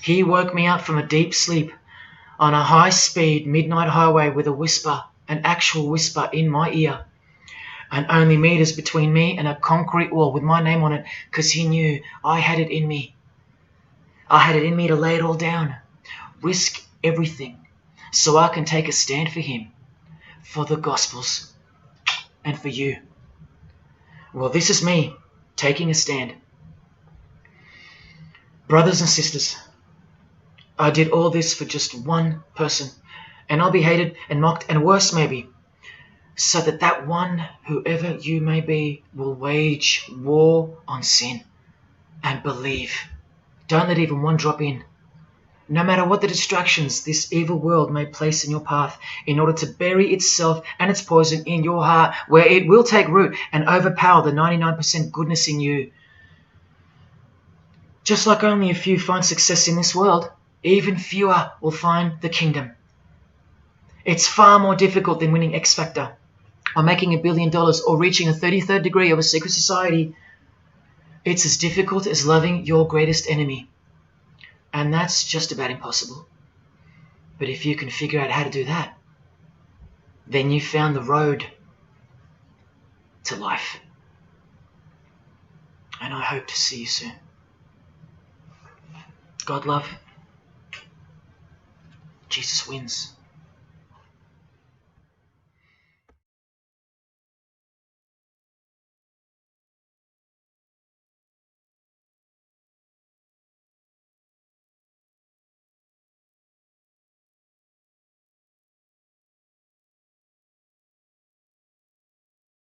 He woke me up from a deep sleep on a high-speed midnight highway with a whisper, an actual whisper in my ear, and only meters between me and a concrete wall with my name on it, because he knew I had it in me. I had it in me to lay it all down, risk everything, so I can take a stand for him, for the Gospels, and for you. Well, this is me taking a stand. Brothers and sisters, I did all this for just one person, and I'll be hated and mocked and worse maybe, so that that one, whoever you may be, will wage war on sin and believe. Don't let even one drop in. No matter what the distractions this evil world may place in your path, in order to bury itself and its poison in your heart, where it will take root and overpower the 99% goodness in you. Just like only a few find success in this world, even fewer will find the kingdom. It's far more difficult than winning X Factor, or making $1 billion, or reaching a 33rd degree of a secret society. It's as difficult as loving your greatest enemy. And that's just about impossible. But if you can figure out how to do that, then you found the road to life. And I hope to see you soon. God love. Jesus wins.